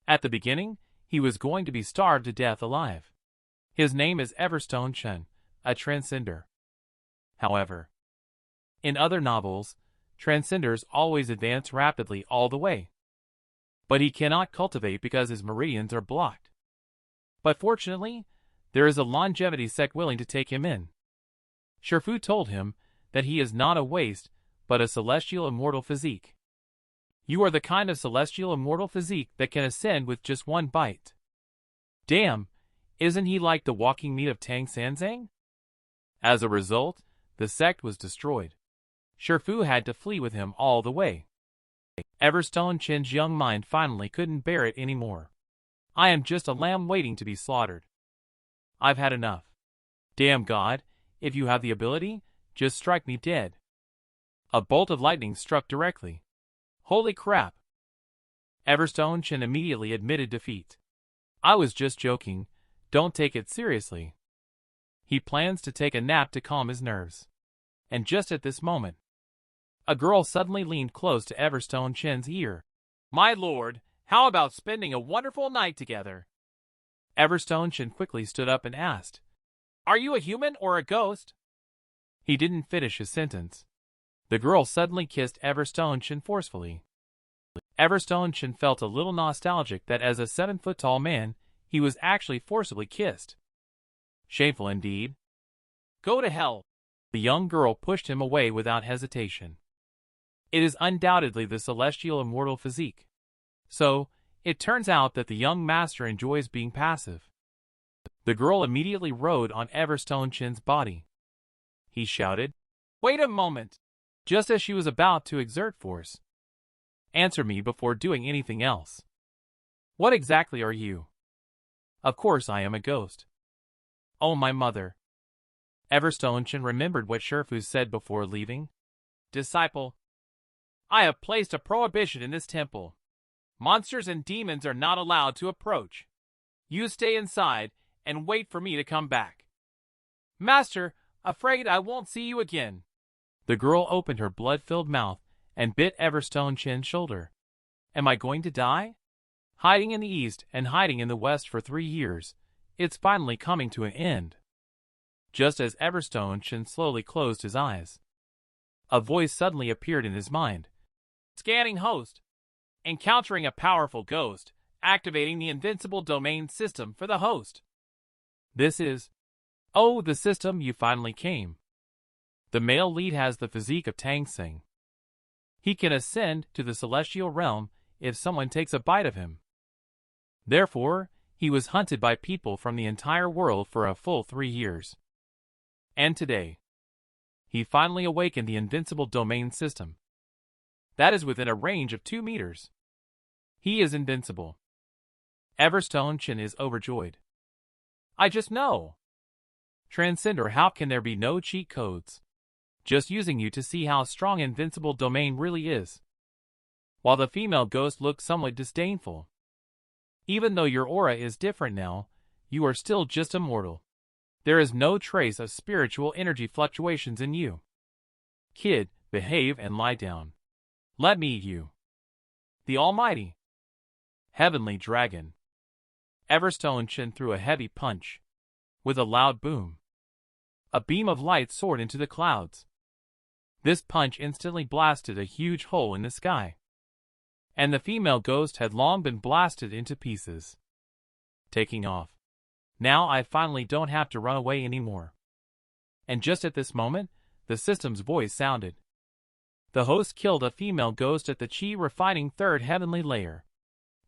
At the beginning, he was going to be starved to death alive. His name is Everstone Chen, a transcender. However, in other novels, transcenders always advance rapidly all the way. But he cannot cultivate because his meridians are blocked. But fortunately, there is a longevity sect willing to take him in. Shifu told him that he is not a waste, but a celestial immortal physique. You are the kind of celestial immortal physique that can ascend with just one bite. Damn, isn't he like the walking meat of Tang Sanzang? As a result, the sect was destroyed. Shifu had to flee with him all the way. Everstone Chen's young mind finally couldn't bear it anymore. I am just a lamb waiting to be slaughtered. I've had enough. Damn God, if you have the ability, just strike me dead. A bolt of lightning struck directly. Holy crap! Everstone Chen immediately admitted defeat. I was just joking, don't take it seriously. He plans to take a nap to calm his nerves. And just at this moment, a girl suddenly leaned close to Everstone Chen's ear. My lord, how about spending a wonderful night together? Everstone Chen quickly stood up and asked, Are you a human or a ghost? He didn't finish his sentence. The girl suddenly kissed Everstone Chen forcefully. Everstone Chen felt a little nostalgic that as a 7-foot-tall man, he was actually forcibly kissed. Shameful indeed. Go to hell. The young girl pushed him away without hesitation. It is undoubtedly the celestial immortal physique. So, it turns out that the young master enjoys being passive. The girl immediately rode on Everstone Chen's body. He shouted, Wait a moment! Just as she was about to exert force. Answer me before doing anything else. What exactly are you? Of course I am a ghost. Oh my mother. Everstone Chen remembered what Shifu said before leaving. Disciple, I have placed a prohibition in this temple. Monsters and demons are not allowed to approach. You stay inside and wait for me to come back. Master, afraid I won't see you again. The girl opened her blood-filled mouth and bit Everstone Chen's shoulder. Am I going to die? Hiding in the east and hiding in the west for 3 years, it's finally coming to an end. Just as Everstone Chen slowly closed his eyes, a voice suddenly appeared in his mind. Scanning host. Encountering a powerful ghost, activating the Invincible Domain system for the host. This is... Oh, the system, you finally came. The male lead has the physique of Tang Xing. He can ascend to the celestial realm if someone takes a bite of him. Therefore, he was hunted by people from the entire world for a full 3 years. And today, he finally awakened the Invincible Domain system. That is within a range of 2 meters. He is invincible. Everstone Chen is overjoyed. I just know. Transcender, how can there be no cheat codes? Just using you to see how strong Invincible Domain really is. While the female ghost looked somewhat disdainful. Even though your aura is different now, you are still just immortal. There is no trace of spiritual energy fluctuations in you. Kid, behave and lie down. Let me eat you. The Almighty. Heavenly Dragon. Everstone Chen threw a heavy punch. With a loud boom, a beam of light soared into the clouds. This punch instantly blasted a huge hole in the sky. And the female ghost had long been blasted into pieces. Taking off. Now I finally don't have to run away anymore. And just at this moment, the system's voice sounded. The host killed a female ghost at the Chi refining 3rd heavenly layer.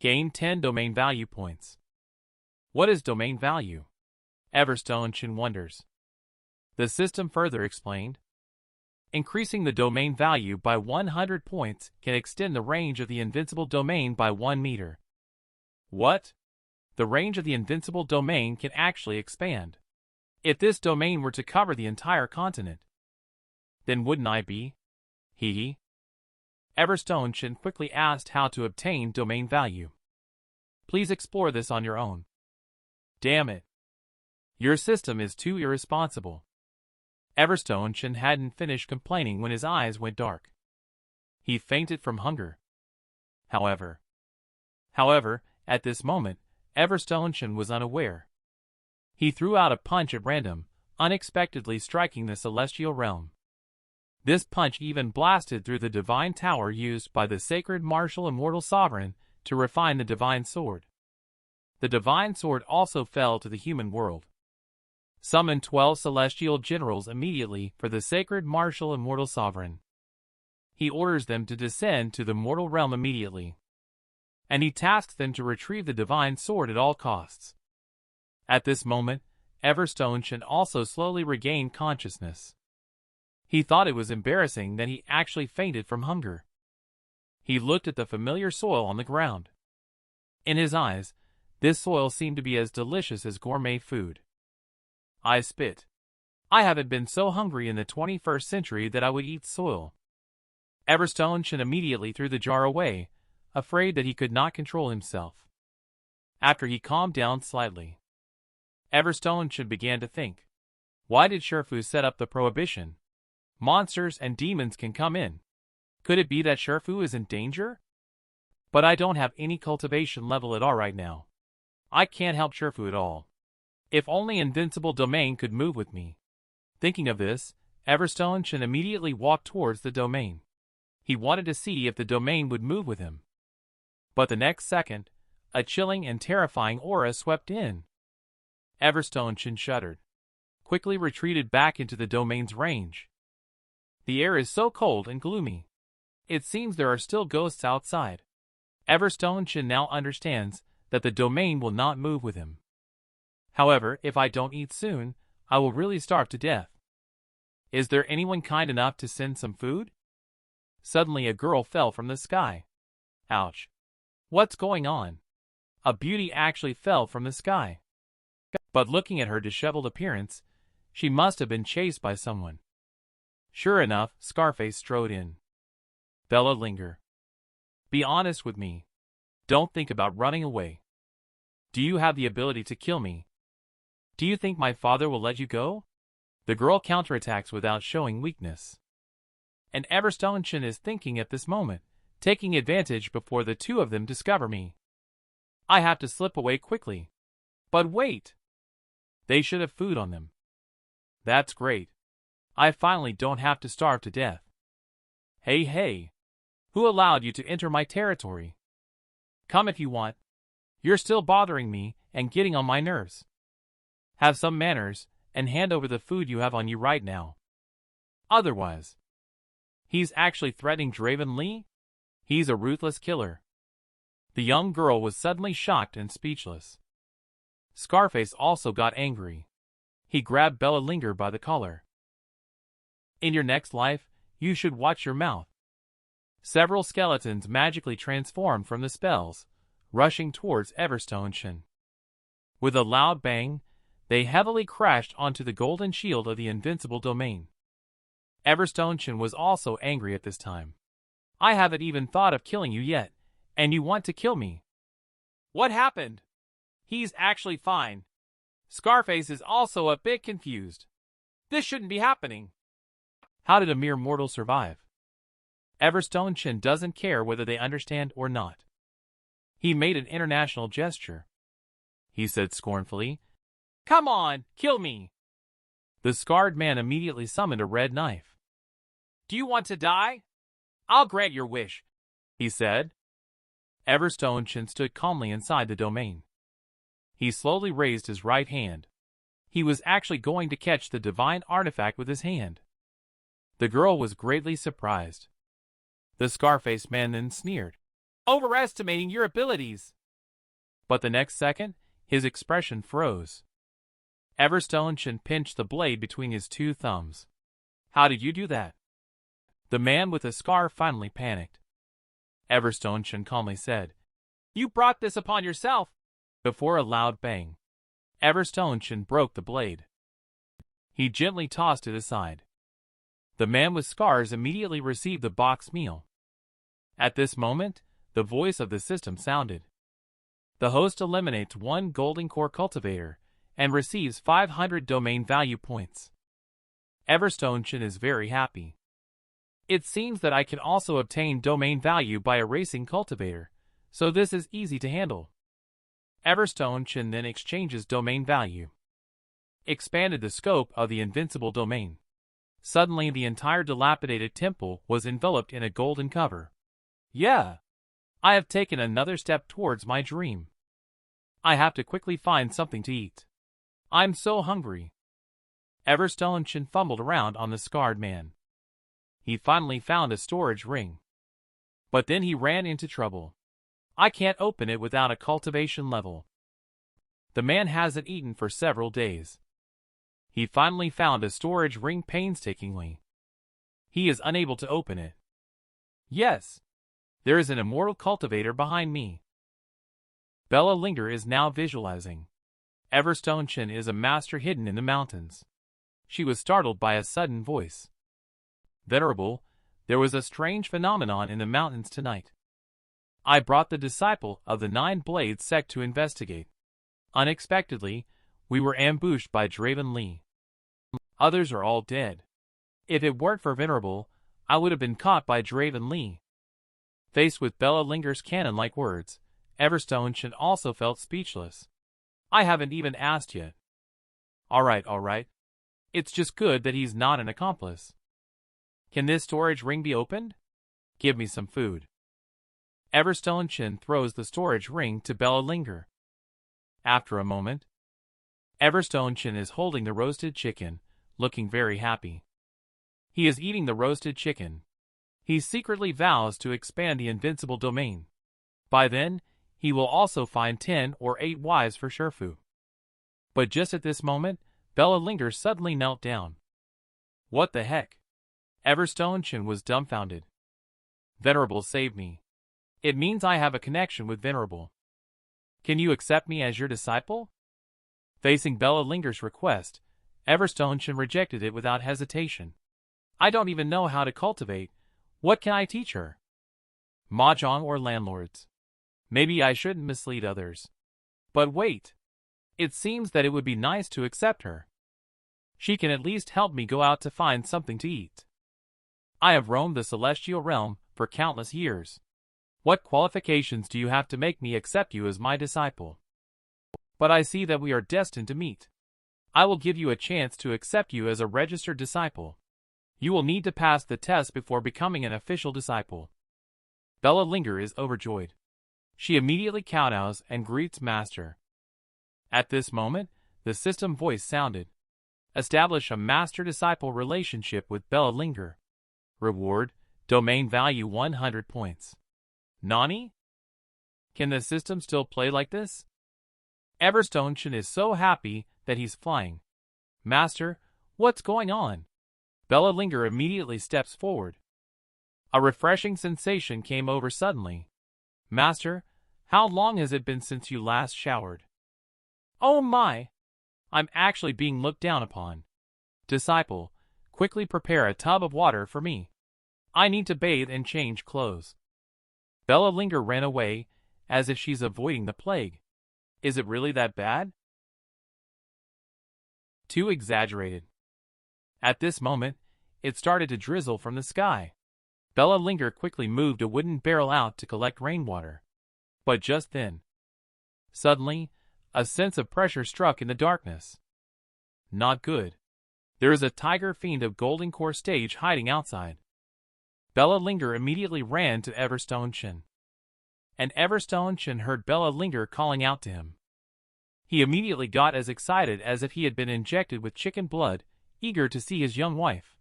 Gained 10 domain value points. What is domain value? Everstone Chen wonders. The system further explained. Increasing the domain value by 100 points can extend the range of the Invincible Domain by 1 meter. What? The range of the Invincible Domain can actually expand. If this domain were to cover the entire continent, then wouldn't I be? Hee. Everstone Chen quickly asked how to obtain domain value. Please explore this on your own. Damn it. Your system is too irresponsible. Everstone Chen hadn't finished complaining when his eyes went dark. He fainted from hunger. However, At this moment, Everstone Chen was unaware. He threw out a punch at random, unexpectedly striking the celestial realm. This punch even blasted through the divine tower used by the sacred martial immortal sovereign to refine the divine sword. The divine sword also fell to the human world. Summon 12 celestial generals immediately for the sacred martial immortal sovereign. He orders them to descend to the mortal realm immediately. And he tasks them to retrieve the divine sword at all costs. At this moment, Everstone Chen also slowly regained consciousness. He thought it was embarrassing that he actually fainted from hunger. He looked at the familiar soil on the ground. In his eyes, this soil seemed to be as delicious as gourmet food. I spit. I haven't been so hungry in the 21st century that I would eat soil. Everstone Chen immediately threw the jar away, afraid that he could not control himself. After he calmed down slightly, Everstone Chen began to think. Why did Shifu set up the prohibition? Monsters and demons can come in. Could it be that Shifu is in danger? But I don't have any cultivation level at all right now. I can't help Shifu at all. If only Invincible Domain could move with me. Thinking of this, Everstone Chen immediately walked towards the domain. He wanted to see if the domain would move with him. But the next second, a chilling and terrifying aura swept in. Everstone Chen shuddered, quickly retreated back into the domain's range. The air is so cold and gloomy. It seems there are still ghosts outside. Everstone Chen now understands that the domain will not move with him. However, if I don't eat soon, I will really starve to death. Is there anyone kind enough to send some food? Suddenly a girl fell from the sky. Ouch. What's going on? A beauty actually fell from the sky. But looking at her disheveled appearance, she must have been chased by someone. Sure enough, Scarface strode in. Bella Linger. Be honest with me. Don't think about running away. Do you have the ability to kill me? Do you think my father will let you go? The girl counterattacks without showing weakness. And Everstone Chen is thinking at this moment, taking advantage before the two of them discover me. I have to slip away quickly. But wait! They should have food on them. That's great. I finally don't have to starve to death. Hey! Who allowed you to enter my territory? Come if you want. You're still bothering me and getting on my nerves. Have some manners and hand over the food you have on you right now. Otherwise, he's actually threatening Draven Lee? He's a ruthless killer. The young girl was suddenly shocked and speechless. Scarface also got angry. He grabbed Bella Linger by the collar. In your next life, you should watch your mouth. Several skeletons magically transformed from the spells, rushing towards Everstone Chen. With a loud bang, they heavily crashed onto the golden shield of the Invincible Domain. Everstone Chen was also angry at this time. I haven't even thought of killing you yet, and you want to kill me. What happened? He's actually fine. Scarface is also a bit confused. This shouldn't be happening. How did a mere mortal survive? Everstone Chen doesn't care whether they understand or not. He made an international gesture. He said scornfully, "Come on, kill me!" The scarred man immediately summoned a red knife. "Do you want to die? I'll grant your wish," he said. Everstone Chen stood calmly inside the domain. He slowly raised his right hand. He was actually going to catch the divine artifact with his hand. The girl was greatly surprised. The Scarface man then sneered, "Overestimating your abilities." But the next second, his expression froze. Everstone Chen pinched the blade between his two thumbs. "How did you do that?" The man with the scar finally panicked. Everstone Chen calmly said, "You brought this upon yourself." Before a loud bang, Everstone Chen broke the blade. He gently tossed it aside. The man with scars immediately received the box meal. At this moment, the voice of the system sounded. The host eliminates one golden core cultivator and receives 500 domain value points. Everstone Chen is very happy. It seems that I can also obtain domain value by erasing cultivator, so this is easy to handle. Everstone Chen then exchanges domain value. Expanded the scope of the Invincible Domain. Suddenly the entire dilapidated temple was enveloped in a golden cover. Yeah! I have taken another step towards my dream. I have to quickly find something to eat. I'm so hungry. Everstone Chen fumbled around on the scarred man. He finally found a storage ring. But then he ran into trouble. I can't open it without a cultivation level. The man hasn't eaten for several days. He finally found a storage ring painstakingly. He is unable to open it. Yes. There is an immortal cultivator behind me. Bella Linger is now visualizing. Everstone Chen is a master hidden in the mountains. She was startled by a sudden voice. Venerable, there was a strange phenomenon in the mountains tonight. I brought the disciple of the Nine Blades sect to investigate. Unexpectedly, we were ambushed by Draven Lee. Others are all dead. If it weren't for Venerable, I would have been caught by Draven Lee. Faced with Bella Linger's cannon-like words, Everstone Chen also felt speechless. I haven't even asked yet. Alright. It's just good that he's not an accomplice. Can this storage ring be opened? Give me some food. Everstone Chen throws the storage ring to Bella Linger. After a moment, Everstone Chen is holding the roasted chicken, looking very happy. He is eating the roasted chicken. He secretly vows to expand the Invincible Domain. By then, he will also find 10 or 8 wives for Sherfu. But just at this moment, Bella Linger suddenly knelt down. What the heck? Everstone Chen was dumbfounded. Venerable saved me. It means I have a connection with Venerable. Can you accept me as your disciple? Facing Bella Linger's request, Everstone Chen rejected it without hesitation. I don't even know how to cultivate. What can I teach her? Mahjong or landlords? Maybe I shouldn't mislead others. But wait. It seems that it would be nice to accept her. She can at least help me go out to find something to eat. I have roamed the celestial realm for countless years. What qualifications do you have to make me accept you as my disciple? But I see that we are destined to meet. I will give you a chance to accept you as a registered disciple. You will need to pass the test before becoming an official disciple. Bella Linger is overjoyed. She immediately kowtows and greets Master. At this moment, the system voice sounded. Establish a master-disciple relationship with Bella Linger. Reward, domain value 100 points. Nani? Can the system still play like this? Everstone Chen is so happy that he's flying. Master, what's going on? Bella Linger immediately steps forward. A refreshing sensation came over suddenly. Master, how long has it been since you last showered? Oh my! I'm actually being looked down upon. Disciple, quickly prepare a tub of water for me. I need to bathe and change clothes. Bella Linger ran away, as if she's avoiding the plague. Is it really that bad? Too exaggerated. At this moment, it started to drizzle from the sky. Bella Linger quickly moved a wooden barrel out to collect rainwater. But just then, suddenly, a sense of pressure struck in the darkness. Not good. There is a tiger fiend of Golden Core stage hiding outside. Bella Linger immediately ran to Everstone Chen. And Everstone Chen heard Bella Linger calling out to him. He immediately got as excited as if he had been injected with chicken blood, eager to see his young wife.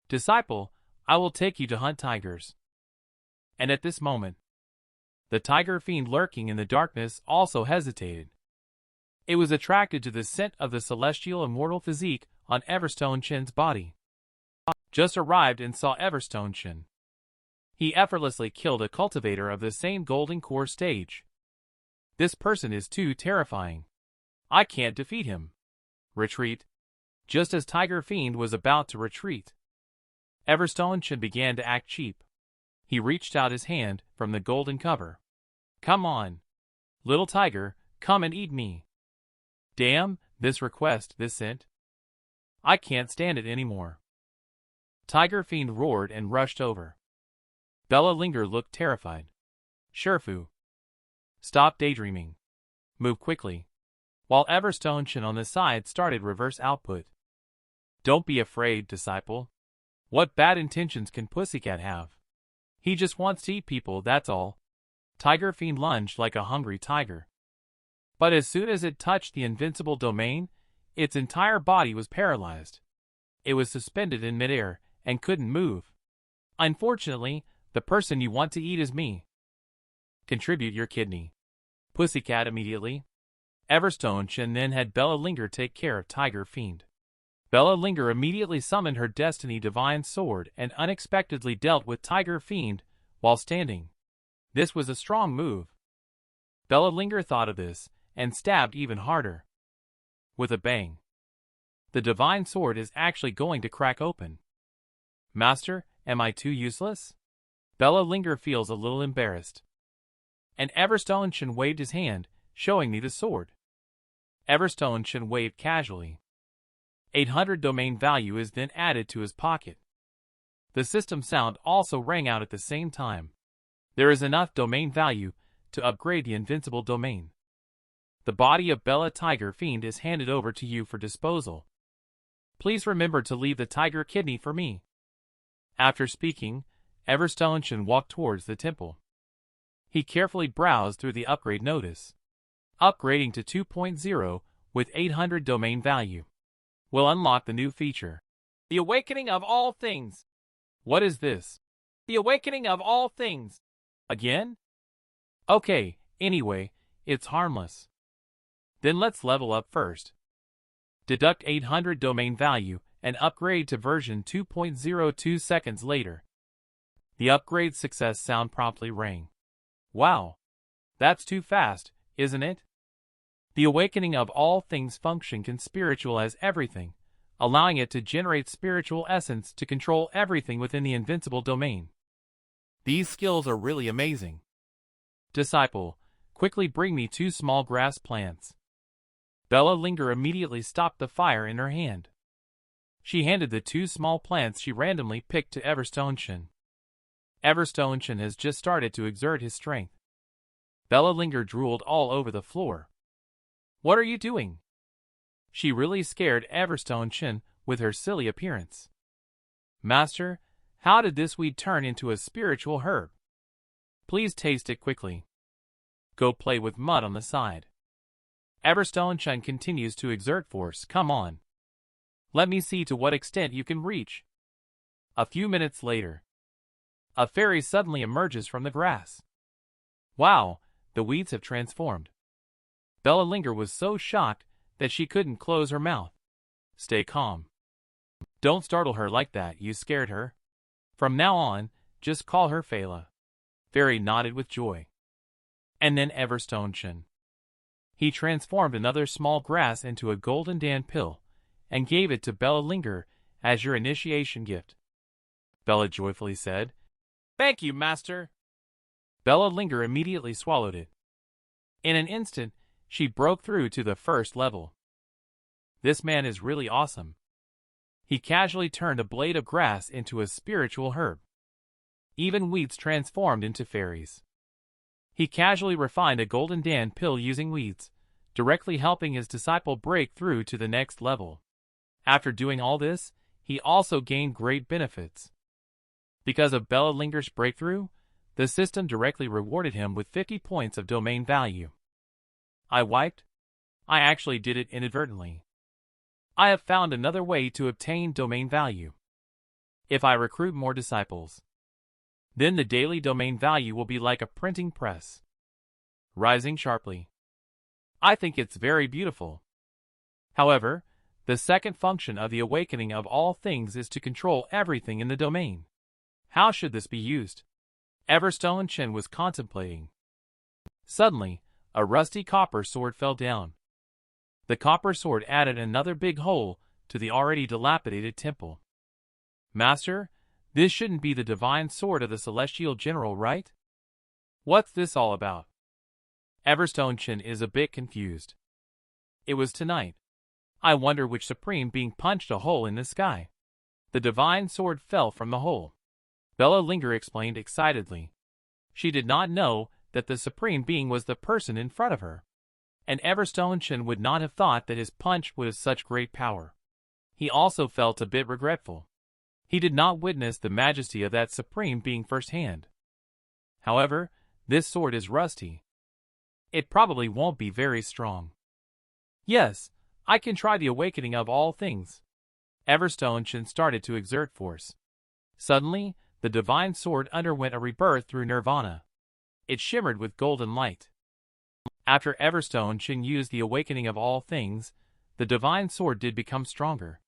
Disciple, I will take you to hunt tigers. And at this moment, the tiger fiend lurking in the darkness also hesitated. It was attracted to the scent of the celestial immortal physique on Everstone Chen's body. Just arrived and saw Everstone Chen. He effortlessly killed a cultivator of the same Golden Core stage. This person is too terrifying. I can't defeat him. Retreat. Just as Tiger Fiend was about to retreat, Everstone Chen began to act cheap. He reached out his hand from the golden cover. Come on. Little tiger, come and eat me. Damn, this request, this scent. I can't stand it anymore. Tiger Fiend roared and rushed over. Bella Linger looked terrified. Sherfu. Stop daydreaming. Move quickly. While Everstone Chen on the side started reverse output. Don't be afraid, disciple. What bad intentions can Pussycat have? He just wants to eat people, that's all. Tiger Fiend lunged like a hungry tiger. But as soon as it touched the Invincible Domain, its entire body was paralyzed. It was suspended in midair and couldn't move. Unfortunately, the person you want to eat is me. Contribute your kidney. Pussycat immediately. Everstone Chen then had Bella Linger take care of Tiger Fiend. Bella Linger immediately summoned her Destiny Divine Sword and unexpectedly dealt with Tiger Fiend while standing. This was a strong move. Bella Linger thought of this and stabbed even harder. With a bang. The Divine Sword is actually going to crack open. Master, am I too useless? Bella Linger feels a little embarrassed. And Everstone Chen waved his hand, showing me the sword. Everstone Chen waved casually. 800 domain value is then added to his pocket. The system sound also rang out at the same time. There is enough domain value to upgrade the Invincible Domain. The body of Bella Tiger Fiend is handed over to you for disposal. Please remember to leave the tiger kidney for me. After speaking, Everstone Chen walked towards the temple. He carefully browsed through the upgrade notice. Upgrading to 2.0 with 800 domain value will unlock the new feature. The Awakening of All Things. What is this? The Awakening of All Things. Again? Okay, anyway, it's harmless. Then let's level up first. Deduct 800 domain value and upgrade to version 2.0 2 seconds later. The upgrade success sound promptly rang. Wow. That's too fast, isn't it? The Awakening of All Things function can spiritualize everything, allowing it to generate spiritual essence to control everything within the Invincible Domain. These skills are really amazing. Disciple, quickly bring me 2 small grass plants. Bella Linger immediately stopped the fire in her hand. She handed the 2 small plants she randomly picked to Everstone Chen. Everstone Chen has just started to exert his strength. Bella Linger drooled all over the floor. What are you doing? She really scared Everstone Chen with her silly appearance. Master, how did this weed turn into a spiritual herb? Please taste it quickly. Go play with mud on the side. Everstone Chen continues to exert force. Come on. Let me see to what extent you can reach. A few minutes later, a fairy suddenly emerges from the grass. Wow, the weeds have transformed. Bella Linger was so shocked that she couldn't close her mouth. Stay calm. Don't startle her like that, you scared her. From now on, just call her Phala. Fairy nodded with joy. And then Everstone Chen. He transformed another small grass into a golden dan pill and gave it to Bella Linger as your initiation gift. Bella joyfully said, Thank you, Master. Bella Linger immediately swallowed it. In an instant, she broke through to the first level. This man is really awesome. He casually turned a blade of grass into a spiritual herb. Even weeds transformed into fairies. He casually refined a golden dan pill using weeds, directly helping his disciple break through to the next level. After doing all this, he also gained great benefits. Because of Bella Linger's breakthrough, the system directly rewarded him with 50 points of domain value. I actually did it inadvertently. I have found another way to obtain domain value. If I recruit more disciples, then the daily domain value will be like a printing press, rising sharply. I think it's very beautiful. However, the second function of the Awakening of All Things is to control everything in the domain. How should this be used? Everstone Chen was contemplating. Suddenly, a rusty copper sword fell down. The copper sword added another big hole to the already dilapidated temple. Master, this shouldn't be the divine sword of the Celestial General, right? What's this all about? Everstone Chen is a bit confused. It was tonight. I wonder which Supreme Being punched a hole in the sky. The divine sword fell from the hole. Bella Linger explained excitedly. She did not know that the Supreme Being was the person in front of her. and Everstone Chen would not have thought that his punch would have such great power. He also felt a bit regretful. He did not witness the majesty of that supreme being firsthand. However, this sword is rusty. It probably won't be very strong. Yes, I can try the awakening of all things. Everstone Chen started to exert force. Suddenly, the divine sword underwent a rebirth through nirvana. It shimmered with golden light. After Everstone Chen used the awakening of all things, the divine sword did become stronger.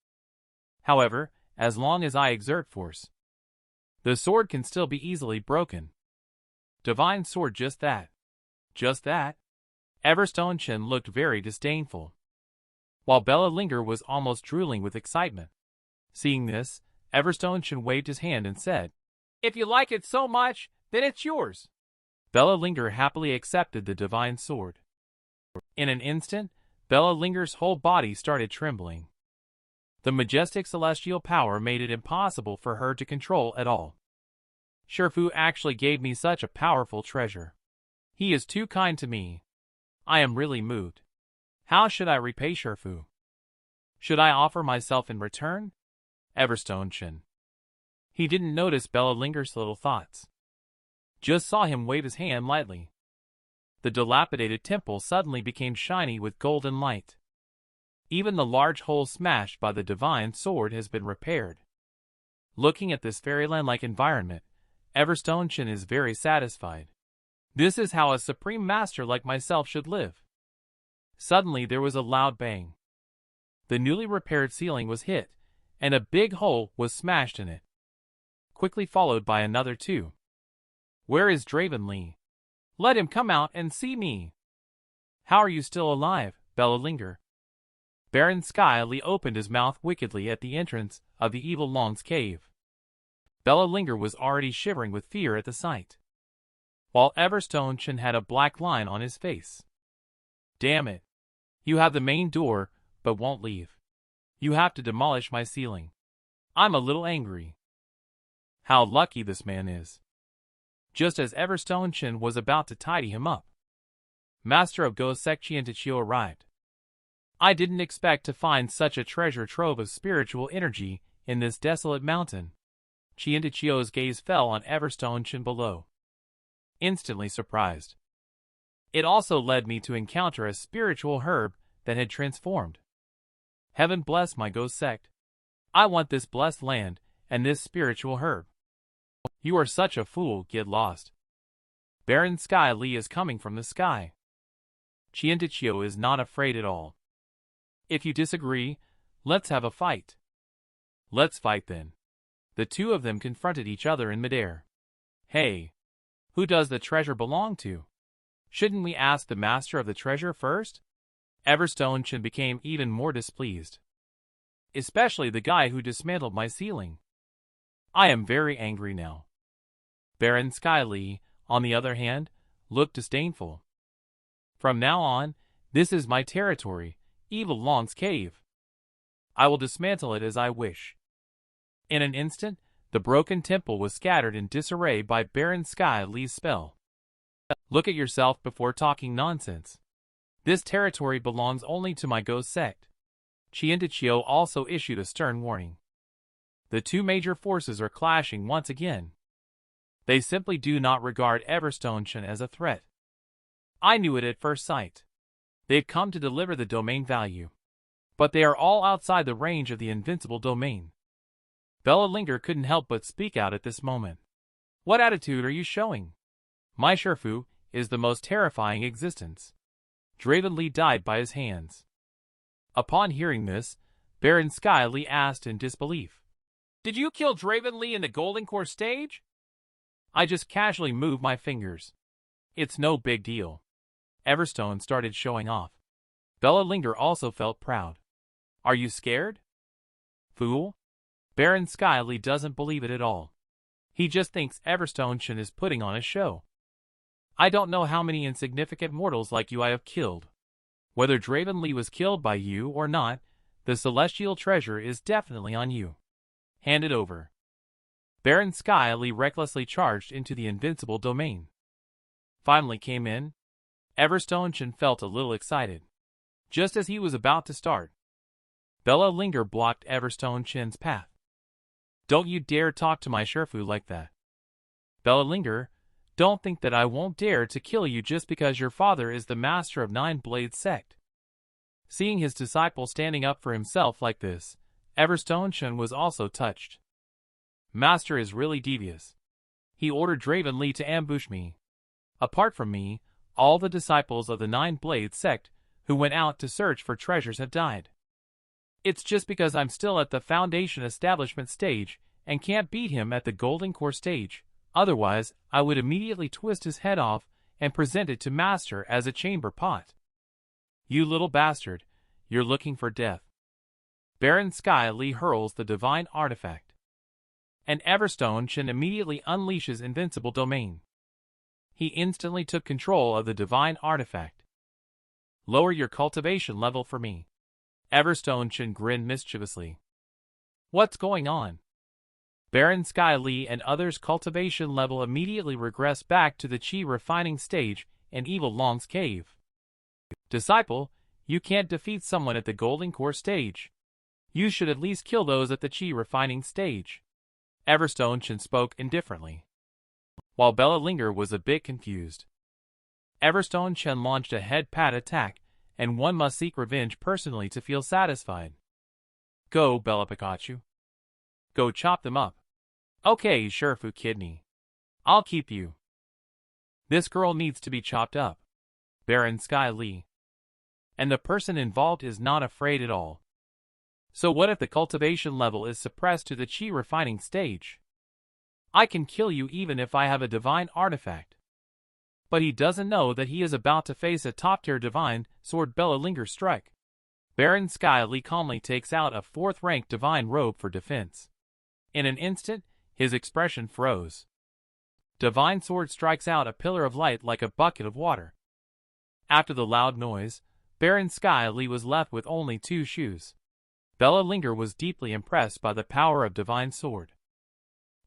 However, as long as I exert force, the sword can still be easily broken. Divine sword, just that. Just that? Everstone Chen looked very disdainful, while Bella Linger was almost drooling with excitement. Seeing this, Everstone Chen waved his hand and said, "If you like it so much, then it's yours." Bella Linger happily accepted the divine sword. In an instant, Bella Linger's whole body started trembling. The majestic celestial power made it impossible for her to control at all. Shifu actually gave me such a powerful treasure. He is too kind to me. I am really moved. How should I repay Shifu? Should I offer myself in return? Everstone Chen. He didn't notice Bella Linger's little thoughts. Just saw him wave his hand lightly. The dilapidated temple suddenly became shiny with golden light. Even the large hole smashed by the divine sword has been repaired. Looking at this fairyland-like environment, Everstone Chen is very satisfied. This is how a supreme master like myself should live. Suddenly there was a loud bang. The newly repaired ceiling was hit, and a big hole was smashed in it, quickly followed by another two. Where is Dravenly? Let him come out and see me. How are you still alive, Bella Linger? Baron Skyly opened his mouth wickedly at the entrance of the evil Long's cave. Bella Linger was already shivering with fear at the sight, while Everstone Chen had a black line on his face. Damn it. You have the main door, but won't leave. You have to demolish my ceiling. I'm a little angry. How lucky this man is. Just as Everstone Chen was about to tidy him up, Master of Gosek Chientachio arrived. I didn't expect to find such a treasure trove of spiritual energy in this desolate mountain. Chientachio's gaze fell on Everstone Chen below. Instantly surprised. It also led me to encounter a spiritual herb that had transformed. Heaven bless my ghost sect. I want this blessed land and this spiritual herb. You are such a fool, get lost. Baron Sky Li is coming from the sky. Chientachio is not afraid at all. If you disagree, let's have a fight. Let's fight then. The two of them confronted each other in midair. Hey, who does the treasure belong to? Shouldn't we ask the master of the treasure first? Everstone Chen became even more displeased. Especially the guy who dismantled my ceiling. I am very angry now. Baron Skyly, on the other hand, looked disdainful. From now on, this is my territory, Evil Long's cave. I will dismantle it as I wish. In an instant, the broken temple was scattered in disarray by Baron Skyly's spell. Look at yourself before talking nonsense. This territory belongs only to my ghost sect. Chientachio also issued a stern warning. The two major forces are clashing once again. They simply do not regard Everstone Chen as a threat. I knew it at first sight. They've come to deliver the domain value, but they are all outside the range of the Invincible Domain. Bella Linger couldn't help but speak out at this moment. What attitude are you showing? My Shifu is the most terrifying existence. Dravenly died by his hands. Upon hearing this, Baron Skyly asked in disbelief. Did you kill Dravenly in the Golden Core stage? I just casually moved my fingers. It's no big deal. Everstone started showing off. Bella Linger also felt proud. Are you scared? Fool? Baron Skyly doesn't believe it at all. He just thinks Everstone Chen is putting on a show. I don't know how many insignificant mortals like you I have killed. Whether Dravenly was killed by you or not, the celestial treasure is definitely on you. Hand it over. Baron Skyly recklessly charged into the Invincible Domain. Finally came in. Everstone Chen felt a little excited. Just as he was about to start, Bella Linger blocked Everstone Chen's path. Don't you dare talk to my Sherfu like that. Bella Linger, don't think that I won't dare to kill you just because your father is the master of Nine-Blade sect. Seeing his disciple standing up for himself like this, Everstone Chen was also touched. Master is really devious. He ordered Draven Lee to ambush me. Apart from me, all the disciples of the Nine-Blade sect who went out to search for treasures have died. It's just because I'm still at the Foundation establishment stage and can't beat him at the Golden Core stage. Otherwise, I would immediately twist his head off and present it to Master as a chamber pot. You little bastard, you're looking for death. Baron Sky Lee hurls the divine artifact. And Everstone Chen immediately unleashes Invincible Domain. He instantly took control of the divine artifact. Lower your cultivation level for me. Everstone Chen grinned mischievously. What's going on? Baron Sky Lee and others' cultivation level immediately regressed back to the Chi refining stage in Evil Long's cave. Disciple, you can't defeat someone at the Golden Core stage. You should at least kill those at the Chi refining stage. Everstone Chen spoke indifferently, while Bella Linger was a bit confused. Everstone Chen launched a head-pat attack, and one must seek revenge personally to feel satisfied. Go, Bella Pikachu. Go chop them up. Okay, Sherfu Kidney. I'll keep you. This girl needs to be chopped up. Baron Sky Lee. And the person involved is not afraid at all. So what if the cultivation level is suppressed to the Chi refining stage? I can kill you even if I have a divine artifact. But he doesn't know that he is about to face a top-tier divine sword Bella Linger strike. Baron Sky Lee calmly takes out a 4th-rank divine robe for defense. In an instant, his expression froze. Divine sword strikes out a pillar of light like a bucket of water. After the loud noise, Baron Sky Lee was left with only 2 shoes. Bella Linger was deeply impressed by the power of divine sword.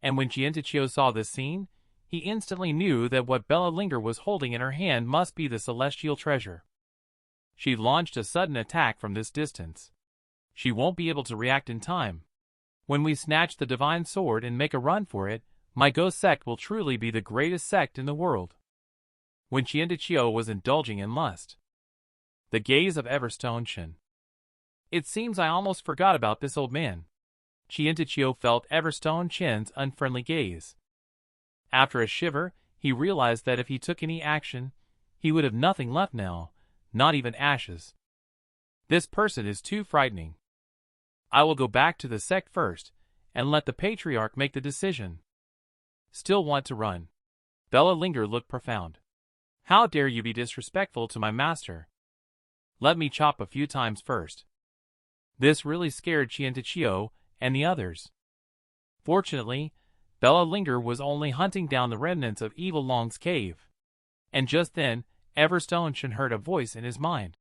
And when Chientachio saw this scene, he instantly knew that what Bella Linger was holding in her hand must be the celestial treasure. She launched a sudden attack from this distance. She won't be able to react in time. When we snatch the divine sword and make a run for it, my ghost sect will truly be the greatest sect in the world. When Chientachio was indulging in lust. The gaze of Everstone Chen. It seems I almost forgot about this old man. Chientachio felt Everstone Chen's unfriendly gaze. After a shiver, he realized that if he took any action, he would have nothing left now, not even ashes. This person is too frightening. I will go back to the sect first, and let the patriarch make the decision. Still want to run. Bella Linger looked profound. How dare you be disrespectful to my master? Let me chop a few times first. This really scared Chientachio and the others. Fortunately, Bella Linger was only hunting down the remnants of Evil Long's cave. And just then, Everstone Chen heard a voice in his mind.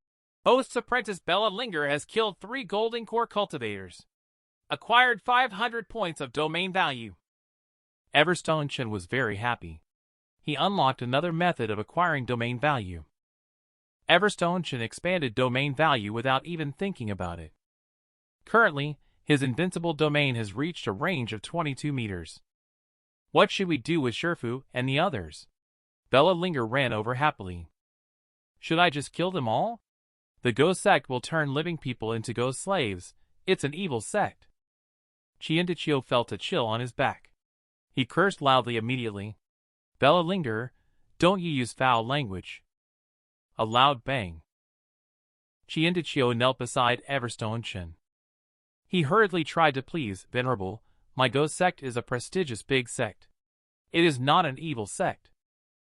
Host's apprentice Bella Linger has killed 3 Golden Core cultivators. Acquired 500 points of domain value. Everstone Chen was very happy. He unlocked another method of acquiring domain value. Everstone Chen expanded domain value without even thinking about it. Currently, his invincible domain has reached a range of 22 meters. What should we do with Sherfu and the others? Bella Linger ran over happily. Should I just kill them all? The ghost sect will turn living people into ghost slaves. It's an evil sect. Chientachio felt a chill on his back. He cursed loudly immediately. Bella Linger, don't you use foul language. A loud bang. Chientachio knelt beside Everstone Chen. He hurriedly tried to please, Venerable, my ghost sect is a prestigious big sect. It is not an evil sect.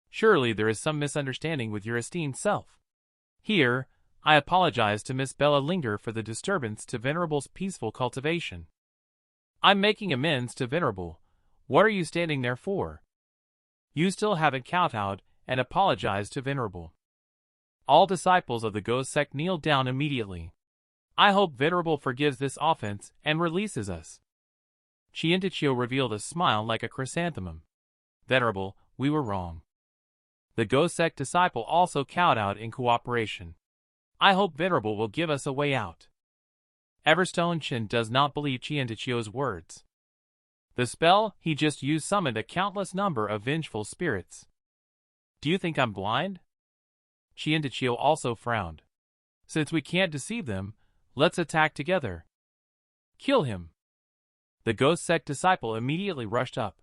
Surely there is some misunderstanding with your esteemed self. Here, I apologize to Miss Bella Linger for the disturbance to Venerable's peaceful cultivation. I'm making amends to Venerable. What are you standing there for? You still haven't kowtowed and apologized to Venerable. All disciples of the ghost sect kneel down immediately. I hope Venerable forgives this offense and releases us. Chientachio revealed a smile like a chrysanthemum. Venerable, we were wrong. The ghost sect disciple also kowtowed in cooperation. I hope Venerable will give us a way out. Everstone Chen does not believe Qiantichio's words. The spell he just used summoned a countless number of vengeful spirits. Do you think I'm blind? Qiantichio also frowned. Since we can't deceive them, let's attack together. Kill him. The ghost sect disciple immediately rushed up.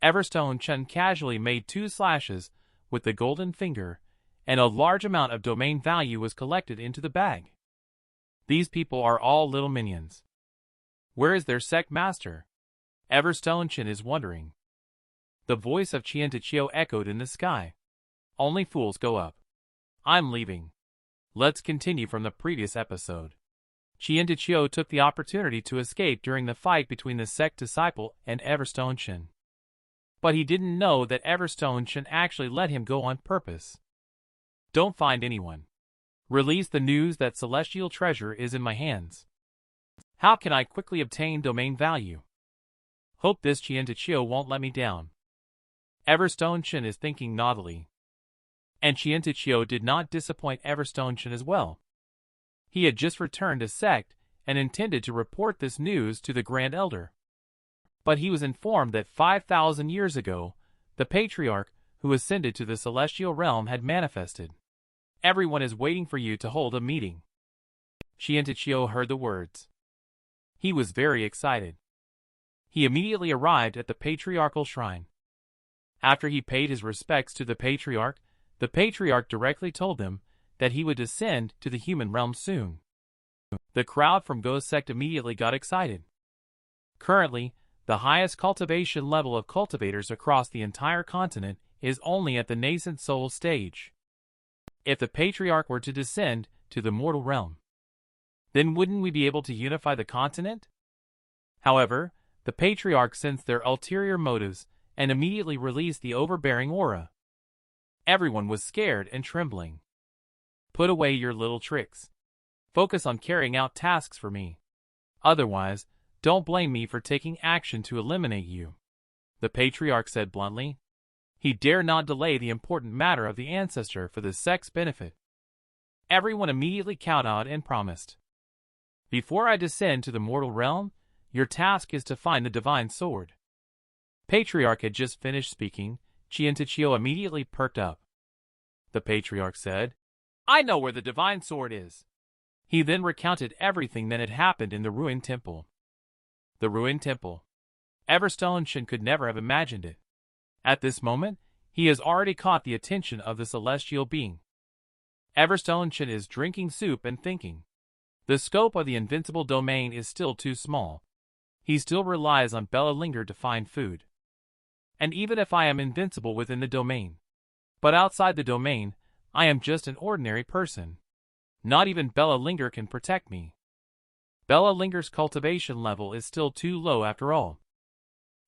Everstone Chen casually made 2 slashes with the golden finger, and a large amount of domain value was collected into the bag. These people are all little minions. Where is their sect master? Everstone Chen is wondering. The voice of Qiantichio echoed in the sky. Only fools go up. I'm leaving. Let's continue from the previous episode. Qiantichio took the opportunity to escape during the fight between the sect disciple and Everstone Chen. But he didn't know that Everstone Chen actually let him go on purpose. Don't find anyone. Release the news that celestial treasure is in my hands. How can I quickly obtain domain value? Hope this Qiantichio won't let me down. Everstone Chen is thinking naughtily. And Qiantichio did not disappoint Everstone Chen as well. He had just returned to sect and intended to report this news to the Grand Elder. But he was informed that 5,000 years ago, the Patriarch who ascended to the celestial realm had manifested. Everyone is waiting for you to hold a meeting. Qiantichio heard the words. He was very excited. He immediately arrived at the patriarchal shrine. After he paid his respects to the Patriarch directly told him that he would descend to the human realm soon. The crowd from Ghost Sect immediately got excited. Currently, the highest cultivation level of cultivators across the entire continent is only at the nascent soul stage. If the Patriarch were to descend to the mortal realm, then wouldn't we be able to unify the continent? However, the Patriarch sensed their ulterior motives and immediately released the overbearing aura. Everyone was scared and trembling. Put away your little tricks. Focus on carrying out tasks for me. Otherwise, don't blame me for taking action to eliminate you. The Patriarch said bluntly. He dare not delay the important matter of the ancestor for the sect's benefit. Everyone immediately kowtowed and promised. Before I descend to the mortal realm, your task is to find the divine sword. Patriarch had just finished speaking. Qiantichio immediately perked up. The Patriarch said, I know where the divine sword is. He then recounted everything that had happened in the ruined temple. The ruined temple. Everstone Chen could never have imagined it. At this moment, he has already caught the attention of the celestial being. Everstone Chen is drinking soup and thinking. The scope of the Invincible Domain is still too small. He still relies on Bella Linger to find food. And even if I am invincible within the domain, but outside the domain, I am just an ordinary person. Not even Bella Linger can protect me. Bella Linger's cultivation level is still too low after all.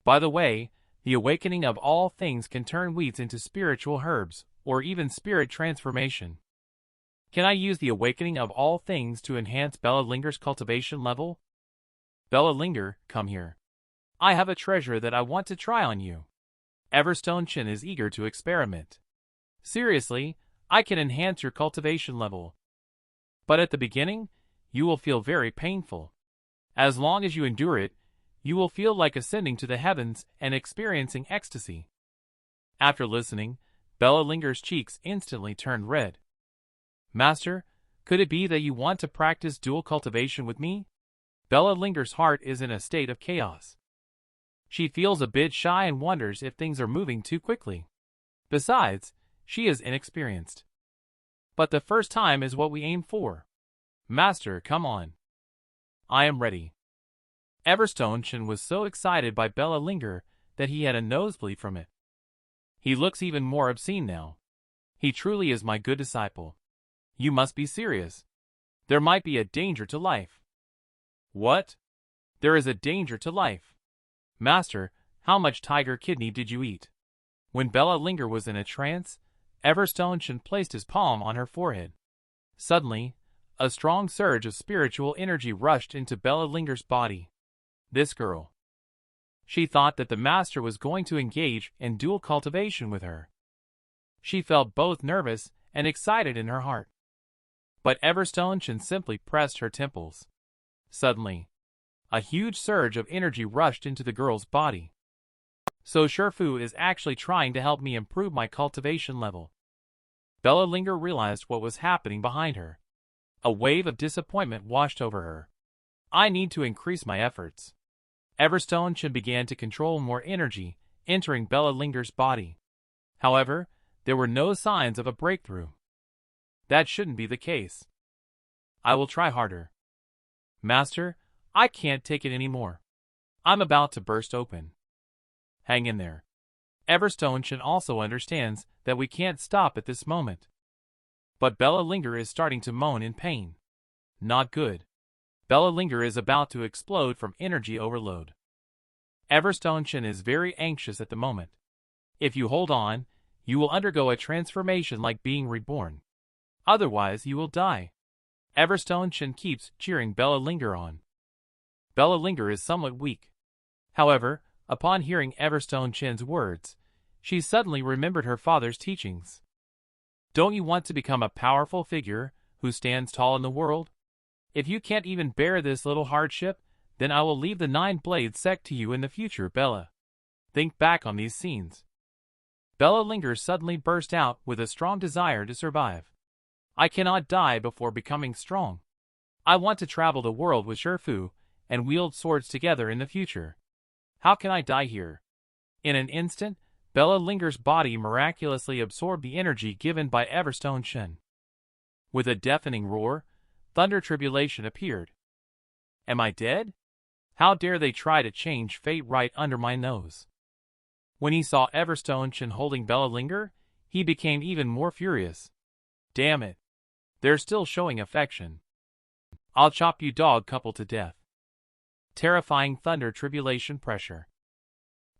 By the way, the awakening of all things can turn weeds into spiritual herbs, or even spirit transformation. Can I use the awakening of all things to enhance Bella Linger's cultivation level? Bella Linger, come here. I have a treasure that I want to try on you. Everstone Chen is eager to experiment. Seriously, I can enhance your cultivation level. But at the beginning, you will feel very painful. As long as you endure it, you will feel like ascending to the heavens and experiencing ecstasy. After listening, Bella Linger's cheeks instantly turned red. Master, could it be that you want to practice dual cultivation with me? Bella Linger's heart is in a state of chaos. She feels a bit shy and wonders if things are moving too quickly. Besides, she is inexperienced. But the first time is what we aim for. Master, come on. I am ready. Everstone Chen was so excited by Bella Linger that he had a nosebleed from it. He looks even more obscene now. He truly is my good disciple. You must be serious. There might be a danger to life. What? There is a danger to life. Master, how much tiger kidney did you eat? When Bella Linger was in a trance, Everstone Chen placed his palm on her forehead. Suddenly, a strong surge of spiritual energy rushed into Bella Linger's body. This girl. She thought that the master was going to engage in dual cultivation with her. She felt both nervous and excited in her heart. But Everstone Chen simply pressed her temples. Suddenly, a huge surge of energy rushed into the girl's body. So Shifu is actually trying to help me improve my cultivation level. Bella Linger realized what was happening behind her. A wave of disappointment washed over her. I need to increase my efforts. Everstone Chen began to control more energy entering Bella Linger's body. However, there were no signs of a breakthrough. That shouldn't be the case. I will try harder. Master, I can't take it anymore. I'm about to burst open. Hang in there. Everstone Chen also understands that we can't stop at this moment. But Bella Linger is starting to moan in pain. Not good. Bella Linger is about to explode from energy overload. Everstone Chen is very anxious at the moment. If you hold on, you will undergo a transformation like being reborn. Otherwise, you will die. Everstone Chen keeps cheering Bella Linger on. Bella Linger is somewhat weak. However, upon hearing Everstone Chen's words, she suddenly remembered her father's teachings. Don't you want to become a powerful figure who stands tall in the world? If you can't even bear this little hardship, then I will leave the Nine-Blade sect to you in the future, Bella. Think back on these scenes. Bella Linger suddenly burst out with a strong desire to survive. I cannot die before becoming strong. I want to travel the world with Shifu and wield swords together in the future. How can I die here? In an instant, Bella Linger's body miraculously absorbed the energy given by Everstone Chen. With a deafening roar, Thunder Tribulation appeared. Am I dead? How dare they try to change fate right under my nose? When he saw Everstone Chen holding Bella Linger, he became even more furious. Damn it. They're still showing affection. I'll chop you dog couple to death. Terrifying Thunder Tribulation pressure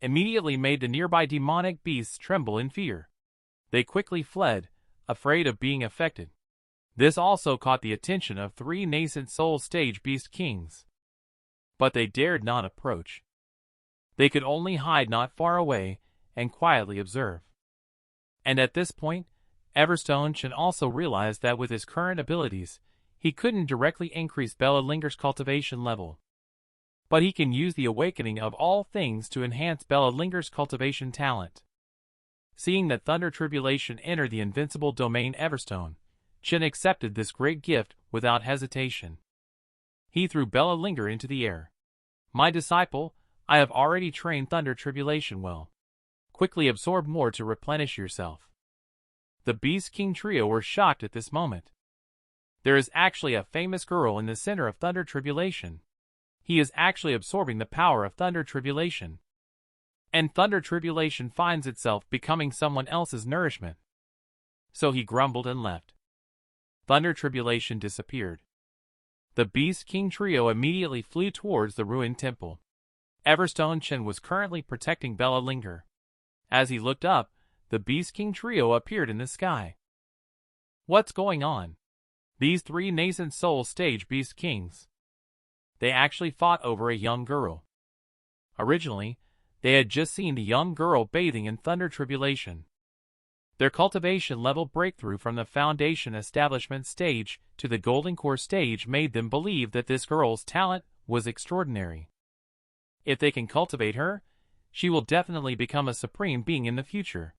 immediately made the nearby demonic beasts tremble in fear. They quickly fled, afraid of being affected. This also caught the attention of 3 nascent soul stage beast kings. But they dared not approach. They could only hide not far away and quietly observe. And at this point, Everstone Chen also realized that with his current abilities, he couldn't directly increase Bella Linger's cultivation level. But he can use the awakening of all things to enhance Bella Linger's cultivation talent. Seeing that Thunder Tribulation entered the Invincible Domain Everstone, Chen accepted this great gift without hesitation. He threw Bella Linger into the air. My disciple, I have already trained Thunder Tribulation well. Quickly absorb more to replenish yourself. The Beast King trio were shocked at this moment. There is actually a famous girl in the center of Thunder Tribulation. He is actually absorbing the power of Thunder Tribulation. And Thunder Tribulation finds itself becoming someone else's nourishment. So he grumbled and left. Thunder Tribulation disappeared. The Beast King trio immediately flew towards the ruined temple. Everstone Chen was currently protecting Bella Linger. As he looked up, the Beast King trio appeared in the sky. What's going on? These 3 nascent soul stage Beast Kings. They actually fought over a young girl. Originally, they had just seen the young girl bathing in Thunder Tribulation. Their cultivation level breakthrough from the Foundation Establishment stage to the Golden Core stage made them believe that this girl's talent was extraordinary. If they can cultivate her, she will definitely become a supreme being in the future.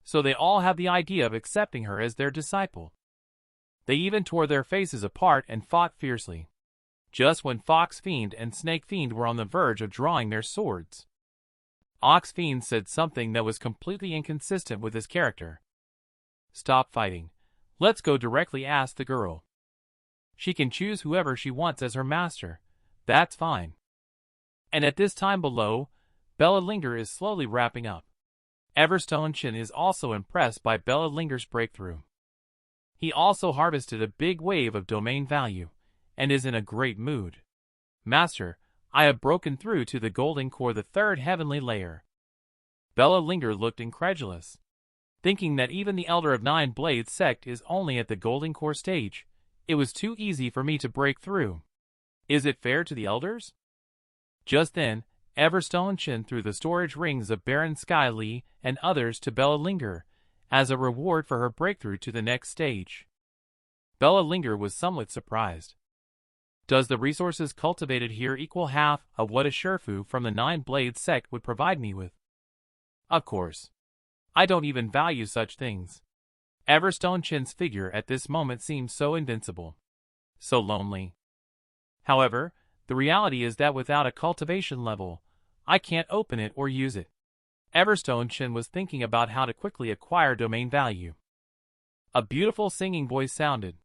So they all have the idea of accepting her as their disciple. They even tore their faces apart and fought fiercely. Just when Fox Fiend and Snake Fiend were on the verge of drawing their swords, Ox Fiend said something that was completely inconsistent with his character. Stop fighting. Let's go directly ask the girl. She can choose whoever she wants as her master. That's fine. And at this time below, Bella Linger is slowly wrapping up. Everstone Chen is also impressed by Bella Linger's breakthrough. He also harvested a big wave of domain value, and is in a great mood. Master, I have broken through to the Golden Core, the 3rd heavenly layer. Bella Linger looked incredulous, thinking that even the Elder of 9 Blades sect is only at the Golden Core stage. It was too easy for me to break through. Is it fair to the elders? Just then, Everstone Chen threw the storage rings of Baron Sky Lee and others to Bella Linger, as a reward for her breakthrough to the next stage. Bella Linger was somewhat surprised. Does the resources cultivated here equal half of what a Shifu from the Nine-Blade sect would provide me with? Of course. I don't even value such things. Everstone Chen's figure at this moment seemed so invincible. So lonely. However, the reality is that without a cultivation level, I can't open it or use it. Everstone Chen was thinking about how to quickly acquire domain value. A beautiful singing voice sounded.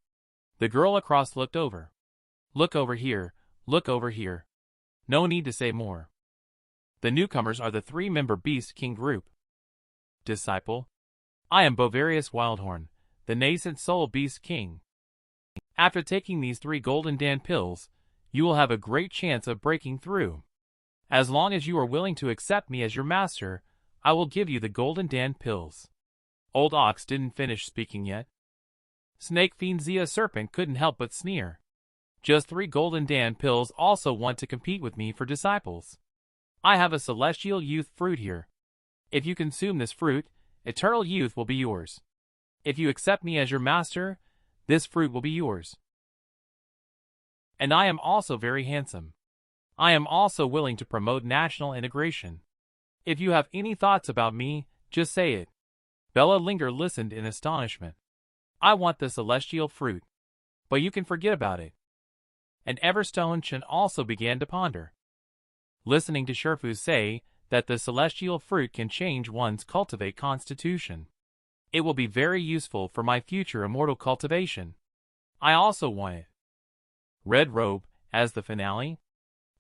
The girl across looked over. Look over here, look over here. No need to say more. The newcomers are the 3-member Beast King group. Disciple. I am Bovarius Wildhorn, the nascent soul Beast King. After taking these 3 Golden Dan pills, you will have a great chance of breaking through. As long as you are willing to accept me as your master, I will give you the Golden Dan pills. Old Ox didn't finish speaking yet. Snake Fiend Zia Serpent couldn't help but sneer. Just 3 Golden Dan pills also want to compete with me for disciples. I have a celestial youth fruit here. If you consume this fruit, eternal youth will be yours. If you accept me as your master, this fruit will be yours. And I am also very handsome. I am also willing to promote national integration. If you have any thoughts about me, just say it. Bella Linger listened in astonishment. I want the celestial fruit. But you can forget about it. And Everstone Chen also began to ponder. Listening to Shifu say that the celestial fruit can change one's cultivate constitution. It will be very useful for my future immortal cultivation. I also want it. Red Robe, as the finale,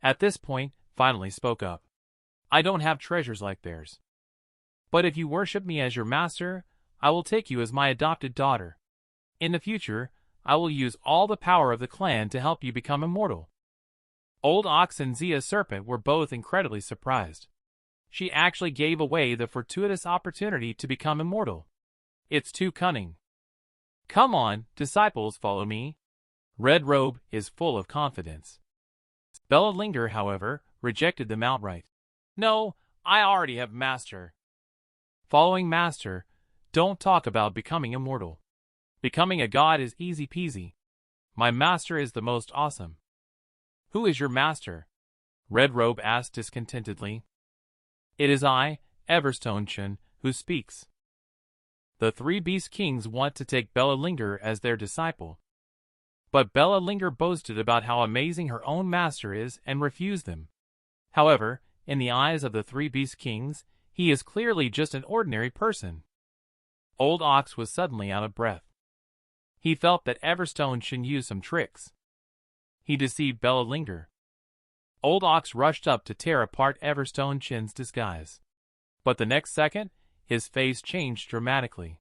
at this point, finally spoke up. I don't have treasures like theirs. But if you worship me as your master, I will take you as my adopted daughter. In the future, I will use all the power of the clan to help you become immortal. Old Ox and Zia Serpent were both incredibly surprised. She actually gave away the fortuitous opportunity to become immortal. It's too cunning. Come on, disciples, follow me. Red Robe is full of confidence. Bella Linger, however, rejected them outright. No, I already have master. Following master, don't talk about becoming immortal. Becoming a god is easy peasy. My master is the most awesome. Who is your master? Red Robe asked discontentedly. It is I, Everstone Chen, who speaks. The 3 Beast Kings want to take Bella Linger as their disciple. But Bella Linger boasted about how amazing her own master is and refused them. However, in the eyes of the 3 Beast Kings, he is clearly just an ordinary person. Old Ox was suddenly out of breath. He felt that Everstone Chen used some tricks. He deceived Bella Linger. Old Ox rushed up to tear apart Everstone Chen's disguise. But the next second, his face changed dramatically.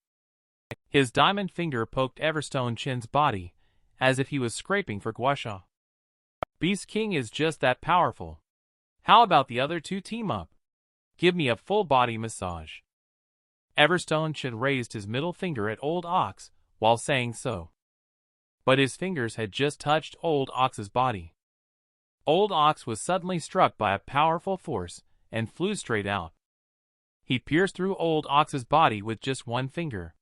His diamond finger poked Everstone Chen's body, as if he was scraping for gua sha. Beast King is just that powerful. How about the other 2 team up? Give me a full body massage. Everstone Chen raised his middle finger at Old Ox while saying so. But his fingers had just touched Old Ox's body. Old Ox was suddenly struck by a powerful force and flew straight out. He pierced through Old Ox's body with just 1 finger.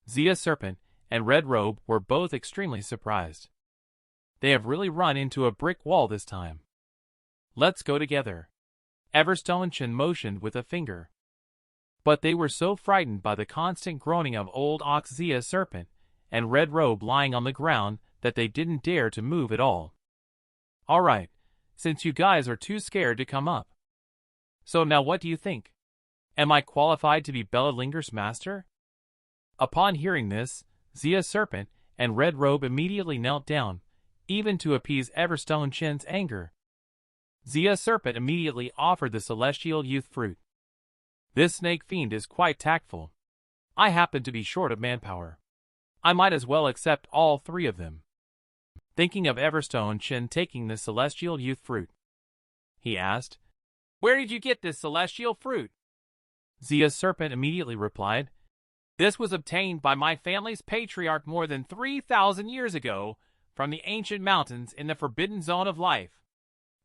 Zia Serpent and Red Robe were both extremely surprised. They have really run into a brick wall this time. Let's go together. Everstone Chen motioned with a finger. But they were so frightened by the constant groaning of Old Ox, Zia Serpent and Red Robe lying on the ground that they didn't dare to move at all. Alright, since you guys are too scared to come up. So now what do you think? Am I qualified to be Bella Linger's master? Upon hearing this, Zia Serpent and Red Robe immediately knelt down, even to appease Everstone Chen's anger. Zia Serpent immediately offered the celestial youth fruit. This snake fiend is quite tactful. I happen to be short of manpower. I might as well accept all 3 of them. Thinking of Everstone Chen taking the celestial youth fruit, he asked, Where did you get this celestial fruit? Zia Serpent immediately replied, This was obtained by my family's patriarch more than 3,000 years ago from the ancient mountains in the forbidden zone of life.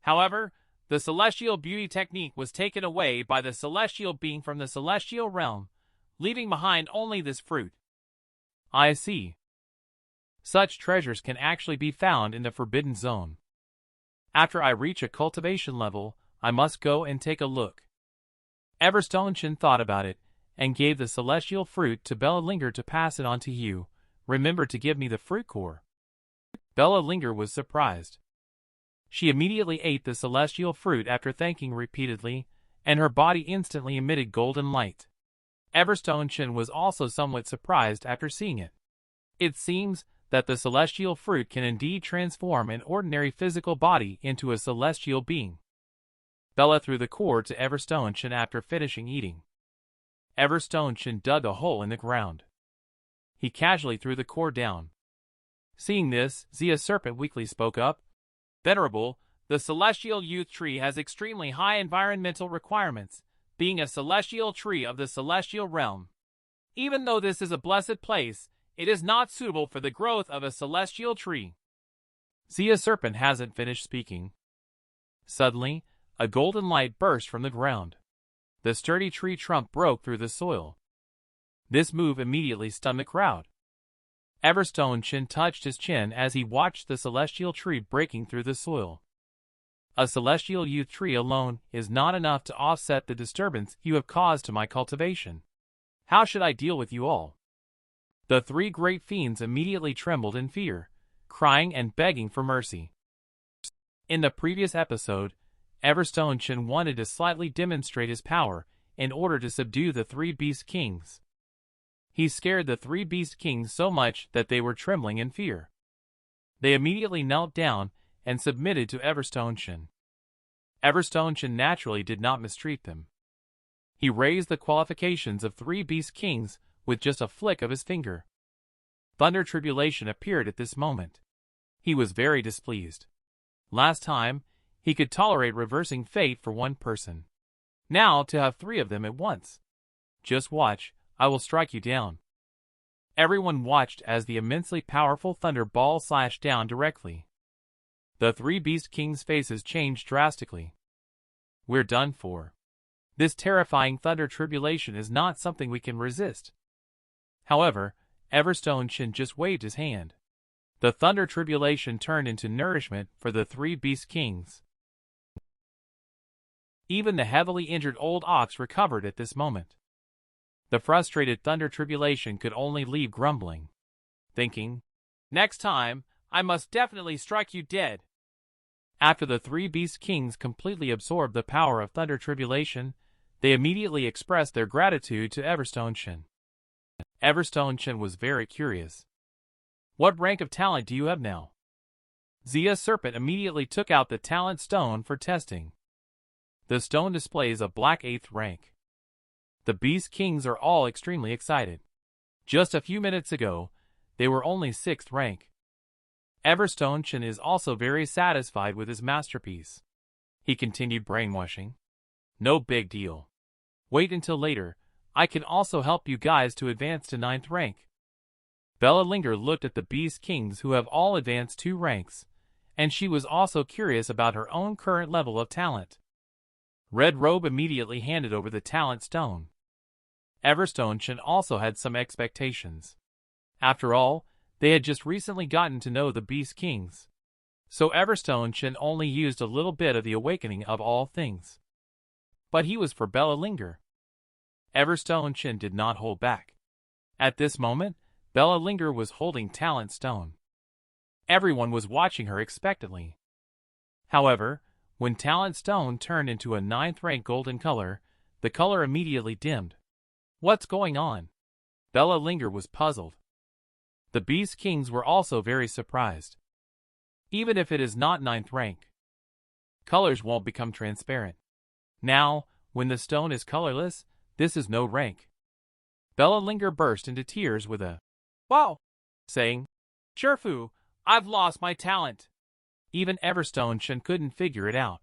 However, the celestial beauty technique was taken away by the celestial being from the celestial realm, leaving behind only this fruit. I see. Such treasures can actually be found in the Forbidden Zone. After I reach a cultivation level, I must go and take a look. Everstone Chen thought about it, and gave the celestial fruit to Bella Linger to pass it on to you. Remember to give me the fruit core. Bella Linger was surprised. She immediately ate the celestial fruit after thanking repeatedly, and her body instantly emitted golden light. Everstone Chen was also somewhat surprised after seeing it. It seems that the celestial fruit can indeed transform an ordinary physical body into a celestial being. Bella threw the core to Everstone Chen after finishing eating. Everstone Chen dug a hole in the ground. He casually threw the core down. Seeing this, Zia Serpent weakly spoke up. Venerable, the celestial youth tree has extremely high environmental requirements, being a celestial tree of the celestial realm. Even though this is a blessed place, it is not suitable for the growth of a celestial tree. Zia Serpent hasn't finished speaking. Suddenly, a golden light burst from the ground. The sturdy tree trunk broke through the soil. This move immediately stunned the crowd. Everstone Chen touched his chin as he watched the celestial tree breaking through the soil. A celestial youth tree alone is not enough to offset the disturbance you have caused to my cultivation. How should I deal with you all? The three great fiends immediately trembled in fear, crying and begging for mercy. In the previous episode, Everstone Chen wanted to slightly demonstrate his power in order to subdue the three beast kings. He scared the three beast kings so much that they were trembling in fear. They immediately knelt down and submitted to Everstone Chen. Everstone Chen naturally did not mistreat them. He raised the qualifications of three beast kings with just a flick of his finger. Thunder Tribulation appeared at this moment. He was very displeased. Last time, he could tolerate reversing fate for one person. Now to have three of them at once. Just watch, I will strike you down. Everyone watched as the immensely powerful thunder ball slashed down directly. The three beast kings' faces changed drastically. We're done for. This terrifying thunder tribulation is not something we can resist. However, Everstone Chen just waved his hand. The thunder tribulation turned into nourishment for the three beast kings. Even the heavily injured old ox recovered at this moment. The frustrated thunder tribulation could only leave grumbling, thinking, next time, I must definitely strike you dead. After the three beast kings completely absorbed the power of thunder tribulation, they immediately expressed their gratitude to Everstone Chen. Everstone Chen was very curious. What rank of talent do you have now? Zia Serpent immediately took out the talent stone for testing. The stone displays a black 8th rank. The Beast Kings are all extremely excited. Just a few minutes ago, they were only 6th rank. Everstone Chen is also very satisfied with his masterpiece. He continued brainwashing. No big deal. Wait until later, I can also help you guys to advance to 9th rank. Bella Linger looked at the Beast Kings who have all advanced 2 ranks, and she was also curious about her own current level of talent. Red Robe immediately handed over the talent stone. Everstone Chen also had some expectations. After all, they had just recently gotten to know the Beast Kings. So Everstone Chen only used a little bit of the awakening of all things. But he was for Bella Linger. Everstone Chen did not hold back. At this moment, Bella Linger was holding Talent Stone. Everyone was watching her expectantly. However, when Talent Stone turned into a 9th rank golden color, the color immediately dimmed. What's going on? Bella Linger was puzzled. The Beast Kings were also very surprised. Even if it is not 9th rank, colors won't become transparent. Now, when the stone is colorless, this is no rank. Bella Linger burst into tears with a "Wow!" saying, "Cherfu, I've lost my talent." Even Everstone Chen couldn't figure it out.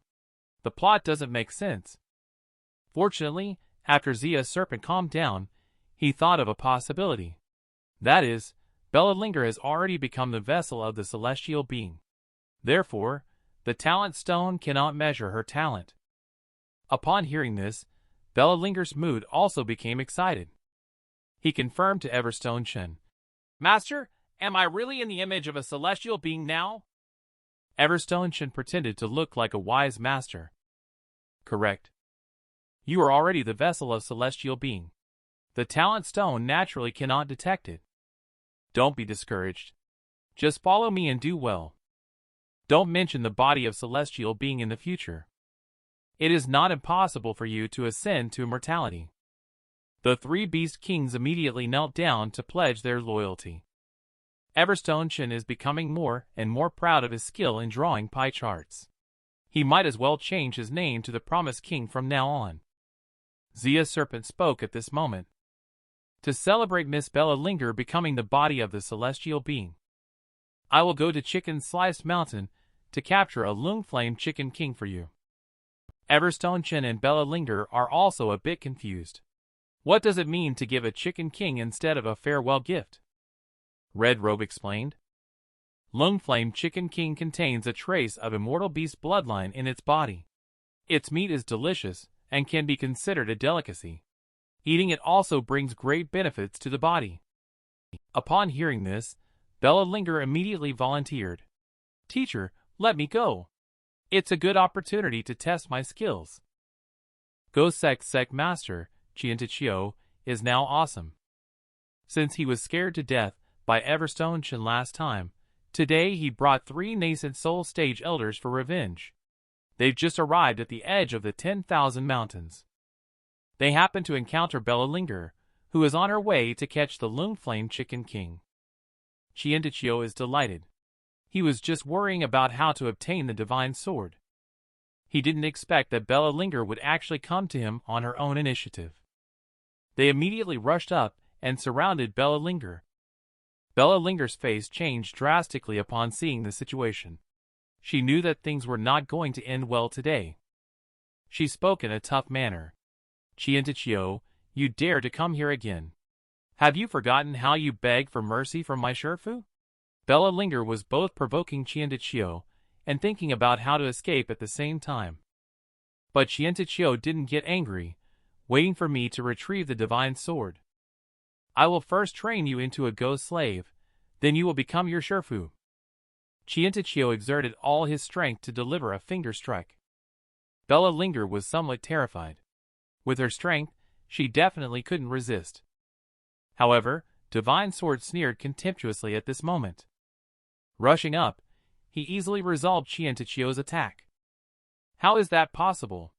The plot doesn't make sense. Fortunately, after Zia Serpent calmed down, he thought of a possibility. That is, Bella Linger has already become the vessel of the celestial being. Therefore, the talent stone cannot measure her talent. Upon hearing this, Bella Linger's mood also became excited. He confirmed to Everstone Chen. Master, am I really in the image of a celestial being now? Everstone Chen pretended to look like a wise master. Correct. You are already the vessel of celestial being. The talent stone naturally cannot detect it. Don't be discouraged. Just follow me and do well. Don't mention the body of celestial being in the future. It is not impossible for you to ascend to immortality. The three beast kings immediately knelt down to pledge their loyalty. Everstone Chen is becoming more and more proud of his skill in drawing pie charts. He might as well change his name to the Promised King from now on. Zia Serpent spoke at this moment. To celebrate Miss Bella Linger becoming the body of the celestial being, I will go to Chicken Sliced Mountain to capture a Lung Flame Chicken King for you. Everstone Chen and Bella Linger are also a bit confused. What does it mean to give a Chicken King instead of a farewell gift? Red Robe explained. Lung Flame Chicken King contains a trace of immortal beast bloodline in its body. Its meat is delicious and can be considered a delicacy. Eating it also brings great benefits to the body. Upon hearing this, Bella Linger immediately volunteered. Teacher, let me go. It's a good opportunity to test my skills. Sek Master, Chientachio, is now awesome. Since he was scared to death by Everstone Chen last time, today he brought 3 nascent soul stage elders for revenge. They've just arrived at the edge of the 10,000 mountains. They happen to encounter Bella Linger, who is on her way to catch the Lung Flame Chicken King. Chientachio is delighted. He was just worrying about how to obtain the divine sword. He didn't expect that Bella Linger would actually come to him on her own initiative. They immediately rushed up and surrounded Bella Linger. Bella Linger's face changed drastically upon seeing the situation. She knew that things were not going to end well today. She spoke in a tough manner. Chientachio, you dare to come here again. Have you forgotten how you begged for mercy from my Shifu? Bella Linger was both provoking Chientachio and thinking about how to escape at the same time. But Chientachio didn't get angry, waiting for me to retrieve the divine sword. I will first train you into a ghost slave, then you will become your Shifu. Chientachio exerted all his strength to deliver a finger strike. Bella Linger was somewhat terrified. With her strength, she definitely couldn't resist. However, Divine Sword sneered contemptuously at this moment. Rushing up, he easily resolved Chientachio's attack. How is that possible?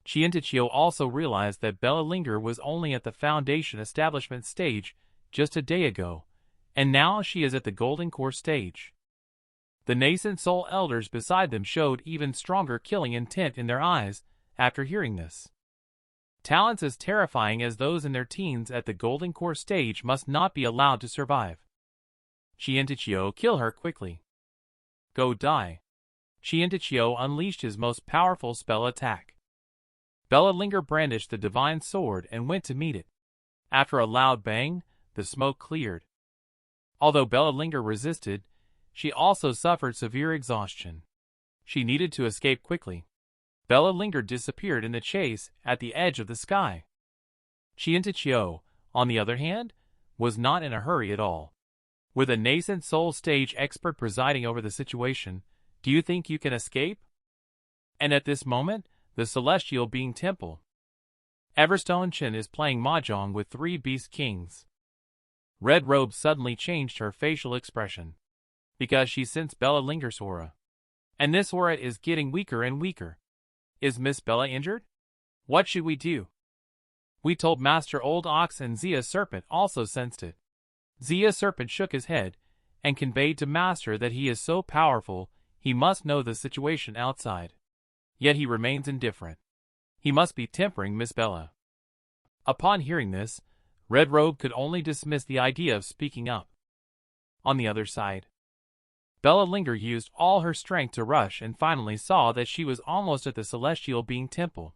Chientachio also realized that Bella Linger was only at the Foundation Establishment stage just a day ago, and now she is at the Golden Core stage. The nascent soul elders beside them showed even stronger killing intent in their eyes after hearing this. Talents as terrifying as those in their teens at the Golden Core stage must not be allowed to survive. Chientachio, kill her quickly. Go die. Chientachio unleashed his most powerful spell attack. Bella Linger brandished the divine sword and went to meet it. After a loud bang, the smoke cleared. Although Bella Linger resisted, she also suffered severe exhaustion. She needed to escape quickly. Bella Linger disappeared in the chase at the edge of the sky. Chientachio, on the other hand, was not in a hurry at all. With a nascent soul stage expert presiding over the situation, do you think you can escape? And at this moment, the celestial being temple. Everstone Chen is playing mahjong with 3 beast kings. Red Robe suddenly changed her facial expression, because she sensed Bella Linger's aura. And this aura is getting weaker and weaker. Is Miss Bella injured? What should we do? We told Master Old Ox, and Zia Serpent also sensed it. Zia Serpent shook his head and conveyed to Master that he is so powerful he must know the situation outside. Yet he remains indifferent. He must be tempering Miss Bella. Upon hearing this, Red Robe could only dismiss the idea of speaking up. On the other side, Bella Linger used all her strength to rush and finally saw that she was almost at the celestial being temple.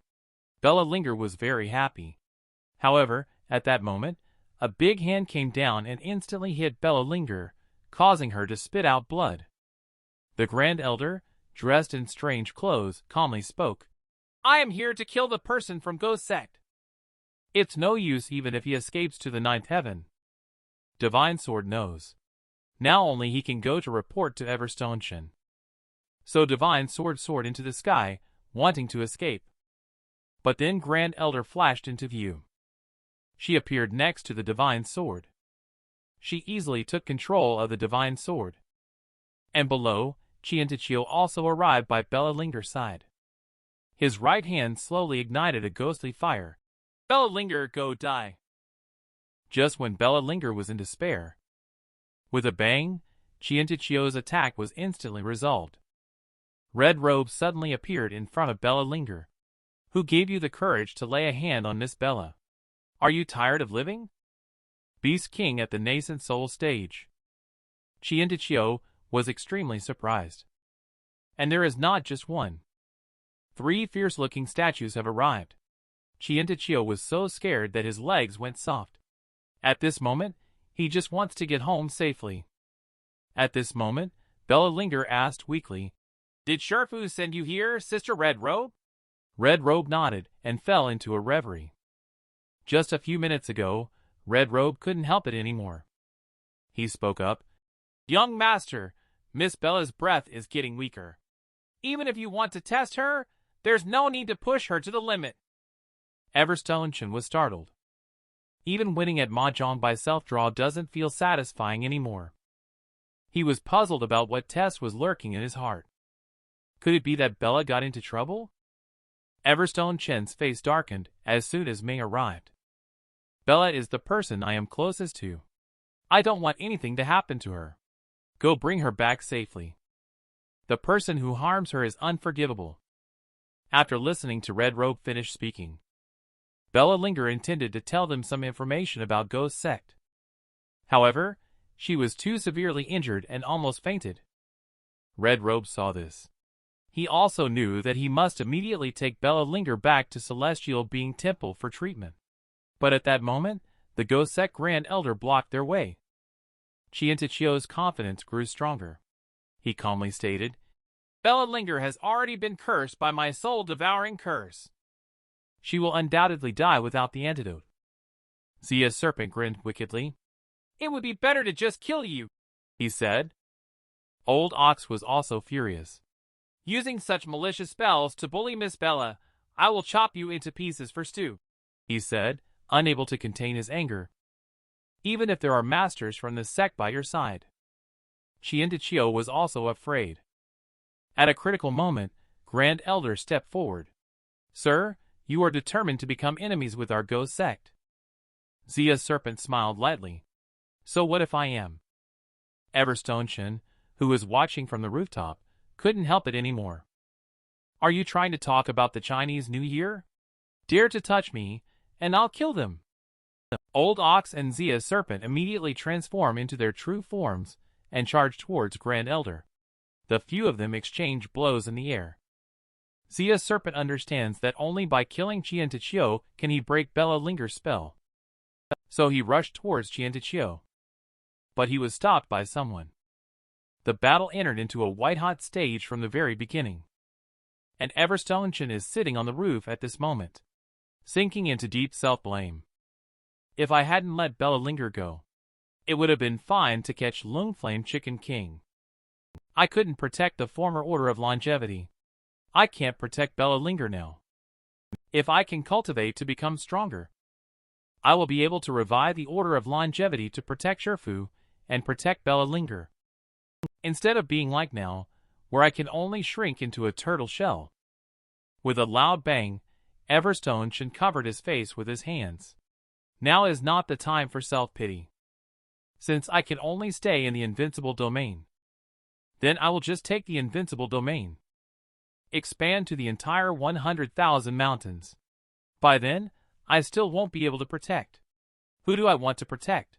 Bella Linger was very happy. However, at that moment, a big hand came down and instantly hit Bella Linger, causing her to spit out blood. The Grand Elder, dressed in strange clothes, calmly spoke. I am here to kill the person from Ghost Sect. It's no use even if he escapes to the ninth heaven. Divine Sword knows. Now only he can go to report to Everstone Chen. So Divine Sword soared into the sky, wanting to escape. But then Grand Elder flashed into view. She appeared next to the Divine Sword. She easily took control of the Divine Sword. And below, Chientachio also arrived by Bella Linger's side. His right hand slowly ignited a ghostly fire. Bella Linger, go die! Just when Bella Linger was in despair. With a bang, Chientachio's attack was instantly resolved. Red Robe suddenly appeared in front of Bella Linger. Who gave you the courage to lay a hand on Miss Bella? Are you tired of living? Beast King at the nascent soul stage. Chientachio was extremely surprised. And there is not just one. 3 fierce-looking statues have arrived. Chientachio was so scared that his legs went soft. At this moment, he just wants to get home safely. At this moment, Bella Linger asked weakly, "Did Sherfu send you here, Sister Red Robe?" Red Robe nodded and fell into a reverie. Just a few minutes ago, Red Robe couldn't help it anymore. He spoke up. "Young Master, Miss Bella's breath is getting weaker. Even if you want to test her, there's no need to push her to the limit." Everstone Chen was startled. Even winning at Mahjong by self-draw doesn't feel satisfying anymore. He was puzzled about what test was lurking in his heart. Could it be that Bella got into trouble? Everstone Chen's face darkened as soon as Mei arrived. "Bella is the person I am closest to. I don't want anything to happen to her. Go bring her back safely. The person who harms her is unforgivable." After listening to Red Robe finish speaking, Bella Linger intended to tell them some information about Ghost Sect. However, she was too severely injured and almost fainted. Red Robe saw this. He also knew that he must immediately take Bella Linger back to Celestial Being Temple for treatment. But at that moment, the Ghost Sect Grand Elder blocked their way. Chientachio's confidence grew stronger. He calmly stated, "Bella Linger has already been cursed by my soul-devouring curse. She will undoubtedly die without the antidote." Zia's serpent grinned wickedly. "It would be better to just kill you," he said. Old Ox was also furious. "Using such malicious spells to bully Miss Bella, I will chop you into pieces for stew," he said, unable to contain his anger. "Even if there are masters from the sect by your side." Chientachio was also afraid. At a critical moment, Grand Elder stepped forward. "Sir, you are determined to become enemies with our Ghost Sect." Zia's serpent smiled lightly. "So what if I am?" Everstone Chen, who was watching from the rooftop, couldn't help it anymore. "Are you trying to talk about the Chinese New Year? Dare to touch me, and I'll kill them." Old Ox and Zia's serpent immediately transform into their true forms and charge towards Grand Elder. The few of them exchange blows in the air. Zia's serpent understands that only by killing Chientachio can he break Bella Linger's spell. So he rushed towards Chientachio. But he was stopped by someone. The battle entered into a white-hot stage from the very beginning. And Everstone Chen is sitting on the roof at this moment, sinking into deep self-blame. "If I hadn't let Bella Linger go, it would have been fine to catch Lungflame Chicken King. I couldn't protect the former Order of Longevity. I can't protect Bella Linger now. If I can cultivate to become stronger, I will be able to revive the Order of Longevity to protect Sherfu and protect Bella Linger. Instead of being like now, where I can only shrink into a turtle shell." With a loud bang, Everstone Chen covered his face with his hands. "Now is not the time for self-pity. Since I can only stay in the Invincible Domain, then I will just take the Invincible Domain. Expand to the entire 100,000 mountains. By then, I still won't be able to protect. Who do I want to protect?"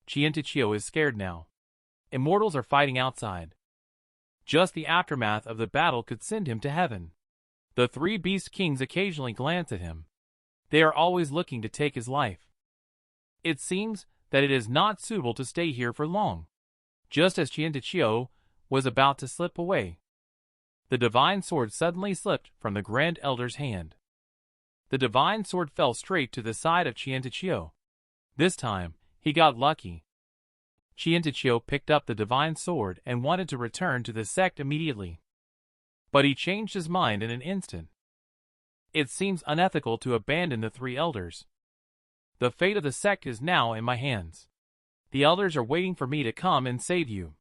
Chientachio is scared now. Immortals are fighting outside. Just the aftermath of the battle could send him to heaven. The 3 Beast Kings occasionally glance at him. They are always looking to take his life. It seems that it is not suitable to stay here for long. Just as Chientachio was about to slip away, the divine sword suddenly slipped from the Grand Elder's hand. The divine sword fell straight to the side of Qiantichio. This time, he got lucky. Qiantichio picked up the divine sword and wanted to return to the sect immediately. But he changed his mind in an instant. It seems unethical to abandon the three elders. The fate of the sect is now in my hands. The elders are waiting for me to come and save you.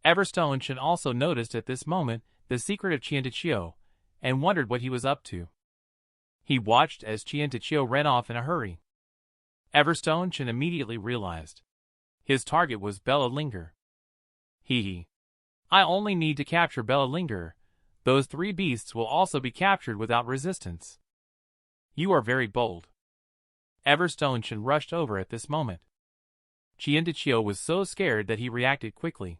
Everstone Chen also noticed at this moment the secret of Qiantichio and wondered what he was up to. He watched as Qiantichio ran off in a hurry. Everstone Chen immediately realized. His target was Bella Linger. I only need to capture Bella Linger. Those three beasts will also be captured without resistance. You are very bold. Everstone Chen rushed over at this moment. Qiantichio was so scared that he reacted quickly.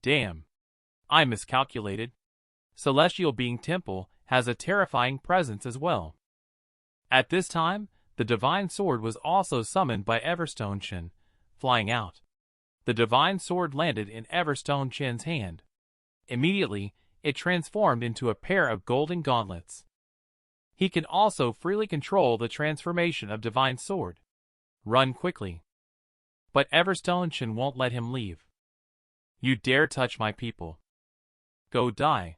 Damn. I miscalculated. Celestial Being Temple has a terrifying presence as well. At this time, the divine sword was also summoned by Everstone Chen, flying out. The divine sword landed in Everstone Chen's hand. Immediately, it transformed into a pair of golden gauntlets. He can also freely control the transformation of divine sword. Run quickly. But Everstone Chen won't let him leave. You dare touch my people. Go die.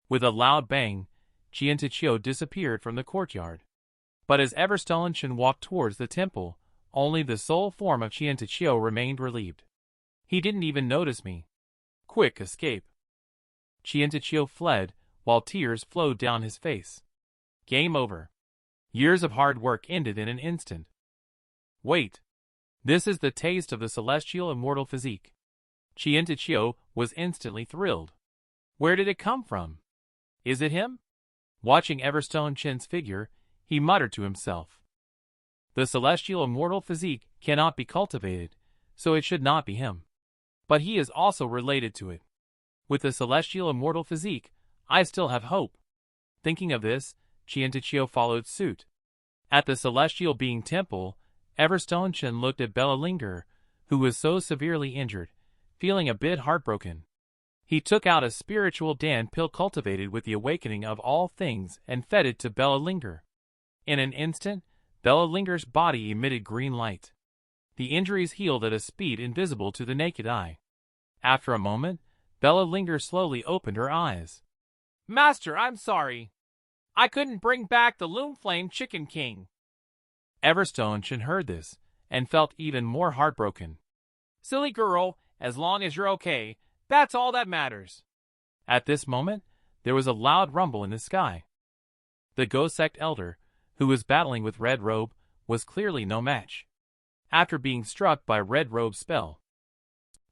With a loud bang, Qiantichio disappeared from the courtyard. But as Everstone Chen walked towards the temple, only the soul form of Qiantichio remained relieved. He didn't even notice me. Quick escape. Qiantichio fled, while tears flowed down his face. Game over. Years of hard work ended in an instant. Wait. This is the taste of the celestial immortal physique. Qiantichio was instantly thrilled. Where did it come from? Is it him? Watching Everstone Chen's figure, he muttered to himself. The celestial immortal physique cannot be cultivated, so it should not be him. But he is also related to it. With the celestial immortal physique, I still have hope. Thinking of this, Qiantichio followed suit. At the celestial being temple, Everstone Chen looked at Bella Linger, who was so severely injured, feeling a bit heartbroken. He took out a spiritual Dan pill cultivated with the awakening of all things and fed it to Bella Linger. In an instant, Bella Linger's body emitted green light. The injuries healed at a speed invisible to the naked eye. After a moment, Bella Linger slowly opened her eyes. Master, I'm sorry. I couldn't bring back the Loomflame Chicken King. Everstone Chen heard this, and felt even more heartbroken. Silly girl, as long as you're okay, that's all that matters. At this moment, there was a loud rumble in the sky. The Ghost Sect Elder, who was battling with Red Robe, was clearly no match. After being struck by Red Robe's spell,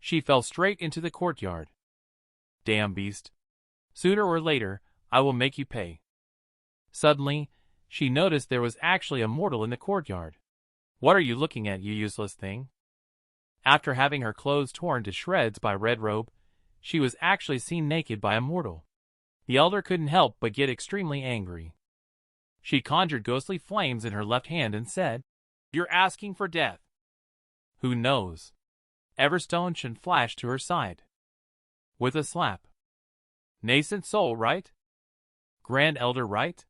she fell straight into the courtyard. Damn beast. Sooner or later, I will make you pay. Suddenly, she noticed there was actually a mortal in the courtyard. What are you looking at, you useless thing? After having her clothes torn to shreds by Red Robe, she was actually seen naked by a mortal. The elder couldn't help but get extremely angry. She conjured ghostly flames in her left hand and said, You're asking for death. Who knows? Everstone Chen flashed to her side. With a slap. Nascent soul, right? Grand Elder, right?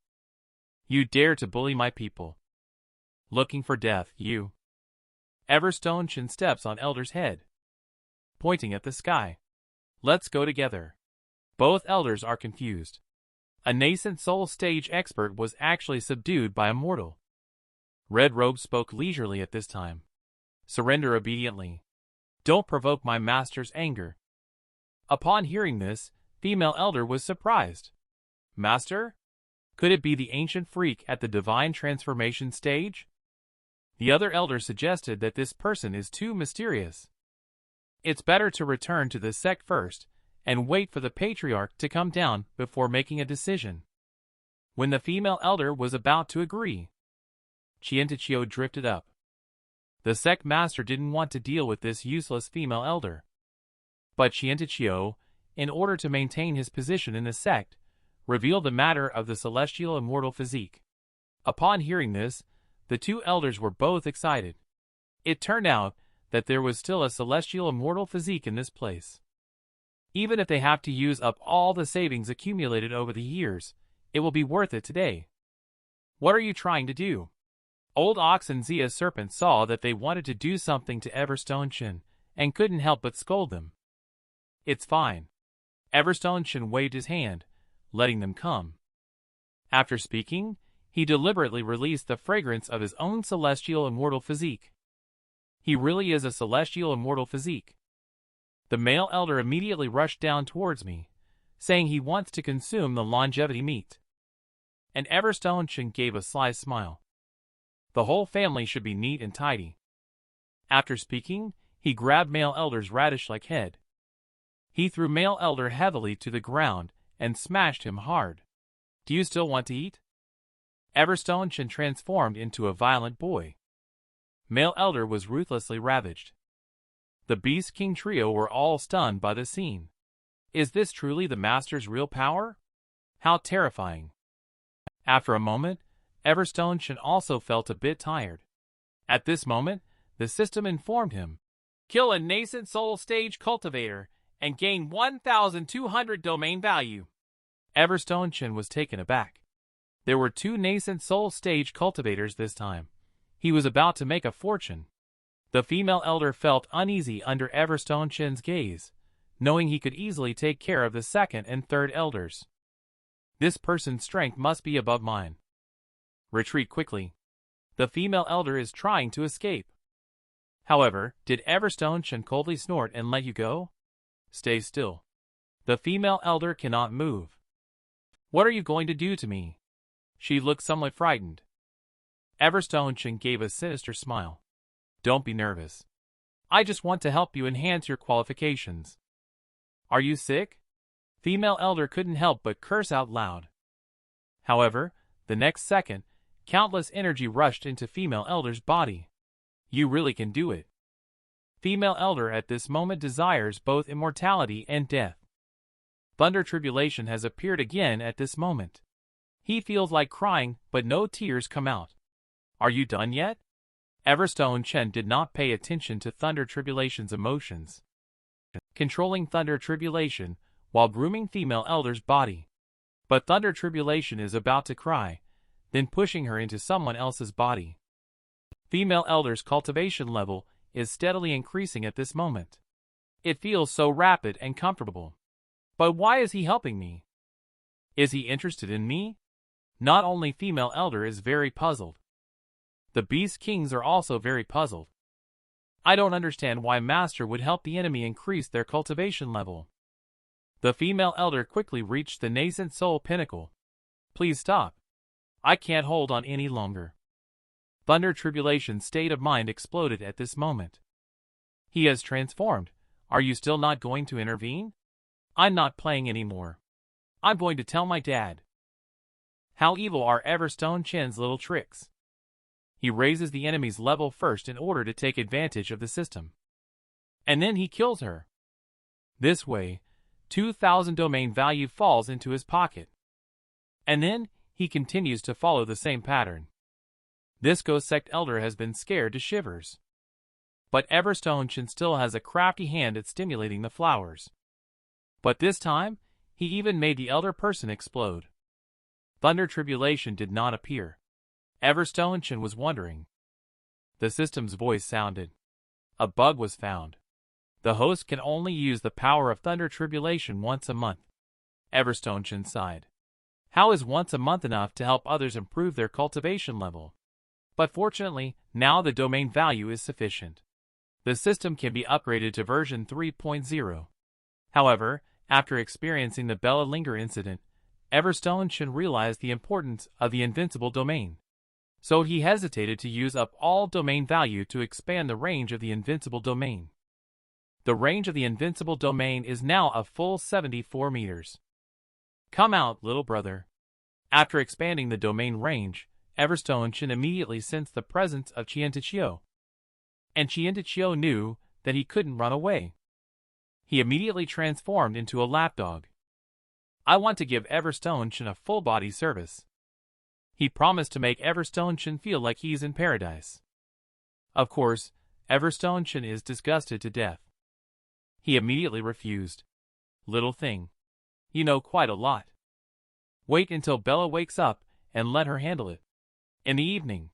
You dare to bully my people. Looking for death, you. Everstone Chen steps on Elder's head, pointing at the sky. Let's go together. Both elders are confused. A nascent soul stage expert was actually subdued by a mortal. Red Robe spoke leisurely at this time. Surrender obediently. Don't provoke my master's anger. Upon hearing this, female elder was surprised. Master? Could it be the ancient freak at the divine transformation stage? The other elder suggested that this person is too mysterious. It's better to return to the sect first and wait for the patriarch to come down before making a decision. When the female elder was about to agree, Qiantichio drifted up. The sect master didn't want to deal with this useless female elder. But Qiantichio, in order to maintain his position in the sect, revealed the matter of the celestial immortal physique. Upon hearing this, the two elders were both excited. It turned out that there was still a celestial immortal physique in this place. Even if they have to use up all the savings accumulated over the years, it will be worth it today. What are you trying to do? Old Ox and Zia Serpent saw that they wanted to do something to Everstone Chen, and couldn't help but scold them. It's fine. Everstone Chen waved his hand, letting them come. After speaking, he deliberately released the fragrance of his own celestial immortal physique. He really is a celestial immortal physique. The male elder immediately rushed down towards me, saying he wants to consume the longevity meat. And Everstone Chen gave a sly smile. The whole family should be neat and tidy. After speaking, he grabbed male elder's radish-like head. He threw male elder heavily to the ground and smashed him hard. Do you still want to eat? Everstone Chen transformed into a violent boy. Male elder was ruthlessly ravaged. The Beast King trio were all stunned by the scene. Is this truly the master's real power? How terrifying. After a moment, Everstone Chen also felt a bit tired. At this moment, the system informed him. Kill a nascent soul stage cultivator and gain 1,200 domain value. Everstone Chen was taken aback. There were 2 nascent soul stage cultivators this time. He was about to make a fortune. The female elder felt uneasy under Everstone Chen's gaze, knowing he could easily take care of the second and third elders. This person's strength must be above mine. Retreat quickly. The female elder is trying to escape. However, did Everstone Chen coldly snort and let you go? Stay still. The female elder cannot move. What are you going to do to me? She looked somewhat frightened. Everstone Chen gave a sinister smile. Don't be nervous. I just want to help you enhance your qualifications. Are you sick? Female elder couldn't help but curse out loud. However, the next second, countless energy rushed into female elder's body. You really can do it. Female elder at this moment desires both immortality and death. Thunder Tribulation has appeared again at this moment. He feels like crying, but no tears come out. Are you done yet? Everstone Chen did not pay attention to Thunder Tribulation's emotions. Controlling Thunder Tribulation while grooming female elder's body. But Thunder Tribulation is about to cry, then pushing her into someone else's body. Female elder's cultivation level is steadily increasing at this moment. It feels so rapid and comfortable. But why is he helping me? Is he interested in me? Not only female elder is very puzzled. The Beast Kings are also very puzzled. I don't understand why Master would help the enemy increase their cultivation level. The female elder quickly reached the nascent soul pinnacle. Please stop. I can't hold on any longer. Thunder Tribulation's state of mind exploded at this moment. He has transformed. Are you still not going to intervene? I'm not playing anymore. I'm going to tell my dad. How evil are Everstone Chen's little tricks? He raises the enemy's level first in order to take advantage of the system. And then he kills her. This way, 2,000 domain value falls into his pocket. And then, he continues to follow the same pattern. This Ghost Sect Elder has been scared to shivers. But Everstone Chen still has a crafty hand at stimulating the flowers. But this time, he even made the elder person explode. Thunder Tribulation did not appear. Everstone Chen was wondering. The system's voice sounded. A bug was found. The host can only use the power of Thunder Tribulation once a month. Everstone Chen sighed. How is once a month enough to help others improve their cultivation level? But fortunately, now the domain value is sufficient. The system can be upgraded to version 3.0. However, after experiencing the Bella Linger incident, Everstone Chen realized the importance of the Invincible Domain. So he hesitated to use up all domain value to expand the range of the Invincible Domain. The range of the Invincible Domain is now a full 74 meters. Come out, little brother. After expanding the domain range, Everstone Chen immediately sensed the presence of Qiantichio. And Qiantichio knew that he couldn't run away. He immediately transformed into a lapdog. I want to give Everstone Chen a full-body service. He promised to make Everstone Chen feel like he's in paradise. Of course, Everstone Chen is disgusted to death. He immediately refused. Little thing. You know quite a lot. Wait until Bella wakes up and let her handle it. In the evening,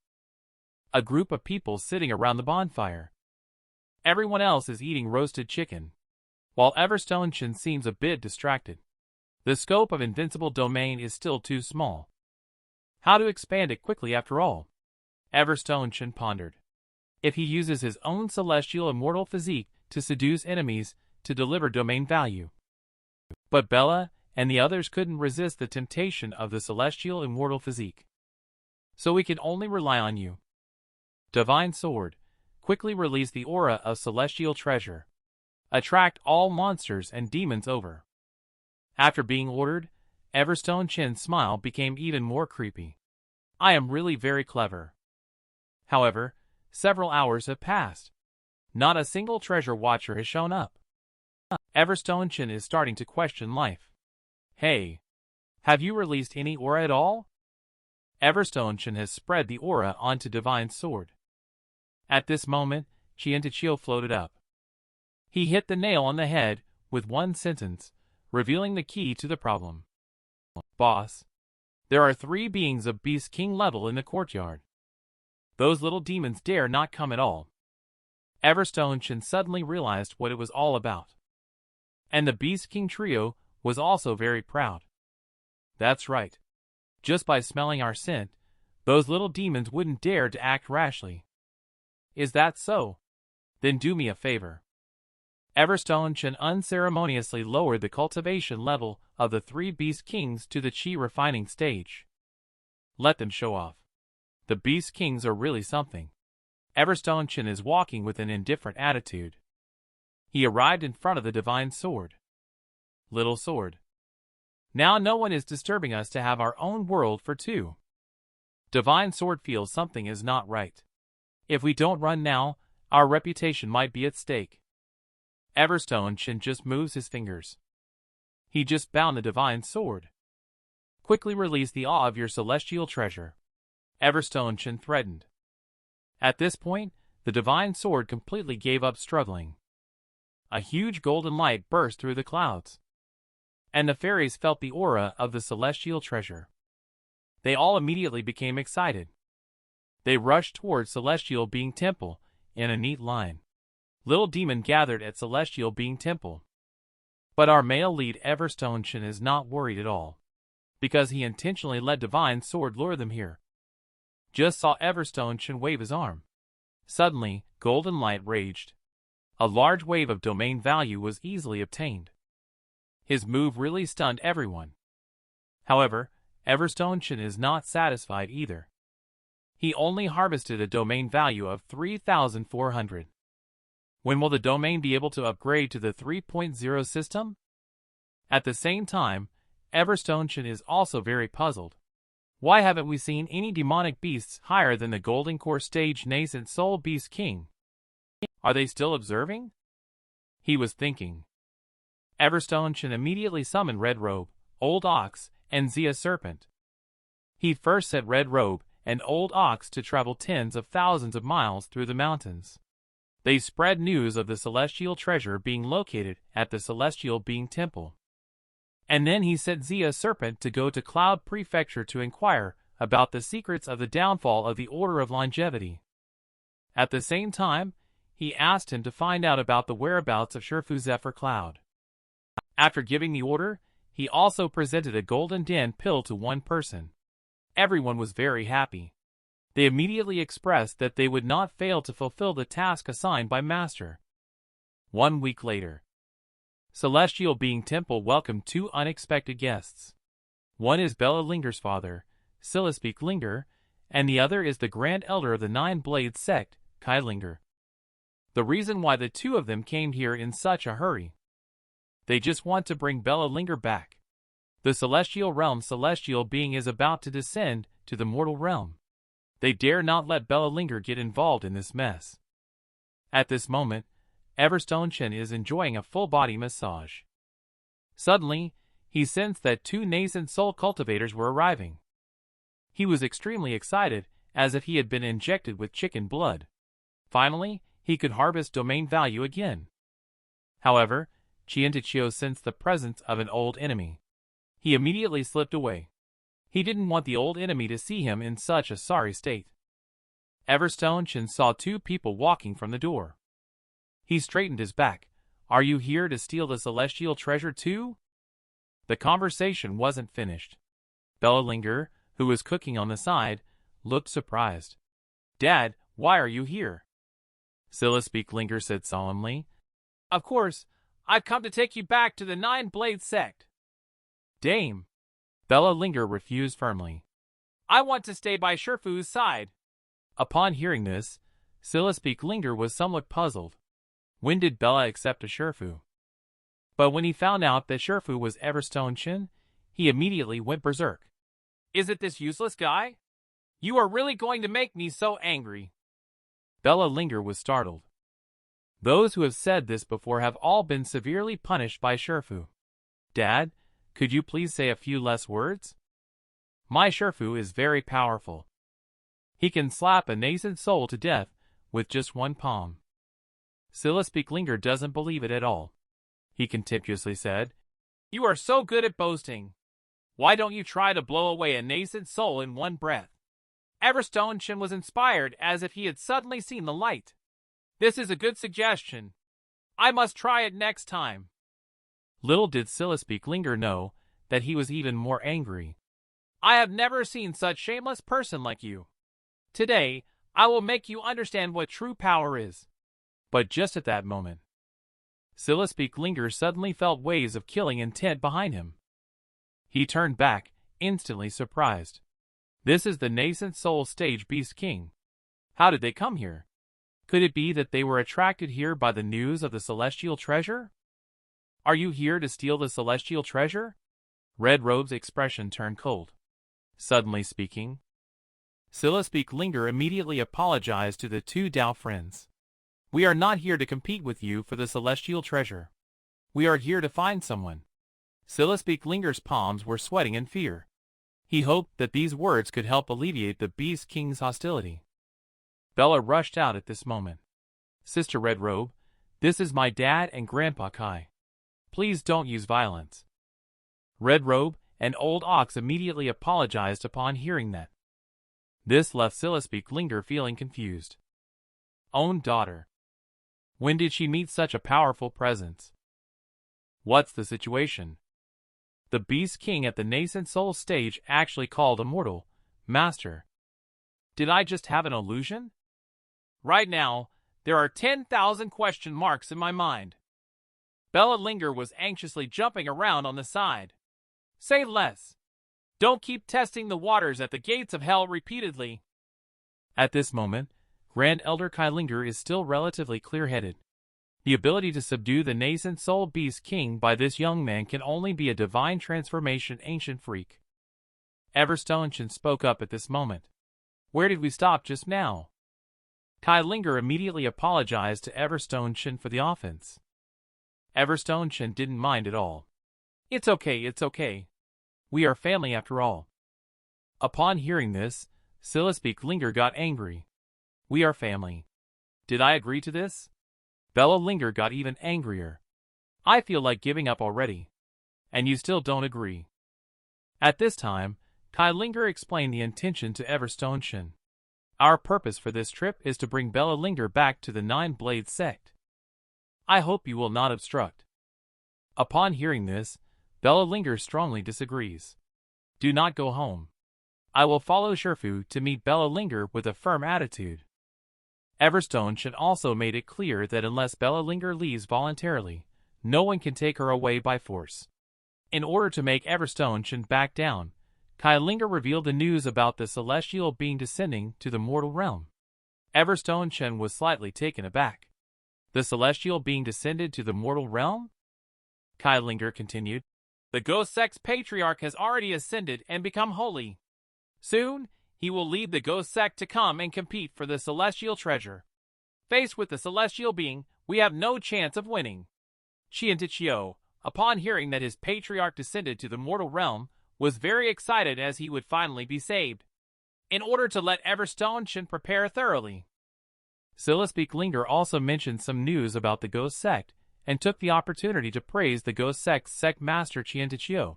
a group of people sitting around the bonfire. Everyone else is eating roasted chicken, while Everstone Chen seems a bit distracted. The scope of Invincible Domain is still too small. How to expand it quickly after all? Everstone Chen pondered. If he uses his own celestial immortal physique to seduce enemies to deliver domain value. But Bella and the others couldn't resist the temptation of the celestial immortal physique. So we can only rely on you. Divine Sword. Quickly release the aura of celestial treasure. Attract all monsters and demons over. After being ordered, Everstone Chen's smile became even more creepy. I am really very clever. However, several hours have passed. Not a single treasure watcher has shown up. Everstone Chen is starting to question life. Hey, have you released any aura at all? Everstone Chen has spread the aura onto Divine Sword. At this moment, Qiantichio floated up. He hit the nail on the head with one sentence, revealing the key to the problem. Boss, there are 3 beings of Beast King level in the courtyard. Those little demons dare not come at all. Everstone Chen suddenly realized what it was all about. And the Beast King trio was also very proud. That's right. Just by smelling our scent, those little demons wouldn't dare to act rashly. Is that so? Then do me a favor. Everstone Chen unceremoniously lowered the cultivation level of the 3 Beast Kings to the Qi refining stage. Let them show off. The Beast Kings are really something. Everstone Chen is walking with an indifferent attitude. He arrived in front of the Divine Sword. Little sword. Now no one is disturbing us to have our own world for 2. Divine Sword feels something is not right. If we don't run now, our reputation might be at stake. Everstone Chen just moves his fingers. He just bound the Divine Sword. Quickly release the awe of your celestial treasure. Everstone Chen threatened. At this point, the Divine Sword completely gave up struggling. A huge golden light burst through the clouds. And the fairies felt the aura of the celestial treasure. They all immediately became excited. They rushed towards Celestial Being Temple in a neat line. Little demon gathered at Celestial Being Temple. But our male lead Everstone Chen is not worried at all, because he intentionally let Divine Sword lure them here. Just saw Everstone Chen wave his arm. Suddenly, golden light raged. A large wave of domain value was easily obtained. His move really stunned everyone. However, Everstone Chen is not satisfied either. He only harvested a domain value of 3,400. When will the domain be able to upgrade to the 3.0 system? At the same time, Everstone Chen is also very puzzled. Why haven't we seen any demonic beasts higher than the Golden Core Stage Nascent Soul Beast King? Are they still observing? He was thinking. Everstone Chen immediately summoned Red Robe, Old Ox, and Zia Serpent. He first set Red Robe and Old Ox to travel tens of thousands of miles through the mountains. They spread news of the celestial treasure being located at the Celestial Being Temple. And then he set Zia Serpent to go to Cloud Prefecture to inquire about the secrets of the downfall of the Order of Longevity. At the same time, he asked him to find out about the whereabouts of Shifu Zephyr Cloud. After giving the order, he also presented a Golden Den pill to one person. Everyone was very happy. They immediately expressed that they would not fail to fulfill the task assigned by Master. 1 week later, Celestial Being Temple welcomed 2 unexpected guests. One is Bella Linger's father, Silispeak Linger, and the other is the Grand Elder of the Nine Blades Sect, Kai Linger. The reason why the 2 of them came here in such a hurry. They just want to bring Bella Linger back. The celestial realm celestial being is about to descend to the mortal realm. They dare not let Bella Linger get involved in this mess. At this moment, Everstone Chen is enjoying a full-body massage. Suddenly, he sensed that 2 nascent soul cultivators were arriving. He was extremely excited, as if he had been injected with chicken blood. Finally, he could harvest domain value again. However, Qiantichio sensed the presence of an old enemy. He immediately slipped away. He didn't want the old enemy to see him in such a sorry state. Everstone Chen saw two people walking from the door. He straightened his back. Are you here to steal the celestial treasure too? The conversation wasn't finished. Bellalinger, who was cooking on the side, looked surprised. Dad, why are you here? Linger said solemnly. Of course, I've come to take you back to the Nine-Blade sect. Dame. Bellalinger refused firmly. I want to stay by Shifu's side. Upon hearing this, Linger was somewhat puzzled. When did Bella accept a Shifu? But when he found out that Shifu was Everstone Chen, he immediately went berserk. Is it this useless guy? You are really going to make me so angry. Bellalinger was startled. Those who have said this before have all been severely punished by Shifu. Dad, could you please say a few less words? My Shifu is very powerful. He can slap a nascent soul to death with just one palm. Linger doesn't believe it at all. He contemptuously said, You are so good at boasting. Why don't you try to blow away a nascent soul in one breath? Everstone Chen was inspired as if he had suddenly seen the light. This is a good suggestion. I must try it next time. Little did Linger know that he was even more angry. I have never seen such shameless person like you. Today, I will make you understand what true power is. But just at that moment, Linger suddenly felt waves of killing intent behind him. He turned back, instantly surprised. This is the nascent soul stage Beast King. How did they come here? Could it be that they were attracted here by the news of the celestial treasure? Are you here to steal the celestial treasure? Red Robe's expression turned cold. Suddenly speaking, Linger immediately apologized to the two Dao friends. We are not here to compete with you for the celestial treasure. We are here to find someone. Linger's palms were sweating in fear. He hoped that these words could help alleviate the Beast King's hostility. Bella rushed out at this moment. Sister Red Robe, this is my dad and Grandpa Kai. Please don't use violence. Red Robe and Old Ox immediately apologized upon hearing that. This left Linger feeling confused. Own daughter. When did she meet such a powerful presence? What's the situation? The Beast King at the nascent soul stage actually called Immortal, Master. Did I just have an illusion? Right now, there are 10,000 question marks in my mind. Bellalinger was anxiously jumping around on the side. Say less. Don't keep testing the waters at the gates of hell repeatedly. At this moment, Grand Elder Linger is still relatively clear-headed. The ability to subdue the nascent soul Beast King by this young man can only be a divine transformation ancient freak. Everstone Chen spoke up at this moment. Where did we stop just now? Linger immediately apologized to Everstone Chen for the offense. Everstone Chen didn't mind at all. It's okay. We are family after all. Upon hearing this, Linger got angry. We are family. Did I agree to this? Bellalinger got even angrier. I feel like giving up already. And you still don't agree. At this time, Linger explained the intention to Everstone Chen. Our purpose for this trip is to bring Bellalinger back to the Nine-Blade sect. I hope you will not obstruct. Upon hearing this, Bellalinger strongly disagrees. Do not go home. I will follow Shifu to meet Bellalinger with a firm attitude. Everstone Chen also made it clear that unless Bellalinger leaves voluntarily, no one can take her away by force. In order to make Everstone Chen back down, Linger revealed the news about the celestial being descending to the mortal realm. Everstone Chen was slightly taken aback. The celestial being descended to the mortal realm? Linger continued. The Ghost Sect's patriarch has already ascended and become holy. Soon, he will lead the Ghost Sect to come and compete for the celestial treasure. Faced with the celestial being, we have no chance of winning. Qiantichio, upon hearing that his patriarch descended to the mortal realm, was very excited as he would finally be saved. In order to let Everstone Chen prepare thoroughly. Linger also mentioned some news about the Ghost Sect, and took the opportunity to praise the Ghost Sect's sect master Qiantichio.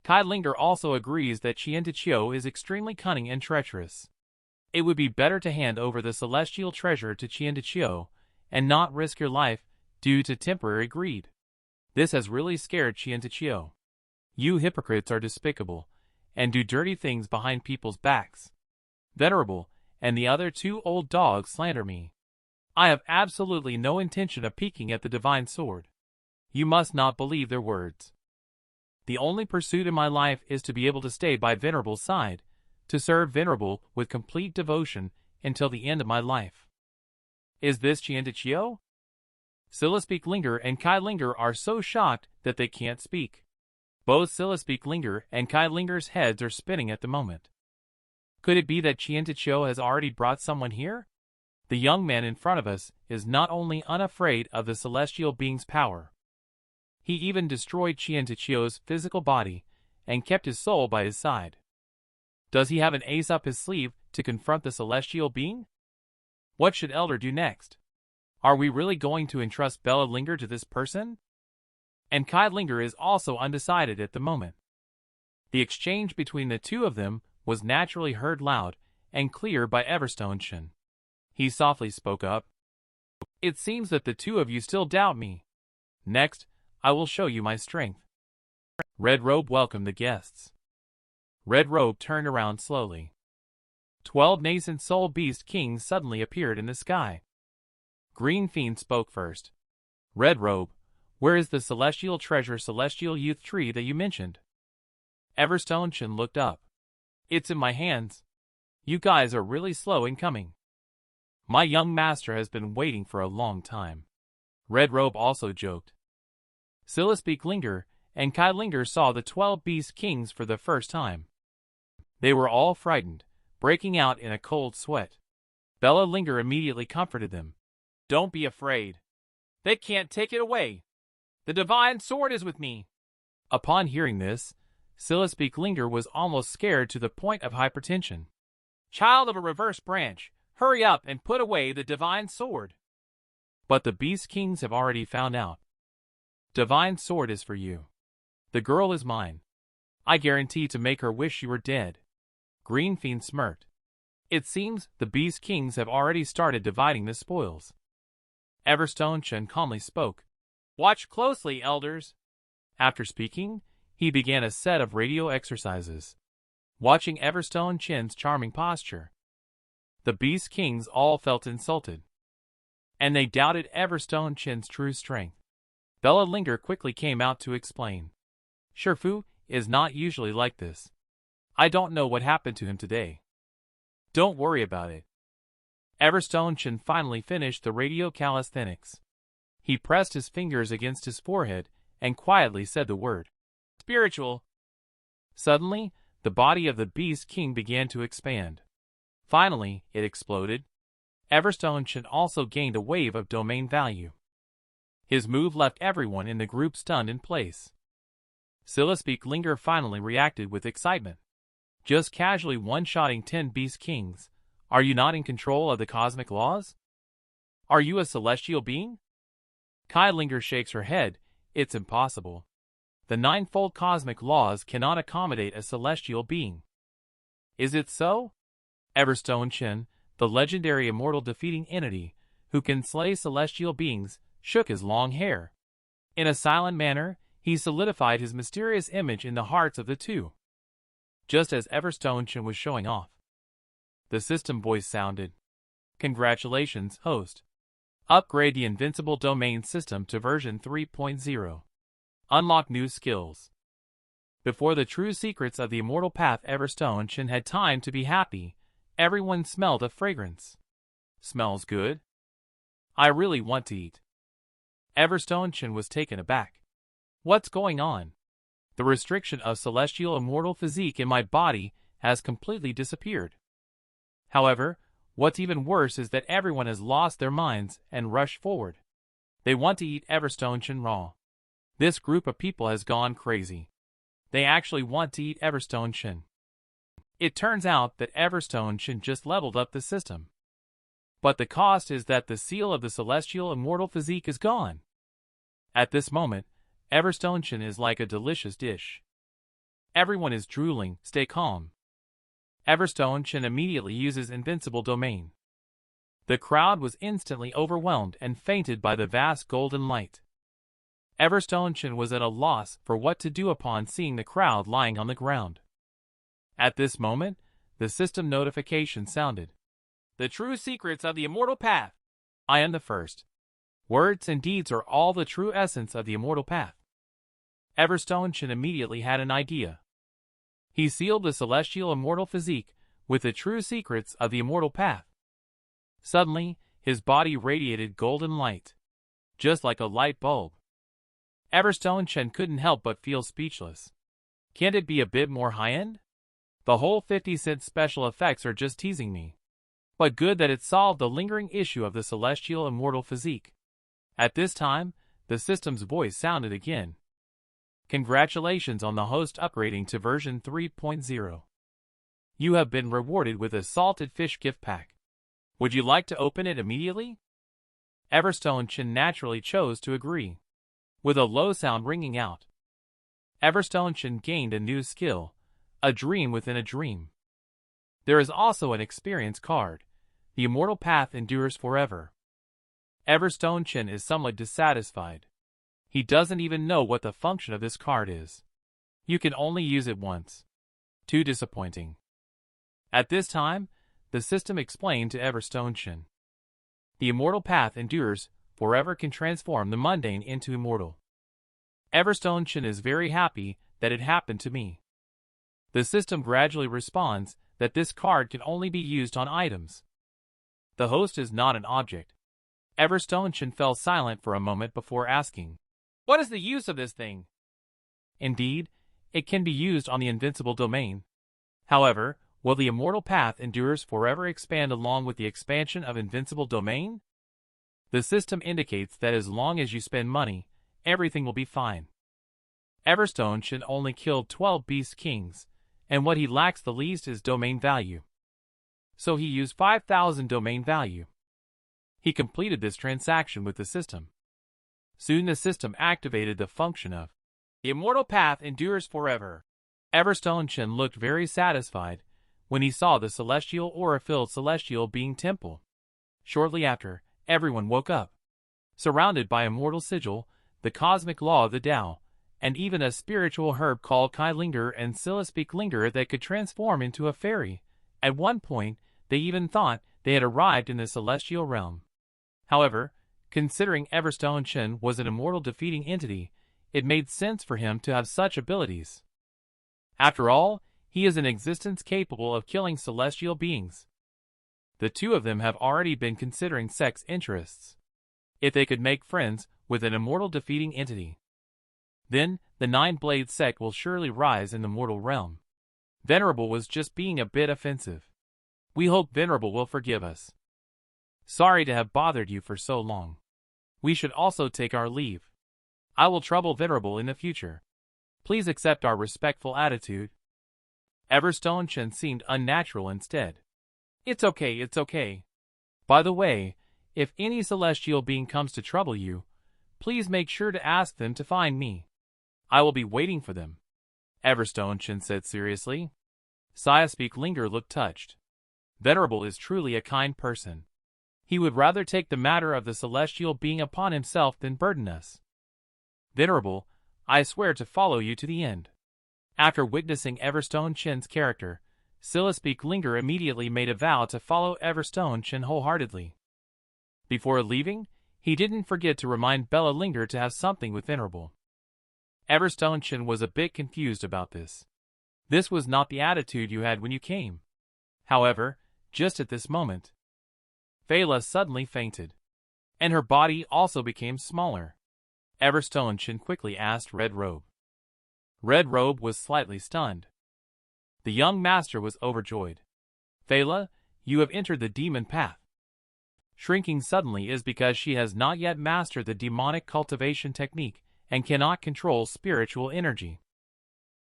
Kai Linger also agrees that Qian is extremely cunning and treacherous. It would be better to hand over the celestial treasure to Qian and not risk your life due to temporary greed. This has really scared Qian. You hypocrites are despicable, and do dirty things behind people's backs. Venerable and the other two old dogs slander me. I have absolutely no intention of peeking at the divine sword. You must not believe their words. The only pursuit in my life is to be able to stay by Venerable's side, to serve Venerable with complete devotion until the end of my life. Is this Qian? Sillispeak Linger and Kai Linger are so shocked that they can't speak. Both Sillispeak Linger and Kai Linger's heads are spinning at the moment. Could it be that Qian has already brought someone here? The young man in front of us is not only unafraid of the celestial being's power. He even destroyed Qian physical body and kept his soul by his side. Does he have an ace up his sleeve to confront the celestial being? What should Elder do next? Are we really going to entrust Bella Linger to this person? And Kai Linger is also undecided at the moment. The exchange between the two of them was naturally heard loud and clear by Everstone Chen. He softly spoke up. It seems that the two of you still doubt me. Next, I will show you my strength. Red Robe welcomed the guests. Red Robe turned around slowly. 12 nascent soul beast kings suddenly appeared in the sky. Green Fiend spoke first. Red Robe, where is the celestial treasure celestial youth tree that you mentioned? Everstone Chen looked up. It's in my hands. You guys are really slow in coming. My young master has been waiting for a long time. Red Robe also joked. Sillispeak Linger and Kai Linger saw the 12 beast kings for the first time. They were all frightened, breaking out in a cold sweat. Bella Linger immediately comforted them. Don't be afraid. They can't take it away. The divine sword is with me. Upon hearing this, Sillispeak Linger was almost scared to the point of hypertension. Child of a reverse branch, hurry up and put away the divine sword. But the beast kings have already found out. Divine sword is for you. The girl is mine. I guarantee to make her wish she were dead. Green Fiend smirked. It seems the beast kings have already started dividing the spoils. Everstone Chen calmly spoke. Watch closely, elders. After speaking, he began a set of radio exercises. Watching Everstone Chen's charming posture, the beast kings all felt insulted. And they doubted Everstone Chen's true strength. Bella Linger quickly came out to explain. Shifu is not usually like this. I don't know what happened to him today. Don't worry about it. Everstone Chen finally finished the radio calisthenics. He pressed his fingers against his forehead and quietly said the word. Spiritual. Suddenly, the body of the Beast King began to expand. Finally, it exploded. Everstone Chen also gained a wave of domain value. His move left everyone in the group stunned in place. Sillispeak Linger finally reacted with excitement. Just casually one-shotting 10 Beast Kings. Are you not in control of the cosmic laws? Are you a celestial being? Kai Linger shakes her head. It's impossible. The ninefold cosmic laws cannot accommodate a celestial being. Is it so? Everstone Chen, the legendary immortal defeating entity, who can slay celestial beings, shook his long hair. In a silent manner, he solidified his mysterious image in the hearts of the two. Just as Everstone Chen was showing off, the system voice sounded. Congratulations, host. Upgrade the Invincible Domain system to version 3.0. Unlock new skills. Before the true secrets of the immortal path Everstone Chen had time to be happy, everyone smelled a fragrance. Smells good? I really want to eat. Everstone Chen was taken aback. What's going on? The restriction of celestial immortal physique in my body has completely disappeared. However, what's even worse is that everyone has lost their minds and rushed forward. They want to eat Everstone Chen raw. This group of people has gone crazy. They actually want to eat Everstone Chen. It turns out that Everstone Chen just leveled up the system. But the cost is that the seal of the celestial immortal physique is gone. At this moment, Everstone Chen is like a delicious dish. Everyone is drooling, stay calm. Everstone Chen immediately uses Invincible Domain. The crowd was instantly overwhelmed and fainted by the vast golden light. Everstone Chen was at a loss for what to do upon seeing the crowd lying on the ground. At this moment, the system notification sounded. The true secrets of the immortal path. I am the first. Words and deeds are all the true essence of the immortal path. Everstone Chen immediately had an idea. He sealed the celestial immortal physique with the true secrets of the immortal path. Suddenly, his body radiated golden light, just like a light bulb. Everstone Chen couldn't help but feel speechless. Can't it be a bit more high-end? The whole 50-cent special effects are just teasing me. But good that it solved the lingering issue of the celestial immortal physique. At this time, the system's voice sounded again. Congratulations on the host upgrading to version 3.0. You have been rewarded with a salted fish gift pack. Would you like to open it immediately? Everstone Chen naturally chose to agree. With a low sound ringing out, Everstone Chen gained a new skill, a dream within a dream. There is also an experience card. The immortal path endures forever. Everstone Chen is somewhat dissatisfied. He doesn't even know what the function of this card is. You can only use it once. Too disappointing. At this time, the system explained to Everstone Chen. The immortal path endures forever, can transform the mundane into immortal. Everstone Chen is very happy that it happened to me. The system gradually responds that this card can only be used on items. The host is not an object. Everstone Chen fell silent for a moment before asking, "What is the use of this thing?" Indeed, it can be used on the Invincible Domain. However, will the immortal path endures forever expand along with the expansion of Invincible Domain? The system indicates that as long as you spend money, everything will be fine. Everstone Chen only killed 12 Beast Kings, and what he lacks the least is domain value. So he used 5,000 domain value. He completed this transaction with the system. Soon the system activated the function of the immortal path endures forever. Everstone Chen looked very satisfied when he saw the celestial aura-filled celestial being temple. Shortly after, everyone woke up, surrounded by immortal sigil, the cosmic law of the Tao, and even a spiritual herb called Kai Linger and Silispeak Linger that could transform into a fairy. At one point, they even thought they had arrived in the celestial realm. However, considering Everstone Chen was an immortal defeating entity, it made sense for him to have such abilities. After all, he is an existence capable of killing celestial beings. The two of them have already been considering sex interests. If they could make friends with an immortal defeating entity, then the Nine-Blade sect will surely rise in the mortal realm. Venerable was just being a bit offensive. We hope Venerable will forgive us. Sorry to have bothered you for so long. We should also take our leave. I will trouble Venerable in the future. Please accept our respectful attitude. Everstone Chen seemed unnatural instead. It's okay, it's okay. By the way, if any celestial being comes to trouble you, please make sure to ask them to find me. I will be waiting for them. Everstone Chen said seriously. Silispeak Linger looked touched. Venerable is truly a kind person. He would rather take the matter of the celestial being upon himself than burden us. Venerable, I swear to follow you to the end. After witnessing Everstone Chen's character, Silispeak Linger immediately made a vow to follow Everstone Chen wholeheartedly. Before leaving, he didn't forget to remind Bella Linger to have something with Venerable. Everstone Chen was a bit confused about this. This was not the attitude you had when you came. However, just at this moment, Phaela suddenly fainted, and her body also became smaller. Everstone Chen quickly asked Red Robe. Red Robe was slightly stunned. The young master was overjoyed. Phaela, you have entered the demon path. Shrinking suddenly is because she has not yet mastered the demonic cultivation technique and cannot control spiritual energy.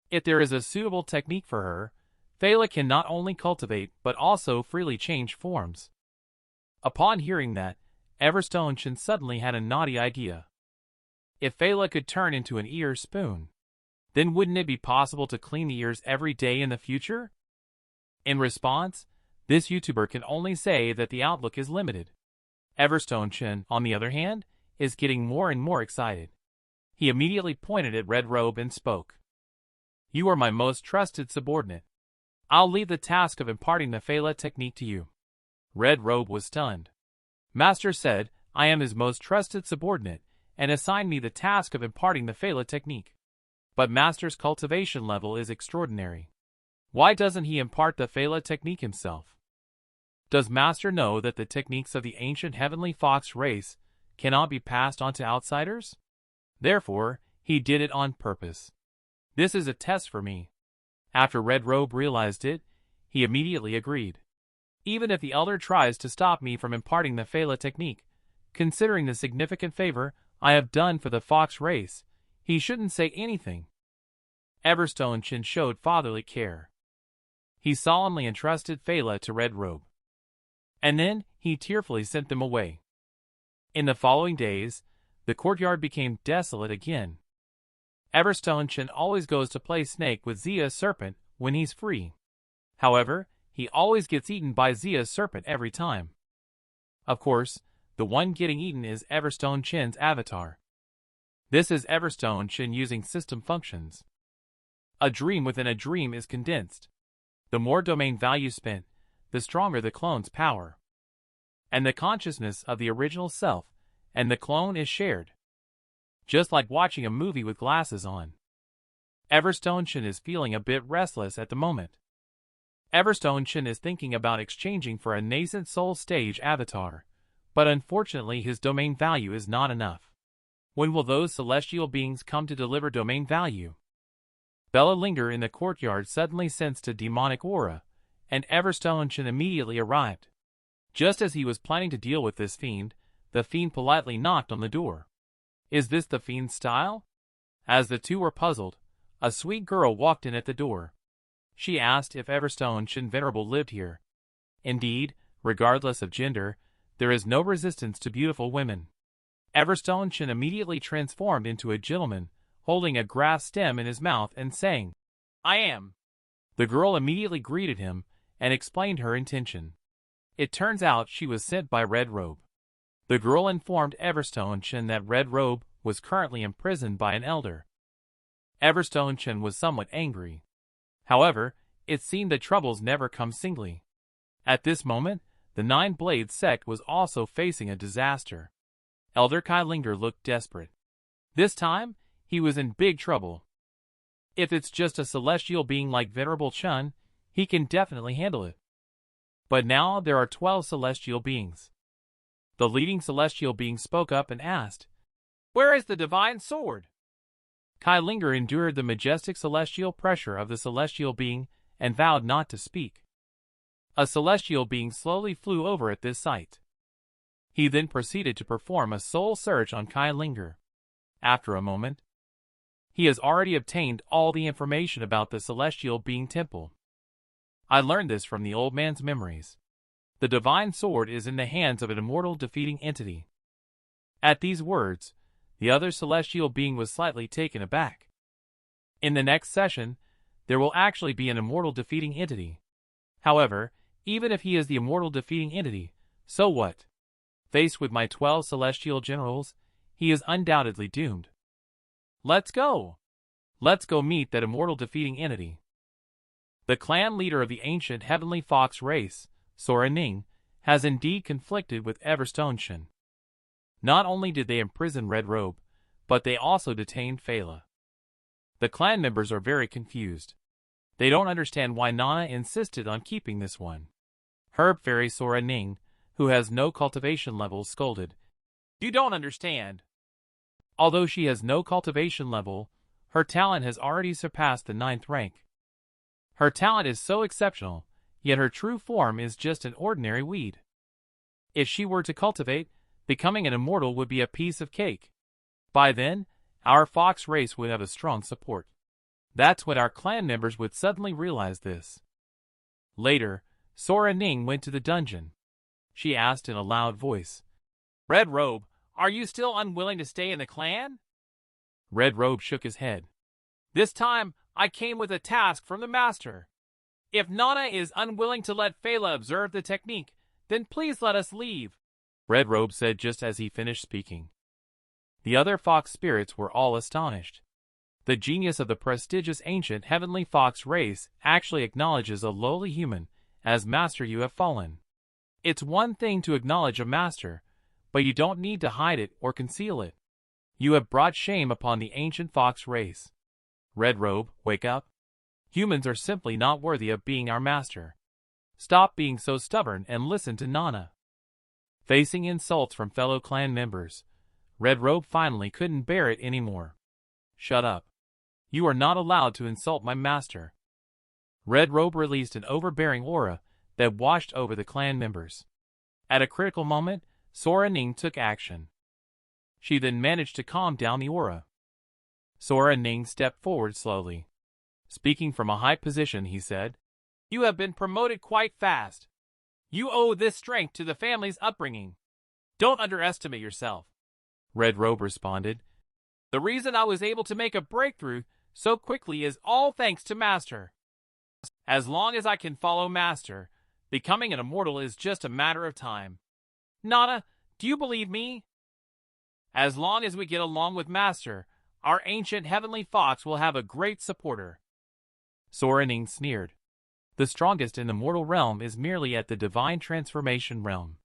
If there is a suitable technique for her, Phaela can not only cultivate but also freely change forms. Upon hearing that, Everstone Chen suddenly had a naughty idea. If Phaela could turn into an ear spoon, Then wouldn't it be possible to clean the ears every day in the future? In response, this YouTuber can only say that the outlook is limited. Everstone Chen, on the other hand, is getting more and more excited. He immediately pointed at Red Robe and spoke. You are my most trusted subordinate. I'll leave the task of imparting the Phala technique to you. Red Robe was stunned. Master said, I am his most trusted subordinate, and assigned me the task of imparting the Phala technique. But Master's cultivation level is extraordinary. Why doesn't he impart the Phala technique himself? Does Master know that the techniques of the ancient heavenly fox race cannot be passed on to outsiders? Therefore, he did it on purpose. This is a test for me. After Red Robe realized it, he immediately agreed. Even if the elder tries to stop me from imparting the Phala technique, considering the significant favor I have done for the fox race, he shouldn't say anything. Everstone Chen showed fatherly care. He solemnly entrusted Phala to Red Robe. And then he tearfully sent them away. In the following days, the courtyard became desolate again. Everstone Chen always goes to play snake with Zia's serpent when he's free. However, he always gets eaten by Zia's serpent every time. Of course, the one getting eaten is Everstone Chen's avatar. This is Everstone Chen using system functions. A dream within a dream is condensed. The more domain value spent, the stronger the clone's power. And the consciousness of the original self and the clone is shared. Just like watching a movie with glasses on. Everstone Chen is feeling a bit restless at the moment. Everstone Chen is thinking about exchanging for a nascent soul stage avatar, but unfortunately his domain value is not enough. When will those celestial beings come to deliver domain value? Bella Linger in the courtyard suddenly sensed a demonic aura, and Everstone Chen immediately arrived. Just as he was planning to deal with this fiend, the fiend politely knocked on the door. Is this the fiend's style? As the two were puzzled, a sweet girl walked in at the door. She asked if Everstone Chen Venerable lived here. Indeed, regardless of gender, there is no resistance to beautiful women. Everstone Chen immediately transformed into a gentleman, holding a grass stem in his mouth and saying, I am. The girl immediately greeted him and explained her intention. It turns out she was sent by Red Robe. The girl informed Everstone Chen that Red Robe was currently imprisoned by an elder. Everstone Chen was somewhat angry. However, it seemed that troubles never come singly. At this moment, the Nine Blades sect was also facing a disaster. Elder Kai Linger looked desperate. This time, he was in big trouble. If it's just a celestial being like Venerable Chen, he can definitely handle it. But now there are 12 celestial beings. The leading celestial being spoke up and asked, Where is the divine sword? Kai Linger endured the majestic celestial pressure of the celestial being and vowed not to speak. A celestial being slowly flew over at this sight. He then proceeded to perform a soul search on Kai Linger. After a moment, he has already obtained all the information about the celestial being temple. I learned this from the old man's memories. The divine sword is in the hands of an immortal defeating entity. At these words, the other celestial being was slightly taken aback. In the next session, there will actually be an immortal defeating entity. However, even if he is the immortal defeating entity, so what? Faced with my 12 celestial generals, he is undoubtedly doomed. Let's go! Let's go meet that immortal defeating entity. The clan leader of the ancient heavenly fox race, Sora Ning, has indeed conflicted with Everstone Chen. Not only did they imprison Red Robe, but they also detained Phala. The clan members are very confused. They don't understand why Nana insisted on keeping this one. Herb Fairy Sora Ning, who has no cultivation levels, scolded, You don't understand. Although she has no cultivation level, her talent has already surpassed the 9th rank. Her talent is so exceptional, yet her true form is just an ordinary weed. If she were to cultivate, becoming an immortal would be a piece of cake. By then, our fox race would have a strong support. That's when our clan members would suddenly realize this. Later, Sora Ning went to the dungeon. She asked in a loud voice, Red Robe, are you still unwilling to stay in the clan? Red Robe shook his head. This time, I came with a task from the master. If Nana is unwilling to let Fela observe the technique, then please let us leave, Red Robe said just as he finished speaking. The other fox spirits were all astonished. The genius of the prestigious ancient heavenly fox race actually acknowledges a lowly human as master. You have fallen. It's one thing to acknowledge a master, but you don't need to hide it or conceal it. You have brought shame upon the ancient fox race. Red Robe, wake up. Humans are simply not worthy of being our master. Stop being so stubborn and listen to Nana. Facing insults from fellow clan members, Red Robe finally couldn't bear it anymore. Shut up. You are not allowed to insult my master. Red Robe released an overbearing aura that washed over the clan members. At a critical moment, Sora Ning took action. She then managed to calm down the aura. Sora Ning stepped forward slowly. Speaking from a high position, he said, "You have been promoted quite fast. You owe this strength to the family's upbringing. Don't underestimate yourself." Red Robe responded, "The reason I was able to make a breakthrough so quickly is all thanks to Master. As long as I can follow Master, becoming an immortal is just a matter of time. Nana, do you believe me? As long as we get along with Master, our ancient heavenly fox will have a great supporter." Sora Ning sneered. The strongest in the mortal realm is merely at the divine transformation realm.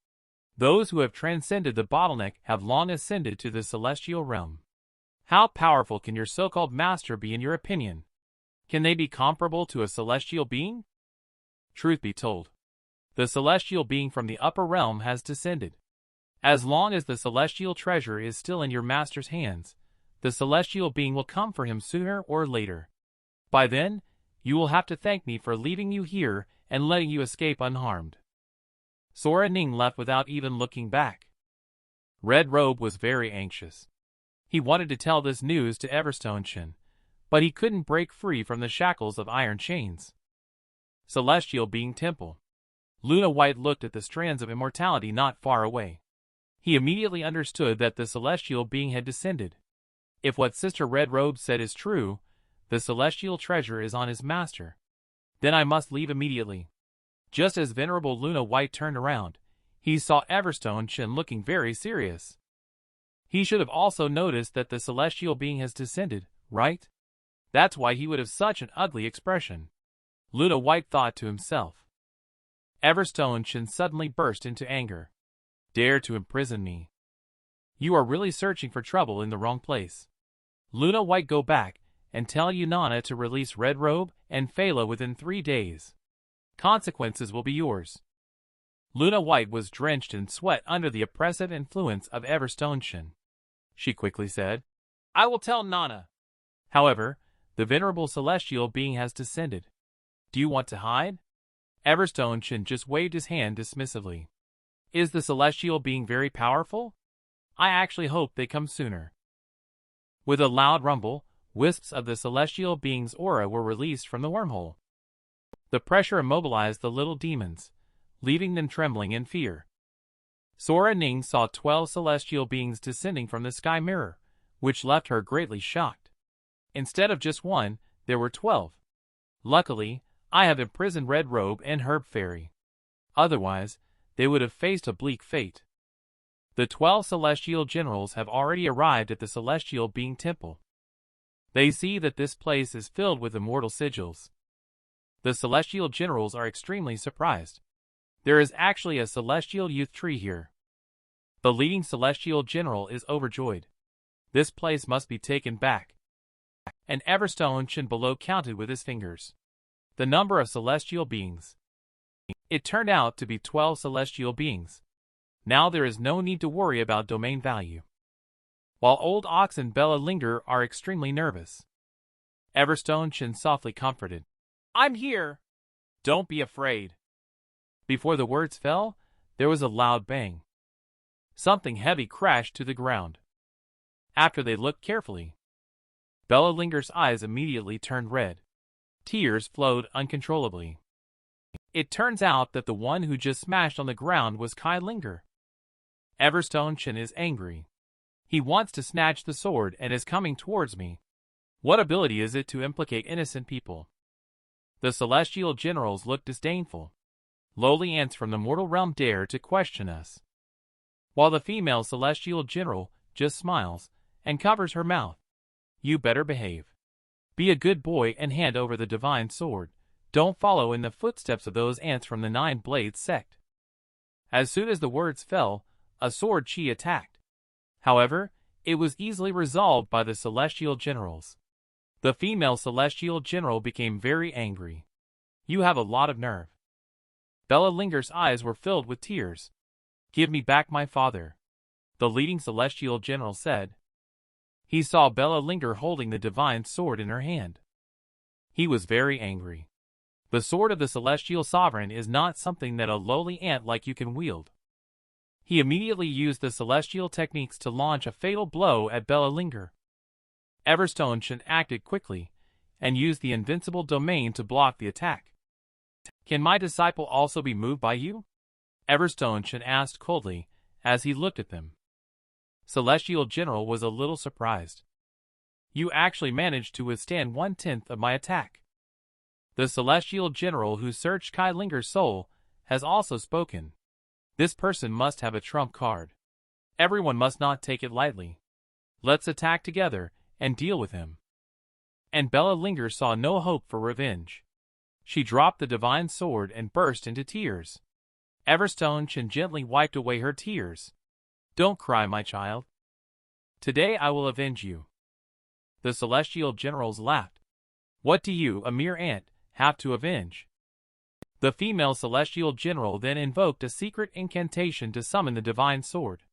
Those who have transcended the bottleneck have long ascended to the celestial realm. How powerful can your so-called master be in your opinion? Can they be comparable to a celestial being? Truth be told, the celestial being from the upper realm has descended. As long as the celestial treasure is still in your master's hands, the celestial being will come for him sooner or later. By then, you will have to thank me for leaving you here and letting you escape unharmed. Sora Ning left without even looking back. Red Robe was very anxious. He wanted to tell this news to Everstone Chen, but he couldn't break free from the shackles of iron chains. Celestial Being Temple. Luna White looked at the strands of immortality not far away. He immediately understood that the celestial being had descended. If what Sister Red Robe said is true, the celestial treasure is on his master. Then I must leave immediately. Just as Venerable Luna White turned around, he saw Everstone Chen looking very serious. He should have also noticed that the celestial being has descended, right? That's why he would have such an ugly expression. Luna White thought to himself. Everstone Chen suddenly burst into anger. Dare to imprison me. You are really searching for trouble in the wrong place. Luna White, go back and tell Nana to release Red Robe and Fela within 3 days. Consequences will be yours. Luna White was drenched in sweat under the oppressive influence of Everstone Chen. She quickly said, "I will tell Nana." However, the venerable celestial being has descended. Do you want to hide? Everstone Chen just waved his hand dismissively. Is the celestial being very powerful? I actually hope they come sooner. With a loud rumble, wisps of the celestial being's aura were released from the wormhole. The pressure immobilized the little demons, leaving them trembling in fear. Sora Ning saw 12 celestial beings descending from the sky mirror, which left her greatly shocked. Instead of just one, there were 12. Luckily, I have imprisoned Red Robe and Herb Fairy. Otherwise, they would have faced a bleak fate. The 12 celestial generals have already arrived at the celestial being temple. They see that this place is filled with immortal sigils. The celestial generals are extremely surprised. There is actually a celestial youth tree here. The leading celestial general is overjoyed. This place must be taken back. And Everstone Chen below counted with his fingers the number of celestial beings. It turned out to be 12 celestial beings. Now there is no need to worry about domain value. While Old Ox and Bella Linger are extremely nervous, Everstone Chen softly comforted. I'm here. Don't be afraid. Before the words fell, there was a loud bang. Something heavy crashed to the ground. After they looked carefully, Bella Linger's eyes immediately turned red. Tears flowed uncontrollably. It turns out that the one who just smashed on the ground was Kai Linger. Everstone Chen is angry. He wants to snatch the sword and is coming towards me. What ability is it to implicate innocent people? The celestial generals look disdainful. Lowly ants from the mortal realm dare to question us. While the female celestial general just smiles and covers her mouth. You better behave. Be a good boy and hand over the divine sword. Don't follow in the footsteps of those ants from the Nine Blades sect. As soon as the words fell, a sword chi attacked. However, it was easily resolved by the celestial generals. The female celestial general became very angry. You have a lot of nerve. Bella Linger's eyes were filled with tears. Give me back my father, the leading celestial general said. He saw Bella Linger holding the divine sword in her hand. He was very angry. The sword of the celestial sovereign is not something that a lowly ant like you can wield. He immediately used the celestial techniques to launch a fatal blow at Bella Linger. Everstone Chen acted quickly and used the Invincible Domain to block the attack. Can my disciple also be moved by you? Everstone Chen asked coldly as he looked at them. Celestial General was a little surprised. You actually managed to withstand 1/10 of my attack. The Celestial General who searched Kai Linger's soul has also spoken. This person must have a trump card. Everyone must not take it lightly. Let's attack together and deal with him. And Bella Linger saw no hope for revenge. She dropped the divine sword and burst into tears. Everstone Chen gently wiped away her tears. Don't cry, my child. Today I will avenge you. The celestial generals laughed. What do you, a mere ant, have to avenge? The female celestial general then invoked a secret incantation to summon the divine sword.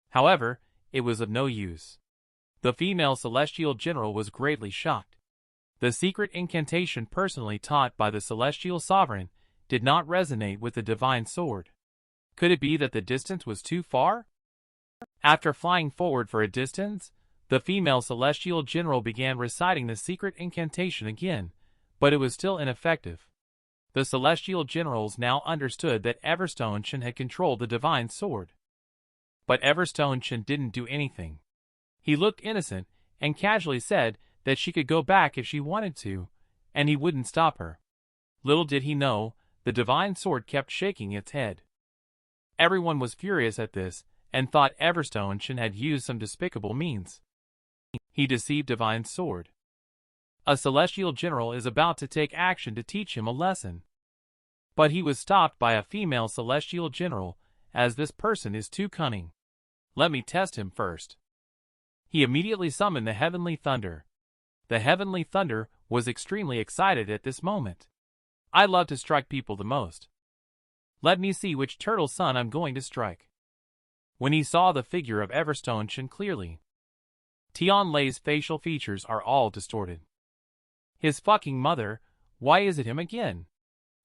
However, it was of no use. The female celestial general was greatly shocked. The secret incantation personally taught by the celestial sovereign did not resonate with the divine sword. Could it be that the distance was too far? After flying forward for a distance, the female celestial general began reciting the secret incantation again, but it was still ineffective. The celestial generals now understood that Everstone Chen had controlled the divine sword. But Everstone Chen didn't do anything. He looked innocent and casually said that she could go back if she wanted to, and he wouldn't stop her. Little did he know, the divine sword kept shaking its head. Everyone was furious at this, and thought Everstone Chen had used some despicable means. He deceived divine sword. A celestial general is about to take action to teach him a lesson. But he was stopped by a female celestial general, as this person is too cunning. Let me test him first. He immediately summoned the heavenly thunder. The heavenly thunder was extremely excited at this moment. I love to strike people the most. Let me see which turtle son I'm going to strike. When he saw the figure of Everstone Chen clearly, Tian Lei's facial features are all distorted. His fucking mother, why is it him again?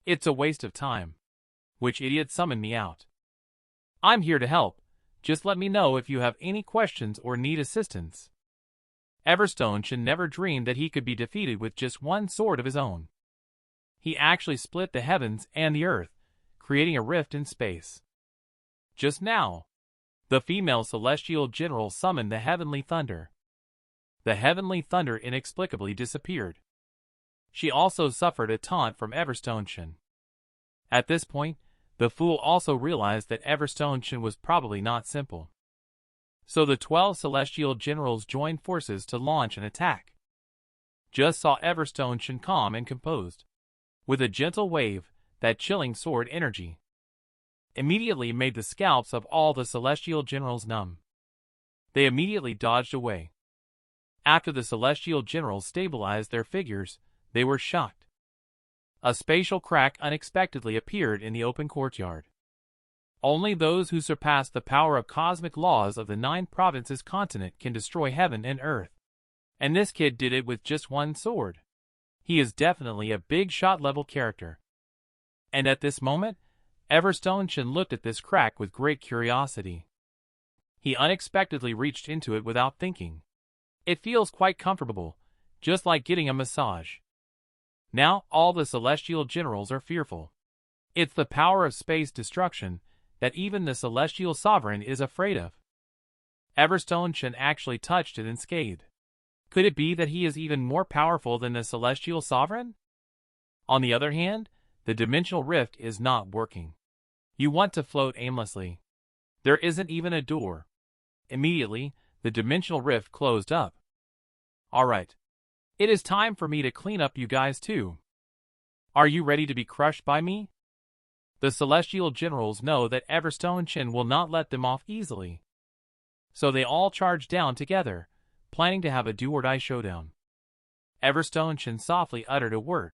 It's a waste of time. Which idiot summoned me out? I'm here to help. Just let me know if you have any questions or need assistance. Everstone Chen never dreamed that he could be defeated with just one sword of his own. He actually split the heavens and the earth, creating a rift in space. Just now, the female celestial general summoned the heavenly thunder. The heavenly thunder inexplicably disappeared. She also suffered a taunt from Everstone Chen. At this point, the fool also realized that Everstone Chen was probably not simple. So the 12 celestial generals joined forces to launch an attack. Just saw Everstone Chen calm and composed. With a gentle wave, that chilling sword energy immediately made the scalps of all the celestial generals numb. They immediately dodged away. After the celestial generals stabilized their figures, they were shocked. A spatial crack unexpectedly appeared in the open courtyard. Only those who surpass the power of cosmic laws of the 9 provinces continent can destroy heaven and earth. And this kid did it with just one sword. He is definitely a big shot level character. And at this moment, Everstone Chen looked at this crack with great curiosity. He unexpectedly reached into it without thinking. It feels quite comfortable, just like getting a massage. Now all the celestial generals are fearful. It's the power of space destruction that even the celestial sovereign is afraid of. Everstone Chen actually touched it unscathed. Could it be that he is even more powerful than the celestial sovereign? On the other hand, the dimensional rift is not working. You want to float aimlessly. There isn't even a door. Immediately, the dimensional rift closed up. Alright. It is time for me to clean up you guys too. Are you ready to be crushed by me? The celestial generals know that Everstone Chen will not let them off easily. So they all charge down together, planning to have a do-or-die showdown. Everstone Chen softly uttered a word.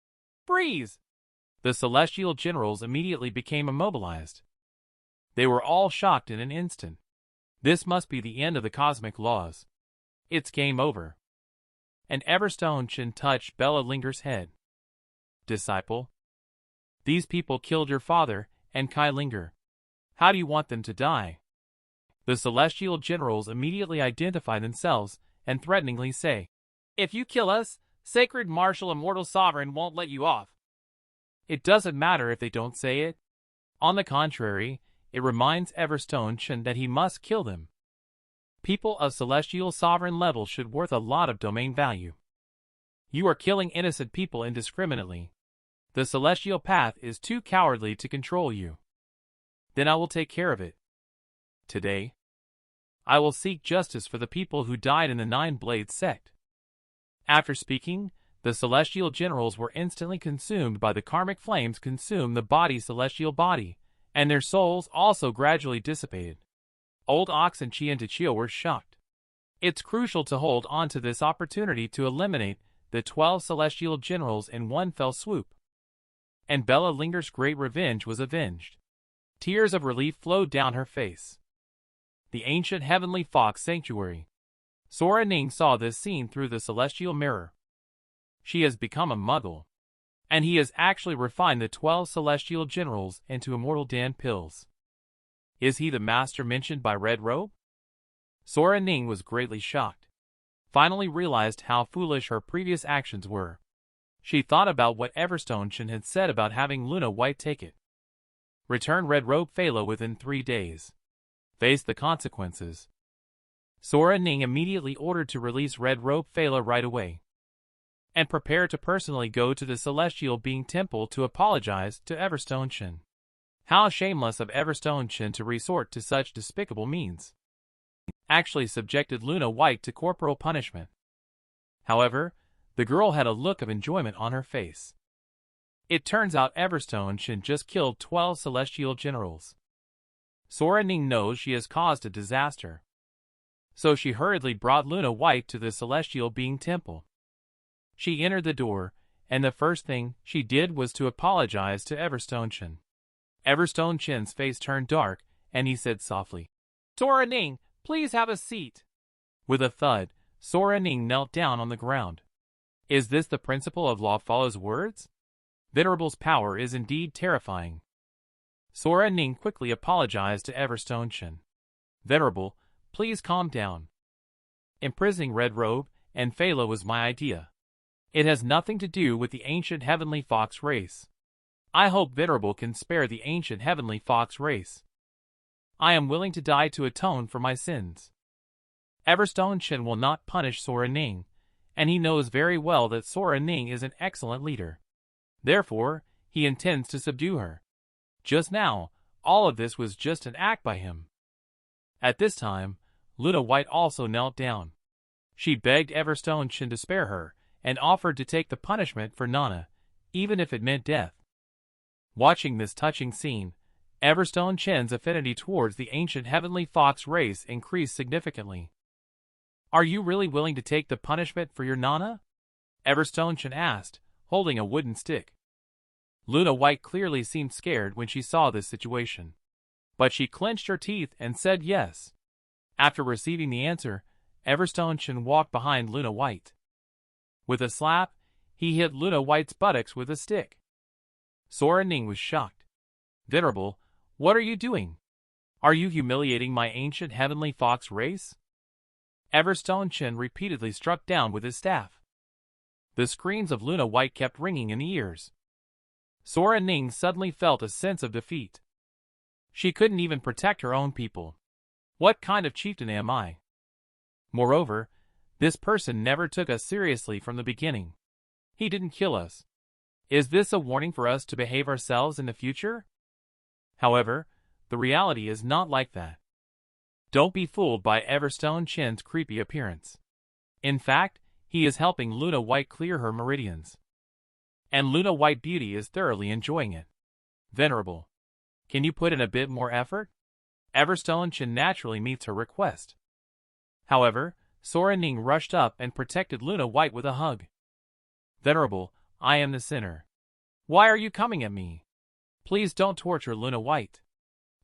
Freeze! The celestial generals immediately became immobilized. They were all shocked in an instant. This must be the end of the cosmic laws. It's game over. And Everstone Chen touched Bella Linger's head. Disciple, these people killed your father and Kai Linger. How do you want them to die? The celestial generals immediately identify themselves and threateningly say, if you kill us, Sacred Martial Immortal Sovereign won't let you off. It doesn't matter if they don't say it. On the contrary, it reminds Everstone Chen that he must kill them. People of celestial sovereign level should worth a lot of domain value. You are killing innocent people indiscriminately. The celestial path is too cowardly to control you. Then I will take care of it. Today, I will seek justice for the people who died in the Nine-Blade sect. After speaking, the celestial generals were instantly consumed by the karmic flames consume the body's celestial body, and their souls also gradually dissipated. Old Ox and Qian Tachio were shocked. It's crucial to hold on to this opportunity to eliminate the 12 celestial generals in one fell swoop. And Bella Linger's great revenge was avenged. Tears of relief flowed down her face. The ancient heavenly fox sanctuary. Sora Ning saw this scene through the celestial mirror. She has become a muggle. And he has actually refined the 12 celestial generals into immortal Dan pills. Is he the master mentioned by Red Robe? Sora Ning was greatly shocked. Finally realized how foolish her previous actions were. She thought about what Everstone Chen had said about having Luna White take it. Return Red Robe Phala within 3 days. Face the consequences. Sora Ning immediately ordered to release Red Robe Phala right away. And prepare to personally go to the Celestial Being Temple to apologize to Everstone Chen. How shameless of Everstone Chen to resort to such despicable means. Actually subjected Luna White to corporal punishment. However, the girl had a look of enjoyment on her face. It turns out Everstone Chen just killed 12 celestial generals. Sora Ning knows she has caused a disaster. So she hurriedly brought Luna White to the Celestial Being Temple. She entered the door, and the first thing she did was to apologize to Everstone Chen. Everstone Chen's face turned dark, and he said softly, Sora Ning, please have a seat. With a thud, Sora Ning knelt down on the ground. Is this the principle of Law Follow's words? Venerable's power is indeed terrifying. Sora Ning quickly apologized to Everstone Chen. Venerable, please calm down. Imprisoning Red Robe and Phala was my idea. It has nothing to do with the ancient heavenly fox race. I hope Venerable can spare the ancient heavenly fox race. I am willing to die to atone for my sins. Everstone Chen will not punish Sora Ning, and he knows very well that Sora Ning is an excellent leader. Therefore, he intends to subdue her. Just now, all of this was just an act by him. At this time, Luna White also knelt down. She begged Everstone Chen to spare her, and offered to take the punishment for Nana, even if it meant death. Watching this touching scene, Everstone Chen's affinity towards the ancient heavenly fox race increased significantly. Are you really willing to take the punishment for your Nana? Everstone Chen asked, holding a wooden stick. Luna White clearly seemed scared when she saw this situation. But she clenched her teeth and said yes. After receiving the answer, Everstone Chen walked behind Luna White. With a slap, he hit Luna White's buttocks with a stick. Sora Ning was shocked. Venerable, what are you doing? Are you humiliating my ancient heavenly fox race? Everstone Chen repeatedly struck down with his staff. The screams of Luna White kept ringing in the ears. Sora Ning suddenly felt a sense of defeat. She couldn't even protect her own people. What kind of chieftain am I? Moreover, This person never took us seriously from the beginning. He didn't kill us. Is this a warning for us to behave ourselves in the future? However, the reality is not like that. Don't be fooled by Everstone Chen's creepy appearance. In fact, he is helping Luna White clear her meridians. And Luna White Beauty is thoroughly enjoying it. Venerable, can you put in a bit more effort? Everstone Chen naturally meets her request. However, Sora Ning rushed up and protected Luna White with a hug. Venerable, I am the sinner. Why are you coming at me? Please don't torture Luna White.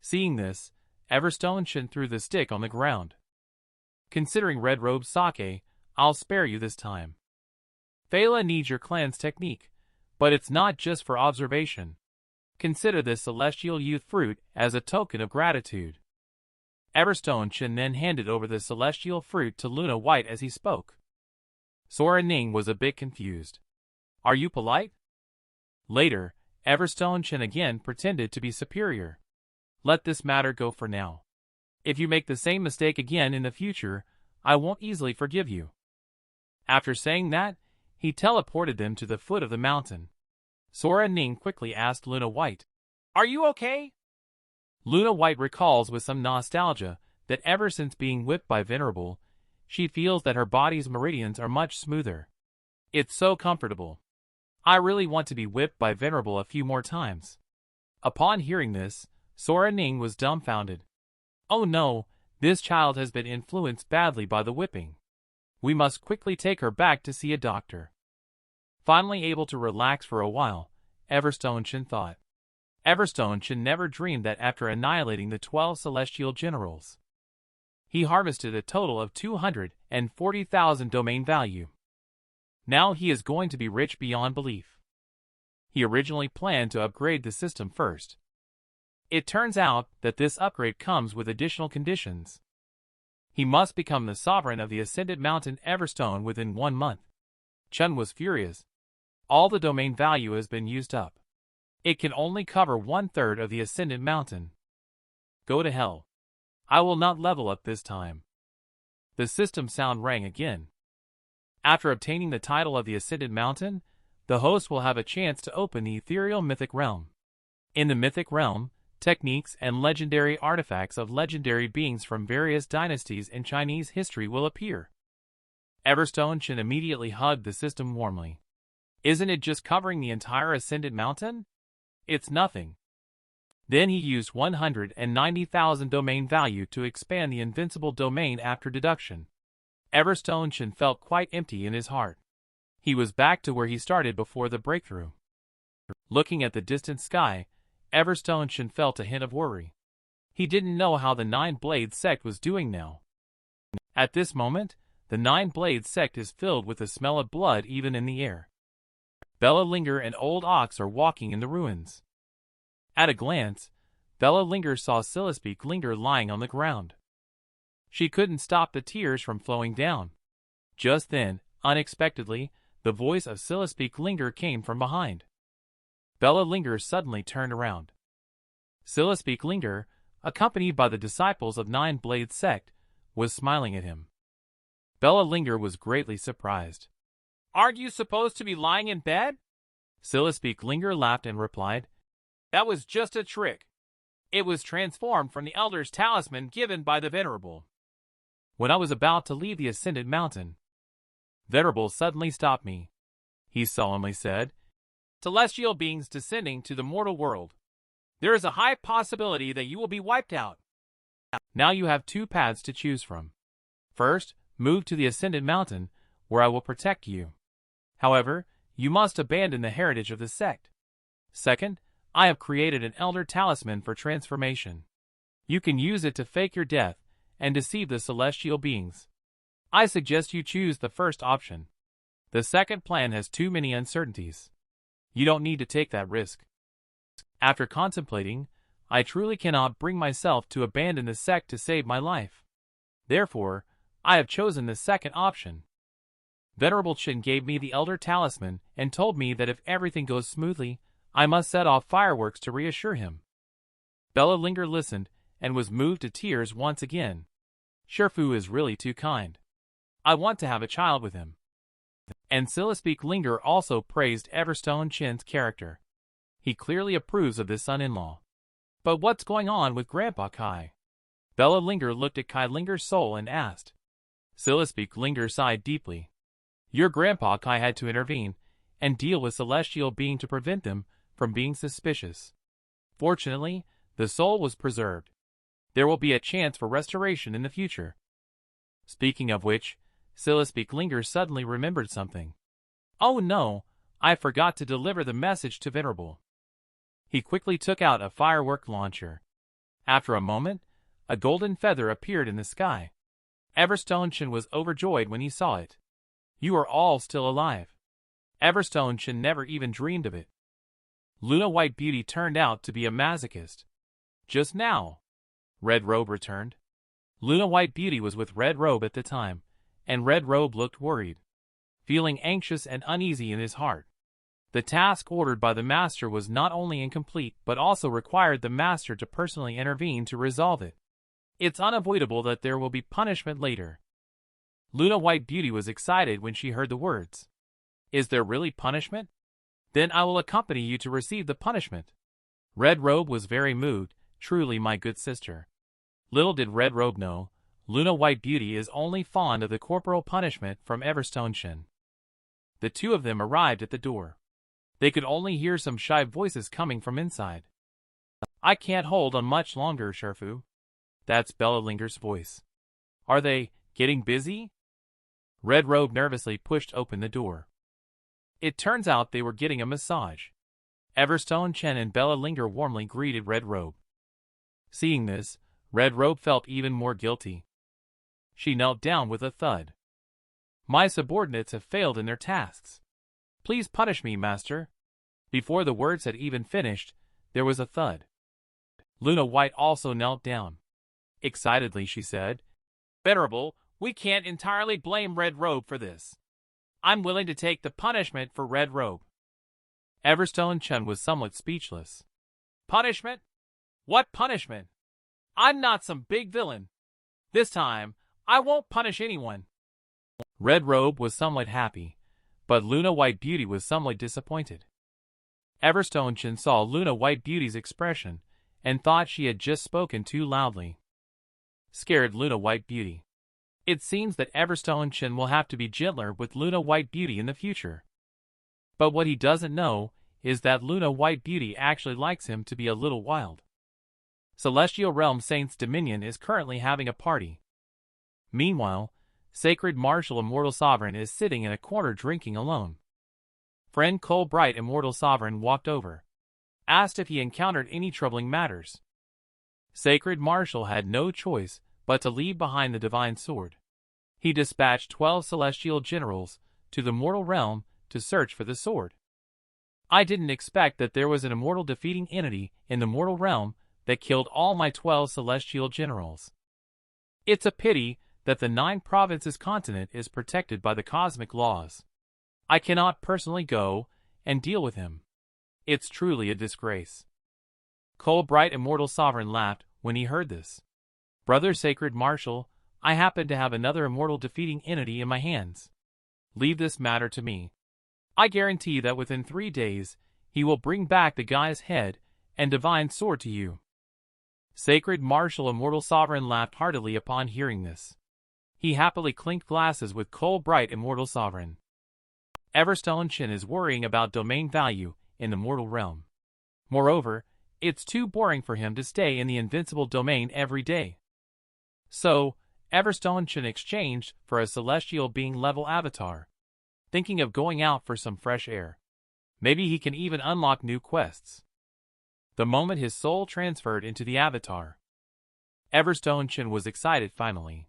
Seeing this, Everstone Chen threw the stick on the ground. Considering Red Robe Sake, I'll spare you this time. Phala needs your clan's technique, but it's not just for observation. Consider this celestial youth fruit as a token of gratitude. Everstone Chen then handed over the celestial fruit to Luna White as he spoke. Sora Ning was a bit confused. Are you polite? Later, Everstone Chen again pretended to be superior. Let this matter go for now. If you make the same mistake again in the future, I won't easily forgive you. After saying that, he teleported them to the foot of the mountain. Sora Ning quickly asked Luna White, "Are you okay?" Luna White recalls with some nostalgia that ever since being whipped by Venerable, she feels that her body's meridians are much smoother. It's so comfortable. I really want to be whipped by Venerable a few more times. Upon hearing this, Sora Ning was dumbfounded. Oh no, this child has been influenced badly by the whipping. We must quickly take her back to see a doctor. Finally able to relax for a while, Everstone Chen thought. Everstone Chen never dreamed that after annihilating the 12 celestial generals, he harvested a total of 240,000 domain value. Now he is going to be rich beyond belief. He originally planned to upgrade the system first. It turns out that this upgrade comes with additional conditions. He must become the sovereign of the Ascended Mountain Everstone within 1 month. Chen was furious. All the domain value has been used up. It can only cover 1/3 of the Ascended Mountain. Go to hell. I will not level up this time. The system sound rang again. After obtaining the title of the Ascended Mountain, the host will have a chance to open the ethereal mythic realm. In the mythic realm, techniques and legendary artifacts of legendary beings from various dynasties in Chinese history will appear. Everstone Chen immediately hugged the system warmly. Isn't it just covering the entire Ascended Mountain? It's nothing. Then he used 190,000 domain value to expand the Invincible Domain after deduction. Everstone Chen felt quite empty in his heart. He was back to where he started before the breakthrough. Looking at the distant sky, Everstone Chen felt a hint of worry. He didn't know how the Nine-Blade sect was doing now. At this moment, the Nine-Blade sect is filled with the smell of blood even in the air. Bella Linger and Old Ox are walking in the ruins. At a glance, Bella Linger saw Sillispeak Linger lying on the ground. She couldn't stop the tears from flowing down. Just then, unexpectedly, the voice of Sillispeak Linger came from behind. Bella Linger suddenly turned around. Sillispeak Linger, accompanied by the disciples of Nine-Blade sect, was smiling at him. Bella Linger was greatly surprised. Aren't you supposed to be lying in bed? Sillispeak Linger laughed and replied, That was just a trick. It was transformed from the Elder's talisman given by the Venerable. When I was about to leave the Ascended Mountain, Venerable suddenly stopped me. He solemnly said, Celestial beings descending to the mortal world. There is a high possibility that you will be wiped out. Now you have 2 paths to choose from. First, move to the Ascended Mountain, where I will protect you. However, you must abandon the heritage of the sect. Second, I have created an Elder Talisman for transformation. You can use it to fake your death and deceive the celestial beings. I suggest you choose the first option. The second plan has too many uncertainties. You don't need to take that risk. After contemplating, I truly cannot bring myself to abandon the sect to save my life. Therefore, I have chosen the second option. Venerable Chen gave me the Elder Talisman and told me that if everything goes smoothly, I must set off fireworks to reassure him. Bella Linger listened and was moved to tears once again. Shifu is really too kind. I want to have a child with him. And Linger also praised Everstone Chen's character. He clearly approves of this son-in-law. But what's going on with Grandpa Kai? Bella Linger looked at Kai Linger's soul and asked. Linger sighed deeply. Your Grandpa Kai had to intervene and deal with celestial being to prevent them from being suspicious. Fortunately, the soul was preserved. There will be a chance for restoration in the future. Speaking of which, Linger suddenly remembered something. Oh no, I forgot to deliver the message to Venerable. He quickly took out a firework launcher. After a moment, a golden feather appeared in the sky. Everstone Chen was overjoyed when he saw it. You are all still alive. Everstone Chen never even dreamed of it. Luna White Beauty turned out to be a masochist. Just now, Red Robe returned. Luna White Beauty was with Red Robe at the time, and Red Robe looked worried, feeling anxious and uneasy in his heart. The task ordered by the Master was not only incomplete but also required the Master to personally intervene to resolve it. It's unavoidable that there will be punishment later. Luna White Beauty was excited when she heard the words. Is there really punishment? Then I will accompany you to receive the punishment. Red Robe was very moved, truly my good sister. Little did Red Robe know, Luna White Beauty is only fond of the corporal punishment from Everstone Chen. The two of them arrived at the door. They could only hear some shy voices coming from inside. I can't hold on much longer, Sherfu. That's Bella Linger's voice. Are they getting busy? Red Robe nervously pushed open the door. It turns out they were getting a massage. Everstone Chen and Bella Linger warmly greeted Red Robe. Seeing this, Red Robe felt even more guilty. She knelt down with a thud. My subordinates have failed in their tasks. Please punish me, Master. Before the words had even finished, there was a thud. Luna White also knelt down. Excitedly she said, Venerable, we can't entirely blame Red Robe for this. I'm willing to take the punishment for Red Robe. Everstone Chen was somewhat speechless. Punishment? What punishment? I'm not some big villain. This time, I won't punish anyone. Red Robe was somewhat happy, but Luna White Beauty was somewhat disappointed. Everstone Chen saw Luna White Beauty's expression and thought she had just spoken too loudly. Scared Luna White Beauty. It seems that Everstone Chen will have to be gentler with Luna White Beauty in the future. But what he doesn't know is that Luna White Beauty actually likes him to be a little wild. Celestial Realm Saint's Dominion is currently having a party. Meanwhile, Sacred Martial Immortal Sovereign is sitting in a corner drinking alone. Friend Cole Bright Immortal Sovereign walked over, asked if he encountered any troubling matters. Sacred Martial had no choice but to leave behind the divine sword. He dispatched 12 celestial generals to the mortal realm to search for the sword. I didn't expect that there was an immortal defeating entity in the mortal realm that killed all my 12 celestial generals. It's a pity that the 9 provinces continent is protected by the cosmic laws. I cannot personally go and deal with him. It's truly a disgrace. Cole Bright Immortal Sovereign laughed when he heard this. Brother Sacred Martial, I happen to have another immortal defeating entity in my hands. Leave this matter to me. I guarantee that within 3 days, he will bring back the guy's head and divine sword to you. Sacred Martial Immortal Sovereign laughed heartily upon hearing this. He happily clinked glasses with Cole Bright Immortal Sovereign. Everstone Chen is worrying about domain value in the mortal realm. Moreover, it's too boring for him to stay in the Invincible Domain every day. So, Everstone Chen exchanged for a celestial being level avatar, thinking of going out for some fresh air. Maybe he can even unlock new quests. The moment his soul transferred into the avatar, Everstone Chen was excited finally.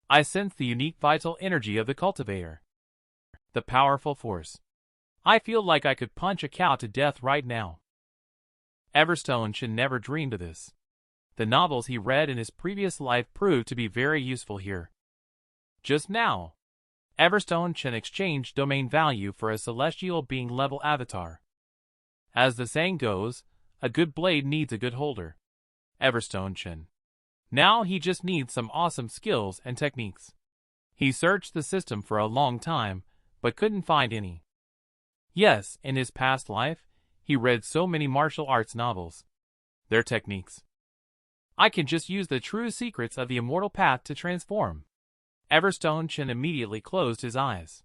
I sensed the unique vital energy of the cultivator. The powerful force. I feel like I could punch a cow to death right now. Everstone Chen never dreamed of this. The novels he read in his previous life proved to be very useful here. Just now, Everstone Chen exchanged domain value for a celestial being level avatar. As the saying goes, a good blade needs a good holder. Everstone Chen. Now he just needs some awesome skills and techniques. He searched the system for a long time, but couldn't find any. Yes, in his past life, he read so many martial arts novels. Their techniques. I can just use the true secrets of the immortal path to transform. Everstone Chen immediately closed his eyes.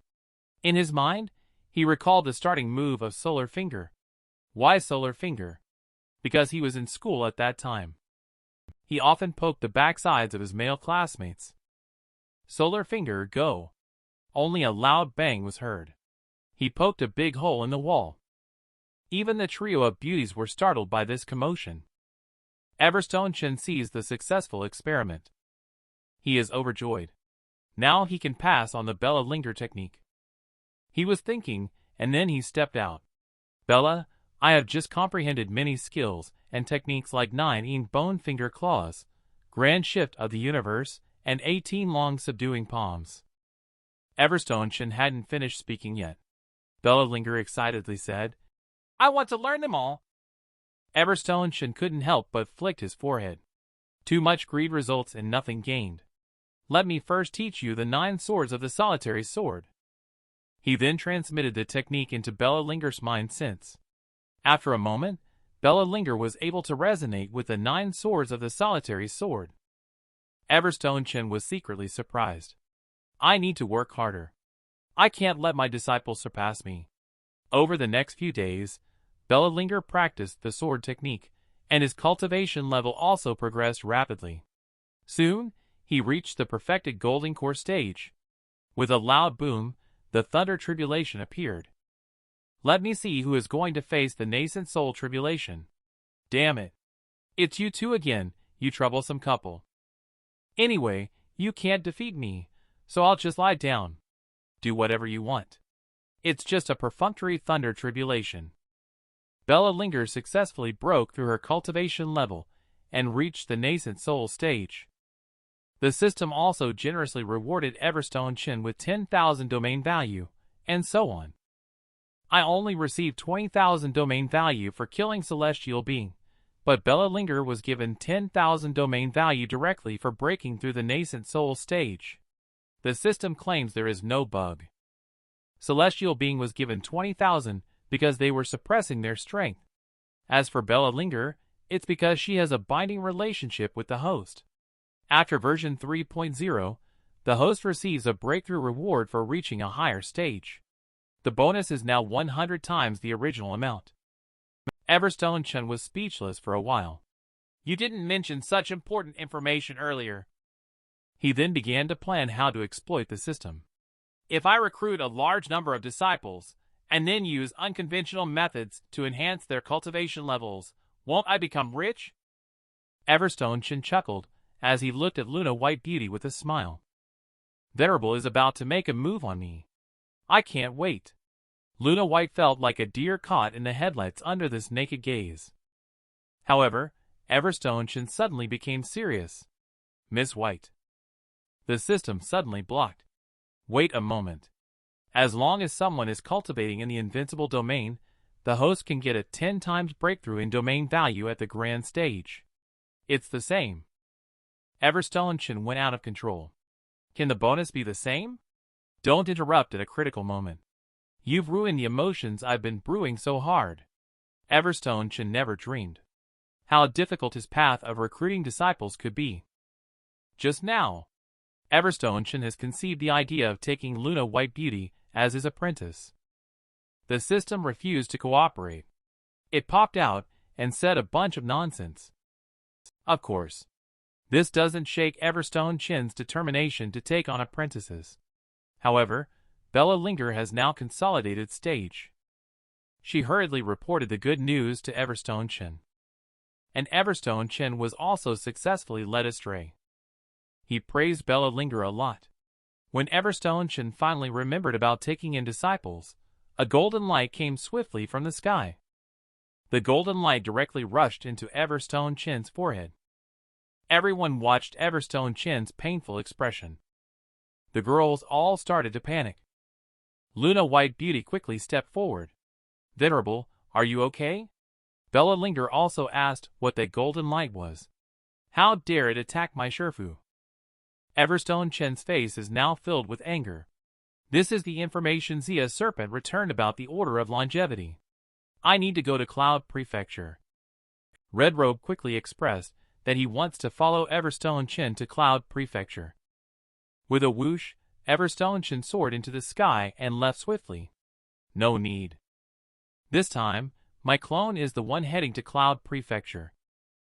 In his mind, he recalled the starting move of Solar Finger. Why Solar Finger? Because he was in school at that time. He often poked the backsides of his male classmates. Solar Finger, go. Only a loud bang was heard. He poked a big hole in the wall. Even the trio of beauties were startled by this commotion. Everstone Chen sees the successful experiment. He is overjoyed. Now he can pass on the Bella Linger technique. He was thinking, and then he stepped out. Bella, I have just comprehended many skills and techniques like 9 bone finger claws, grand shift of the universe, and 18 long subduing palms. Everstone Chen hadn't finished speaking yet. Bella Linger excitedly said, I want to learn them all. Everstone Chen couldn't help but flicked his forehead. Too much greed results in nothing gained. Let me first teach you the 9 swords of the solitary sword. He then transmitted the technique into Bella Linger's mind sense. After a moment, Bella Linger was able to resonate with the 9 swords of the solitary sword. Everstone Chen was secretly surprised. I need to work harder. I can't let my disciples surpass me. Over the next few days, Bella Linger practiced the sword technique, and his cultivation level also progressed rapidly. Soon, he reached the perfected golden core stage. With a loud boom, the thunder tribulation appeared. Let me see who is going to face the nascent soul tribulation. Damn it. It's you two again, you troublesome couple. Anyway, you can't defeat me, so I'll just lie down. Do whatever you want. It's just a perfunctory thunder tribulation. Bella Linger successfully broke through her cultivation level and reached the nascent soul stage. The system also generously rewarded Everstone Chen with 10,000 domain value, and so on. I only received 20,000 domain value for killing celestial being, but Bella Linger was given 10,000 domain value directly for breaking through the nascent soul stage. The system claims there is no bug. Celestial being was given 20,000 because they were suppressing their strength. As for Bella Linger, it's because she has a binding relationship with the host. After version 3.0, the host receives a breakthrough reward for reaching a higher stage. The bonus is now 100 times the original amount. Everstone Chen was speechless for a while. You didn't mention such important information earlier. He then began to plan how to exploit the system. If I recruit a large number of disciples, and then use unconventional methods to enhance their cultivation levels, won't I become rich? Everstone Chen chuckled as he looked at Luna White Beauty with a smile. Venerable is about to make a move on me. I can't wait. Luna White felt like a deer caught in the headlights under this naked gaze. However, Everstone Chen suddenly became serious. Miss White. The system suddenly blocked. Wait a moment. As long as someone is cultivating in the Invincible Domain, the host can get a 10 times breakthrough in domain value at the grand stage. It's the same. Everstone Chen went out of control. Can the bonus be the same? Don't interrupt at a critical moment. You've ruined the emotions I've been brewing so hard. Everstone Chen never dreamed how difficult his path of recruiting disciples could be. Just now, Everstone Chen has conceived the idea of taking Luna White Beauty as his apprentice. The system refused to cooperate. It popped out and said a bunch of nonsense. Of course, this doesn't shake Everstone Chen's determination to take on apprentices. However, Bella Linger has now consolidated stage. She hurriedly reported the good news to Everstone Chen. And Everstone Chen was also successfully led astray. He praised Bella Linger a lot. When Everstone Chen finally remembered about taking in disciples, a golden light came swiftly from the sky. The golden light directly rushed into Everstone Chen's forehead. Everyone watched Everstone Chen's painful expression. The girls all started to panic. Luna White Beauty quickly stepped forward. Venerable, are you okay? Bella Linger also asked what that golden light was. How dare it attack my Shifu? Everstone Chen's face is now filled with anger. This is the information Zia's serpent returned about the Order of Longevity. I need to go to Cloud Prefecture. Red Robe quickly expressed that he wants to follow Everstone Chen to Cloud Prefecture. With a whoosh, Everstone Chen soared into the sky and left swiftly. No need. This time, my clone is the one heading to Cloud Prefecture.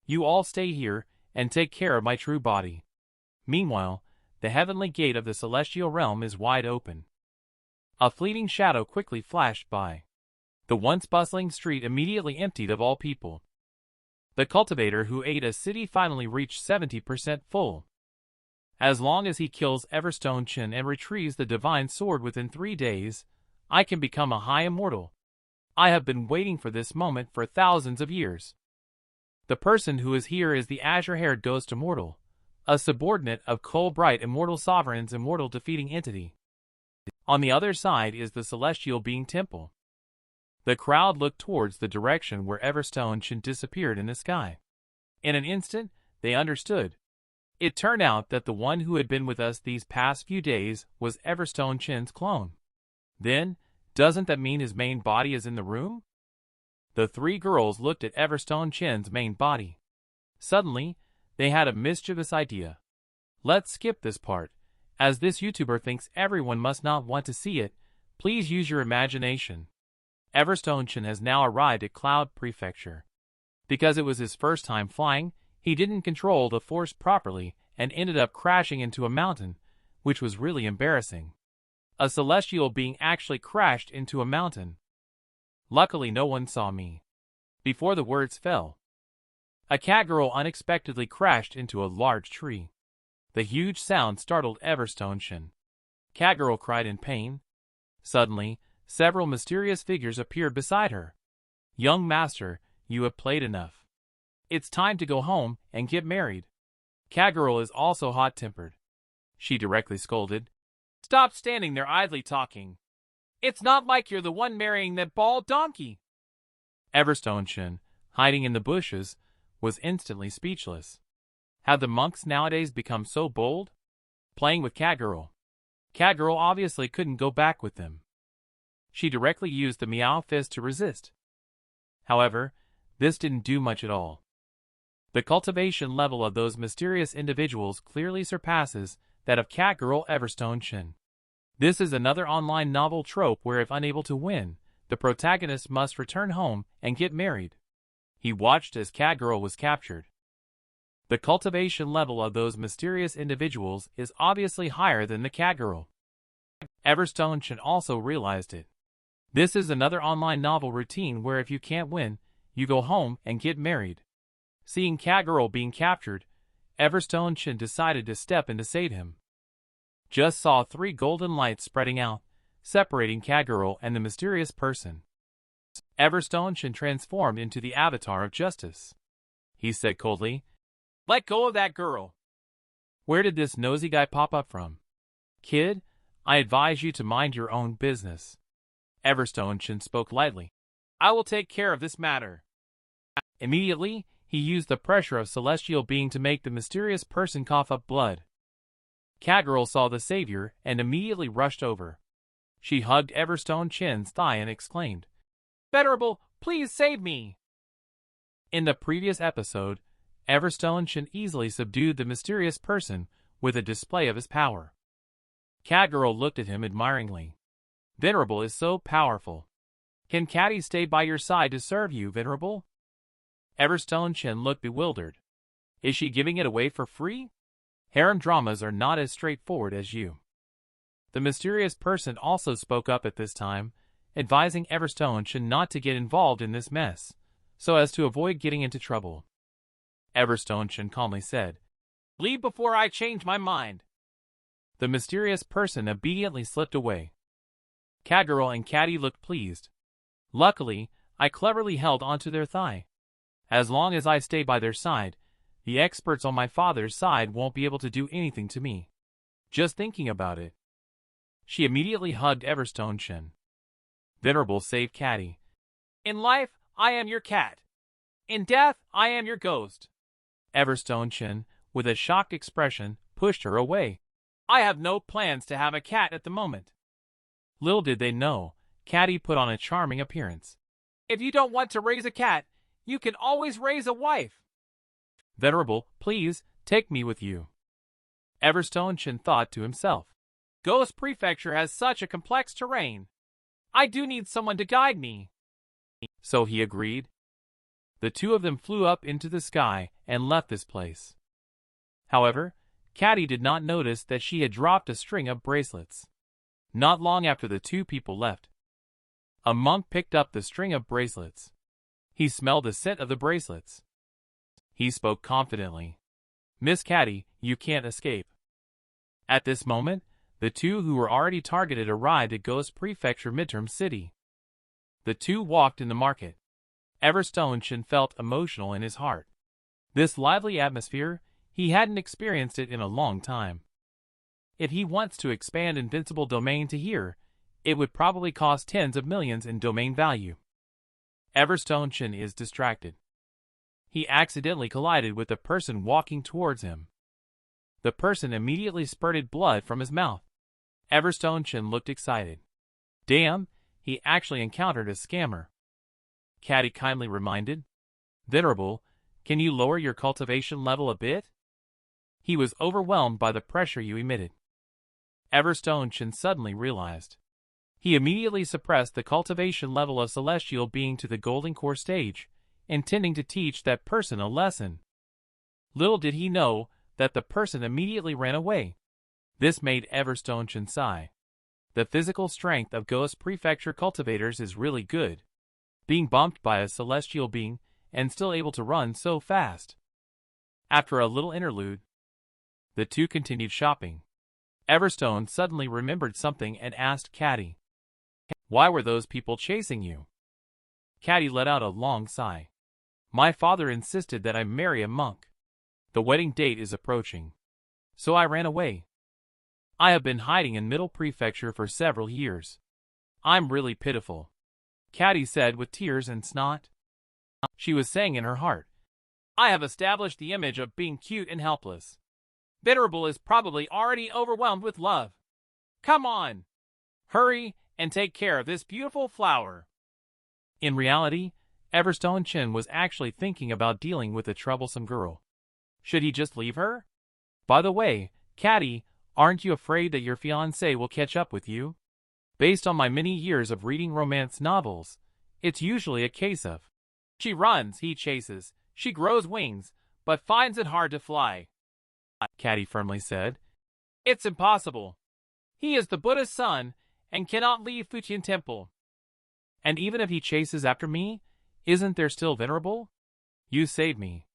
You all stay here and take care of my true body. Meanwhile, the heavenly gate of the celestial realm is wide open. A fleeting shadow quickly flashed by. The once bustling street immediately emptied of all people. The cultivator who ate a city finally reached 70% full. As long as he kills Everstone Chen and retrieves the divine sword within 3 days, I can become a high immortal. I have been waiting for this moment for thousands of years. The person who is here is the azure-haired ghost immortal, a subordinate of Coal-Bright Immortal Sovereign's immortal defeating entity. On the other side is the celestial being temple. The crowd looked towards the direction where Everstone Chen disappeared in the sky. In an instant, they understood. It turned out that the one who had been with us these past few days was Everstone Chen's clone. Then, doesn't that mean his main body is in the room? The 3 girls looked at Everstone Chen's main body. Suddenly, they had a mischievous idea. Let's skip this part. As this YouTuber thinks everyone must not want to see it, please use your imagination. Everstone Chen has now arrived at Cloud Prefecture. Because it was his first time flying, he didn't control the force properly and ended up crashing into a mountain, which was really embarrassing. A celestial being actually crashed into a mountain. Luckily no one saw me. Before the words fell, a catgirl unexpectedly crashed into a large tree. The huge sound startled Everstone Chen. Catgirl cried in pain. Suddenly, several mysterious figures appeared beside her. Young master, you have played enough. It's time to go home and get married. Catgirl is also hot-tempered. She directly scolded. Stop standing there idly talking. It's not like you're the one marrying that bald donkey. Everstone Chen, hiding in the bushes, was instantly speechless. Had the monks nowadays become so bold? Playing with Catgirl. Catgirl obviously couldn't go back with them. She directly used the Meow Fist to resist. However, this didn't do much at all. The cultivation level of those mysterious individuals clearly surpasses that of Catgirl Everstone Chen. This is another online novel trope where if unable to win, the protagonist must return home and get married. He watched as Catgirl was captured. The cultivation level of those mysterious individuals is obviously higher than the Catgirl. Everstone Chen also realized it. This is another online novel routine where if you can't win, you go home and get married. Seeing Catgirl being captured, Everstone Chen decided to step in to save him. Just saw 3 golden lights spreading out, separating Catgirl and the mysterious person. Everstone Chen transformed into the avatar of justice. He said coldly, "Let go of that girl." Where did this nosy guy pop up from? Kid, I advise you to mind your own business. Everstone Chen spoke lightly. I will take care of this matter. Immediately, he used the pressure of celestial being to make the mysterious person cough up blood. Catgirl saw the savior and immediately rushed over. She hugged Everstone Chen's thigh and exclaimed, "Venerable, please save me!" In the previous episode, Everstone Chen easily subdued the mysterious person with a display of his power. Catgirl looked at him admiringly. Venerable is so powerful. Can Catty stay by your side to serve you, Venerable? Everstone Chen looked bewildered. Is she giving it away for free? Harem dramas are not as straightforward as you. The mysterious person also spoke up at this time, advising Everstone Chen not to get involved in this mess, so as to avoid getting into trouble. Everstone Chen calmly said, "Leave before I change my mind." The mysterious person obediently slipped away. Catgirl and Catty looked pleased. Luckily, I cleverly held onto their thigh. As long as I stay by their side, the experts on my father's side won't be able to do anything to me. Just thinking about it. She immediately hugged Everstone Chen. Venerable saved Catty. In life, I am your cat. In death, I am your ghost. Everstone Chen, with a shocked expression, pushed her away. I have no plans to have a cat at the moment. Little did they know, Catty put on a charming appearance. If you don't want to raise a cat, you can always raise a wife. Venerable, please, take me with you. Everstone Chen thought to himself. Ghost Prefecture has such a complex terrain. I do need someone to guide me. So he agreed. The two of them flew up into the sky and left this place. However, Catty did not notice that she had dropped a string of bracelets. Not long after the two people left, a monk picked up the string of bracelets. He smelled the scent of the bracelets. He spoke confidently. Miss Catty, you can't escape. At this moment, the two who were already targeted arrived at Ghost Prefecture Midterm City. The two walked in the market. Everstone Chen felt emotional in his heart. This lively atmosphere, he hadn't experienced it in a long time. If he wants to expand Invincible Domain to here, it would probably cost tens of millions in domain value. Everstone Chen is distracted. He accidentally collided with a person walking towards him. The person immediately spurted blood from his mouth. Everstone Chen looked excited. Damn, he actually encountered a scammer. Catty kindly reminded. Venerable, can you lower your cultivation level a bit? He was overwhelmed by the pressure you emitted. Everstone Chen suddenly realized. He immediately suppressed the cultivation level of celestial being to the golden core stage, intending to teach that person a lesson. Little did he know that the person immediately ran away. This made Everstone Chen sigh. The physical strength of Ghost Prefecture cultivators is really good. Being bumped by a celestial being and still able to run so fast. After a little interlude, the two continued shopping. Everstone suddenly remembered something and asked Catty, why were those people chasing you? Catty let out a long sigh. My father insisted that I marry a monk. The wedding date is approaching. So I ran away. I have been hiding in Middle Prefecture for several years. I'm really pitiful. Catty said with tears and snot. She was saying in her heart, I have established the image of being cute and helpless. Venerable is probably already overwhelmed with love. Come on! Hurry and take care of this beautiful flower. In reality, Everstone Chen was actually thinking about dealing with a troublesome girl. Should he just leave her? By the way, Catty, aren't you afraid that your fiancé will catch up with you? Based on my many years of reading romance novels, it's usually a case of she runs, he chases, she grows wings, but finds it hard to fly. Catty firmly said. It's impossible. He is the Buddha's son and cannot leave Futian Temple. And even if he chases after me, isn't there still Venerable? You saved me.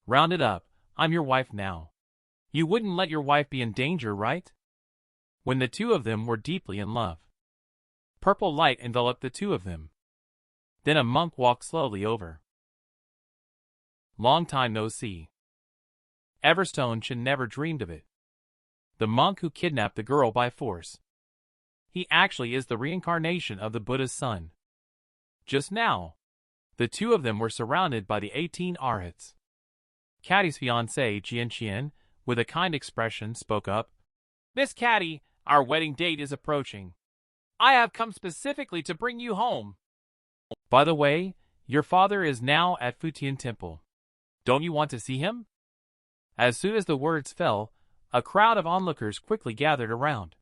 Round it up, I'm your wife now. You wouldn't let your wife be in danger, right? When the two of them were deeply in love. Purple light enveloped the two of them. Then a monk walked slowly over. Long time no see. Everstone Chen never dreamed of it. The monk who kidnapped the girl by force. He actually is the reincarnation of the Buddha's son. Just now, the two of them were surrounded by the 18 arhats. Catty's fiancé, Jian Qian, with a kind expression, spoke up. Miss Catty, our wedding date is approaching. I have come specifically to bring you home. By the way, your father is now at Futian Temple. Don't you want to see him? As soon as the words fell, a crowd of onlookers quickly gathered around.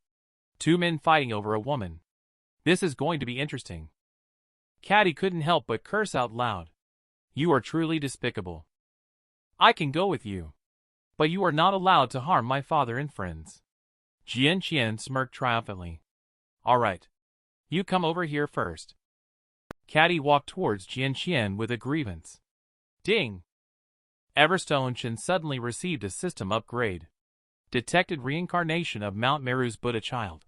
Two men fighting over a woman. This is going to be interesting. Catty couldn't help but curse out loud. You are truly despicable. I can go with you, but you are not allowed to harm my father and friends. Jian Qian smirked triumphantly. All right. You come over here first. Catty walked towards Jian Qian with a grievance. Ding! Everstone Chen suddenly received a system upgrade. Detected reincarnation of Mount Meru's Buddha child.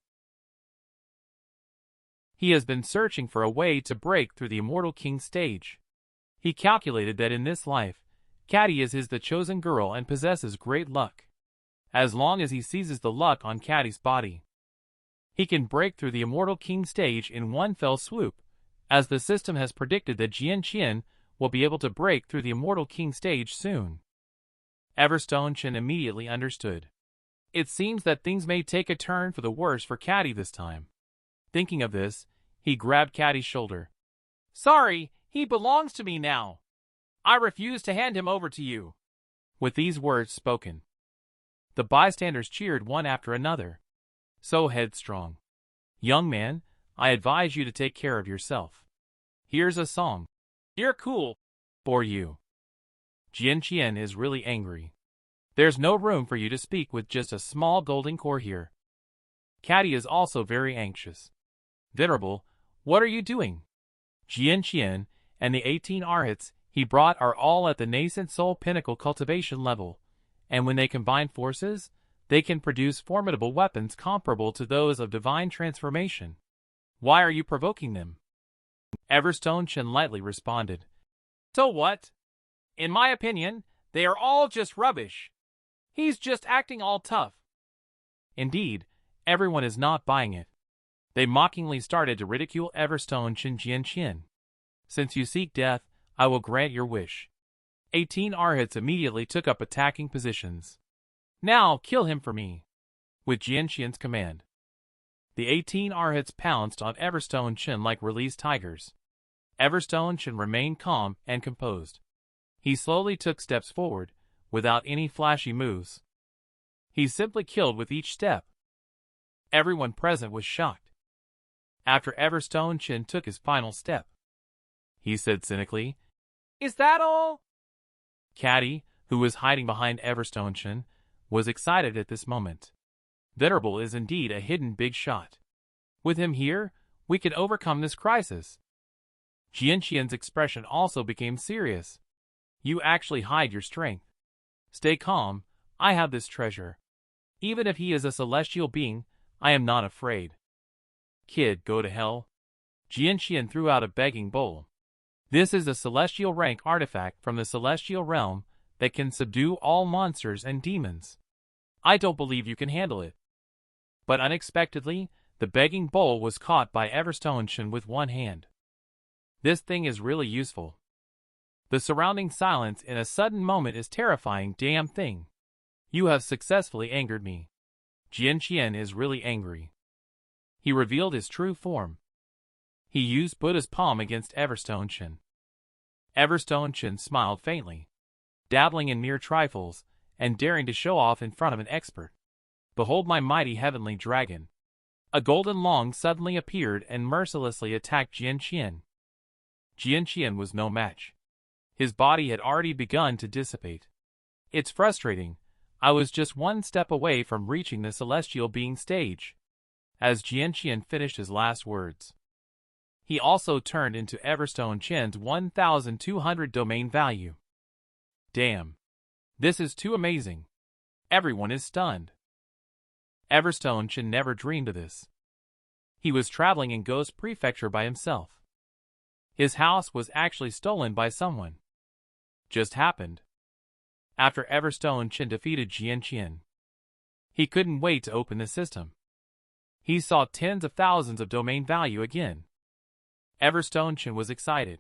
He has been searching for a way to break through the Immortal King stage. He calculated that in this life, Catty is the chosen girl and possesses great luck. As long as he seizes the luck on Catty's body, he can break through the Immortal King stage in one fell swoop, as the system has predicted that Jian Qian will be able to break through the Immortal King stage soon. Everstone Chen immediately understood. It seems that things may take a turn for the worse for Caddy this time. Thinking of this, he grabbed Caddy's shoulder. Sorry, he belongs to me now. I refuse to hand him over to you. With these words spoken, the bystanders cheered one after another. So headstrong. Young man, I advise you to take care of yourself. Here's a song. You're cool. For you. Jian Qian is really angry. There's no room for you to speak with just a small golden core here. Caddy is also very anxious. Venerable, what are you doing? Jian Qian and the 18 arhats he brought are all at the nascent soul pinnacle cultivation level, and when they combine forces, they can produce formidable weapons comparable to those of divine transformation. Why are you provoking them? Everstone Chen lightly responded. So what? In my opinion, they are all just rubbish. He's just acting all tough. Indeed, everyone is not buying it. They mockingly started to ridicule Everstone Chen Jian Qian. Since you seek death, I will grant your wish. 18 arhats immediately took up attacking positions. Now kill him for me. With Jian Qian's command, the 18 arhats pounced on Everstone Chen like released tigers. Everstone Chen remained calm and composed. He slowly took steps forward, without any flashy moves. He simply killed with each step. Everyone present was shocked. After Everstone Chen took his final step, he said cynically, Is that all? Caddy, who was hiding behind Everstone Chen, was excited at this moment. Venerable is indeed a hidden big shot. With him here, we can overcome this crisis. Jian Qian's expression also became serious. You actually hide your strength. Stay calm, I have this treasure. Even if he is a celestial being, I am not afraid. Kid, go to hell. Jian Qian threw out a begging bowl. This is a celestial rank artifact from the celestial realm that can subdue all monsters and demons. I don't believe you can handle it. But unexpectedly, the begging bowl was caught by Everstone Chen with one hand. This thing is really useful. The surrounding silence in a sudden moment is terrifying. Damn thing. You have successfully angered me. Jian Qian is really angry. He revealed his true form. He used Buddha's palm against Everstone Chen. Everstone Chen smiled faintly, dabbling in mere trifles, and daring to show off in front of an expert. Behold my mighty heavenly dragon. A golden long suddenly appeared and mercilessly attacked Jian Qian. Jian Qian was no match. His body had already begun to dissipate. It's frustrating. I was just one step away from reaching the celestial being stage. As Jian Qian finished his last words, he also turned into Everstone Chen's 1,200 domain value. Damn. This is too amazing. Everyone is stunned. Everstone Chen never dreamed of this. He was traveling in Ghost Prefecture by himself. His house was actually stolen by someone. Just happened. After Everstone Chen defeated Jian Qian, he couldn't wait to open the system. He saw tens of thousands of domain value again. Everstone Chen was excited.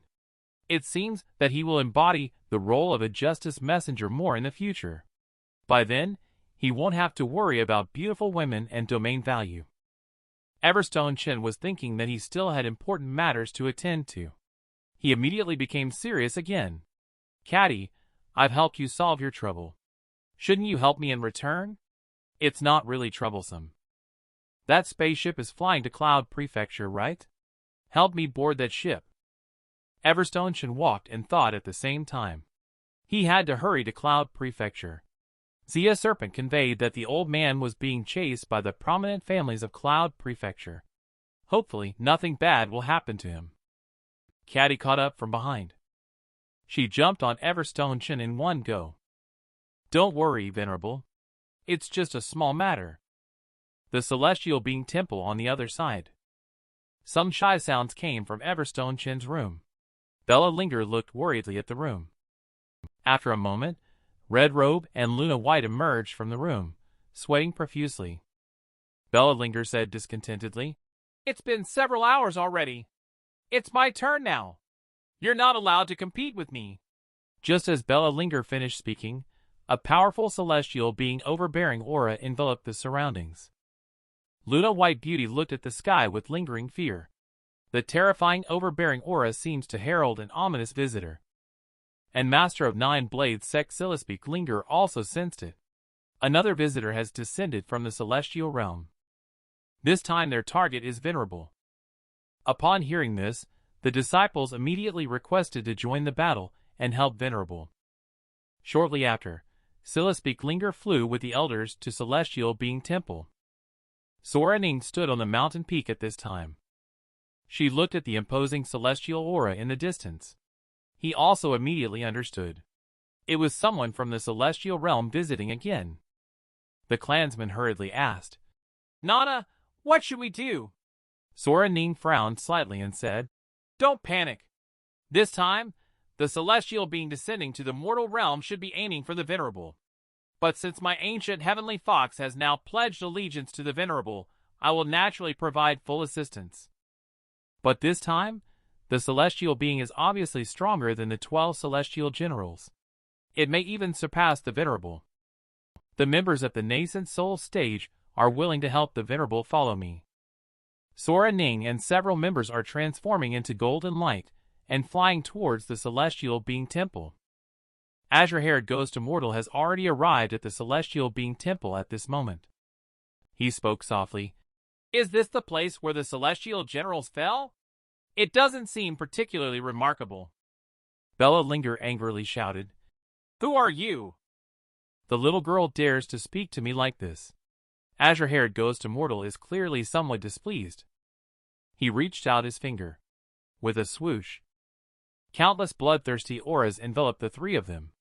It seems that he will embody the role of a justice messenger more in the future. By then, he won't have to worry about beautiful women and domain value. Everstone Chen was thinking that he still had important matters to attend to. He immediately became serious again. Caddy, I've helped you solve your trouble. Shouldn't you help me in return? It's not really troublesome. That spaceship is flying to Cloud Prefecture, right? Help me board that ship. Everstone Chen walked and thought at the same time. He had to hurry to Cloud Prefecture. Zia Serpent conveyed that the old man was being chased by the prominent families of Cloud Prefecture. Hopefully, nothing bad will happen to him. Caddy caught up from behind. She jumped on Everstone Chen in one go. Don't worry, Venerable. It's just a small matter. The celestial being temple on the other side. Some shy sounds came from Everstone Chen's room. Bella Linger looked worriedly at the room. After a moment, Red Robe and Luna White emerged from the room, sweating profusely. Bella Linger said discontentedly, It's been several hours already. It's my turn now. You're not allowed to compete with me. Just as Bella Linger finished speaking, A powerful celestial being overbearing aura enveloped the surroundings. Luna White Beauty looked at the sky with lingering fear. The terrifying overbearing aura seems to herald an ominous visitor. And Master of Nine Blades Sect Silespeak Linger also sensed it. Another visitor has descended from the celestial realm. This time their target is Venerable. Upon hearing this, the disciples immediately requested to join the battle and help Venerable. Shortly after, Silespeak Linger flew with the elders to Celestial Being Temple. Sora Ning stood on the mountain peak at this time. She looked at the imposing celestial aura in the distance. He also immediately understood. It was someone from the celestial realm visiting again. The clansman hurriedly asked, "Nana, what should we do?" Sora Ning frowned slightly and said, "Don't panic. This time, the celestial being descending to the mortal realm should be aiming for the Venerable. But since my ancient heavenly fox has now pledged allegiance to the Venerable, I will naturally provide full assistance. But this time, the celestial being is obviously stronger than the 12 celestial generals. It may even surpass the Venerable. The members of the nascent soul stage are willing to help the Venerable follow me." Sora Ning and several members are transforming into golden light and flying towards the celestial being temple. Azure-haired Ghost Immortal has already arrived at the celestial being temple at this moment. He spoke softly. "Is this the place where the celestial generals fell? It doesn't seem particularly remarkable." Bella Linger angrily shouted, "Who are you? The little girl dares to speak to me like this." Azure-haired Ghost Immortal is clearly somewhat displeased. He reached out his finger. With a swoosh, countless bloodthirsty auras enveloped the three of them.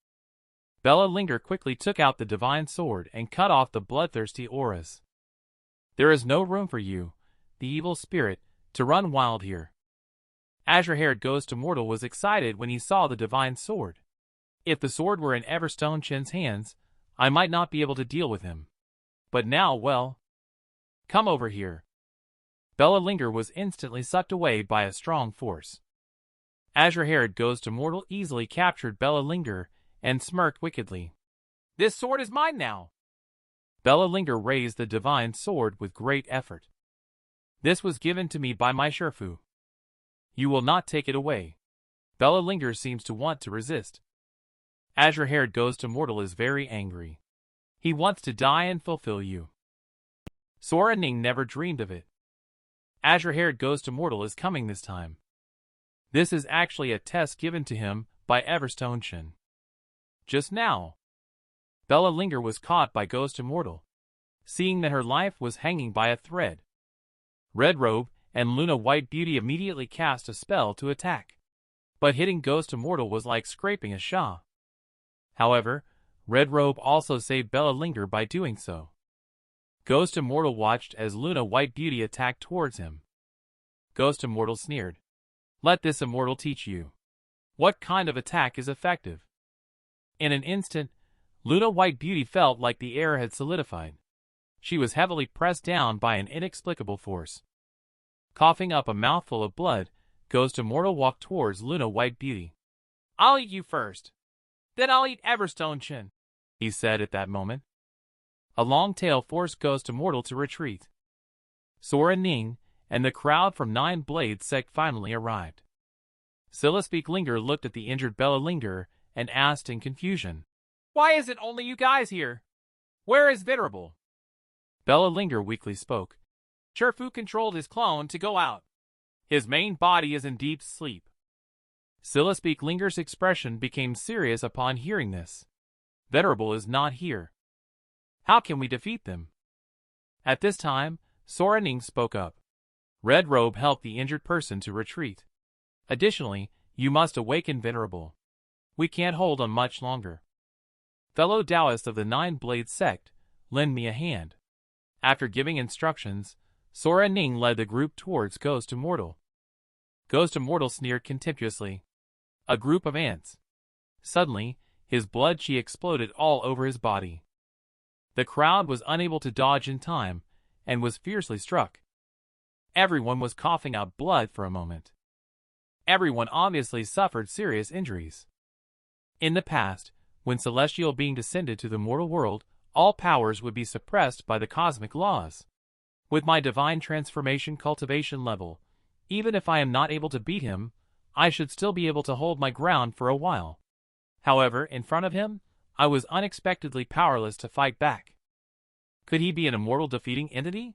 Bella Linger quickly took out the divine sword and cut off the bloodthirsty auras. "There is no room for you, the evil spirit, to run wild here." Azure-haired Ghost Immortal was excited when he saw the divine sword. If the sword were in Everstone Chen's hands, I might not be able to deal with him. But now, well. Come over here. Bella Linger was instantly sucked away by a strong force. Azure-haired Ghost Immortal easily captured Bella Linger and smirked wickedly. "This sword is mine now." Bella Linger raised the divine sword with great effort. "This was given to me by my Sherfu. You will not take it away." Bella Linger seems to want to resist. Azure-haired Ghost Immortal is very angry. He wants to die and fulfill you. Sora Ning never dreamed of it. Azure-haired Ghost Immortal is coming this time. This is actually a test given to him by Everstone Chen. Just now, Bella Linger was caught by Ghost Immortal, seeing that her life was hanging by a thread. Red Robe and Luna White Beauty immediately cast a spell to attack. But hitting Ghost Immortal was like scraping a Shah. However, Red Robe also saved Bella Linger by doing so. Ghost Immortal watched as Luna White Beauty attacked towards him. Ghost Immortal sneered. "Let this immortal teach you what kind of attack is effective." In an instant, Luna White Beauty felt like the air had solidified. She was heavily pressed down by an inexplicable force. Coughing up a mouthful of blood, Ghost Immortal walked towards Luna White Beauty. "I'll eat you first. Then I'll eat Everstone Chen," he said at that moment. A long tail forced Ghost Immortal to retreat. Sora Ning and the crowd from Nine Blades Sect finally arrived. Silespeak Linger looked at the injured Bella Linger and asked in confusion, "Why is it only you guys here? Where is Venerable?" Bella Linger weakly spoke. "Sherfu controlled his clone to go out. His main body is in deep sleep." Silespeak Linger's expression became serious upon hearing this. "Venerable is not here. How can we defeat them?" At this time, Sora Ning spoke up. "Red Robe helped the injured person to retreat. Additionally, you must awaken Venerable. We can't hold on much longer. Fellow Taoists of the Nine Blades Sect, lend me a hand." After giving instructions, Sora Ning led the group towards Ghost Immortal. Ghost Immortal sneered contemptuously. "A group of ants." Suddenly, his blood chi exploded all over his body. The crowd was unable to dodge in time, and was fiercely struck. Everyone was coughing out blood for a moment. Everyone obviously suffered serious injuries. In the past, when celestial being descended to the mortal world, all powers would be suppressed by the cosmic laws. With my divine transformation cultivation level, even if I am not able to beat him, I should still be able to hold my ground for a while. However, in front of him, I was unexpectedly powerless to fight back. Could he be an immortal defeating entity?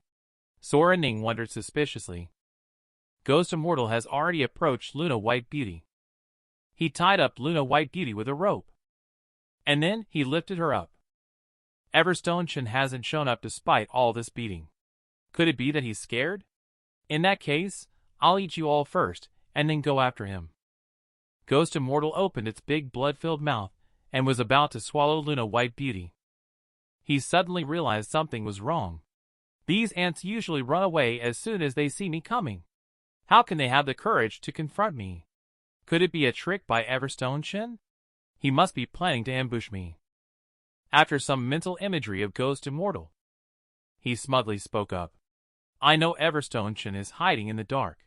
Sora Ning wondered suspiciously. Ghost Immortal has already approached Luna White Beauty. He tied up Luna White Beauty with a rope. And then he lifted her up. Everstone Chen hasn't shown up despite all this beating. Could it be that he's scared? In that case, I'll eat you all first, and then go after him. Ghost Immortal opened its big blood-filled mouth and was about to swallow Luna White Beauty. He suddenly realized something was wrong. These ants usually run away as soon as they see me coming. How can they have the courage to confront me? Could it be a trick by Everstone Chen? He must be planning to ambush me. After some mental imagery of Ghost Immortal, he smugly spoke up. I know Everstone Chen is hiding in the dark.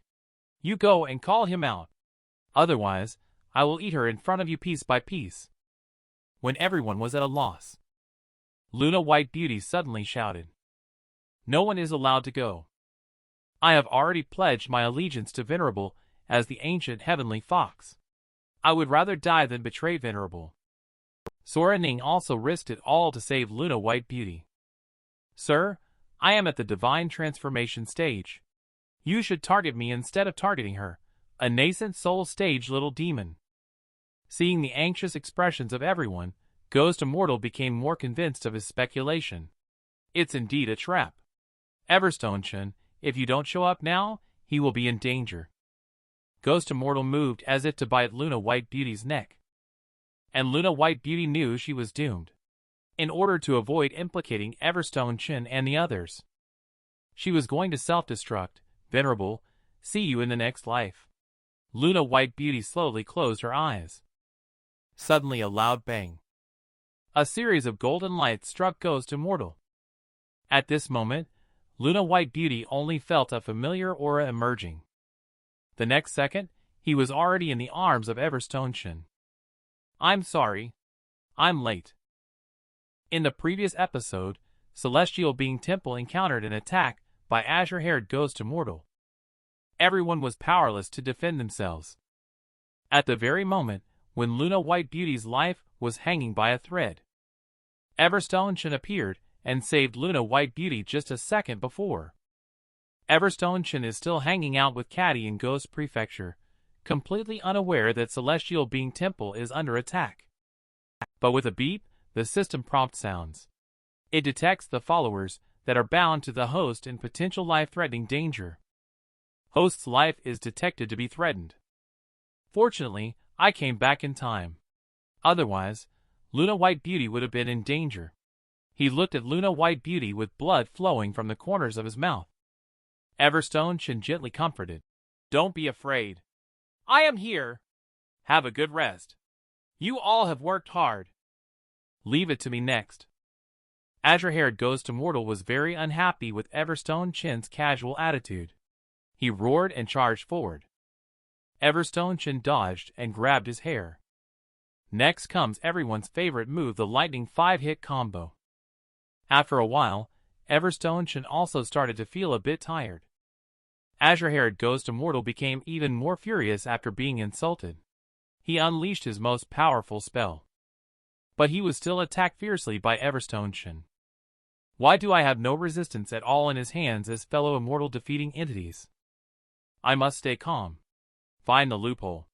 You go and call him out. Otherwise, I will eat her in front of you piece by piece. When everyone was at a loss, Luna White Beauty suddenly shouted. No one is allowed to go. I have already pledged my allegiance to Venerable as the ancient heavenly fox. I would rather die than betray Venerable. Sora Ning also risked it all to save Luna White Beauty. Sir, I am at the divine transformation stage. You should target me instead of targeting her, a nascent soul stage little demon. Seeing the anxious expressions of everyone, Ghost Immortal became more convinced of his speculation. It's indeed a trap. Everstone Chen, if you don't show up now, he will be in danger. Ghost Immortal moved as if to bite Luna White Beauty's neck. And Luna White Beauty knew she was doomed. In order to avoid implicating Everstone Chen and the others, she was going to self-destruct. Venerable, see you in the next life. Luna White Beauty slowly closed her eyes. Suddenly a loud bang. A series of golden lights struck Ghost Immortal. At this moment, Luna White Beauty only felt a familiar aura emerging. The next second, he was already in the arms of Everstone Chen. I'm sorry. I'm late. In the previous episode, Celestial Being Temple encountered an attack by azure-haired Ghost Immortal. Everyone was powerless to defend themselves. At the very moment when Luna White Beauty's life was hanging by a thread, Everstone Chen appeared and saved Luna White Beauty just a second before. Everstone Chen is still hanging out with Caddy in Ghost Prefecture, completely unaware that Celestial Being Temple is under attack. But with a beep, the system prompt sounds. It detects the followers that are bound to the host in potential life-threatening danger. Host's life is detected to be threatened. Fortunately, I came back in time. Otherwise, Luna White Beauty would have been in danger. He looked at Luna White Beauty with blood flowing from the corners of his mouth. Everstone Chen gently comforted. Don't be afraid. I am here. Have a good rest. You all have worked hard. Leave it to me next. Azure-haired Ghost Immortal was very unhappy with Everstone Chen's casual attitude. He roared and charged forward. Everstone Chen dodged and grabbed his hair. Next comes everyone's favorite move, the lightning 5-hit combo. After a while, Everstone Chen also started to feel a bit tired. Azure-haired Ghost Immortal became even more furious after being insulted. He unleashed his most powerful spell. But he was still attacked fiercely by Everstone Chen. Why do I have no resistance at all in his hands as fellow immortal defeating entities? I must stay calm. Find the loophole.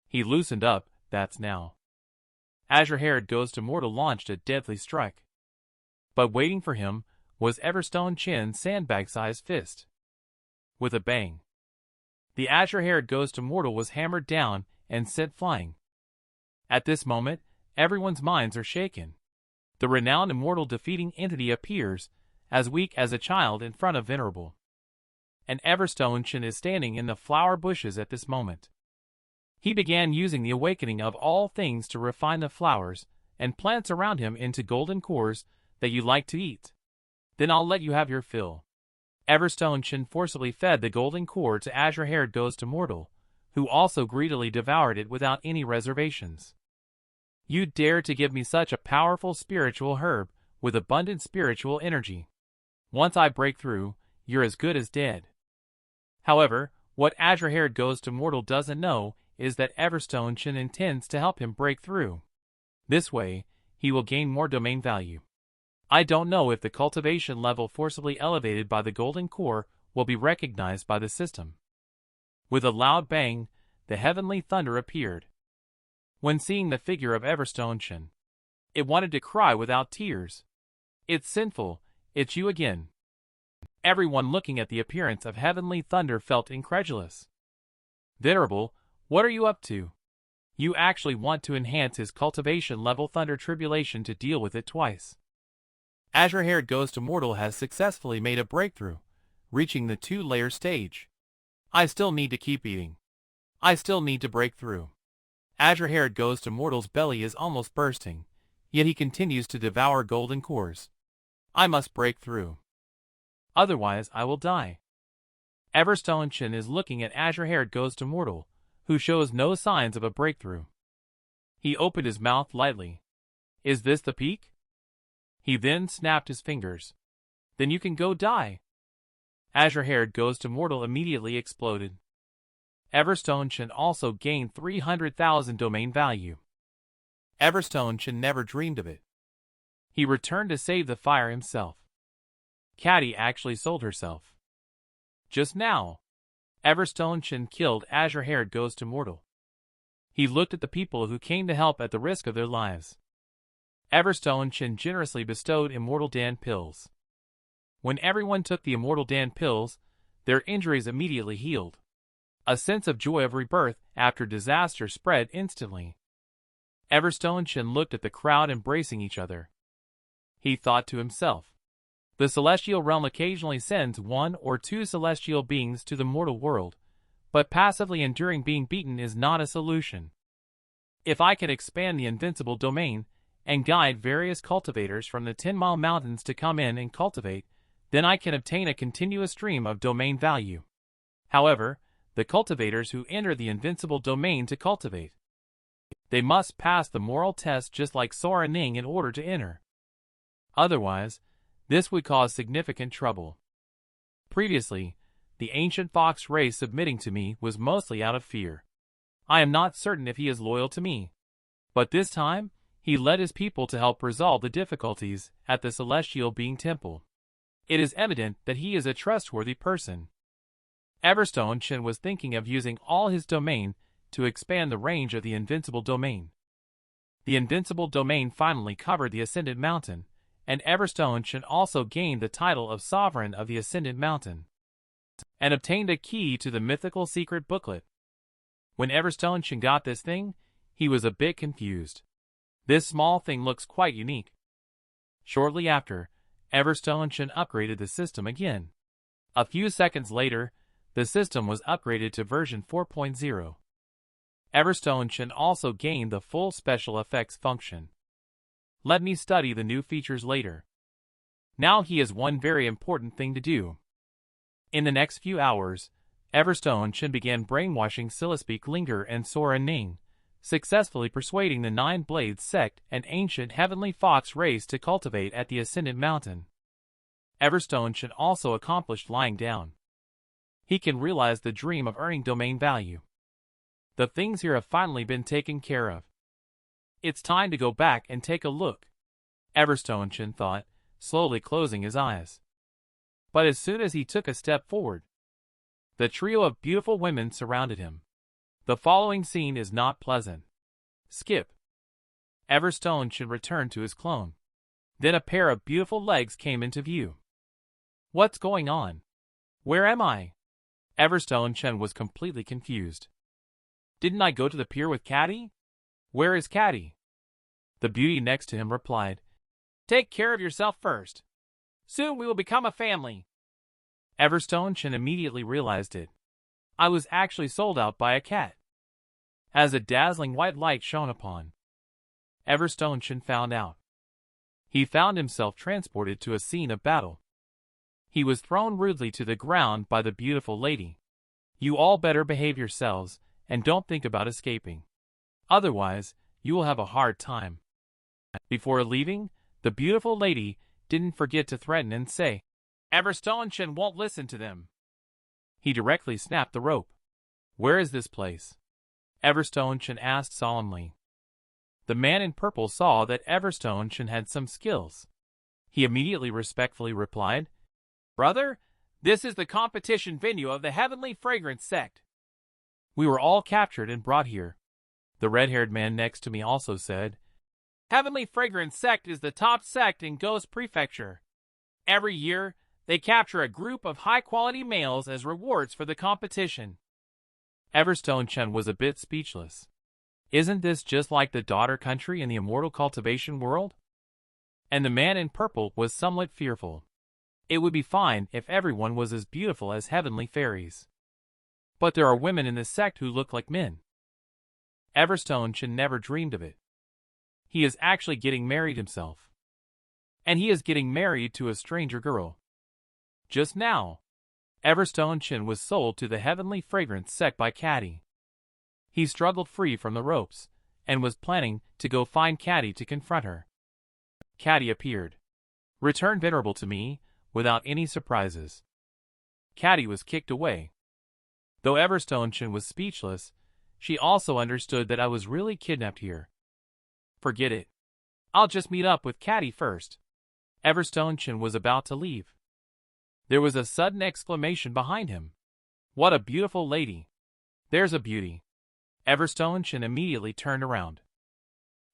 He loosened up, that's now. Azure-haired Ghost Immortal launched a deadly strike. But waiting for him was Everstone Chen's sandbag-sized fist. With a bang, the azure-haired Ghost Immortal was hammered down and sent flying. At this moment, everyone's minds are shaken. The renowned immortal defeating entity appears, as weak as a child in front of Venerable. And Everstone Chen is standing in the flower bushes at this moment. He began using the awakening of all things to refine the flowers and plants around him into golden cores that you like to eat. Then I'll let you have your fill. Everstone Chen forcibly fed the golden core to azure-haired Ghost Immortal, who also greedily devoured it without any reservations. You dare to give me such a powerful spiritual herb with abundant spiritual energy. Once I break through, you're as good as dead. However, what azure-haired ghost immortal doesn't know is that Everstone Chen intends to help him break through. This way, he will gain more domain value. I don't know if the cultivation level forcibly elevated by the golden core will be recognized by the system. With a loud bang, the heavenly thunder appeared. When seeing the figure of Everstone Chen, it wanted to cry without tears. It's sinful, it's you again. Everyone looking at the appearance of heavenly thunder felt incredulous. Venerable, what are you up to? You actually want to enhance his cultivation level thunder tribulation to deal with it twice. Azure-haired ghost immortal has successfully made a breakthrough, reaching the 2-layer stage. I still need to keep eating. I still need to break through. Azure-haired ghost immortal's belly is almost bursting, yet he continues to devour golden cores. I must break through. Otherwise I will die. Everstone Chen is looking at azure-haired ghost immortal, who shows no signs of a breakthrough. He opened his mouth lightly. Is this the peak? He then snapped his fingers. Then you can go die. Azure-haired ghost immortal immediately exploded. Everstone Chen also gained 300,000 domain value. Everstone Chen never dreamed of it. He returned to save the fire himself. Caddy actually sold herself. Just now, Everstone Chen killed azure-haired ghost immortal. He looked at the people who came to help at the risk of their lives. Everstone Chen generously bestowed Immortal Dan pills. When everyone took the Immortal Dan pills, their injuries immediately healed. A sense of joy of rebirth after disaster spread instantly. Everstone Chen looked at the crowd embracing each other. He thought to himself, the celestial realm occasionally sends 1 or 2 celestial beings to the mortal world, but passively enduring being beaten is not a solution. If I can expand the Invincible Domain, and guide various cultivators from the 10-mile mountains to come in and cultivate, then I can obtain a continuous stream of domain value. However, the cultivators who enter the Invincible Domain to cultivate, they must pass the moral test just like Sora Ning in order to enter. Otherwise, this would cause significant trouble. Previously, the ancient fox race submitting to me was mostly out of fear. I am not certain if he is loyal to me. But this time, he led his people to help resolve the difficulties at the Celestial Being Temple. It is evident that he is a trustworthy person. Everstone Chen was thinking of using all his domain to expand the range of the Invincible Domain. The Invincible Domain finally covered the Ascendant Mountain, and Everstone Chen also gained the title of Sovereign of the Ascendant Mountain, and obtained a key to the mythical secret booklet. When Everstone Chen got this thing, he was a bit confused. This small thing looks quite unique. Shortly after, Everstone Chen upgraded the system again. A few seconds later, the system was upgraded to version 4.0. Everstone Chen also gained the full special effects function. Let me study the new features later. Now he has one very important thing to do. In the next few hours, Everstone Chen began brainwashing Silispeak Linger and Sora Ning, successfully persuading the Nine Blades sect and ancient heavenly fox race to cultivate at the Ascendant Mountain. Everstone Chen also accomplished lying down. He can realize the dream of earning domain value. The things here have finally been taken care of. It's time to go back and take a look, Everstone Chen thought, slowly closing his eyes. But as soon as he took a step forward, the trio of beautiful women surrounded him. The following scene is not pleasant. Skip. Everstone Chen returned to his clone. Then a pair of beautiful legs came into view. What's going on? Where am I? Everstone Chen was completely confused. Didn't I go to the pier with Caddy? Where is Caddy? The beauty next to him replied, Take care of yourself first. Soon we will become a family. Everstone Chen immediately realized it. I was actually sold out by a cat. As a dazzling white light shone upon Everstone Chen found out. He found himself transported to a scene of battle. He was thrown rudely to the ground by the beautiful lady. You all better behave yourselves, and don't think about escaping. Otherwise, you will have a hard time." Before leaving, the beautiful lady didn't forget to threaten and say, "Everstone Chen won't listen to them." He directly snapped the rope. "Where is this place?" Everstone Chen asked solemnly. The man in purple saw that Everstone Chen had some skills. He immediately respectfully replied, "Brother, this is the competition venue of the Heavenly Fragrance sect. We were all captured and brought here." The red-haired man next to me also said, "Heavenly Fragrance sect is the top sect in Ghost Prefecture. Every year, they capture a group of high-quality males as rewards for the competition." Everstone Chen was a bit speechless. Isn't this just like the daughter country in the immortal cultivation world? And the man in purple was somewhat fearful. It would be fine if everyone was as beautiful as heavenly fairies. But there are women in this sect who look like men. Everstone Chen never dreamed of it. He is actually getting married himself. And he is getting married to a stranger girl. Just now, Everstone Chen was sold to the Heavenly Fragrance sect by Caddy. He struggled free from the ropes, and was planning to go find Caddy to confront her. Caddy appeared. "Return venerable to me, without any surprises." Caddy was kicked away. Though Everstone Chen was speechless, she also understood that I was really kidnapped here. "Forget it. I'll just meet up with Caddy first." Everstone Chen was about to leave. There was a sudden exclamation behind him. "What a beautiful lady. There's a beauty." Everstone Chen immediately turned around,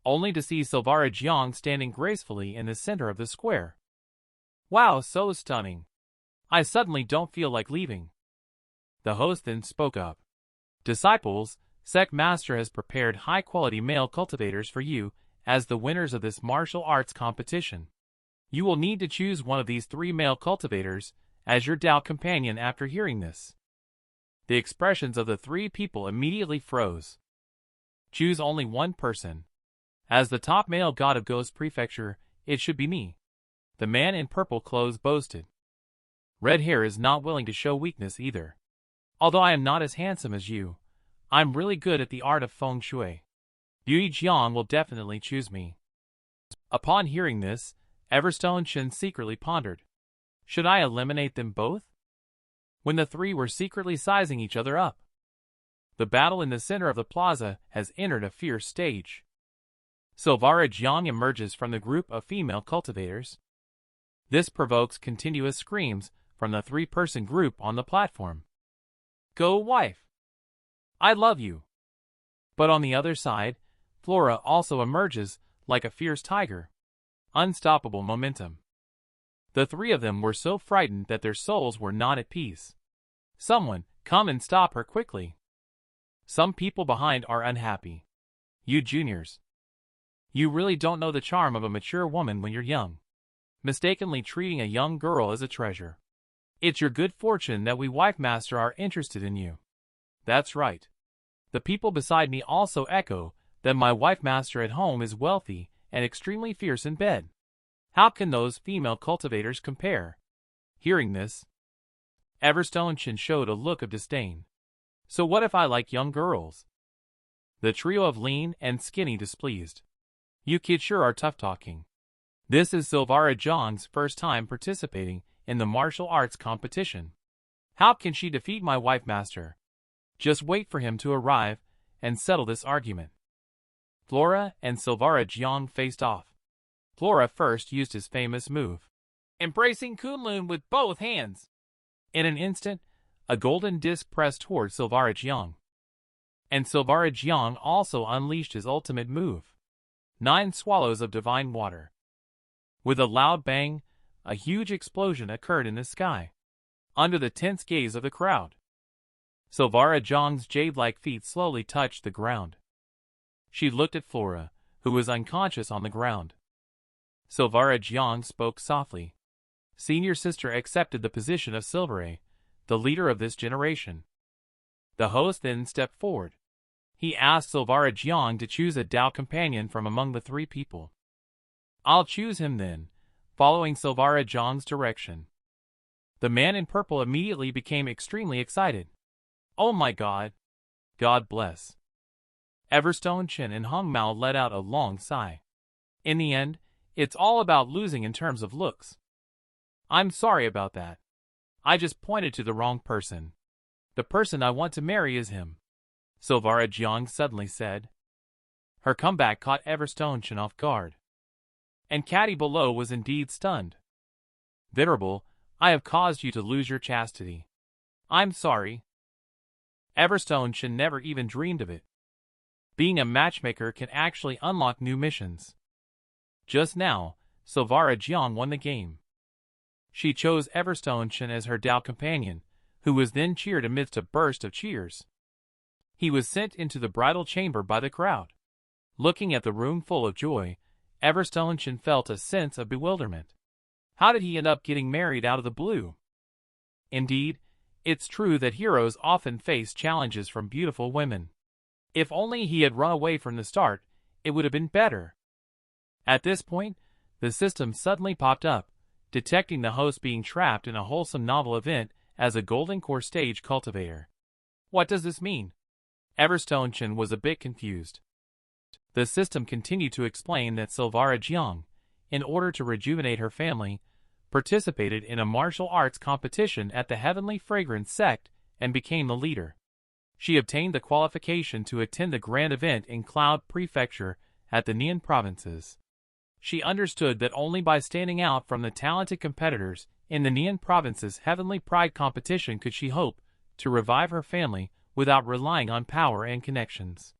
only to see Silvara Jiang standing gracefully in the center of the square. "Wow, so stunning. I suddenly don't feel like leaving." The host then spoke up. "Disciples, Sect Master has prepared high-quality male cultivators for you as the winners of this martial arts competition. You will need to choose one of these 3 male cultivators as your Tao companion." After hearing this, the expressions of the 3 people immediately froze. "Choose only one person. As the top male god of Ghost Prefecture, it should be me," the man in purple clothes boasted. "Red hair is not willing to show weakness either. Although I am not as handsome as you, I'm really good at the art of feng shui. Beauty Jiang will definitely choose me." Upon hearing this, Everstone Chen secretly pondered. Should I eliminate them both? When the 3 were secretly sizing each other up. The battle in the center of the plaza has entered a fierce stage. Silvara Jiang emerges from the group of female cultivators. This provokes continuous screams from the 3-person group on the platform. "Go, wife! I love you!" But on the other side, Flora also emerges like a fierce tiger. Unstoppable momentum. The 3 of them were so frightened that their souls were not at peace. "Someone, come and stop her quickly. Some people behind are unhappy. You juniors. You really don't know the charm of a mature woman when you're young. Mistakenly treating a young girl as a treasure. It's your good fortune that we wife master are interested in you." That's right. The people beside me also echo that my wife master at home is wealthy and extremely fierce in bed. How can those female cultivators compare? Hearing this, Everstone Chen showed a look of disdain. "So what if I like young girls?" The trio of lean and skinny displeased. "You kids sure are tough talking. This is Silvara Jiang's first time participating in the martial arts competition. How can she defeat my wife master? Just wait for him to arrive and settle this argument." Flora and Silvara Jiang faced off. Flora first used his famous move, embracing Kunlun with both hands. In an instant, a golden disc pressed toward Silvara Jiang. And Silvara Jiang also unleashed his ultimate move, 9 swallows of divine water. With a loud bang, a huge explosion occurred in the sky, under the tense gaze of the crowd. Silvara Jiang's jade-like feet slowly touched the ground. She looked at Flora, who was unconscious on the ground. Silvara Jiang spoke softly. Senior sister accepted the position of Silvere, the leader of this generation. The host then stepped forward. He asked Silvara Jiang to choose a Tao companion from among the 3 people. "I'll choose him then," following Silvara Jiang's direction. The man in purple immediately became extremely excited. "Oh my God! God bless. Everstone Chen and Hong Mao let out a long sigh. In the end, it's all about losing in terms of looks. I'm sorry about that. I just pointed to the wrong person. The person I want to marry is him, Silvara Jiang suddenly said. Her comeback caught Everstone Chen off guard. And Caddy below was indeed stunned. Venerable, I have caused you to lose your chastity. I'm sorry. Everstone Chen never even dreamed of it. Being a matchmaker can actually unlock new missions. Just now, Silvara Jiang won the game. She chose Everstone Chen as her Dao companion, who was then cheered amidst a burst of cheers. He was sent into the bridal chamber by the crowd. Looking at the room full of joy, Everstone Chen felt a sense of bewilderment. How did he end up getting married out of the blue? Indeed, it's true that heroes often face challenges from beautiful women. If only he had run away from the start, it would have been better. At this point, the system suddenly popped up, detecting the host being trapped in a wholesome novel event as a Golden Core stage cultivator. What does this mean? Everstone Chen was a bit confused. The system continued to explain that Silvara Jiang, in order to rejuvenate her family, participated in a martial arts competition at the Heavenly Fragrance sect and became the leader. She obtained the qualification to attend the grand event in Cloud Prefecture at the Nian provinces. She understood that only by standing out from the talented competitors in the Nian province's Heavenly Pride competition could she hope to revive her family without relying on power and connections.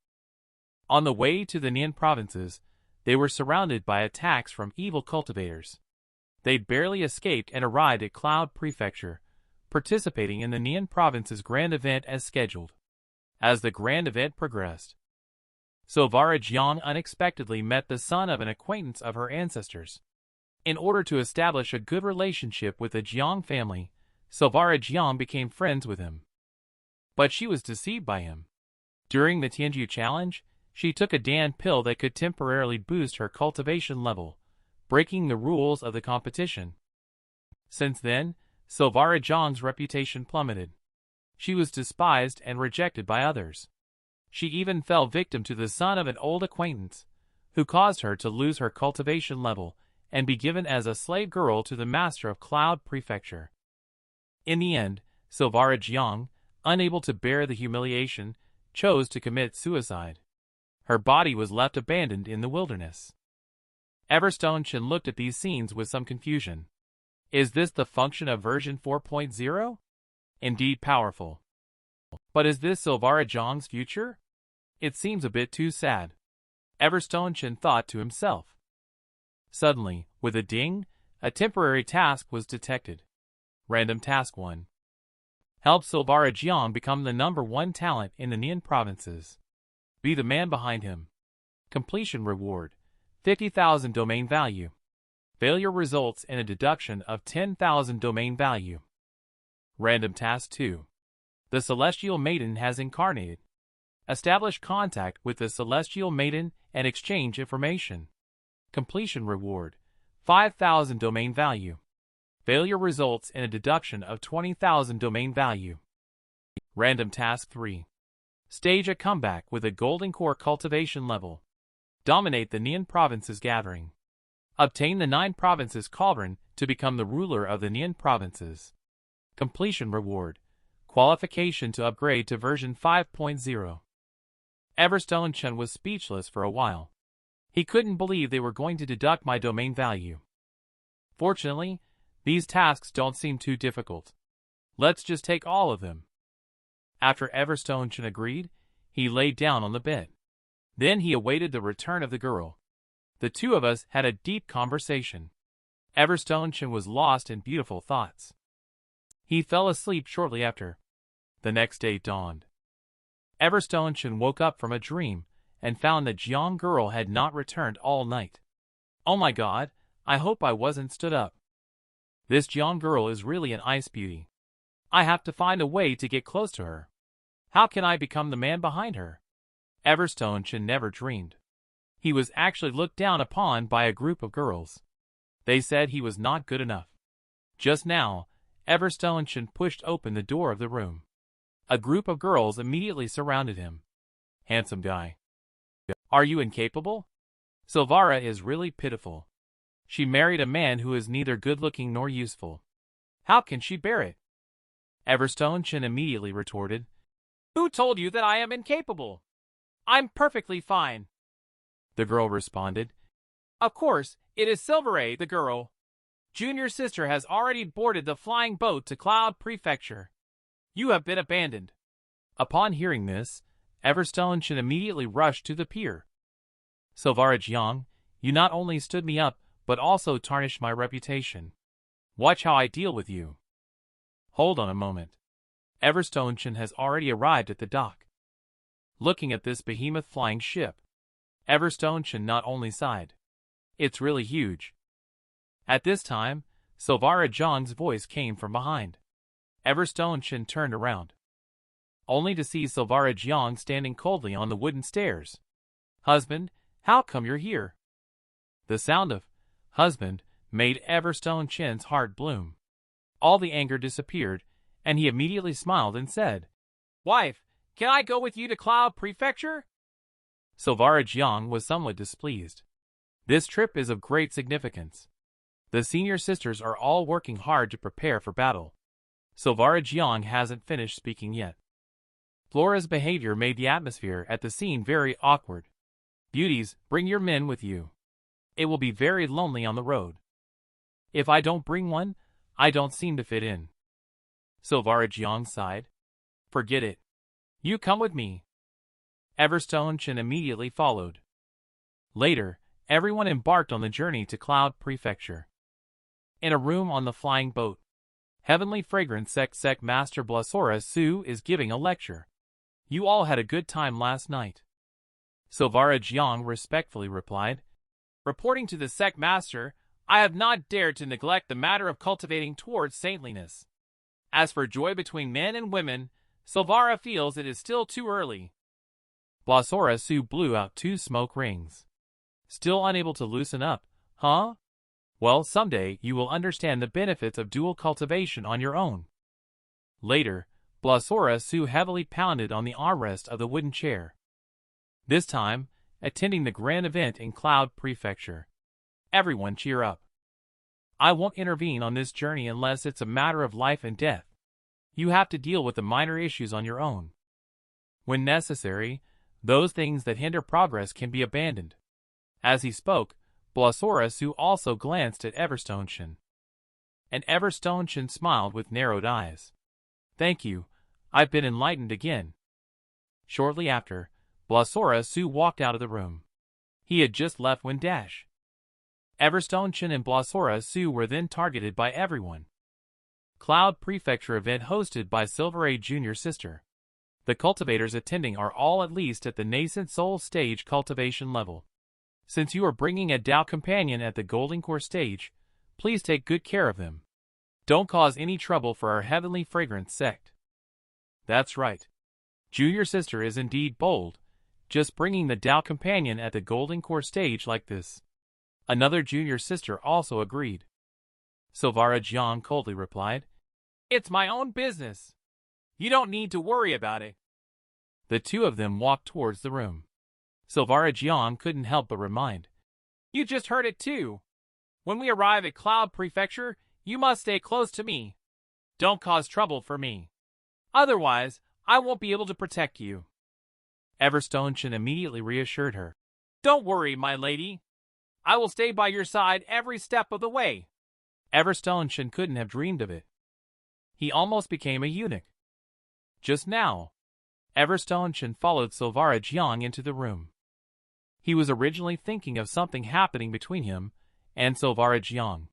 On the way to the Nian provinces, they were surrounded by attacks from evil cultivators. They'd barely escaped and arrived at Cloud Prefecture, participating in the Nian province's grand event as scheduled. As the grand event progressed, Silvara Jiang unexpectedly met the son of an acquaintance of her ancestors. In order to establish a good relationship with the Jiang family, Silvara Jiang became friends with him. But she was deceived by him. During the Tianju challenge, she took a Dan pill that could temporarily boost her cultivation level, breaking the rules of the competition. Since then, Silvara Jiang's reputation plummeted. She was despised and rejected by others. She even fell victim to the son of an old acquaintance, who caused her to lose her cultivation level and be given as a slave girl to the master of Cloud Prefecture. In the end, Silvara Jiang, unable to bear the humiliation, chose to commit suicide. Her body was left abandoned in the wilderness. Everstone Chen looked at these scenes with some confusion. Is this the function of version 4.0? Indeed powerful. But is this Silvara Jiang's future? It seems a bit too sad. Everstone Chen thought to himself. Suddenly, with a ding, a temporary task was detected. Random Task 1. Help Silvara Jiang become the #1 talent in the Nian provinces. Be the man behind him. Completion reward, 50,000 domain value. Failure results in a deduction of 10,000 domain value. Random Task 2. The Celestial Maiden has incarnated. Establish contact with the Celestial Maiden and exchange information. Completion reward, 5,000 domain value. Failure results in a deduction of 20,000 domain value. Random Task 3. Stage a comeback with a Golden Core cultivation level. Dominate the Nian provinces gathering. Obtain the 9 provinces cauldron to become the ruler of the Nian provinces. Completion reward, qualification to upgrade to version 5.0. Everstone Chen was speechless for a while. He couldn't believe they were going to deduct my domain value. Fortunately, these tasks don't seem too difficult. Let's just take all of them. After Everstone Chen agreed, he laid down on the bed. Then he awaited the return of the girl. The two of us had a deep conversation. Everstone Chen was lost in beautiful thoughts. He fell asleep shortly after. The next day dawned. Everstone Chen woke up from a dream and found the Jiang girl had not returned all night. Oh my god, I hope I wasn't stood up. This Jiang girl is really an ice beauty. I have to find a way to get close to her. How can I become the man behind her? Everstone Chen never dreamed. He was actually looked down upon by a group of girls. They said he was not good enough. Just now, Everstone Chen pushed open the door of the room. A group of girls immediately surrounded him. Handsome guy. Are you incapable? Silvara is really pitiful. She married a man who is neither good-looking nor useful. How can she bear it? Everstone Chen immediately retorted. Who told you that I am incapable? I'm perfectly fine. The girl responded. Of course, it is Silvara, the girl. Junior sister has already boarded the flying boat to Cloud Prefecture. You have been abandoned. Upon hearing this, Everstone Chen immediately rushed to the pier. Silvara Jiang, you not only stood me up, but also tarnished my reputation. Watch how I deal with you. Hold on a moment. Everstone Chen has already arrived at the dock. Looking at this behemoth flying ship, Everstone Chen not only sighed. It's really huge. At this time, Silvara Jiang's voice came from behind. Everstone Chen turned around, only to see Silvara Jiang standing coldly on the wooden stairs. Husband, how come you're here? The sound of husband made Everstone Chen's heart bloom. All the anger disappeared, and he immediately smiled and said, Wife, can I go with you to Cloud Prefecture? Silvara Jiang was somewhat displeased. This trip is of great significance. The senior sisters are all working hard to prepare for battle. Silvara Jiang hasn't finished speaking yet. Flora's behavior made the atmosphere at the scene very awkward. Beauties, bring your men with you. It will be very lonely on the road. If I don't bring one, I don't seem to fit in. Silvara Jiang sighed. Forget it. You come with me. Everstone Chen immediately followed. Later, everyone embarked on the journey to Cloud Prefecture. In a room on the flying boat, Heavenly Fragrance Sec Master Blasora Su is giving a lecture. You all had a good time last night. Silvara Jiang respectfully replied. Reporting to the Sec Master, I have not dared to neglect the matter of cultivating towards saintliness. As for joy between men and women, Silvara feels it is still too early. Blasora Su blew out 2 smoke rings. Still unable to loosen up, huh? Well, someday you will understand the benefits of dual cultivation on your own. Later, Blasora Su heavily pounded on the armrest of the wooden chair. This time, attending the grand event in Cloud Prefecture. Everyone cheer up. I won't intervene on this journey unless it's a matter of life and death. You have to deal with the minor issues on your own. When necessary, those things that hinder progress can be abandoned. As he spoke, Blasora Su also glanced at Everstone Chen. And Everstone Chen smiled with narrowed eyes. Thank you, I've been enlightened again. Shortly after, Blasora Su walked out of the room. He had just left when Everstone Chen and Blasora Su were then targeted by everyone. Cloud Prefecture event hosted by Silvara Junior Sister. The cultivators attending are all at least at the nascent soul stage cultivation level. Since you are bringing a Tao companion at the Golden Core stage, please take good care of them. Don't cause any trouble for our Heavenly Fragrance sect. That's right. Junior Sister is indeed bold, just bringing the Tao companion at the Golden Core stage like this. Another Junior Sister also agreed. Silvara Jiang coldly replied, It's my own business. You don't need to worry about it. The two of them walked towards the room. Silvara Jiang couldn't help but remind. You just heard it too. When we arrive at Cloud Prefecture, you must stay close to me. Don't cause trouble for me. Otherwise, I won't be able to protect you. Everstone Chen immediately reassured her. Don't worry, my lady. I will stay by your side every step of the way. Everstone Chen couldn't have dreamed of it. He almost became a eunuch. Just now, Everstone Chen followed Silvara Jiang into the room. He was originally thinking of something happening between him and Silvara Jiang.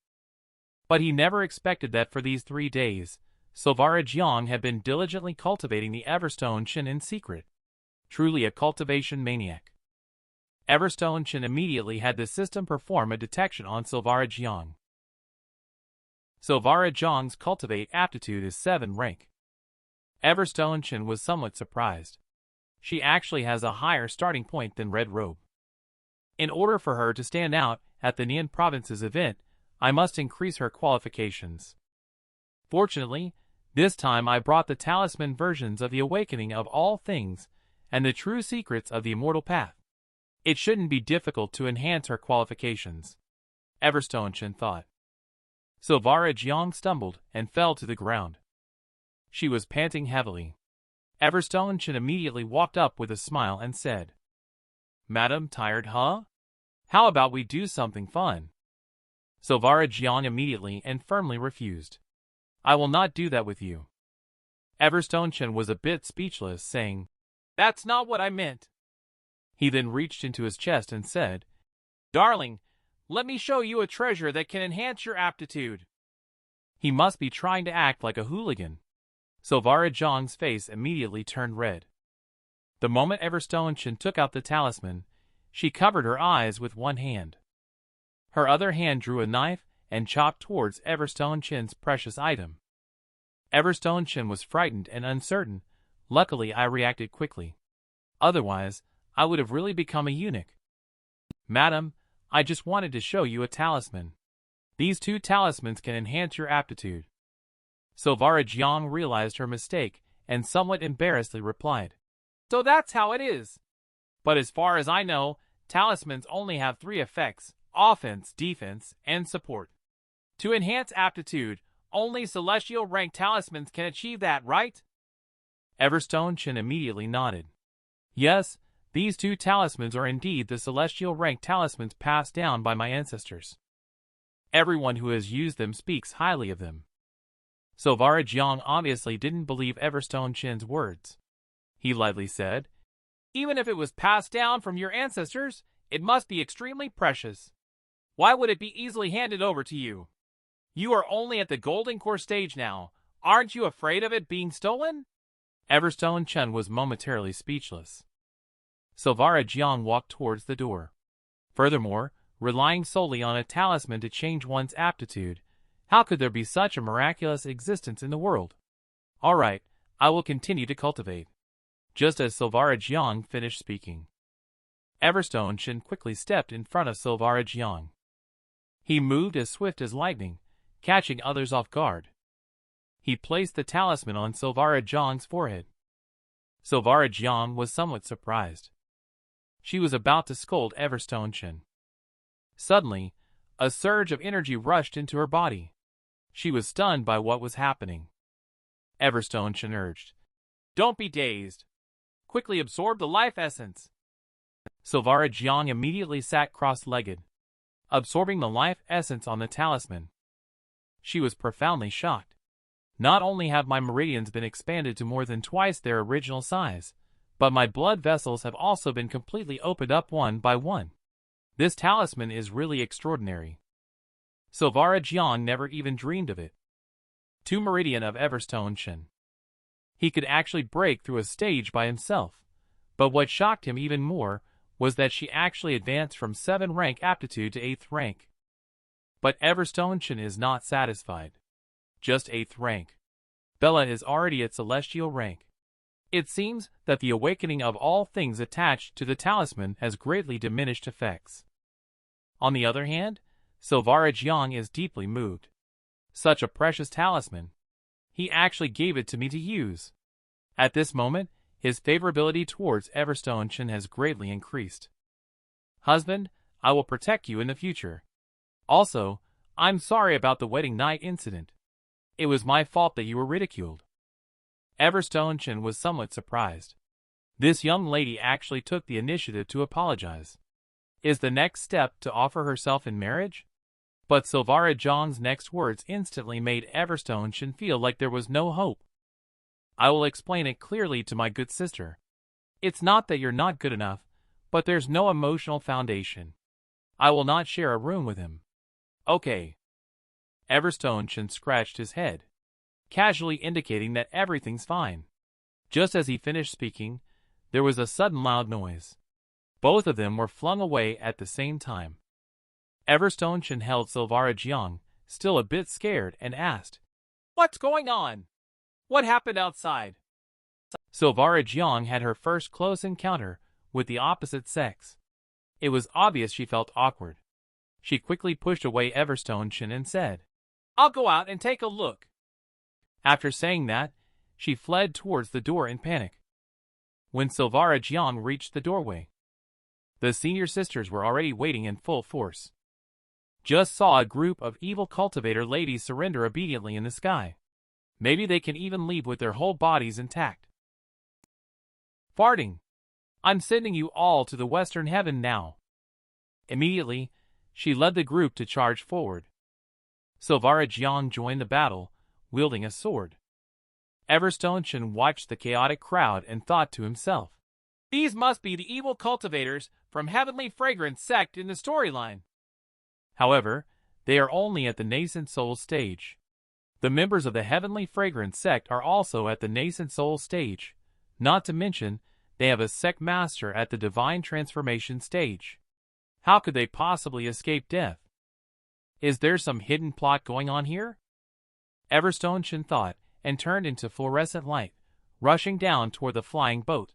But he never expected that for these 3 days, Silvara Jiang had been diligently cultivating the Everstone Chen in secret. Truly a cultivation maniac. Everstone Chen immediately had the system perform a detection on Silvara Jiang. Silvara Jiang's cultivate aptitude is 7 rank. Everstone Chen was somewhat surprised. She actually has a higher starting point than Red Robe. In order for her to stand out at the Nian Province's event, I must increase her qualifications. Fortunately, this time I brought the talisman versions of the awakening of all things and the true secrets of the immortal path. It shouldn't be difficult to enhance her qualifications, Everstone Chen thought. Silvara Jiang stumbled and fell to the ground. She was panting heavily. Everstone Chen immediately walked up with a smile and said, "Madam, tired, huh? How about we do something fun?" Silvara Jiang immediately and firmly refused. "I will not do that with you." Everstone Chen was a bit speechless, saying, "That's not what I meant." He then reached into his chest and said, "Darling, let me show you a treasure that can enhance your aptitude." He must be trying to act like a hooligan. Silvara Jiang's face immediately turned red. The moment Everstone Chen took out the talisman, she covered her eyes with one hand. Her other hand drew a knife and chopped towards Everstone Chen's precious item. Everstone Chen was frightened and uncertain. Luckily, I reacted quickly. Otherwise, I would have really become a eunuch. "Madam, I just wanted to show you a talisman. These 2 talismans can enhance your aptitude." Silvara Jiang realized her mistake and somewhat embarrassedly replied, "So that's how it is. But as far as I know, talismans only have 3 effects: offense, defense, and support. To enhance aptitude, only celestial rank talismans can achieve that, right?" Everstone Chen immediately nodded. "Yes, these 2 talismans are indeed the celestial rank talismans passed down by my ancestors. Everyone who has used them speaks highly of them." Silvara Jiang obviously didn't believe Everstone Chen's words. He lightly said, "Even if it was passed down from your ancestors, it must be extremely precious. Why would it be easily handed over to you? You are only at the golden core stage now. Aren't you afraid of it being stolen?" Everstone Chen was momentarily speechless. Silvara Jiang walked towards the door. Furthermore, relying solely on a talisman to change one's aptitude, how could there be such a miraculous existence in the world? "All right, I will continue to cultivate." Just as Silvara Jiang finished speaking, Everstone Chen quickly stepped in front of Silvara Jiang. He moved as swift as lightning, catching others off guard. He placed the talisman on Silvara Jiang's forehead. Silvara Jiang was somewhat surprised. She was about to scold Everstone Chen. Suddenly, a surge of energy rushed into her body. She was stunned by what was happening. Everstone Chen urged, "Don't be dazed. Quickly absorb the life essence." Silvara Jiang immediately sat cross-legged, absorbing the life essence on the talisman. She was profoundly shocked. Not only have my meridians been expanded to more than twice their original size, but my blood vessels have also been completely opened up one by one. This talisman is really extraordinary. Silvara Jiang never even dreamed of it. 2 meridian of Everstone Chen. He could actually break through a stage by himself, but what shocked him even more was that she actually advanced from 7 rank aptitude to 8th rank. But Everstone Chen is not satisfied. Just 8th rank. Bella is already at celestial rank. It seems that the awakening of all things attached to the talisman has greatly diminished effects. On the other hand, Silvara Jiang is deeply moved. Such a precious talisman. He actually gave it to me to use. At this moment, his favorability towards Everstone Chen has greatly increased. "Husband, I will protect you in the future. Also, I'm sorry about the wedding night incident. It was my fault that you were ridiculed." Everstone Chen was somewhat surprised. This young lady actually took the initiative to apologize. Is the next step to offer herself in marriage? But Silvara Jiang's next words instantly made Everstone Chen feel like there was no hope. "I will explain it clearly to my good sister. It's not that you're not good enough, but there's no emotional foundation. I will not share a room with him." "Okay." Everstone Chen scratched his head, casually indicating that everything's fine. Just as he finished speaking, there was a sudden loud noise. Both of them were flung away at the same time. Everstone Chen held Silvara Jiang, still a bit scared, and asked, "What's going on? What happened outside?" Silvara Jiang had her first close encounter with the opposite sex. It was obvious she felt awkward. She quickly pushed away Everstone Chen and said, "I'll go out and take a look." After saying that, she fled towards the door in panic. When Silvara Jiang reached the doorway, The senior sisters were already waiting in full force. Just saw a group of evil cultivator ladies surrender obediently in the sky. Maybe they can even leave with their whole bodies intact. Farting. I'm sending you all to the western heaven now. Immediately, she led the group to charge forward. Silvara Jiang joined the battle, wielding a sword. Everstone Chen watched the chaotic crowd and thought to himself, "These must be the evil cultivators from Heavenly Fragrance sect in the storyline." However, they are only at the nascent soul stage. The members of the Heavenly Fragrance sect are also at the nascent soul stage, not to mention they have a sect master at the divine transformation stage. How could they possibly escape death? Is there some hidden plot going on here? Everstone Chen thought, and turned into fluorescent light, rushing down toward the flying boat.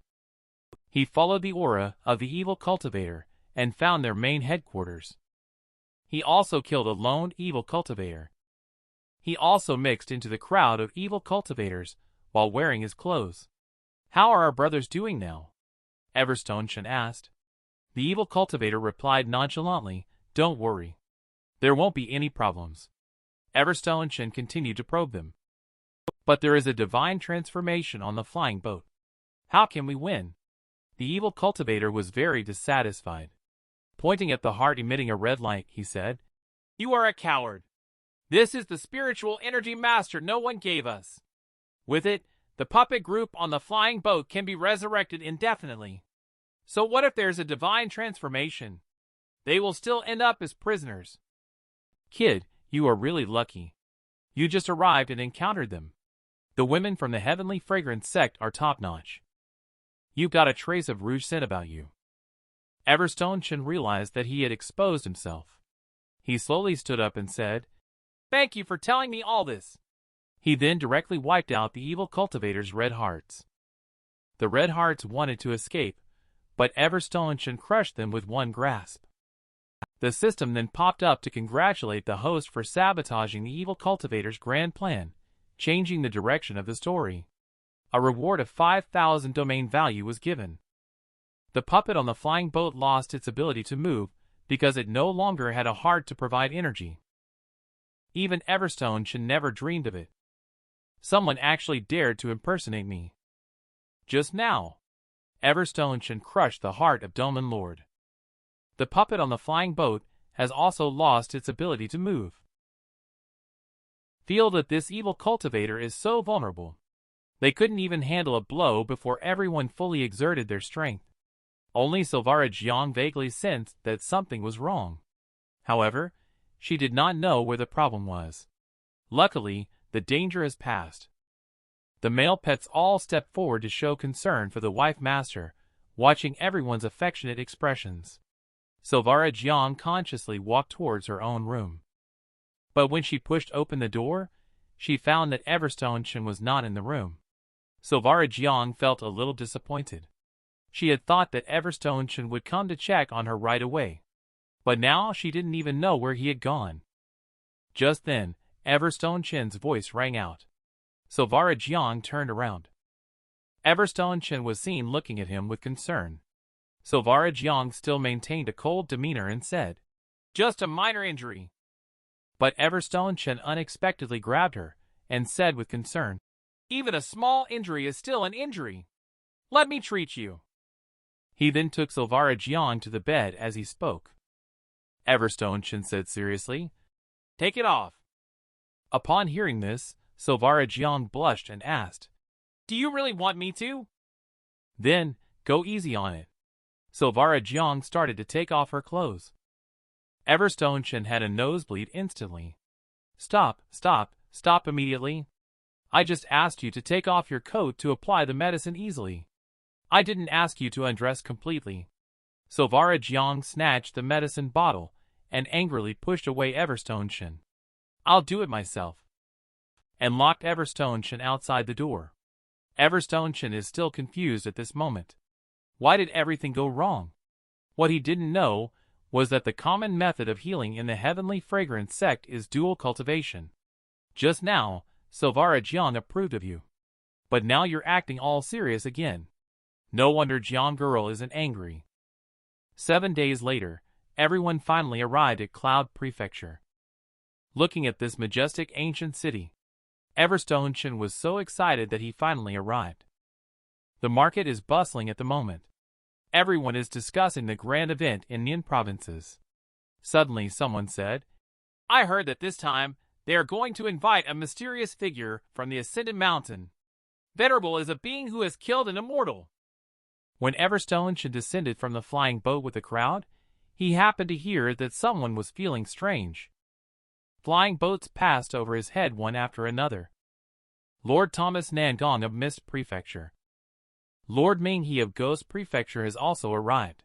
He followed the aura of the evil cultivator and found their main headquarters. He also killed a lone evil cultivator. He also mixed into the crowd of evil cultivators while wearing his clothes. "How are our brothers doing now?" Everstone Chen asked. The evil cultivator replied nonchalantly, "Don't worry. There won't be any problems." Everstone Chen continued to probe them. "But there is a divine transformation on the flying boat. How can we win?" The evil cultivator was very dissatisfied. Pointing at the heart emitting a red light, he said, "You are a coward. This is the spiritual energy master no one gave us. With it, the puppet group on the flying boat can be resurrected indefinitely. So what if there's a divine transformation? They will still end up as prisoners." "Kid, you are really lucky. You just arrived and encountered them. The women from the Heavenly Fragrance sect are top-notch. You've got a trace of rouge scent about you." Everstone Chen realized that he had exposed himself. He slowly stood up and said, "Thank you for telling me all this." He then directly wiped out the evil cultivator's red hearts. The red hearts wanted to escape, but Everstone Chen crushed them with one grasp. The system then popped up to congratulate the host for sabotaging the evil cultivator's grand plan, changing the direction of the story. A reward of 5,000 domain value was given. The puppet on the flying boat lost its ability to move because it no longer had a heart to provide energy. Even Everstone Chen never dreamed of it. Someone actually dared to impersonate me. Just now, Everstone Chen crushed the heart of Domain Lord. The puppet on the flying boat has also lost its ability to move. Feel that this evil cultivator is so vulnerable. They couldn't even handle a blow before everyone fully exerted their strength. Only Silvara Jiang vaguely sensed that something was wrong. However, she did not know where the problem was. Luckily, the danger has passed. The male pets all stepped forward to show concern for the wife master, watching everyone's affectionate expressions. Silvara Jiang consciously walked towards her own room. But when she pushed open the door, she found that Everstone Chen was not in the room. Silvara Jiang felt a little disappointed. She had thought that Everstone Chen would come to check on her right away. But now she didn't even know where he had gone. Just then, Everstone Chen's voice rang out. Silvara Jiang turned around. Everstone Chen was seen looking at him with concern. Silvara Jiang still maintained a cold demeanor and said, "Just a minor injury." But Everstone Chen unexpectedly grabbed her and said with concern, "Even a small injury is still an injury. Let me treat you." He then took Silvara Jiang to the bed as he spoke. Everstone Chen said seriously, "Take it off." Upon hearing this, Silvara Jiang blushed and asked, "Do you really want me to?" "Then, go easy on it." Silvara Jiang started to take off her clothes. Everstone Chen had a nosebleed instantly. Stop immediately. I just asked you to take off your coat to apply the medicine easily. I didn't ask you to undress completely." Silvara Jiang snatched the medicine bottle and angrily pushed away Everstone Chen. "I'll do it myself," and locked Everstone Chen outside the door. Everstone Chen is still confused at this moment. Why did everything go wrong? What he didn't know was that the common method of healing in the Heavenly Fragrance sect is dual cultivation. Just now, Silvara Jiang approved of you. But now you're acting all serious again. No wonder Jiang girl isn't angry. 7 days later, everyone finally arrived at Cloud Prefecture. Looking at this majestic ancient city, Everstone Chen was so excited that he finally arrived. The market is bustling at the moment. Everyone is discussing the grand event in Nin provinces. Suddenly someone said, "I heard that this time they are going to invite a mysterious figure from the Ascended Mountain. Venerable is a being who has killed an immortal." When Everstone Chen descended from the flying boat with the crowd, he happened to hear that someone was feeling strange. Flying boats passed over his head one after another. Lord Thomas Nangong of Mist Prefecture. Lord Minghe of Ghost Prefecture has also arrived.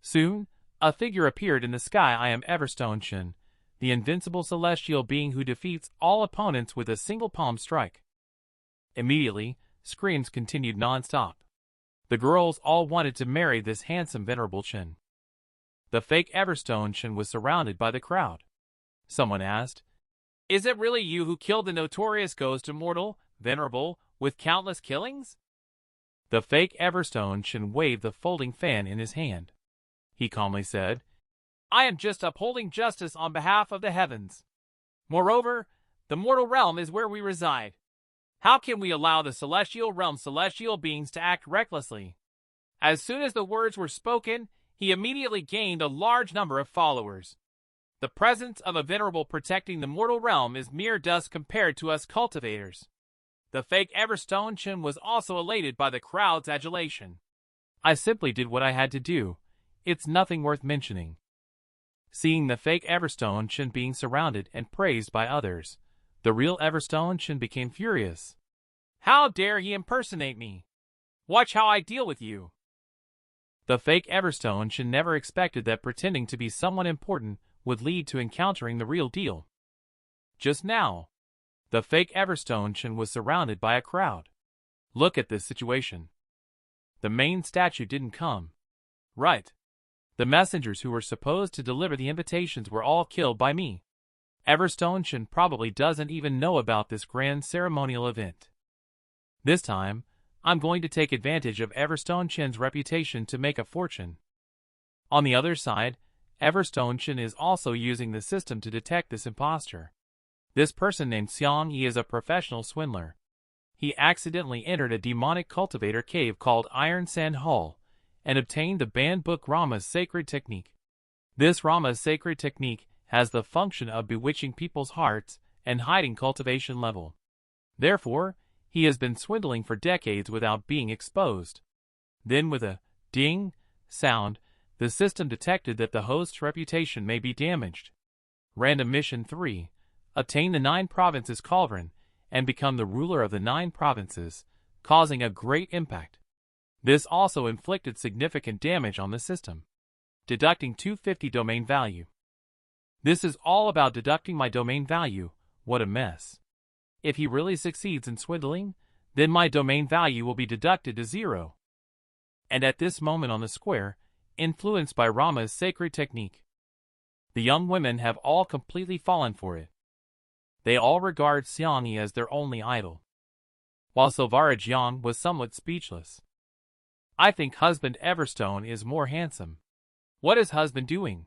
Soon, a figure appeared in the sky. "I am Everstone Chen, the invincible celestial being who defeats all opponents with a single palm strike." Immediately, screams continued non-stop. The girls all wanted to marry this handsome venerable Chen. The fake Everstone Chen was surrounded by the crowd. Someone asked, "Is it really you who killed the notorious ghost immortal, venerable, with countless killings?" The fake Everstone Chen waved the folding fan in his hand. He calmly said, "I am just upholding justice on behalf of the heavens. Moreover, the mortal realm is where we reside. How can we allow the celestial realm's celestial beings to act recklessly?" As soon as the words were spoken, he immediately gained a large number of followers. The presence of a venerable protecting the mortal realm is mere dust compared to us cultivators. The fake Everstone Chen was also elated by the crowd's adulation. "I simply did what I had to do. It's nothing worth mentioning." Seeing the fake Everstone Chen being surrounded and praised by others, the real Everstone Chen became furious. "How dare he impersonate me? Watch how I deal with you." The fake Everstone Chen never expected that pretending to be someone important would lead to encountering the real deal. Just now, the fake Everstone Chen was surrounded by a crowd. Look at this situation. The main statue didn't come. Right. The messengers who were supposed to deliver the invitations were all killed by me. Everstone Chen probably doesn't even know about this grand ceremonial event. This time, I'm going to take advantage of Everstone Chen's reputation to make a fortune. On the other side, Everstone Chen is also using the system to detect this imposter. This person named Xiang Yi is a professional swindler. He accidentally entered a demonic cultivator cave called Iron Sand Hall and obtained the banned book Rama's Sacred Technique. This Rama's Sacred Technique has the function of bewitching people's hearts and hiding cultivation level. Therefore, he has been swindling for decades without being exposed. Then with a ding sound, the system detected that the host's reputation may be damaged. Random Mission 3. Obtain the 9 provinces cauldron and become the ruler of the 9 provinces, causing a great impact. This also inflicted significant damage on the system. Deducting 250 domain value. This is all about deducting my domain value. What a mess. If he really succeeds in swindling, then my domain value will be deducted to 0. And at this moment on the square, influenced by Rama's Sacred Technique, the young women have all completely fallen for it. They all regard Xiang Yi as their only idol. While Silvara Jiang was somewhat speechless. "I think husband Everstone is more handsome. What is husband doing?"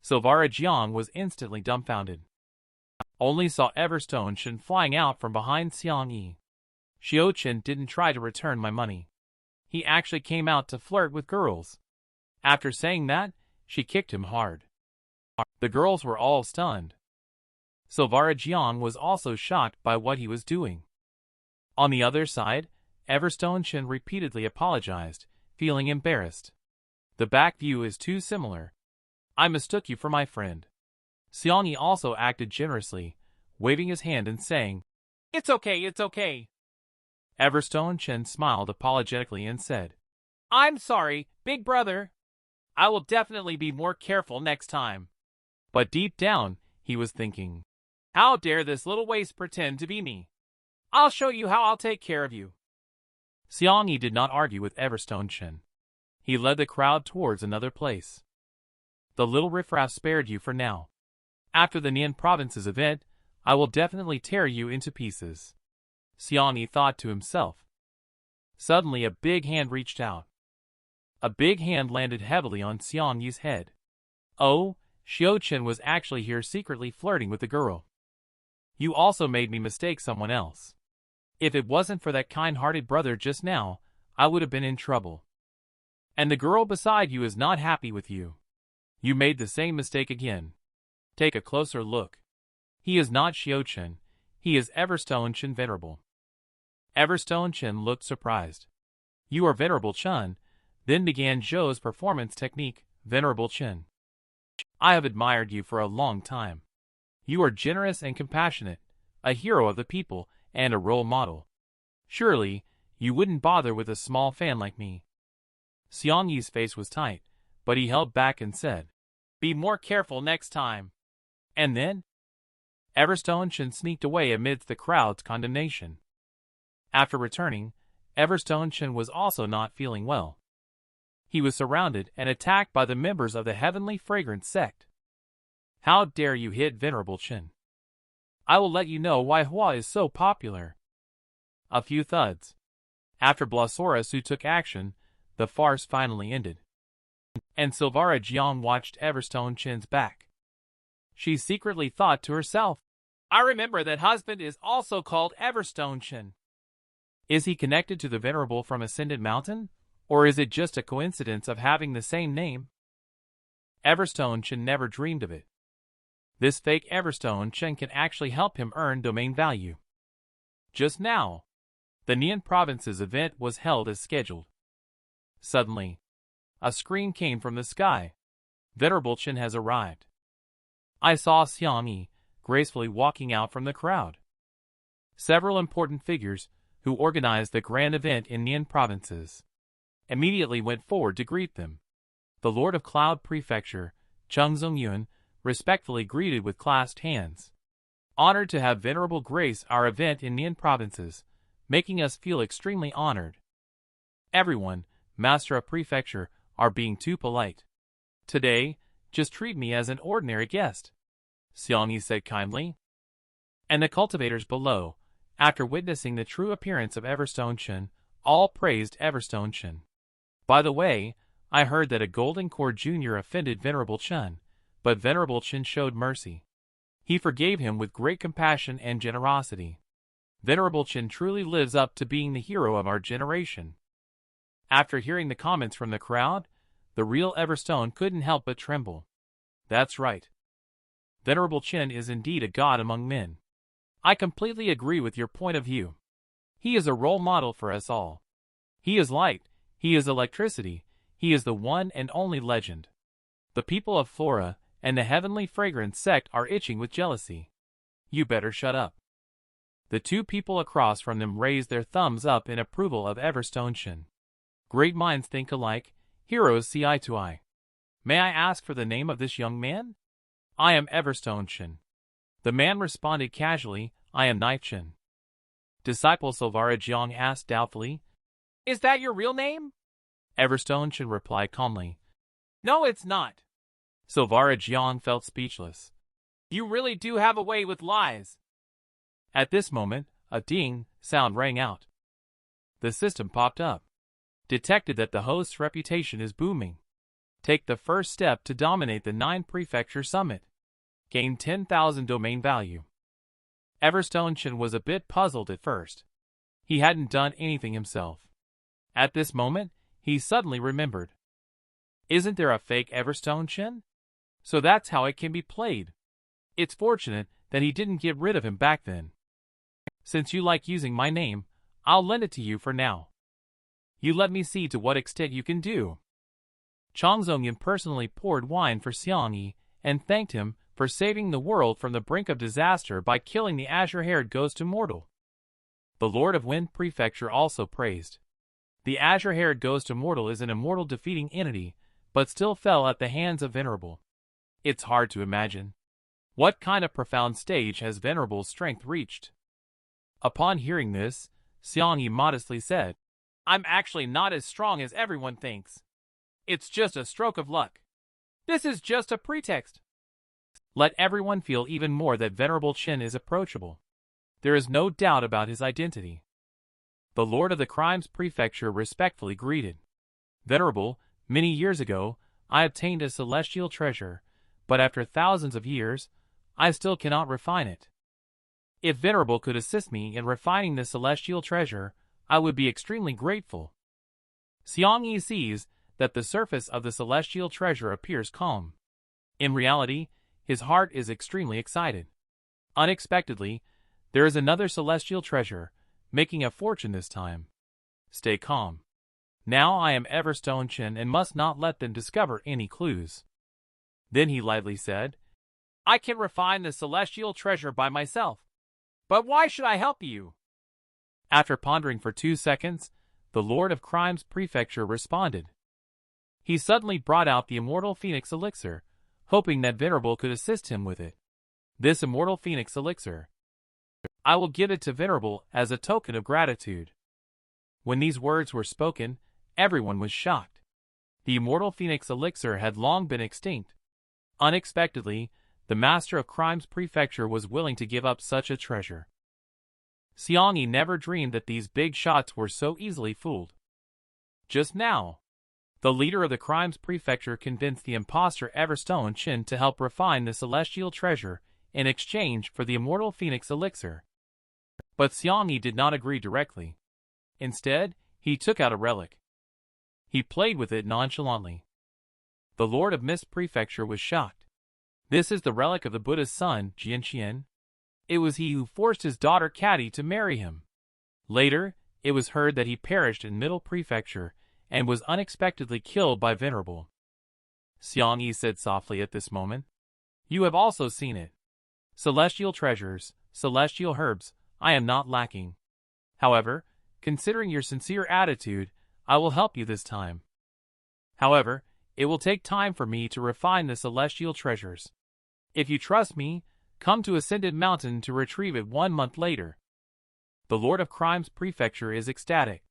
Silvara Jiang was instantly dumbfounded. Only saw Everstone Chen flying out from behind Xiang Yi. "Xiao Chen didn't try to return my money. He actually came out to flirt with girls." After saying that, she kicked him hard. The girls were all stunned. Silvara Jiang was also shocked by what he was doing. On the other side, Everstone Chen repeatedly apologized, feeling embarrassed. "The back view is too similar. I mistook you for my friend." Xiang Yi also acted generously, waving his hand and saying, "It's okay, it's okay." Everstone Chen smiled apologetically and said, "I'm sorry, big brother. I will definitely be more careful next time." But deep down, he was thinking, "How dare this little waste pretend to be me? I'll show you how I'll take care of you." Xiang Yi did not argue with Everstone Chen. He led the crowd towards another place. "The little riffraff spared you for now. After the Nian province's event, I will definitely tear you into pieces." Xiang Yi thought to himself. Suddenly a big hand reached out. A big hand landed heavily on Xiang Yi's head. Oh, Xiao Chen was actually here secretly flirting with the girl. You also made me mistake someone else. If it wasn't for that kind-hearted brother just now, I would have been in trouble. And the girl beside you is not happy with you. You made the same mistake again. Take a closer look. He is not Xiao Chen, he is Everstone Chen Venerable. Everstone Chen looked surprised. You are Venerable Chen, then began Zhou's performance technique, Venerable Chen. I have admired you for a long time. You are generous and compassionate, a hero of the people, and a role model. Surely, you wouldn't bother with a small fan like me. Xiang Yi's face was tight, but he held back and said, Be more careful next time. And then? Everstone Chen sneaked away amidst the crowd's condemnation. After returning, Everstone Chen was also not feeling well. He was surrounded and attacked by the members of the Heavenly Fragrance sect. How dare you hit Venerable Chen? I will let you know why Hua is so popular. A few thuds. After Blossorasu took action, the farce finally ended. And Silvara Jiang watched Everstone Chen's back. She secretly thought to herself, I remember that husband is also called Everstone Chen. Is he connected to the Venerable from Ascended Mountain, or is it just a coincidence of having the same name? Everstone Chen never dreamed of it. This fake Everstone Chen can actually help him earn domain value. Just now, the Nian Province's event was held as scheduled. Suddenly, a scream came from the sky. Venerable Chen has arrived. I saw Xiang Yi gracefully walking out from the crowd. Several important figures, who organized the grand event in Nian Provinces, immediately went forward to greet them. The Lord of Cloud Prefecture, Cheng Zongyuan, respectfully greeted with clasped hands. Honored to have Venerable grace our event in Nian Provinces, making us feel extremely honored. Everyone, Master of Prefecture, are being too polite. Today, just treat me as an ordinary guest, Xiang Yi said kindly. And the cultivators below, after witnessing the true appearance of Everstone Chen, all praised Everstone Chen. By the way, I heard that a Golden Core Jr. offended Venerable Chen, but Venerable Chen showed mercy. He forgave him with great compassion and generosity. Venerable Chen truly lives up to being the hero of our generation. After hearing the comments from the crowd, the real Everstone couldn't help but tremble. That's right. Venerable Chen is indeed a god among men. I completely agree with your point of view. He is a role model for us all. He is light, he is electricity, he is the one and only legend. The people of Flora and the Heavenly Fragrance sect are itching with jealousy. You better shut up. The two people across from them raised their thumbs up in approval of Everstone Chen. Great minds think alike, heroes see eye to eye. May I ask for the name of this young man? I am Everstone Chen. The man responded casually, I am Knife Chen. Disciple Silvara Jiang asked doubtfully, Is that your real name? Everstone Chen replied calmly, No, it's not. Silvara Jiang felt speechless. You really do have a way with lies. At this moment, a ding sound rang out. The system popped up. Detected that the host's reputation is booming. Take the first step to dominate the 9 Prefecture Summit. Gain 10,000 domain value. Everstone Chen was a bit puzzled at first. He hadn't done anything himself. At this moment, he suddenly remembered. Isn't there a fake Everstone Chen? So that's how it can be played. It's fortunate that he didn't get rid of him back then. Since you like using my name, I'll lend it to you for now. You let me see to what extent you can do. Chang Zongyan personally poured wine for Xiang Yi and thanked him for saving the world from the brink of disaster by killing the azure-haired ghost Immortal. The Lord of Wind Prefecture also praised. The azure-haired ghost Immortal is an immortal defeating entity, but still fell at the hands of Venerable. It's hard to imagine. What kind of profound stage has Venerable's strength reached? Upon hearing this, Xiang Yi modestly said, I'm actually not as strong as everyone thinks. It's just a stroke of luck. This is just a pretext. Let everyone feel even more that Venerable Chen is approachable. There is no doubt about his identity. The Lord of the Crimes Prefecture respectfully greeted. Venerable, Many years ago, I obtained a celestial treasure, but after thousands of years, I still cannot refine it. If Venerable could assist me in refining this celestial treasure, I would be extremely grateful. Xiangyi sees that the surface of the celestial treasure appears calm. In reality, his heart is extremely excited. Unexpectedly, there is another celestial treasure, making a fortune this time. Stay calm. Now I am Everstone Chen and must not let them discover any clues. Then he lightly said, I can refine the celestial treasure by myself. But why should I help you? After pondering for 2 seconds, the Lord of Crime's prefecture responded. He suddenly brought out the Immortal Phoenix Elixir, hoping that Venerable could assist him with it. This Immortal Phoenix Elixir. I will give it to Venerable as a token of gratitude. When these words were spoken, everyone was shocked. The Immortal Phoenix Elixir had long been extinct. Unexpectedly, the Master of Crime's prefecture was willing to give up such a treasure. Xiangyi never dreamed that these big shots were so easily fooled. Just now, the leader of the Crime's prefecture convinced the impostor Everstone Chen to help refine the celestial treasure in exchange for the Immortal Phoenix Elixir. But Xiangyi did not agree directly. Instead, he took out a relic. He played with it nonchalantly. The Lord of Mist Prefecture was shocked. This is the relic of the Buddha's son, Jianqian. It was he who forced his daughter Cati to marry him. Later, it was heard that he perished in Middle Prefecture and was unexpectedly killed by Venerable. Xiangyi said softly at this moment, You have also seen it. Celestial treasures, celestial herbs, I am not lacking. However, considering your sincere attitude, I will help you this time. However, it will take time for me to refine the celestial treasures. If you trust me, come to Ascended Mountain to retrieve it 1 month later. The Lord of Crime's prefecture is ecstatic.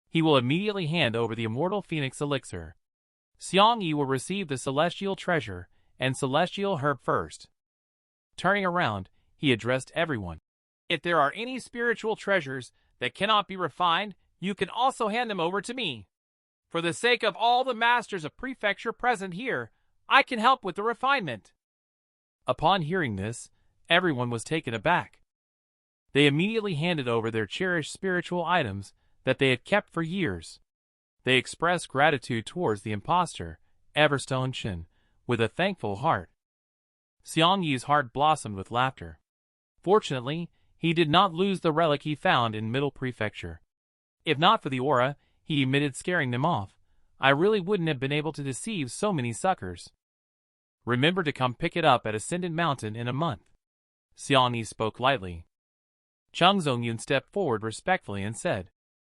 He will immediately hand over the Immortal Phoenix Elixir. Xiangyi will receive the celestial treasure and celestial herb first. Turning around, he addressed everyone. If there are any spiritual treasures that cannot be refined, you can also hand them over to me. For the sake of all the masters of prefecture present here, I can help with the refinement. Upon hearing this, everyone was taken aback. They immediately handed over their cherished spiritual items that they had kept for years. They expressed gratitude towards the impostor, Everstone Chen, with a thankful heart. Xiangyi's heart blossomed with laughter. Fortunately, he did not lose the relic he found in Middle Prefecture. If not for the aura he emitted scaring them off, I really wouldn't have been able to deceive so many suckers. Remember to come pick it up at Ascended Mountain in a month. Xiangyi spoke lightly. Chung Zongyun stepped forward respectfully and said,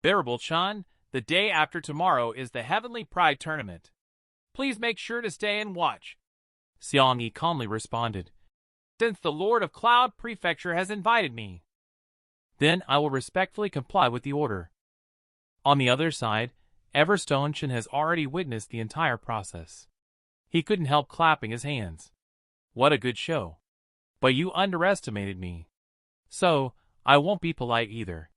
Venerable Chan, the day after tomorrow is the Heavenly Pride Tournament. Please make sure to stay and watch. Xiangyi calmly responded, Since the Lord of Cloud Prefecture has invited me, then I will respectfully comply with the order. On the other side, Everstone Chen has already witnessed the entire process. He couldn't help clapping his hands. What a good show. But you underestimated me. So, I won't be polite either.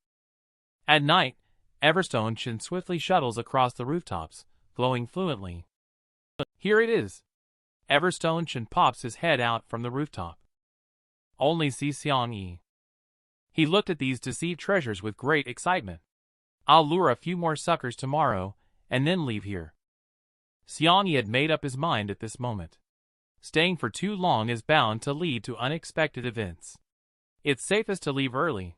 At night, Everstone Chen swiftly shuttles across the rooftops, glowing fluently. Here it is. Everstone Chen pops his head out from the rooftop. Only see Xiangyi. He looked at these deceived treasures with great excitement. I'll lure a few more suckers tomorrow, and then leave here. Xiangyi had made up his mind at this moment. Staying for too long is bound to lead to unexpected events. It's safest to leave early.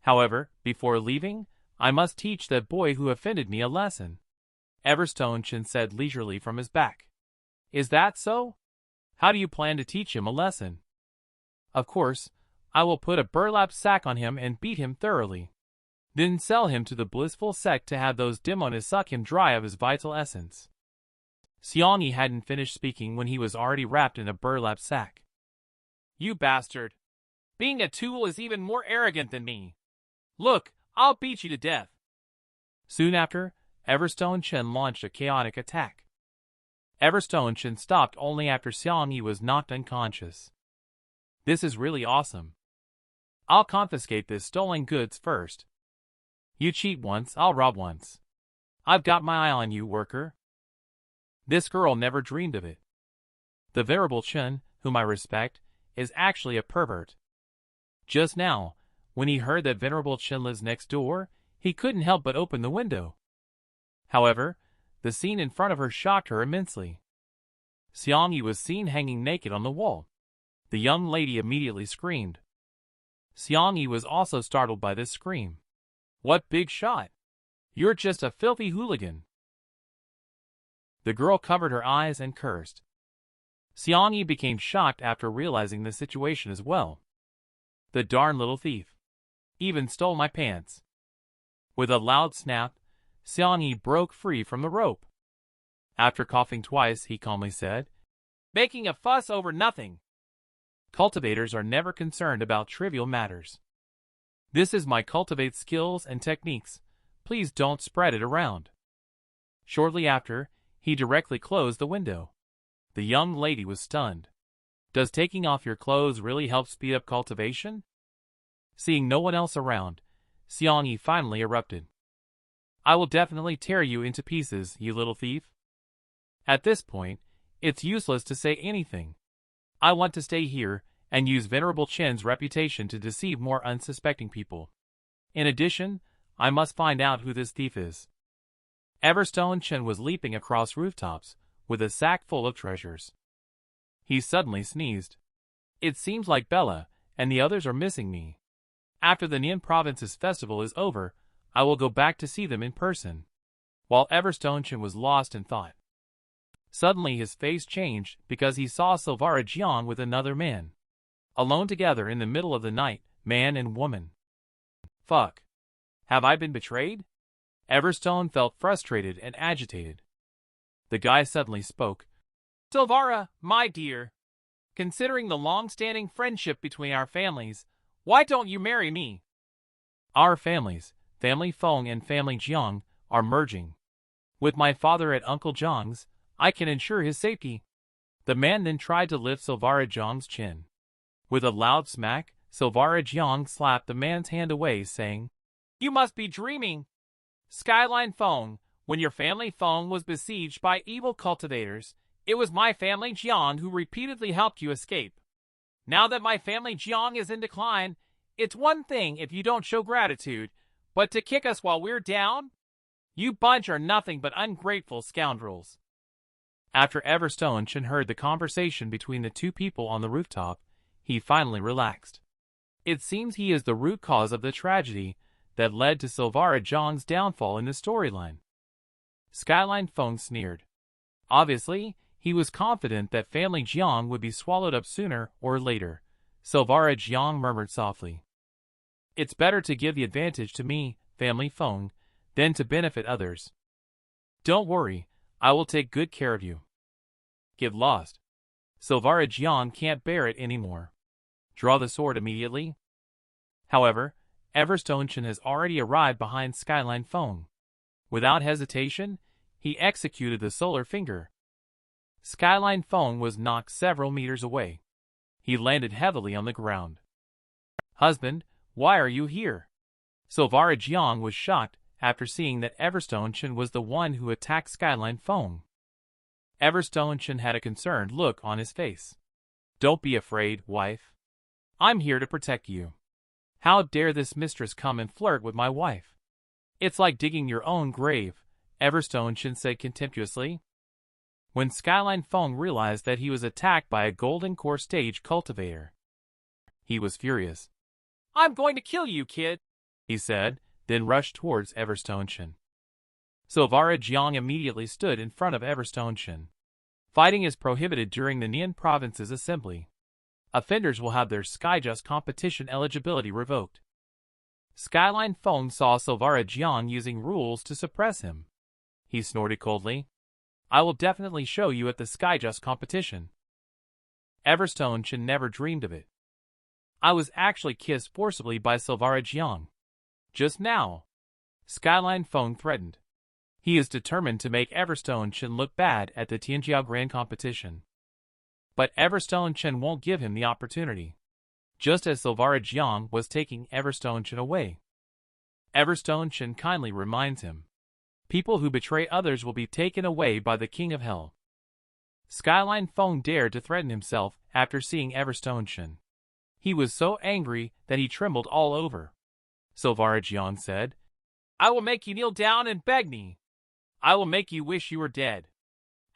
However, before leaving, I must teach that boy who offended me a lesson. Everstone Chen said leisurely from his back. Is that so? How do you plan to teach him a lesson? Of course, I will put a burlap sack on him and beat him thoroughly. Then sell him to the blissful sect to have those demons suck him dry of his vital essence. Xiangyi hadn't finished speaking when he was already wrapped in a burlap sack. You bastard! Being a tool is even more arrogant than me. Look, I'll beat you to death. Soon after, Everstone Chen launched a chaotic attack. Everstone Chen stopped only after Xiangyi was knocked unconscious. This is really awesome. I'll confiscate this stolen goods first. You cheat once, I'll rob once. I've got my eye on you, worker. This girl never dreamed of it. The venerable Chen, whom I respect, is actually a pervert. Just now, when he heard that Venerable Chen lives next door, he couldn't help but open the window. However, the scene in front of her shocked her immensely. Xiangyi was seen hanging naked on the wall. The young lady immediately screamed. Xiangyi was also startled by this scream. What big shot! You're just a filthy hooligan. The girl covered her eyes and cursed. Xiangyi became shocked after realizing the situation as well. The darn little thief. Even stole my pants. With a loud snap, Xiangyi broke free from the rope. After coughing twice, he calmly said, "Making a fuss over nothing. Cultivators are never concerned about trivial matters. This is my cultivate skills and techniques. Please don't spread it around." Shortly after, he directly closed the window. The young lady was stunned. Does taking off your clothes really help speed up cultivation? Seeing no one else around, Xiangyi finally erupted. "I will definitely tear you into pieces, you little thief." At this point, it's useless to say anything. I want to stay here and use Venerable Chen's reputation to deceive more unsuspecting people. In addition, I must find out who this thief is. Everstone Chen was leaping across rooftops with a sack full of treasures. He suddenly sneezed. "It seems like Bella and the others are missing me. After the Nian Province's festival is over, I will go back to see them in person." While Everstone Chen was lost in thought, suddenly his face changed because he saw Silvara Jiang with another man. Alone together in the middle of the night, man and woman. Fuck. Have I been betrayed? Everstone felt frustrated and agitated. The guy suddenly spoke. "Silvara, my dear, considering the long-standing friendship between our families, why don't you marry me?" Our families, Family Feng and Family Jiang, are merging. With my father at Uncle Jiang's, I can ensure his safety. The man then tried to lift Silvara Jiang's chin. With a loud smack, Silvara Jiang slapped the man's hand away, saying, "You must be dreaming. Skyline Feng, when your family Feng was besieged by evil cultivators, it was my family Jiang who repeatedly helped you escape. Now that my family Jiang is in decline, it's one thing if you don't show gratitude, but to kick us while we're down? You bunch are nothing but ungrateful scoundrels." After Everstone Chen heard the conversation between the two people on the rooftop, he finally relaxed. It seems he is the root cause of the tragedy that led to Silvara Jiang's downfall in the storyline. Skyline Feng sneered. Obviously, he was confident that family Jiang would be swallowed up sooner or later. Silvara Jiang murmured softly. "It's better to give the advantage to me, family Feng, than to benefit others. Don't worry, I will take good care of you. Get lost. Silvara Jiang can't bear it anymore. Draw the sword immediately." However, Everstone Chen has already arrived behind Skyline Feng. Without hesitation, he executed the solar finger. Skyline Feng was knocked several meters away. He landed heavily on the ground. "Husband, why are you here?" Silvara Jiang was shocked after seeing that Everstone Chen was the one who attacked Skyline Feng. Everstone Chen had a concerned look on his face. "Don't be afraid, wife. I'm here to protect you. How dare this mistress come and flirt with my wife? It's like digging your own grave," Everstone Chen said contemptuously. When Skyline Feng realized that he was attacked by a golden core stage cultivator, he was furious. "I'm going to kill you, kid," he said, then rushed towards Everstone Chen. Silvara Jiang immediately stood in front of Everstone Chen. Fighting is prohibited during the Nian Province's assembly. Offenders will have their Skyjust competition eligibility revoked. Skyline Feng saw Silvara Jiang using rules to suppress him. He snorted coldly. "I will definitely show you at the Skyjust competition." Everstone Chen never dreamed of it. "I was actually kissed forcibly by Silvara Jiang. Just now," Skyline Feng threatened. He is determined to make Everstone Chen look bad at the Tianjiao Grand competition. But Everstone Chen won't give him the opportunity. Just as Silvara Jiang was taking Everstone Chen away, Everstone Chen kindly reminds him. People who betray others will be taken away by the King of Hell. Skyline Feng dared to threaten himself after seeing Everstone Chen. He was so angry that he trembled all over. Silvara Jiang said, "I will make you kneel down and beg me. I will make you wish you were dead.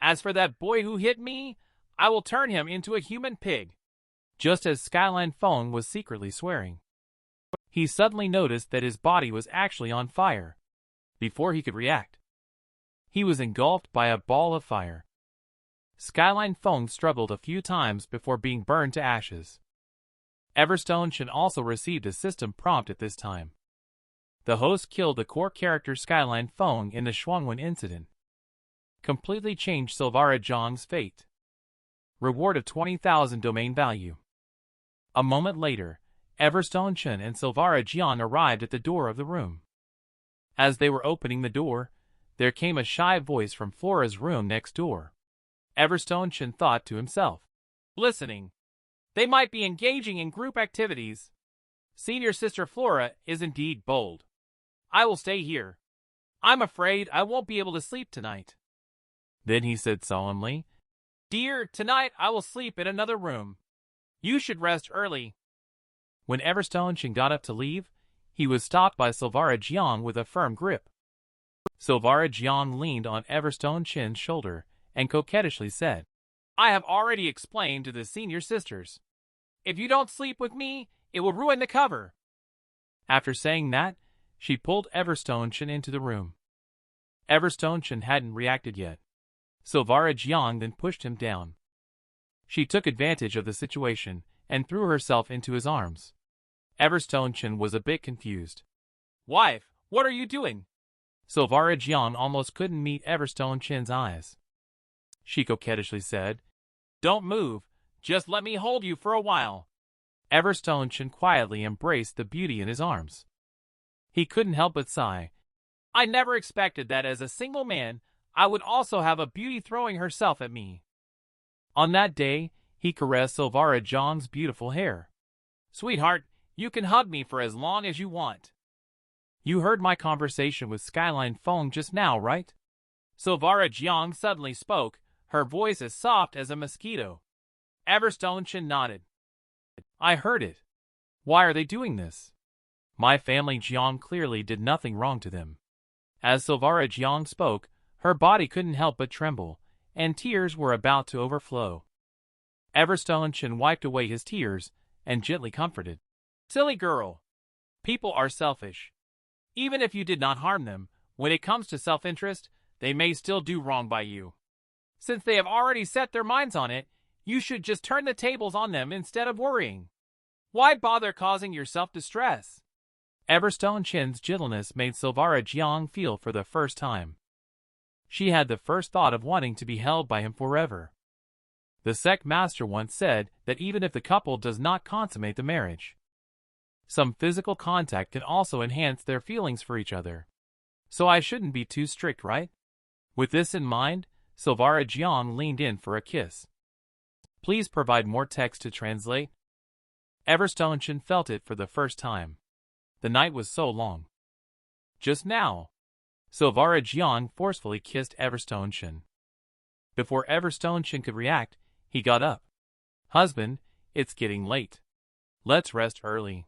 As for that boy who hit me, I will turn him into a human pig." Just as Skyline Feng was secretly swearing, he suddenly noticed that his body was actually on fire. Before he could react, he was engulfed by a ball of fire. Skyline Feng struggled a few times before being burned to ashes. Everstone Chen also received a system prompt at this time. The host killed the core character Skyline Feng in the Shuangwen incident. Completely changed Silvara Jiang's fate. Reward of 20,000 domain value. A moment later, Everstone Chen and Silvara Jiang arrived at the door of the room. As they were opening the door, there came a shy voice from Flora's room next door. Everstone Chen thought to himself, "Listening. They might be engaging in group activities. Senior sister Flora is indeed bold. I will stay here. I'm afraid I won't be able to sleep tonight." Then he said solemnly, "Dear, tonight I will sleep in another room. You should rest early." When Everstone Chen got up to leave, he was stopped by Silvara Jiang with a firm grip. Silvara Jiang leaned on Everstone Chen's shoulder and coquettishly said, "I have already explained to the senior sisters. If you don't sleep with me, it will ruin the cover." After saying that, she pulled Everstone Chen into the room. Everstone Chen hadn't reacted yet. Silvara Jiang then pushed him down. She took advantage of the situation and threw herself into his arms. Everstone Chen was a bit confused. "Wife, what are you doing?" Silvara Jiang almost couldn't meet Everstone Chen's eyes. She coquettishly said, "Don't move, just let me hold you for a while." Everstone Chen quietly embraced the beauty in his arms. He couldn't help but sigh. "I never expected that as a single man, I would also have a beauty throwing herself at me." On that day, he caressed Silvara Jiang's beautiful hair. "Sweetheart, you can hug me for as long as you want." "You heard my conversation with Skyline Feng just now, right?" Silvara Jiang suddenly spoke, her voice as soft as a mosquito. Everstone Chen nodded. "I heard it. Why are they doing this?" "My family Jiang clearly did nothing wrong to them." As Silvara Jiang spoke, her body couldn't help but tremble, and tears were about to overflow. Everstone Chen wiped away his tears and gently comforted. "Silly girl. People are selfish. Even if you did not harm them, when it comes to self-interest, they may still do wrong by you. Since they have already set their minds on it, you should just turn the tables on them instead of worrying. Why bother causing yourself distress?" Everstone Chen's gentleness made Silvara Jiang feel for the first time. She had the first thought of wanting to be held by him forever. The sect master once said that even if the couple does not consummate the marriage, some physical contact can also enhance their feelings for each other. So I shouldn't be too strict, right? With this in mind, Silvara Jiang leaned in for a kiss. "Please provide more text to translate." Everstone Chen felt it for the first time. The night was so long. Just now, Silvara Jiang forcefully kissed Everstone Chen. Before Everstone Chen could react, he got up. "Husband, it's getting late. Let's rest early."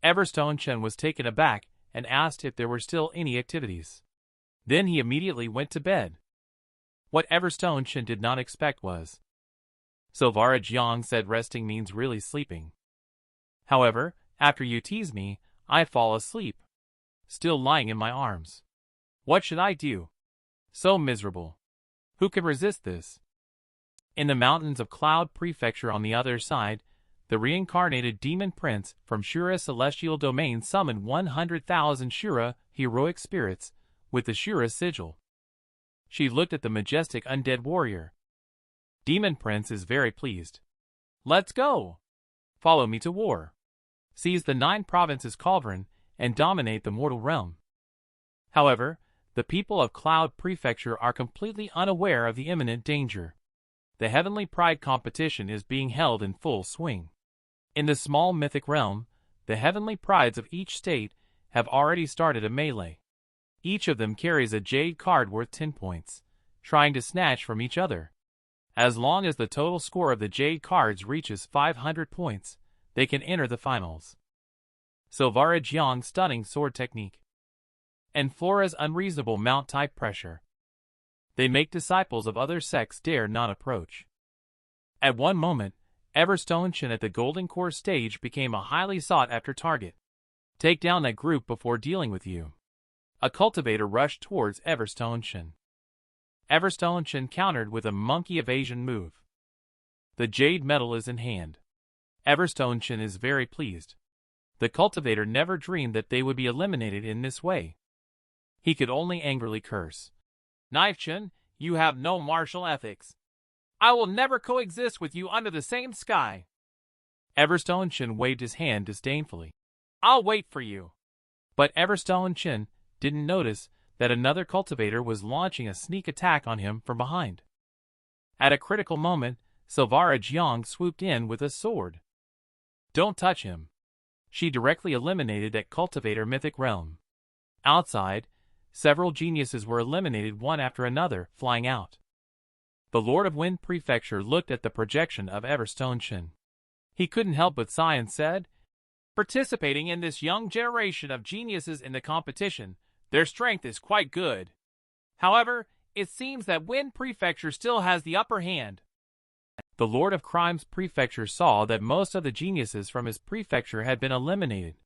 Everstone Chen was taken aback and asked if there were still any activities. Then he immediately went to bed. What Everstone Chen did not expect was, Silvara Jiang said resting means really sleeping. However, after you tease me, I fall asleep, still lying in my arms. What should I do? So miserable. Who can resist this? In the mountains of Cloud Prefecture on the other side, the reincarnated demon prince from Shura's celestial domain summoned 100,000 Shura heroic spirits with the Shura sigil. She looked at the majestic undead warrior. Demon Prince is very pleased. "Let's go! Follow me to war. Seize the 9 provinces Cauldron and dominate the mortal realm." However, the people of Cloud Prefecture are completely unaware of the imminent danger. The Heavenly Pride competition is being held in full swing. In the small mythic realm, the Heavenly Prides of each state have already started a melee. Each of them carries a jade card worth 10 points, trying to snatch from each other. As long as the total score of the jade cards reaches 500 points, they can enter the finals. Silvara Jiang's stunning sword technique. And Flora's unreasonable mount-type pressure. They make disciples of other sects dare not approach. At one moment, Everstone Chen at the Golden Core stage became a highly sought-after target. Take down that group before dealing with you. A cultivator rushed towards Everstone Chen. Everstone Chen countered with a monkey evasion move. The jade medal is in hand. Everstone Chen is very pleased. The cultivator never dreamed that they would be eliminated in this way. He could only angrily curse. Knife Chen, you have no martial ethics. I will never coexist with you under the same sky. Everstone Chen waved his hand disdainfully. I'll wait for you. But Everstone Chen didn't notice that another cultivator was launching a sneak attack on him from behind. At a critical moment, Silvara Jiang swooped in with a sword. Don't touch him. She directly eliminated that cultivator mythic realm. Outside, several geniuses were eliminated one after another, flying out. The Lord of Wind Prefecture looked at the projection of Everstone Chen. He couldn't help but sigh and said, participating in this young generation of geniuses in the competition, their strength is quite good. However, it seems that Wind Prefecture still has the upper hand. The Lord of Crime's prefecture saw that most of the geniuses from his prefecture had been eliminated.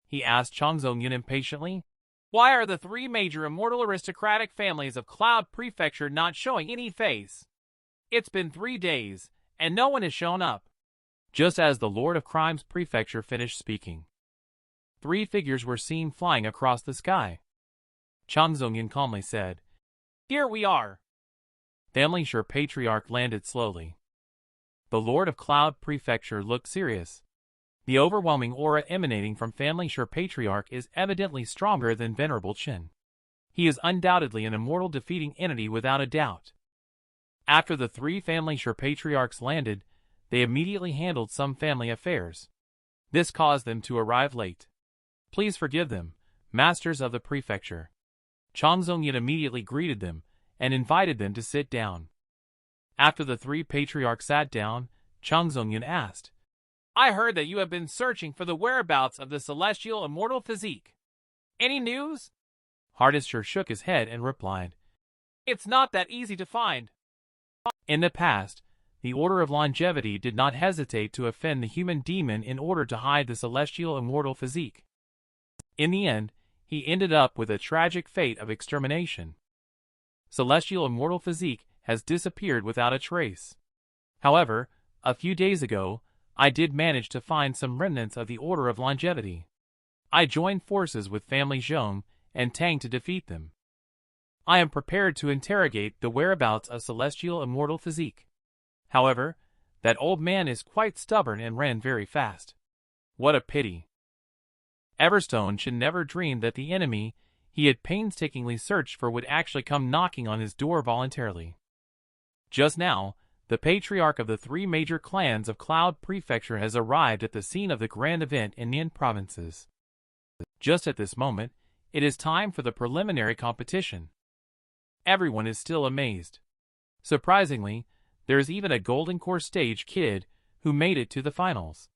He asked Changzongyun impatiently, why are the three major immortal aristocratic families of Cloud Prefecture not showing any face? It's been 3 days, and no one has shown up. Just as the Lord of Crime's prefecture finished speaking, 3 figures were seen flying across the sky. Changzongyun calmly said, here we are. Family Sure Patriarch landed slowly. The Lord of Cloud Prefecture looked serious. The overwhelming aura emanating from Family Sure Patriarch is evidently stronger than Venerable Chen. He is undoubtedly an immortal defeating entity without a doubt. After the 3 Family Sure Patriarchs landed, they immediately handled some family affairs. This caused them to arrive late. Please forgive them, masters of the prefecture. Changzongyun immediately greeted them and invited them to sit down. After the 3 patriarchs sat down, Changzongyun asked, I heard that you have been searching for the whereabouts of the celestial immortal physique. Any news? Hardisher shook his head and replied, it's not that easy to find. In the past, the Order of Longevity did not hesitate to offend the human demon in order to hide the celestial immortal physique. In the end, he ended up with a tragic fate of extermination. Celestial immortal physique has disappeared without a trace. However, a few days ago, I did manage to find some remnants of the Order of Longevity. I joined forces with Family Zhong and Tang to defeat them. I am prepared to interrogate the whereabouts of celestial immortal physique. However, that old man is quite stubborn and ran very fast. What a pity. Everstone Chen never dreamed that the enemy he had painstakingly searched for would actually come knocking on his door voluntarily. Just now, the patriarch of the 3 major clans of Cloud Prefecture has arrived at the scene of the grand event in Nian provinces. Just at this moment, it is time for the preliminary competition. Everyone is still amazed. Surprisingly, there is even a Golden Core stage kid who made it to the finals.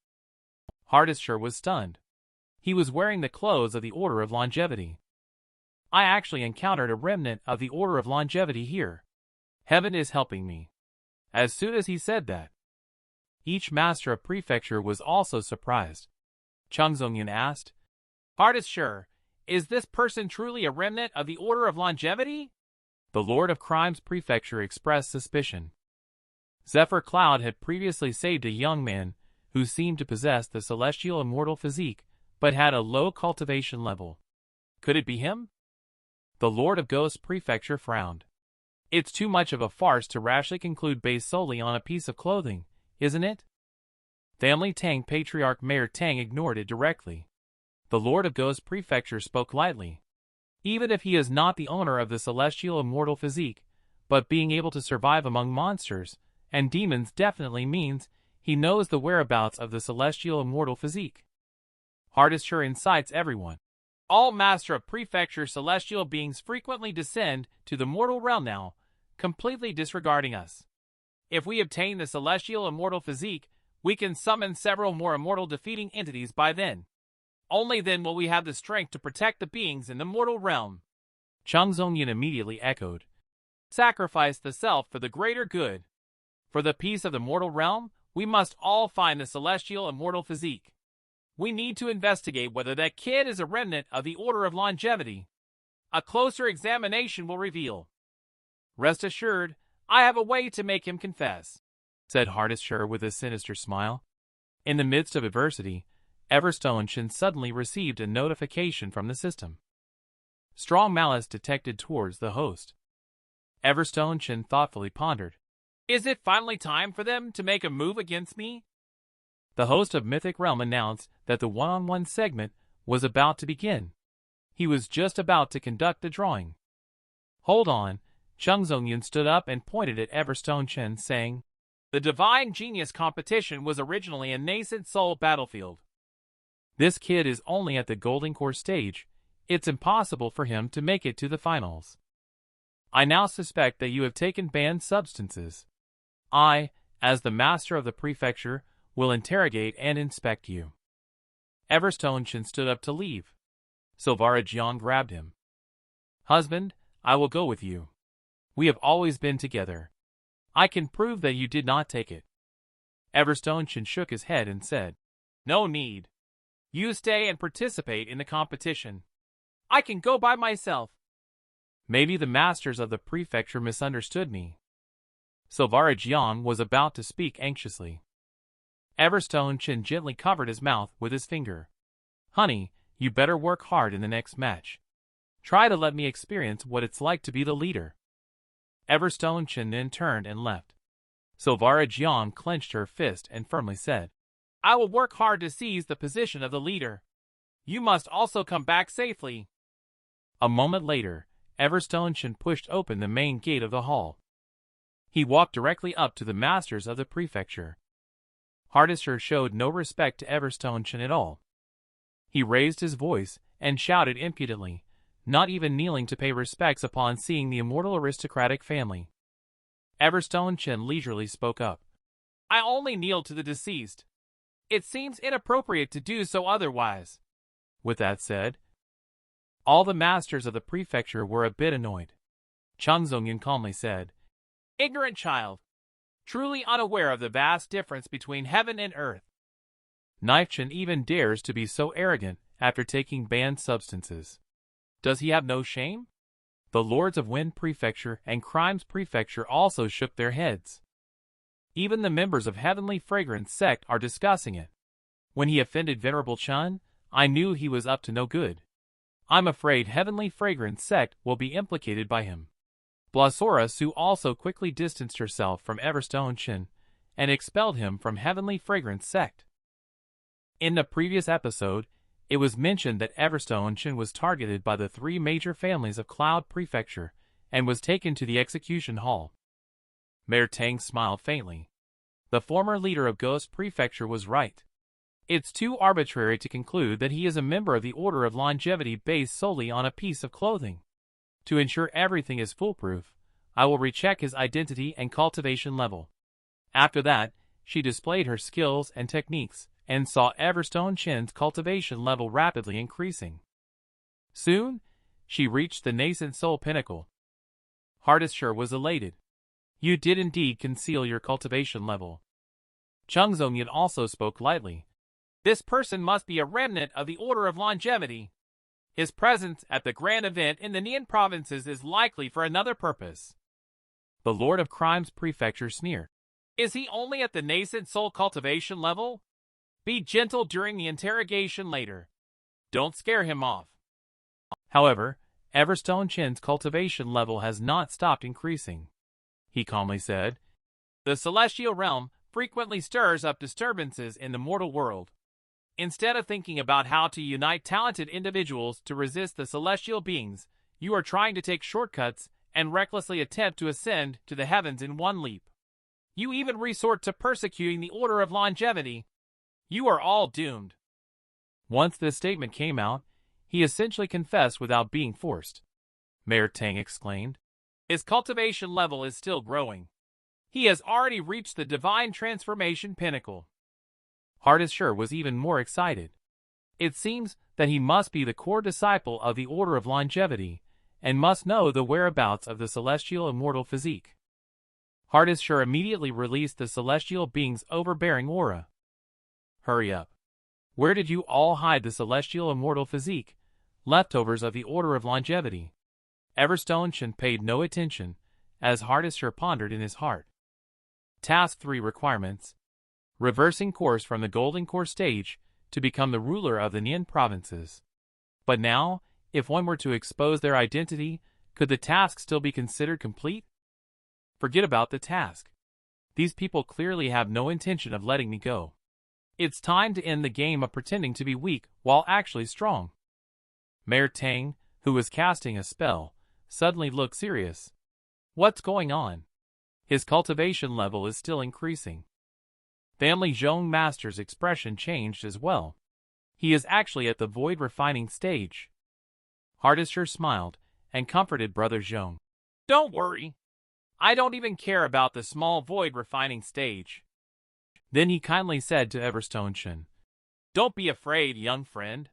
Hardisher was stunned. He was wearing the clothes of the Order of Longevity. I actually encountered a remnant of the Order of Longevity here. Heaven is helping me. As soon as he said that, each master of prefecture was also surprised. Changzongyun asked, Hardisher, is this person truly a remnant of the Order of Longevity? The Lord of Crime's prefecture expressed suspicion. Zephyr Cloud had previously saved a young man who seemed to possess the celestial immortal physique, but had a low cultivation level. Could it be him? The Lord of Ghost Prefecture frowned. It's too much of a farce to rashly conclude based solely on a piece of clothing, isn't it? Family Tang Patriarch Mayor Tang ignored it directly. The Lord of Ghost Prefecture spoke lightly. Even if he is not the owner of the celestial immortal physique, but being able to survive among monsters and demons definitely means he knows the whereabouts of the celestial immortal physique. Hardisher incites everyone. All Master of Prefecture celestial beings frequently descend to the mortal realm now, completely disregarding us. If we obtain the celestial immortal physique, we can summon several more immortal defeating entities by then. Only then will we have the strength to protect the beings in the mortal realm. Chung Zongyan immediately echoed. Sacrifice the self for the greater good. For the peace of the mortal realm, we must all find the celestial immortal physique. We need to investigate whether that kid is a remnant of the Order of Longevity. A closer examination will reveal. Rest assured, I have a way to make him confess, said Hardesher with a sinister smile. In the midst of adversity, Everstone Chen suddenly received a notification from the system. Strong malice detected towards the host. Everstone Chen thoughtfully pondered. Is it finally time for them to make a move against me? The host of Mythic Realm announced that the one-on-one segment was about to begin. He was just about to conduct the drawing. Hold on, Chung Zongyan stood up and pointed at Everstone Chen, saying, the Divine Genius competition was originally a nascent soul battlefield. This kid is only at the Golden Core stage. It's impossible for him to make it to the finals. I now suspect that you have taken banned substances. I, as the master of the prefecture, will interrogate and inspect you. Everstone Chen stood up to leave. Silvara Jiang grabbed him. Husband, I will go with you. We have always been together. I can prove that you did not take it. Everstone Chen shook his head and said, no need. You stay and participate in the competition. I can go by myself. Maybe the masters of the prefecture misunderstood me. Silvara Jiang was about to speak anxiously. Everstone Chen gently covered his mouth with his finger. Honey, you better work hard in the next match. Try to let me experience what it's like to be the leader. Everstone Chen then turned and left. Silvara Jiang clenched her fist and firmly said, I will work hard to seize the position of the leader. You must also come back safely. A moment later, Everstone Chen pushed open the main gate of the hall. He walked directly up to the masters of the prefecture. Hardesher showed no respect to Everstone Chen at all. He raised his voice and shouted impudently, not even kneeling to pay respects upon seeing the immortal aristocratic family. Everstone Chen leisurely spoke up. I only kneel to the deceased. It seems inappropriate to do so otherwise. With that said, all the masters of the prefecture were a bit annoyed. Chung Zongyan calmly said, ignorant child, truly unaware of the vast difference between heaven and earth. Knife Chen even dares to be so arrogant after taking banned substances. Does he have no shame? The lords of Wind Prefecture and Crimes Prefecture also shook their heads. Even the members of Heavenly Fragrance sect are discussing it. When he offended Venerable Chen, I knew he was up to no good. I'm afraid Heavenly Fragrance sect will be implicated by him. Blasora Su also quickly distanced herself from Everstone Chen and expelled him from Heavenly Fragrance sect. In the previous episode, it was mentioned that Everstone Chen was targeted by the three major families of Cloud Prefecture and was taken to the execution hall. Mayor Tang smiled faintly. The former leader of Ghost Prefecture was right. It's too arbitrary to conclude that he is a member of the Order of Longevity based solely on a piece of clothing. To ensure everything is foolproof, I will recheck his identity and cultivation level. After that, she displayed her skills and techniques, and saw Everstone Chen's cultivation level rapidly increasing. Soon, she reached the nascent soul pinnacle. Hardesher was elated. You did indeed conceal your cultivation level. Chung Zongyan also spoke lightly. This person must be a remnant of the Order of Longevity. His presence at the grand event in the Nian provinces is likely for another purpose. The Lord of Crimes Prefecture sneered. Is he only at the nascent soul cultivation level? Be gentle during the interrogation later. Don't scare him off. However, Everstone Chen's cultivation level has not stopped increasing. He calmly said, the celestial realm frequently stirs up disturbances in the mortal world. Instead of thinking about how to unite talented individuals to resist the celestial beings, you are trying to take shortcuts and recklessly attempt to ascend to the heavens in one leap. You even resort to persecuting the Order of Longevity. You are all doomed. Once this statement came out, He essentially confessed without being forced. Mayor Tang exclaimed. His cultivation level is still growing. He has already reached the divine transformation pinnacle. Hardisher was even more excited. It seems that he must be the core disciple of the Order of Longevity, and must know the whereabouts of the celestial immortal physique. Hardisher immediately released the celestial being's overbearing aura. Hurry up. Where did you all hide the celestial immortal physique, leftovers of the Order of Longevity? Everstone Chen paid no attention, as Hardisher pondered in his heart. Task 3 requirements. Reversing course from the Golden Core stage to become the ruler of the Nian provinces. But now, if one were to expose their identity, could the task still be considered complete? Forget about the task. These people clearly have no intention of letting me go. It's time to end the game of pretending to be weak while actually strong. Mayor Tang, who was casting a spell, suddenly looked serious. What's going on? His cultivation level is still increasing. Family Zhong Master's expression changed as well. He is actually at the void refining stage. Hardisher smiled and comforted Brother Zhong. Don't worry. I don't even care about the small void refining stage. Then he kindly said to Everstone Chen, Don't be afraid, young friend.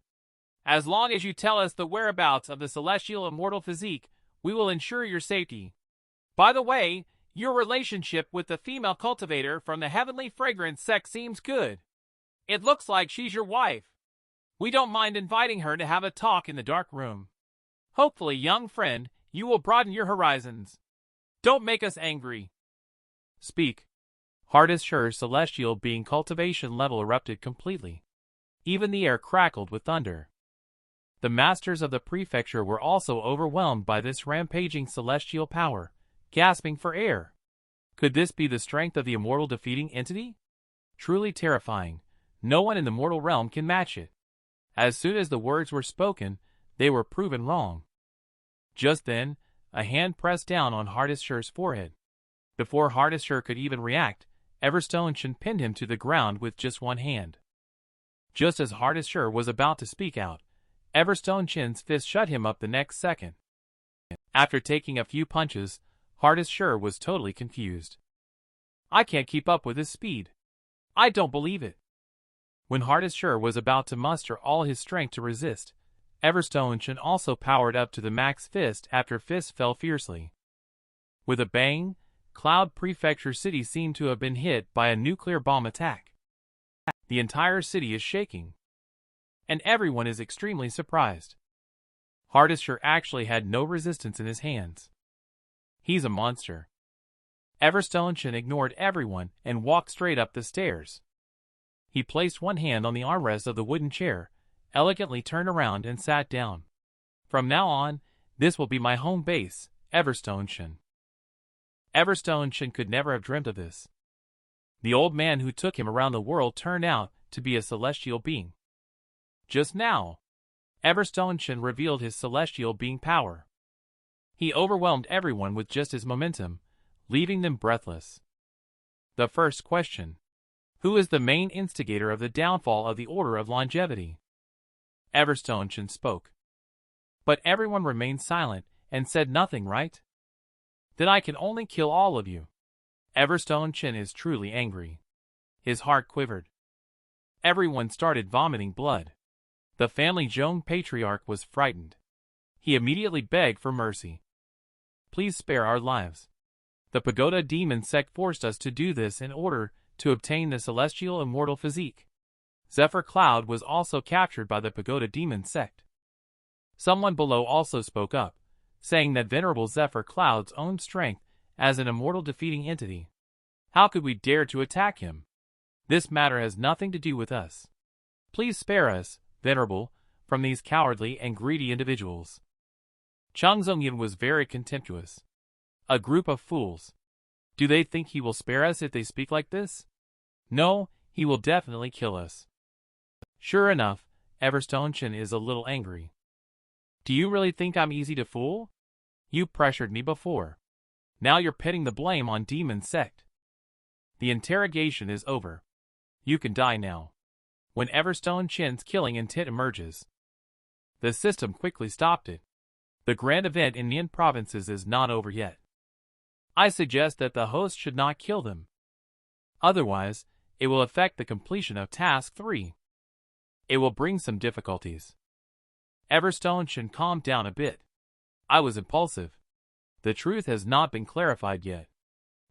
As long as you tell us the whereabouts of the celestial immortal physique, we will ensure your safety. By the way, your relationship with the female cultivator from the heavenly fragrance sect seems good. It looks like she's your wife. We don't mind inviting her to have a talk in the dark room. Hopefully, young friend, you will broaden your horizons. Don't make us angry. Speak. Hardisher's celestial being cultivation level erupted completely. Even the air crackled with thunder. The masters of the prefecture were also overwhelmed by this rampaging celestial power, gasping for air. Could this be the strength of the immortal defeating entity? Truly terrifying. No one in the mortal realm can match it. As soon as the words were spoken, they were proven wrong. Just then, a hand pressed down on Hardisher's forehead. Before Hardisher could even react, Everstone Chen pinned him to the ground with just one hand. Just as Hardisher was about to speak out, Everstone Chen's fist shut him up the next second. After taking a few punches, Hardisher was totally confused. I can't keep up with his speed. I don't believe it. When Hardisher was about to muster all his strength to resist, Everstone Chen also powered up to the max fist after fist fell fiercely. With a bang, Cloud Prefecture City seemed to have been hit by a nuclear bomb attack. The entire city is shaking. And everyone is extremely surprised. Hardisher actually had no resistance in his hands. He's a monster. Everstone Chen ignored everyone and walked straight up the stairs. He placed one hand on the armrest of the wooden chair, elegantly turned around and sat down. From now on, this will be my home base, Everstone Chen. Everstone Chen could never have dreamt of this. The old man who took him around the world turned out to be a celestial being. Just now, Everstone Chen revealed his celestial being power. He overwhelmed everyone with just his momentum, leaving them breathless. The first question. Who is the main instigator of the downfall of the Order of Longevity? Everstone Chen spoke. But everyone remained silent and said nothing, right? Then I can only kill all of you. Everstone Chen is truly angry. His heart quivered. Everyone started vomiting blood. The family Zhong patriarch was frightened. He immediately begged for mercy. Please spare our lives. The Pagoda Demon sect forced us to do this in order to obtain the celestial immortal physique. Zephyr Cloud was also captured by the Pagoda Demon sect. Someone below also spoke up, saying that Venerable Zephyr Cloud's own strength as an immortal defeating entity. How could we dare to attack him? This matter has nothing to do with us. Please spare us, Venerable, from these cowardly and greedy individuals. Chang Zongyan was very contemptuous. A group of fools. Do they think he will spare us if they speak like this? No, he will definitely kill us. Sure enough, Everstone Chen is a little angry. Do you really think I'm easy to fool? You pressured me before. Now you're pitting the blame on Demon Sect. The interrogation is over. You can die now. When Everstone Chen's killing intent emerges. The system quickly stopped it. The grand event in Nian provinces is not over yet. I suggest that the host should not kill them. Otherwise, it will affect the completion of Task 3. It will bring some difficulties. Everstone Chen calmed down a bit. I was impulsive. The truth has not been clarified yet.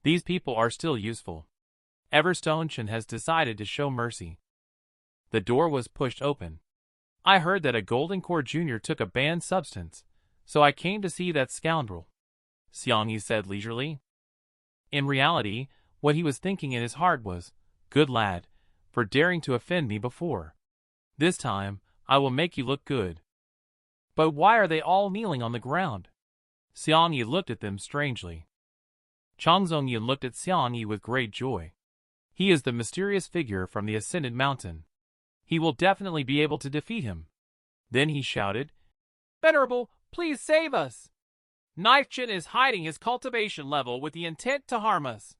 These people are still useful. Everstone Chen has decided to show mercy. The door was pushed open. I heard that a Golden Core Jr. took a banned substance, so I came to see that scoundrel, Xiangyi said leisurely. In reality, what he was thinking in his heart was, good lad, for daring to offend me before. This time, I will make you look good. But why are they all kneeling on the ground? Xiangyi looked at them strangely. Changzongyan looked at Xiangyi with great joy. He is the mysterious figure from the Ascendant Mountain. He will definitely be able to defeat him. Then he shouted, Venerable, please save us! Knife Chin is hiding his cultivation level with the intent to harm us.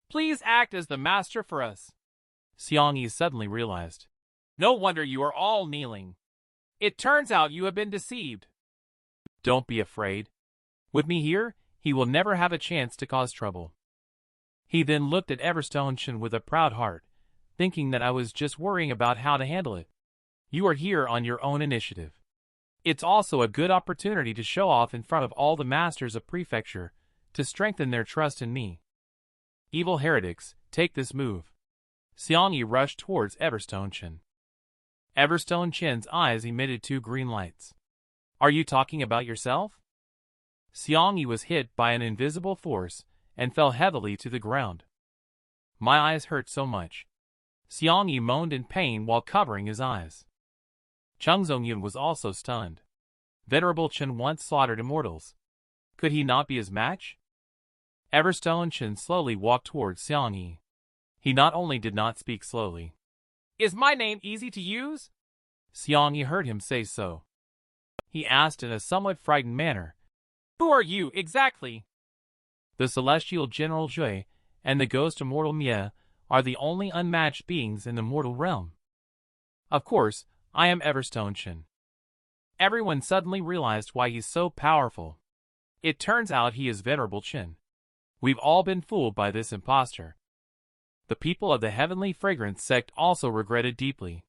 Please act as the master for us. Xiangyi suddenly realized. No wonder you are all kneeling. It turns out you have been deceived. Don't be afraid. With me here, he will never have a chance to cause trouble. He then looked at Everstone Chen with a proud heart, thinking that I was just worrying about how to handle it. You are here on your own initiative. It's also a good opportunity to show off in front of all the masters of prefecture, to strengthen their trust in me. Evil heretics, take this move. Xiangyi rushed towards Everstone Chen. Everstone Chen's eyes emitted 2 green lights. Are you talking about yourself? Xiangyi was hit by an invisible force and fell heavily to the ground. My eyes hurt so much. Xiangyi moaned in pain while covering his eyes. Changzongyun was also stunned. Venerable Chen once slaughtered immortals. Could he not be his match? Everstone Chen slowly walked towards Xiangyi. He not only did not speak slowly. Is my name easy to use? Xiangyi heard him say so. He asked in a somewhat frightened manner. Who are you, exactly? The celestial General Jue and the ghost immortal Mie are the only unmatched beings in the mortal realm. Of course, I am Everstone Chen. Everyone suddenly realized why he's so powerful. It turns out he is Venerable Chen. We've all been fooled by this impostor. The people of the Heavenly Fragrance sect also regretted deeply.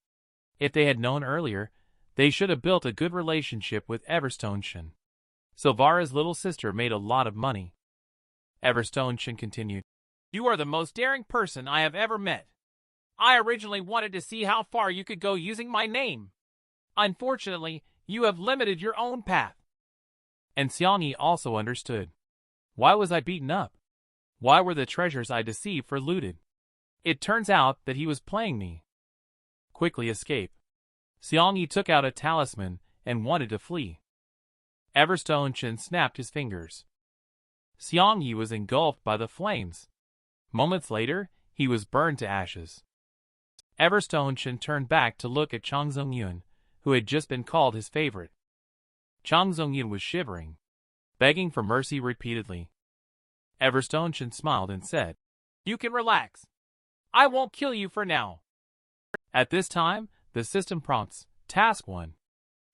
If they had known earlier, they should have built a good relationship with Everstone Chen. Silvara's little sister made a lot of money. Everstone Chen continued. You are the most daring person I have ever met. I originally wanted to see how far you could go using my name. Unfortunately, you have limited your own path. And Xiangyi also understood. Why was I beaten up? Why were the treasures I deceived for looted? It turns out that he was playing me. Quickly escape. Xiangyi took out a talisman and wanted to flee. Everstone Chen snapped his fingers. Xiangyi was engulfed by the flames. Moments later, he was burned to ashes. Everstone Chen turned back to look at Changzongyun, who had just been called his favorite. Changzongyun was shivering, begging for mercy repeatedly. Everstone Chen smiled and said, You can relax. I won't kill you for now. At this time, the system prompts, Task 1.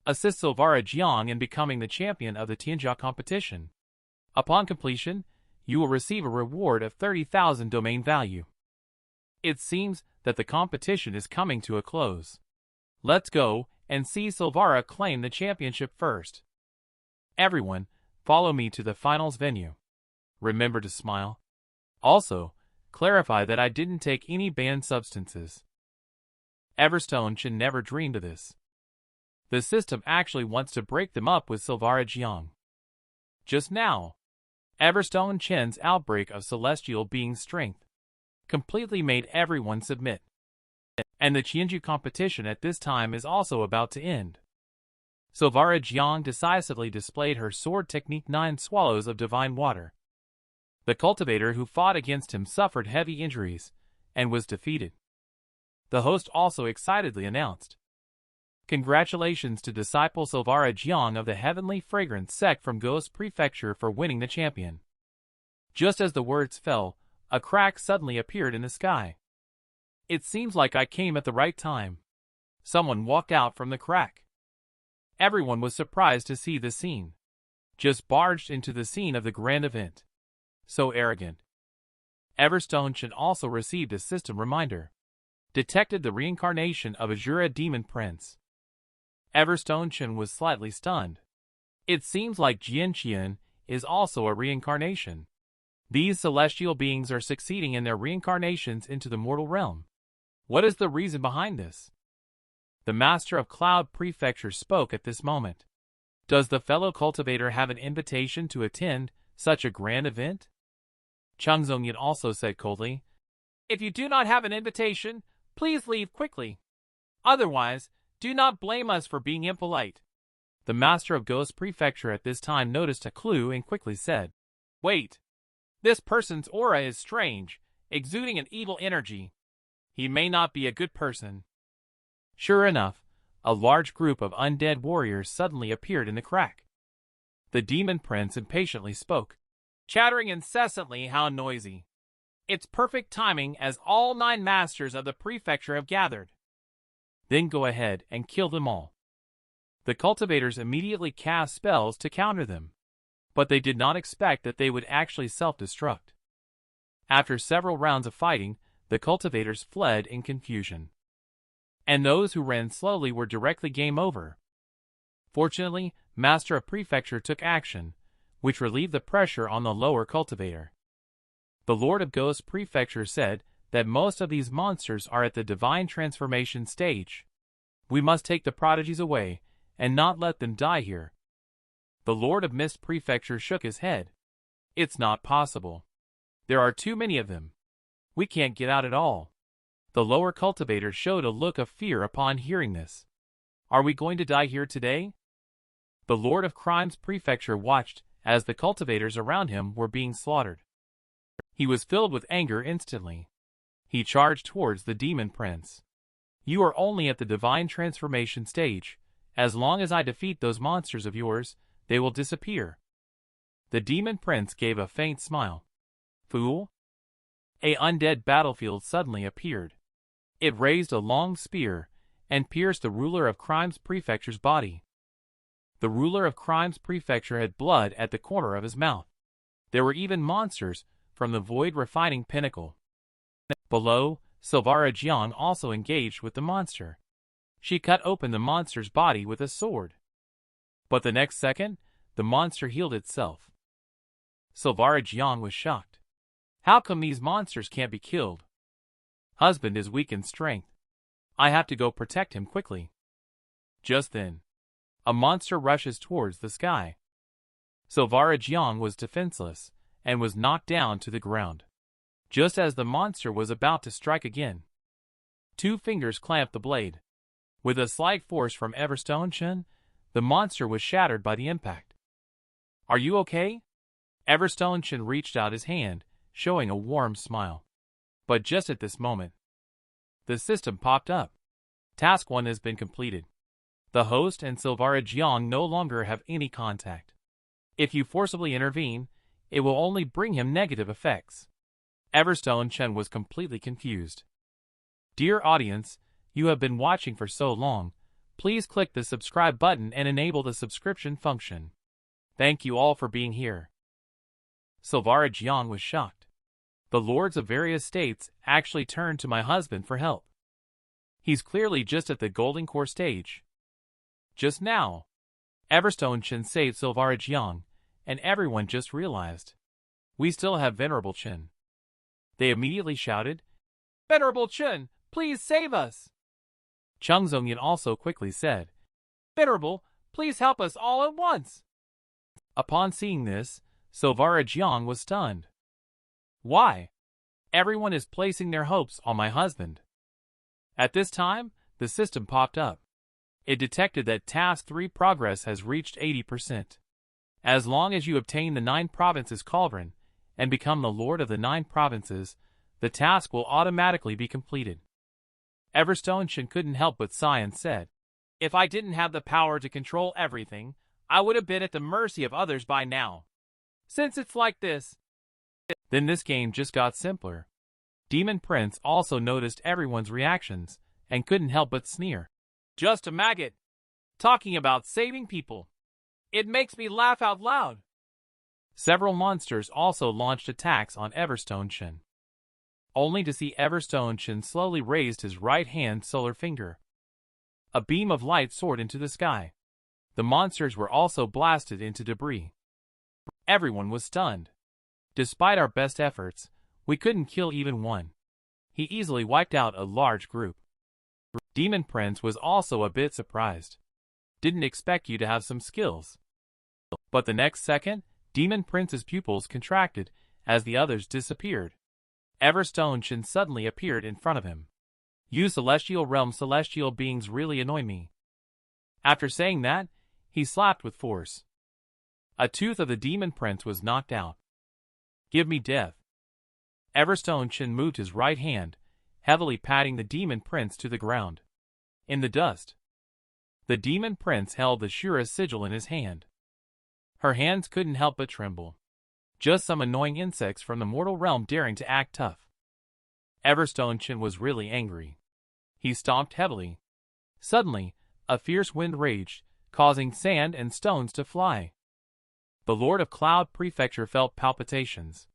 Assist Silvara Jiang in becoming the champion of the Tianjia competition. Upon completion, you will receive a reward of 30,000 domain value. It seems that the competition is coming to a close. Let's go and see Silvara claim the championship first. Everyone, follow me to the finals venue. Remember to smile. Also, clarify that I didn't take any banned substances. Everstone Chen never dreamed of this. The system actually wants to break them up with Silvara Jiang. Just now, Everstone Chen's outbreak of celestial being strength completely made everyone submit. And the Qianju competition at this time is also about to end. Silvara Jiang decisively displayed her sword technique 9 swallows of divine water. The cultivator who fought against him suffered heavy injuries and was defeated. The host also excitedly announced, Congratulations to disciple Silvara Jiang of the Heavenly Fragrance sect from Ghost Prefecture for winning the champion. Just as the words fell, a crack suddenly appeared in the sky. It seems like I came at the right time. Someone walked out from the crack. Everyone was surprised to see the scene. Just barged into the scene of the grand event. So arrogant. Everstone Chen also received a system reminder. Detected the reincarnation of Azura Demon Prince. Everstone Chen was slightly stunned. It seems like Jian Qian is also a reincarnation. These celestial beings are succeeding in their reincarnations into the mortal realm. What is the reason behind this? The Master of Cloud Prefecture spoke at this moment. Does the fellow cultivator have an invitation to attend such a grand event? Chung Zongyan also said coldly, "If you do not have an invitation, please leave quickly. Otherwise, do not blame us for being impolite." The Master of Ghost Prefecture at this time noticed a clue and quickly said, "Wait. This person's aura is strange, exuding an evil energy. He may not be a good person." Sure enough, a large group of undead warriors suddenly appeared in the crack. The Demon Prince impatiently spoke, chattering incessantly. How noisy. It's perfect timing as all 9 masters of the prefecture have gathered. Then go ahead and kill them all. The cultivators immediately cast spells to counter them, but they did not expect that they would actually self-destruct. After several rounds of fighting, the cultivators fled in confusion. And those who ran slowly were directly game over. Fortunately, Master of Prefecture took action, which relieved the pressure on the lower cultivator. The Lord of Ghost Prefecture said that most of these monsters are at the divine transformation stage. We must take the prodigies away, and not let them die here. The Lord of Mist Prefecture shook his head. It's not possible. There are too many of them. We can't get out at all. The lower cultivator showed a look of fear upon hearing this. Are we going to die here today? The Lord of Crimes Prefecture watched as the cultivators around him were being slaughtered. He was filled with anger instantly. He charged towards the Demon Prince. You are only at the divine transformation stage. As long as I defeat those monsters of yours, they will disappear. The Demon Prince gave a faint smile. Fool! A undead battlefield suddenly appeared. It raised a long spear and pierced the ruler of Crimes Prefecture's body. The ruler of Crimes Prefecture had blood at the corner of his mouth. There were even monsters from the Void Refining Pinnacle. Below, Silvara Jiang also engaged with the monster. She cut open the monster's body with a sword. But the next second, the monster healed itself. Silvara Jiang was shocked. How come these monsters can't be killed? Husband is weak in strength. I have to go protect him quickly. Just then, a monster rushes towards the sky. Silvara Jiang was defenseless and was knocked down to the ground. Just as the monster was about to strike again, 2 fingers clamped the blade. With a slight force from Everstone Chen, the monster was shattered by the impact. Are you okay? Everstone Chen reached out his hand, showing a warm smile. But just at this moment, the system popped up. Task 1 has been completed. The host and Silvara Jiang no longer have any contact. If you forcibly intervene, it will only bring him negative effects. Everstone Chen was completely confused. Dear audience, you have been watching for so long. Please click the subscribe button and enable the subscription function. Thank you all for being here. Silvara Jiang was shocked. The lords of various states actually turned to my husband for help. He's clearly just at the golden core stage. Just now, Everstone Chen saved Silvara Jiang, and everyone just realized. We still have Venerable Chen. They immediately shouted, Venerable Chen, please save us! Chung Zongyan also quickly said, Venerable, please help us all at once! Upon seeing this, Silvara Jiang was stunned. Why? Everyone is placing their hopes on my husband. At this time, the system popped up. It detected that Task 3 progress has reached 80%. As long as you obtain the 9 provinces cauldron and become the Lord of the 9 provinces, the task will automatically be completed. Everstone Chen couldn't help but sigh and said, If I didn't have the power to control everything, I would have been at the mercy of others by now. Since it's like this, then this game just got simpler. Demon Prince also noticed everyone's reactions and couldn't help but sneer. Just a maggot. talking about saving people. It makes me laugh out loud. Several monsters also launched attacks on Everstone Chen, only to see Everstone Chen slowly raise his right hand solar finger. A beam of light soared into the sky. The monsters were also blasted into debris. Everyone was stunned. Despite our best efforts, we couldn't kill even one. He easily wiped out a large group. Demon Prince was also a bit surprised. Didn't expect you to have some skills. But the next second, Demon Prince's pupils contracted as the others disappeared. Everstone Chen suddenly appeared in front of him. You celestial realm celestial beings really annoy me. After saying that, he slapped with force. A tooth of the Demon Prince was knocked out. Give me death. Everstone Chen moved his right hand, heavily patting the Demon Prince to the ground. In the dust, the Demon Prince held the Shura's sigil in his hand. Her hands couldn't help but tremble. Just some annoying insects from the mortal realm daring to act tough. Everstone Chen was really angry. He stomped heavily. Suddenly, a fierce wind raged, causing sand and stones to fly. The Lord of Cloud Prefecture felt palpitations.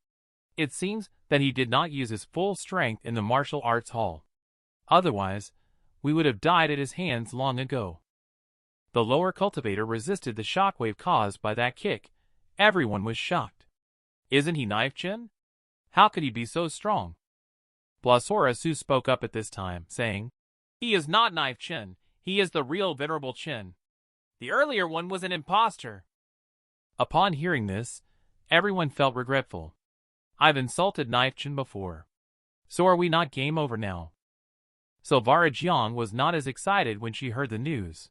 It seems that he did not use his full strength in the martial arts hall. Otherwise, we would have died at his hands long ago. The lower cultivator resisted the shockwave caused by that kick. Everyone was shocked. Isn't he Knife Chin? How could he be so strong? Blasora Su spoke up at this time, saying, He is not Knife Chin. He is the real Venerable Chin. The earlier one was an imposter. Upon hearing this, everyone felt regretful. I've insulted Knife Chin before. So are we not game over now? Silvara Jiang was not as excited when she heard the news.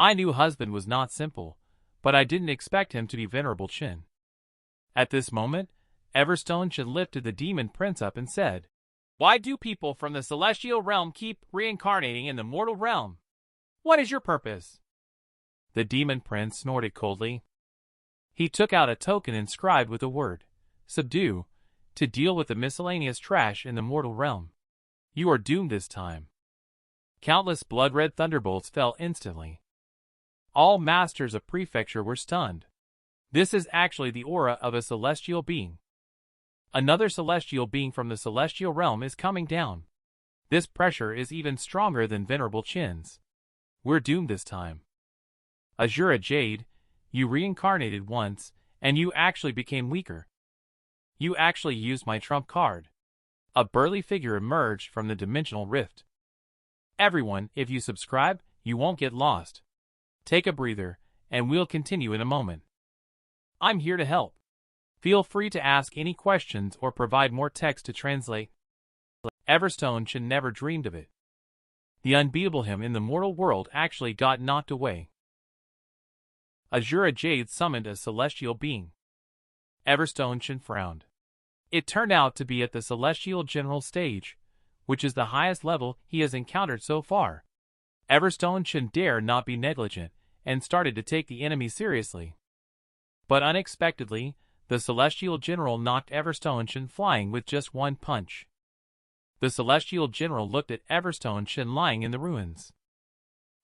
I knew husband was not simple, but I didn't expect him to be Venerable Chin. At this moment, Everstone Chen lifted the Demon Prince up and said, Why do people from the celestial realm keep reincarnating in the mortal realm? What is your purpose? The Demon Prince snorted coldly. He took out a token inscribed with the word, Subdue, to deal with the miscellaneous trash in the mortal realm. You are doomed this time. Countless blood-red thunderbolts fell instantly. All masters of prefecture were stunned. This is actually the aura of a celestial being. Another celestial being from the celestial realm is coming down. This pressure is even stronger than Venerable Chin's. We're doomed this time. Azura Jade, you reincarnated once, and you actually became weaker. You actually used my trump card. A burly figure emerged from the dimensional rift. Everyone, if you subscribe, you won't get lost. Take a breather, and we'll continue in a moment. I'm here to help. Feel free to ask any questions or provide more text to translate. Everstone Chen never dreamed of it. The unbeatable him in the mortal world actually got knocked away. Azura Jade summoned a celestial being. Everstone Chen frowned. It turned out to be at the celestial general stage, which is the highest level he has encountered so far. Everstone Chen dared not be negligent, and started to take the enemy seriously. But unexpectedly, the celestial general knocked Everstone Chen flying with just one punch. The celestial general looked at Everstone Chen lying in the ruins.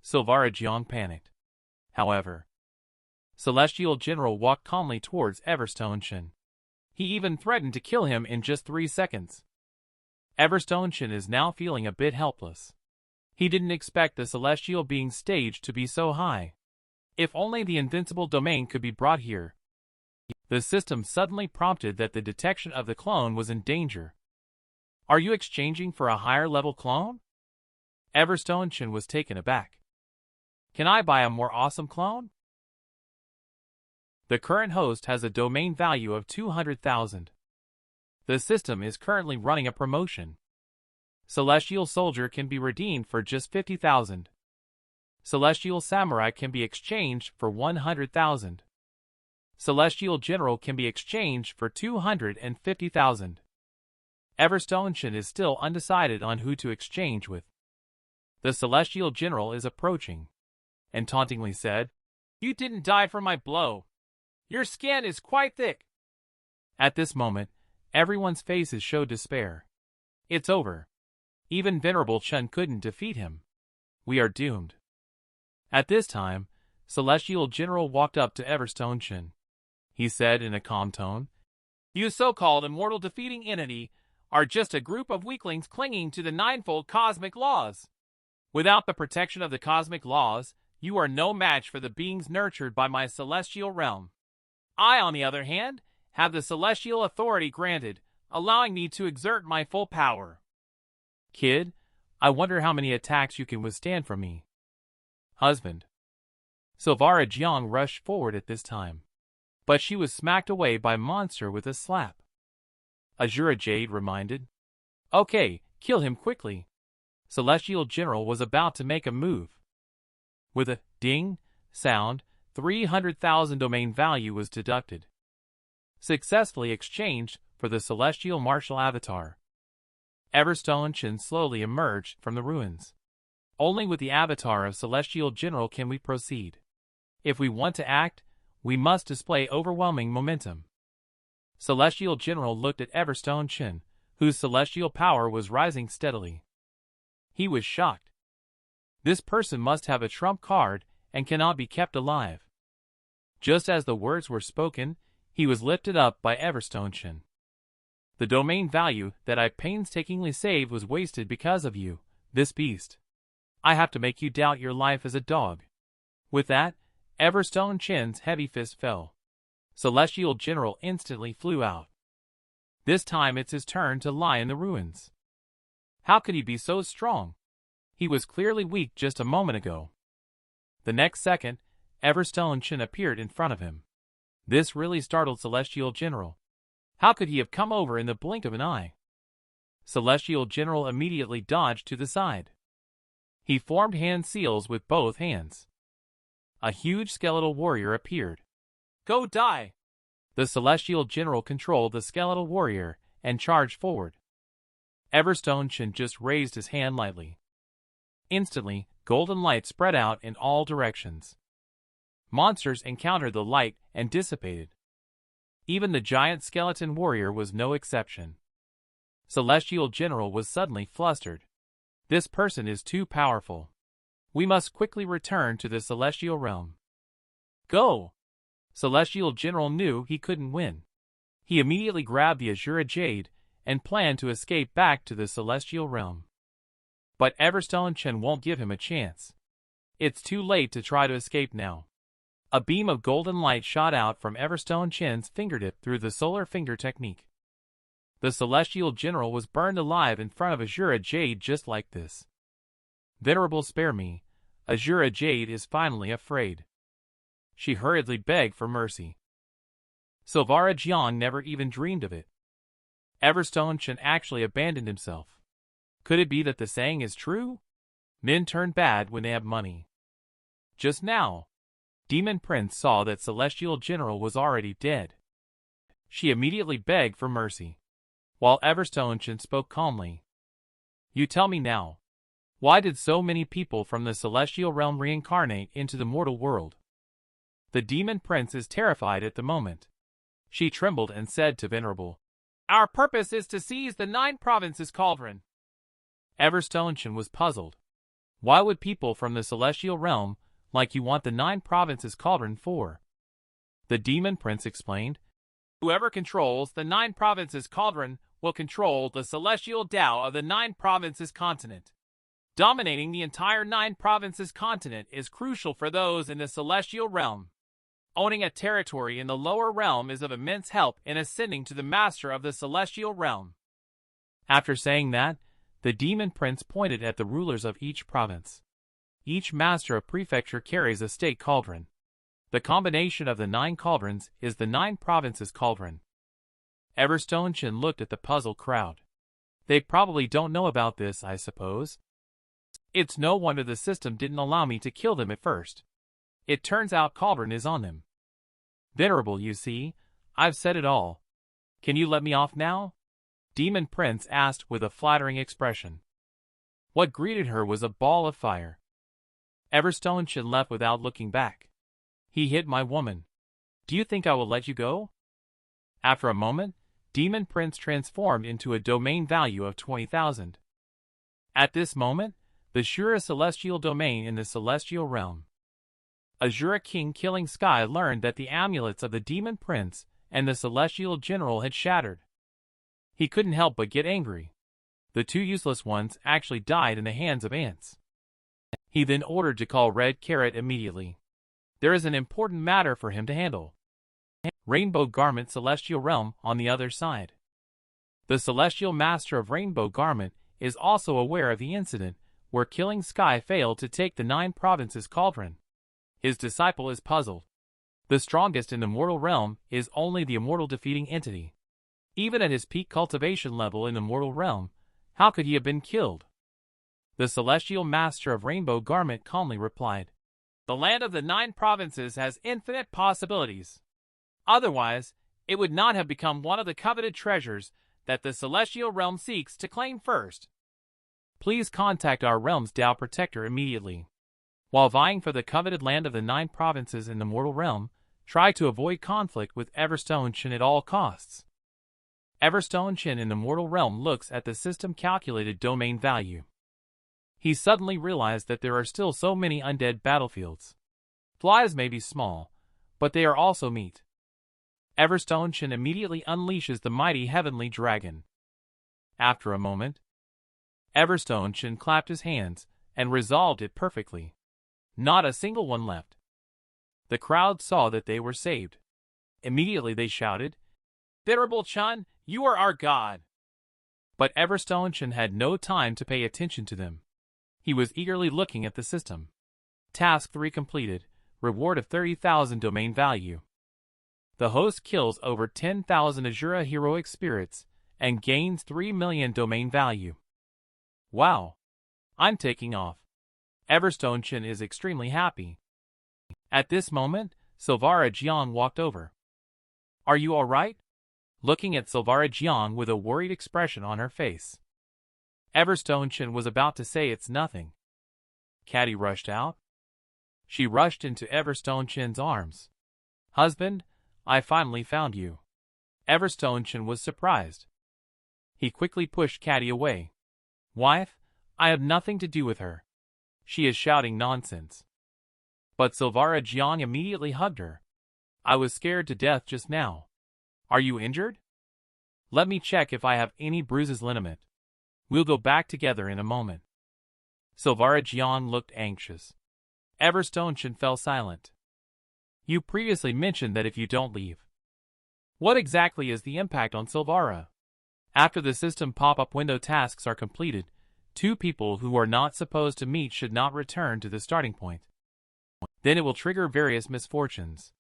Silvara Jiang panicked. However, celestial general walked calmly towards Everstone Chen. He even threatened to kill him in just 3 seconds. Everstone Chen is now feeling a bit helpless. He didn't expect the celestial being's stage to be so high. If only the Invincible Domain could be brought here. The system suddenly prompted that the detection of the clone was in danger. Are you exchanging for a higher level clone? Everstone Chen was taken aback. Can I buy a more awesome clone? The current host has a domain value of 200,000. The system is currently running a promotion. Celestial Soldier can be redeemed for just 50,000. Celestial Samurai can be exchanged for 100,000. Celestial General can be exchanged for 250,000. Everstone Chen is still undecided on who to exchange with. The Celestial General is approaching, and tauntingly said, You didn't die from my blow. Your skin is quite thick. At this moment, everyone's faces showed despair. It's over. Even Venerable Chen couldn't defeat him. We are doomed. At this time, Celestial General walked up to Everstone Chen. He said in a calm tone, "You so-called immortal defeating entity are just a group of weaklings clinging to the ninefold cosmic laws. Without the protection of the cosmic laws, you are no match for the beings nurtured by my celestial realm. I, on the other hand, have the celestial authority granted, allowing me to exert my full power. Kid, I wonder how many attacks you can withstand from me." Husband. Silvara Jiang rushed forward at this time, but she was smacked away by Monster with a slap. Azura Jade reminded, "Okay, kill him quickly." Celestial General was about to make a move. With a ding sound, 300,000 domain value was deducted. Successfully exchanged for the celestial martial avatar. Everstone Chen slowly emerged from the ruins. Only with the avatar of Celestial General can we proceed. If we want to act, we must display overwhelming momentum. Celestial General looked at Everstone Chen, whose celestial power was rising steadily. He was shocked. This person must have a trump card and cannot be kept alive. Just as the words were spoken, he was lifted up by Everstone Chen. "The domain value that I painstakingly saved was wasted because of you, this beast. I have to make you doubt your life as a dog." With that, Everstone Chen's heavy fist fell. Celestial General instantly flew out. This time it's his turn to lie in the ruins. How could he be so strong? He was clearly weak just a moment ago. The next second, Everstone Chen appeared in front of him. This really startled Celestial General. How could he have come over in the blink of an eye? Celestial General immediately dodged to the side. He formed hand seals with both hands. A huge skeletal warrior appeared. "Go die!" The Celestial General controlled the skeletal warrior and charged forward. Everstone Chen just raised his hand lightly. Instantly, golden light spread out in all directions. Monsters encountered the light and dissipated. Even the giant skeleton warrior was no exception. Celestial General was suddenly flustered. This person is too powerful. We must quickly return to the celestial realm. Go! Celestial General knew he couldn't win. He immediately grabbed the Azura Jade and planned to escape back to the celestial realm. But Everstone Chen won't give him a chance. It's too late to try to escape now. A beam of golden light shot out from Everstone Chen's fingertip through the solar finger technique. The Celestial General was burned alive in front of Azura Jade just like this. Venerable, spare me. Azura Jade is finally afraid. She hurriedly begged for mercy. Silvara Jiang never even dreamed of it. Everstone Chen actually abandoned himself. Could it be that the saying is true? Men turn bad when they have money. Just now, Demon Prince saw that Celestial General was already dead. She immediately begged for mercy, while Everstone Chen spoke calmly. You tell me now, why did so many people from the celestial realm reincarnate into the mortal world? The Demon Prince is terrified at the moment. She trembled and said to Venerable, Our purpose is to seize the 9 provinces cauldron. Everstone Chen was puzzled. Why would people from the celestial realm like you want the 9 provinces cauldron for? The Demon Prince explained, Whoever controls the 9 provinces cauldron will control the celestial Tao of the 9 provinces continent. Dominating the entire 9 provinces continent is crucial for those in the celestial realm. Owning a territory in the lower realm is of immense help in ascending to the master of the celestial realm. After saying that, the Demon Prince pointed at the rulers of each province. Each master of prefecture carries a state cauldron. The combination of the 9 cauldrons is the 9 provinces cauldron. Everstone Chen looked at the puzzled crowd. They probably don't know about this, I suppose. It's no wonder the system didn't allow me to kill them at first. It turns out cauldron is on them. Venerable, you see, I've said it all. Can you let me off now? Demon Prince asked with a flattering expression. What greeted her was a ball of fire. Everstone Chen left without looking back. He hit my woman. Do you think I will let you go? After a moment, Demon Prince transformed into a domain value of 20,000. At this moment, the surest celestial domain in the celestial realm. Azura King Killing Sky learned that the amulets of the Demon Prince and the Celestial General had shattered. He couldn't help but get angry. The two useless ones actually died in the hands of ants. He then ordered to call Red Carrot immediately. There is an important matter for him to handle. Rainbow Garment Celestial Realm on the other side. The Celestial Master of Rainbow Garment is also aware of the incident where Killing Sky failed to take the 9 provinces cauldron. His disciple is puzzled. The strongest in the mortal realm is only the immortal defeating entity. Even at his peak cultivation level in the mortal realm, how could he have been killed? The Celestial Master of Rainbow Garment calmly replied, "The land of the 9 provinces has infinite possibilities. Otherwise, it would not have become one of the coveted treasures that the Celestial Realm seeks to claim first. Please contact our realm's Tao Protector immediately. While vying for the coveted land of the 9 provinces in the mortal realm, try to avoid conflict with Everstone Chen at all costs." Everstone Chen in the mortal realm looks at the system-calculated domain value. He suddenly realized that there are still so many undead battlefields. Flies may be small, but they are also meat. Everstone Chen immediately unleashes the mighty heavenly dragon. After a moment, Everstone Chen clapped his hands and resolved it perfectly. Not a single one left. The crowd saw that they were saved. Immediately they shouted, "Venerable Chen, you are our god!" But Everstone Chen had no time to pay attention to them. He was eagerly looking at the system. Task 3 completed, reward of 30,000 domain value. The host kills over 10,000 Azura heroic spirits and gains 3 million domain value. Wow! I'm taking off. Everstone Chen is extremely happy. At this moment, Silvara Jiang walked over. "Are you all right?" Looking at Silvara Jiang with a worried expression on her face. Everstone Chen was about to say it's nothing. Caddy rushed out. She rushed into Everstone Chen's arms. "Husband, I finally found you." Everstone Chen was surprised. He quickly pushed Caddy away. "Wife, I have nothing to do with her. She is shouting nonsense." But Silvara Jiang immediately hugged her. "I was scared to death just now. Are you injured? Let me check if I have any bruises liniment. We'll go back together in a moment." Silvara Jiang looked anxious. Everstone Chen fell silent. "You previously mentioned that if you don't leave." What exactly is the impact on Silvara? After the system pop-up window tasks are completed, 2 people who are not supposed to meet should not return to the starting point. Then it will trigger various misfortunes.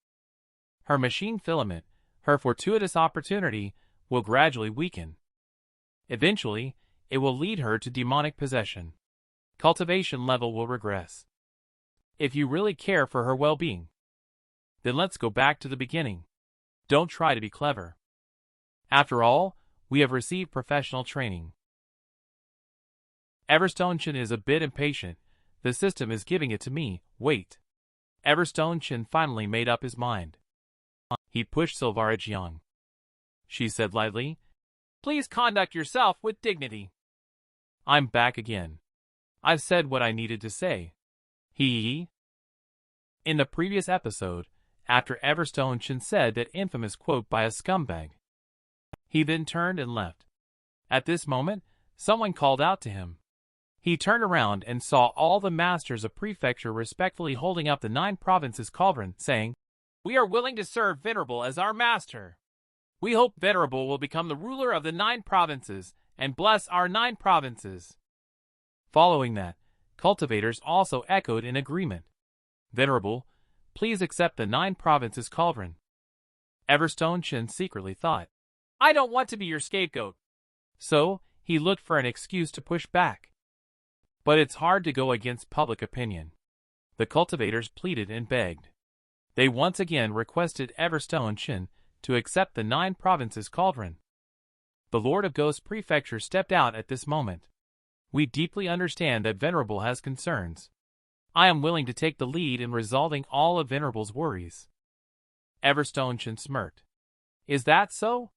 Her machine filament, her fortuitous opportunity, will gradually weaken. Eventually, it will lead her to demonic possession. Cultivation level will regress. If you really care for her well-being, then let's go back to the beginning. Don't try to be clever. After all, we have received professional training. Everstone Chen is a bit impatient. The system is giving it to me. Wait. Everstone Chen finally made up his mind. He pushed Silvara Jiang. She said lightly, "Please conduct yourself with dignity." I'm back again. I've said what I needed to say. He. In the previous episode, after Everstone Chen said that infamous quote by a scumbag, he then turned and left. At this moment, someone called out to him. He turned around and saw all the masters of prefecture respectfully holding up the 9 provinces cauldron, saying, "We are willing to serve Venerable as our master. We hope Venerable will become the ruler of the 9 provinces and bless our 9 provinces." Following that, cultivators also echoed in agreement. "Venerable, please accept the 9 provinces cauldron." Everstone Chen secretly thought, "I don't want to be your scapegoat." So, he looked for an excuse to push back. But it's hard to go against public opinion. The cultivators pleaded and begged. They once again requested Everstone Chen to accept the 9 provinces cauldron. The Lord of Ghost Prefecture stepped out at this moment. "We deeply understand that Venerable has concerns. I am willing to take the lead in resolving all of Venerable's worries." Everstone Chen smirked. "Is that so?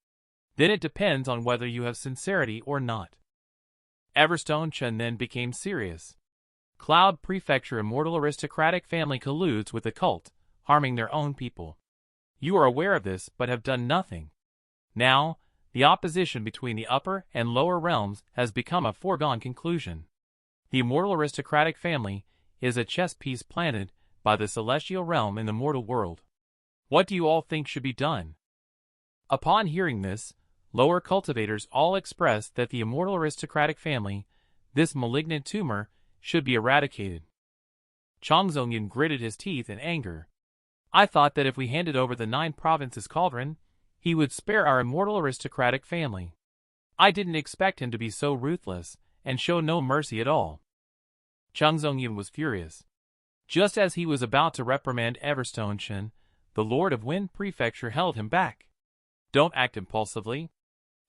Then it depends on whether you have sincerity or not." Everstone Chen then became serious. Cloud Prefecture immortal aristocratic family colludes with the cult, harming their own people. You are aware of this but have done nothing. Now, the opposition between the upper and lower realms has become a foregone conclusion. The immortal aristocratic family is a chess piece planted by the celestial realm in the mortal world. What do you all think should be done? Upon hearing this, lower cultivators all expressed that the immortal aristocratic family, this malignant tumor, should be eradicated. Chang Zongyan gritted his teeth in anger. I thought that if we handed over the 9 provinces cauldron, he would spare our immortal aristocratic family. I didn't expect him to be so ruthless and show no mercy at all. Chang Zongyan was furious. Just as he was about to reprimand Everstone Chen, the Lord of Wind Prefecture held him back. Don't act impulsively.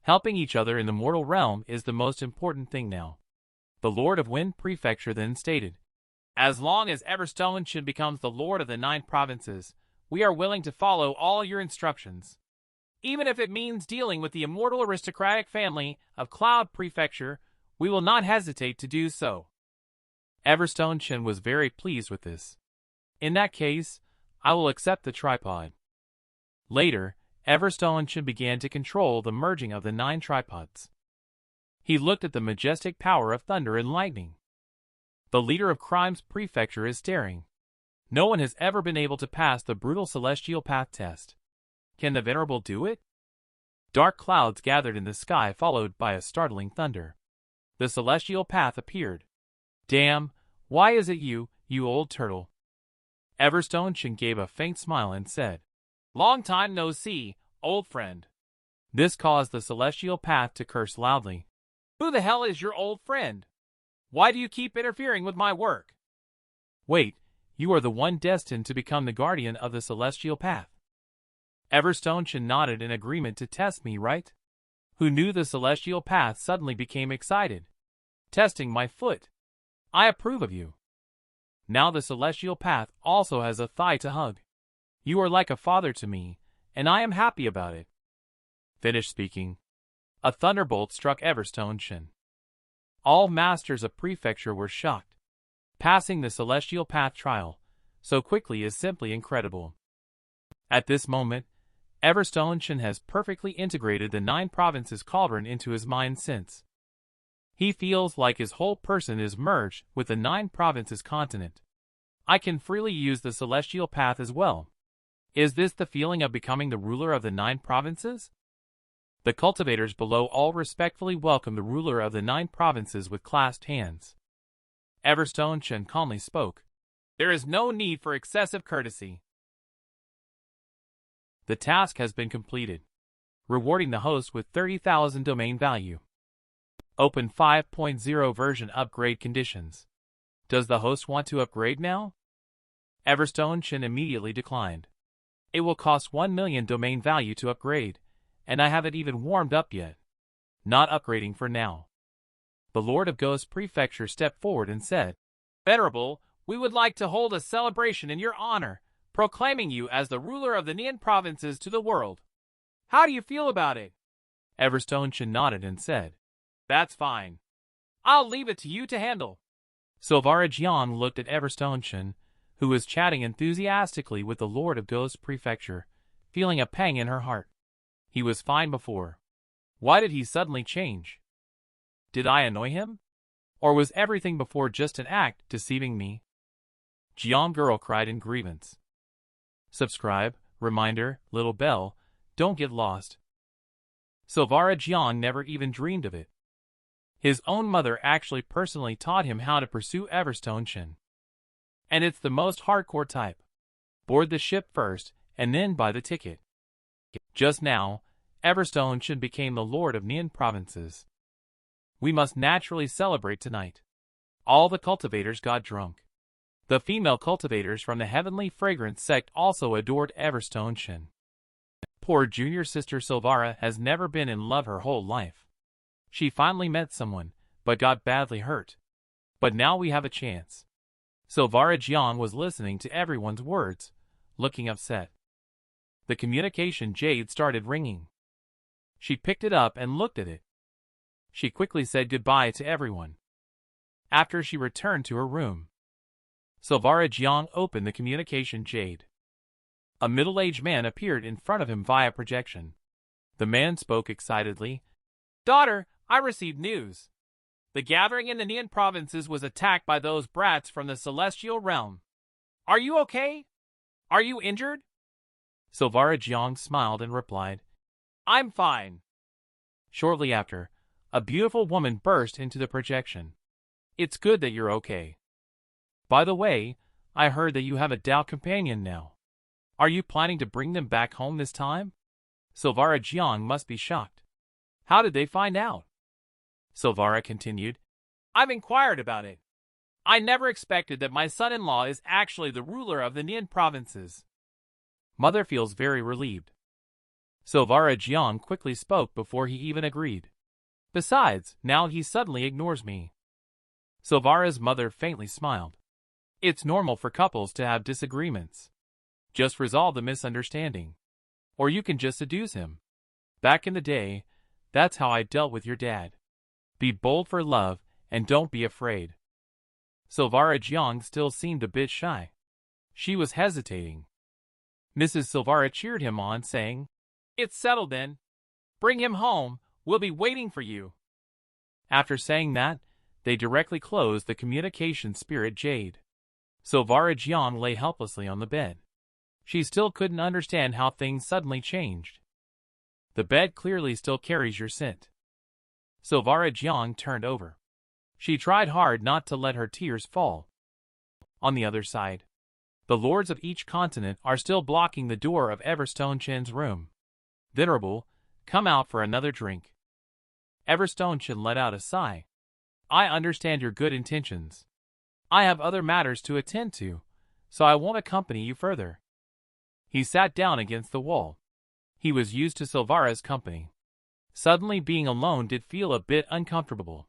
Helping each other in the mortal realm is the most important thing now. The Lord of Wind Prefecture then stated, as long as Everstone Chen becomes the Lord of the 9 provinces, we are willing to follow all your instructions. Even if it means dealing with the immortal aristocratic family of Cloud Prefecture, we will not hesitate to do so. Everstone Chen was very pleased with this. In that case, I will accept the tripod. Later, Everstone Chen began to control the merging of the 9 tripods. He looked at the majestic power of thunder and lightning. The leader of Crime's prefecture is staring. No one has ever been able to pass the brutal celestial path test. Can the Venerable do it? Dark clouds gathered in the sky followed by a startling thunder. The celestial path appeared. Damn, why is it you, you old turtle? Everstone Chen gave a faint smile and said, long time no see, old friend. This caused the celestial path to curse loudly. Who the hell is your old friend? Why do you keep interfering with my work? Wait, you are the one destined to become the guardian of the celestial path. Everstone Chen nodded in agreement to test me, right? Who knew the celestial path suddenly became excited. Testing my foot. I approve of you. Now the celestial path also has a thigh to hug. You are like a father to me, and I am happy about it. Finished speaking. A thunderbolt struck Everstone Chen. All masters of prefecture were shocked. Passing the celestial path trial so quickly is simply incredible. At this moment, Everstone Chen has perfectly integrated the 9 provinces cauldron into his mind since. He feels like his whole person is merged with the 9 provinces continent. I can freely use the celestial path as well. Is this the feeling of becoming the ruler of the 9 provinces? The cultivators below all respectfully welcome the ruler of the 9 provinces with clasped hands. Everstone Chen calmly spoke. There is no need for excessive courtesy. The task has been completed, rewarding the host with 30,000 domain value. Open 5.0 version upgrade conditions. Does the host want to upgrade now? Everstone Chen immediately declined. It will cost 1 million domain value to upgrade, and I haven't even warmed up yet. Not upgrading for now. The Lord of Ghost Prefecture stepped forward and said, Venerable, we would like to hold a celebration in your honor, proclaiming you as the ruler of the Nian provinces to the world. How do you feel about it? Everstone Chen nodded and said, That's fine. I'll leave it to you to handle. Silvara Jiang looked at Everstone Chen, who was chatting enthusiastically with the Lord of Ghost Prefecture, feeling a pang in her heart. He was fine before. Why did he suddenly change? Did I annoy him? Or was everything before just an act deceiving me? Jiang girl cried in grievance. Subscribe, reminder, little bell, don't get lost. Silvara Jiang never even dreamed of it. His own mother actually personally taught him how to pursue Everstone Chen. And it's the most hardcore type. Board the ship first, and then buy the ticket. Just now, Everstone Chen became the Lord of Nian provinces. We must naturally celebrate tonight. All the cultivators got drunk. The female cultivators from the Heavenly Fragrance sect also adored Everstone Chen. Poor junior sister Silvara has never been in love her whole life. She finally met someone, but got badly hurt. But now we have a chance. Silvara Jiang was listening to everyone's words, looking upset. The communication jade started ringing. She picked it up and looked at it. She quickly said goodbye to everyone. after she returned to her room. Silvara Jiang opened the communication jade. A middle-aged man appeared in front of him via projection. The man spoke excitedly. "Daughter, I received news. The gathering in the Nian provinces was attacked by those brats from the celestial realm. Are you okay? Are you injured?" Silvara Jiang smiled and replied, "I'm fine." Shortly after, a beautiful woman burst into the projection. "It's good that you're okay. By the way, I heard that you have a Dao companion now. Are you planning to bring them back home this time?" Silvara Jiang must be shocked. "How did they find out?" Silvara continued, "I've inquired about it. I never expected that my son-in-law is actually the ruler of the Nian provinces." Mother feels very relieved. Silvara Jiang quickly spoke before he even agreed. "Besides, now he suddenly ignores me." Silvara's mother faintly smiled. "It's normal for couples to have disagreements. Just resolve the misunderstanding. Or you can just seduce him. Back in the day, that's how I dealt with your dad. Be bold for love, and don't be afraid." Silvara Jiang still seemed a bit shy. She was hesitating. Mrs. Silvara cheered him on, saying, "It's settled then. Bring him home, we'll be waiting for you." After saying that, they directly closed the communication spirit jade. Silvara Jiang lay helplessly on the bed. She still couldn't understand how things suddenly changed. "The bed clearly still carries your scent." Silvara Jiang turned over. She tried hard not to let her tears fall. On the other side, the lords of each continent are still blocking the door of Everstone Chen's room. "Venerable, come out for another drink." Everstone Chen let out a sigh. "I understand your good intentions. I have other matters to attend to, so I won't accompany you further." He sat down against the wall. He was used to Silvara's company. Suddenly being alone did feel a bit uncomfortable.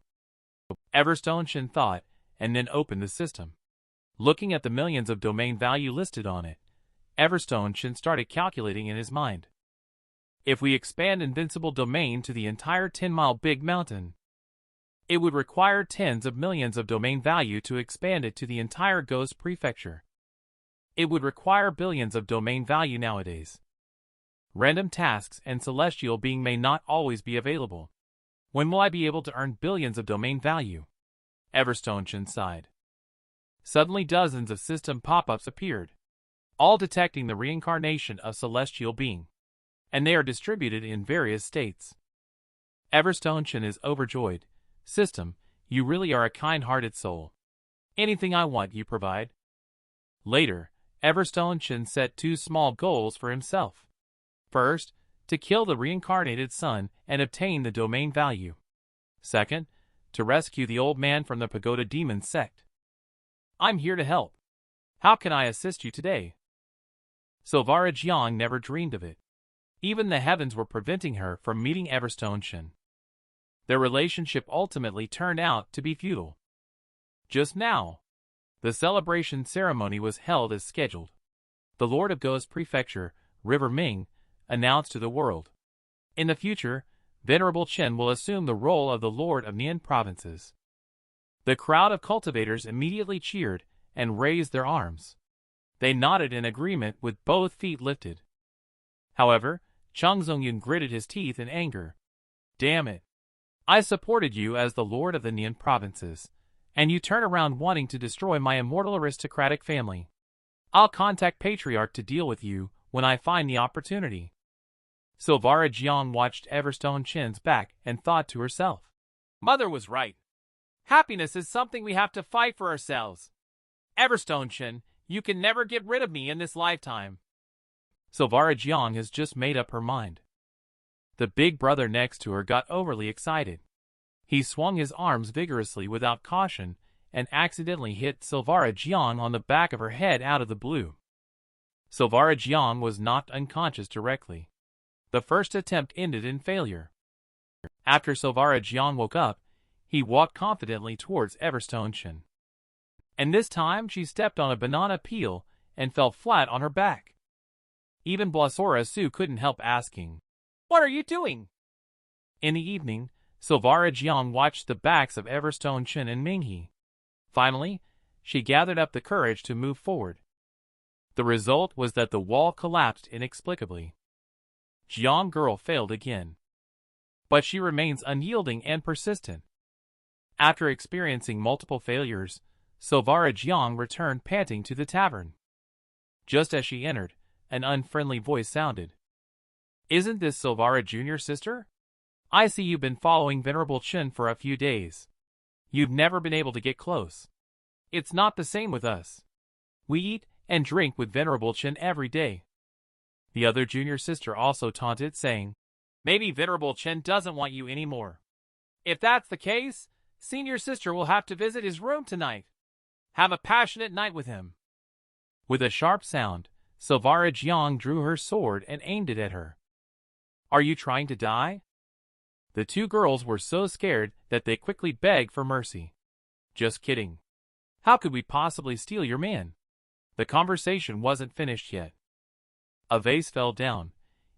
Everstone Chen thought, and then opened the system. Looking at the millions of domain value listed on it, Everstone Chen started calculating in his mind. If we expand Invincible Domain to the entire 10-mile big mountain, it would require tens of millions of domain value to expand it to the entire Ghost Prefecture. It would require billions of domain value nowadays. Random tasks and celestial being may not always be available. When will I be able to earn billions of domain value? Everstone Chen sighed. Suddenly dozens of system pop-ups appeared, all detecting the reincarnation of celestial being, and they are distributed in various states. Everstone Chen is overjoyed. "System, you really are a kind-hearted soul. Anything I want you provide." Later, Everstone Chen set 2 small goals for himself. First, to kill the reincarnated son and obtain the domain value. Second, to rescue the old man from the Pagoda Demon sect. "I'm here to help. How can I assist you today?" Silvara Jiang never dreamed of it. Even the heavens were preventing her from meeting Everstone Chen. Their relationship ultimately turned out to be futile. Just now, the celebration ceremony was held as scheduled. The Lord of Ghost Prefecture, River Ming, announced to the world, "In the future, Venerable Chen will assume the role of the Lord of Nian provinces." The crowd of cultivators immediately cheered and raised their arms. They nodded in agreement with both feet lifted. However, Chang Zongyun gritted his teeth in anger. "Damn it. I supported you as the Lord of the Nian provinces, and you turn around wanting to destroy my immortal aristocratic family. I'll contact Patriarch to deal with you when I find the opportunity." Silvara Jiang watched Everstone Chen's back and thought to herself, "Mother was right. Happiness is something we have to fight for ourselves. Everstone Chen, you can never get rid of me in this lifetime." Silvara Jiang has just made up her mind. The big brother next to her got overly excited. He swung his arms vigorously without caution and accidentally hit Silvara Jiang on the back of her head out of the blue. Silvara Jiang was knocked unconscious directly. The first attempt ended in failure. After Silvara Jiang woke up, he walked confidently towards Everstone Chen. And this time she stepped on a banana peel and fell flat on her back. Even Blasora Su couldn't help asking, "What are you doing?" In the evening, Silvara Jiang watched the backs of Everstone Chen and Minghe. Finally, she gathered up the courage to move forward. The result was that the wall collapsed inexplicably. Jiang girl failed again. But she remains unyielding and persistent. After experiencing multiple failures, Silvara Jiang returned panting to the tavern. Just as she entered, an unfriendly voice sounded. "Isn't this Silvara Jr.'s sister? I see you've been following Venerable Chen for a few days. You've never been able to get close. It's not the same with us. We eat and drink with Venerable Chen every day." The other junior sister also taunted, saying, "Maybe Venerable Chen doesn't want you anymore. If that's the case, senior sister will have to visit his room tonight. Have a passionate night with him." With a sharp sound, Silvara Jiang drew her sword and aimed it at her. "Are you trying to die?" The two girls were so scared that they quickly begged for mercy. "Just kidding. How could we possibly steal your man?" The conversation wasn't finished yet. A vase fell down,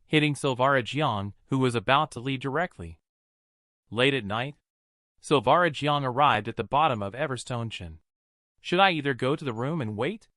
hitting Silvara Jiang, who was about to leave directly. Late at night, Silvara Jiang arrived at the bottom of Everstone Chen. Should I either go to the room and wait,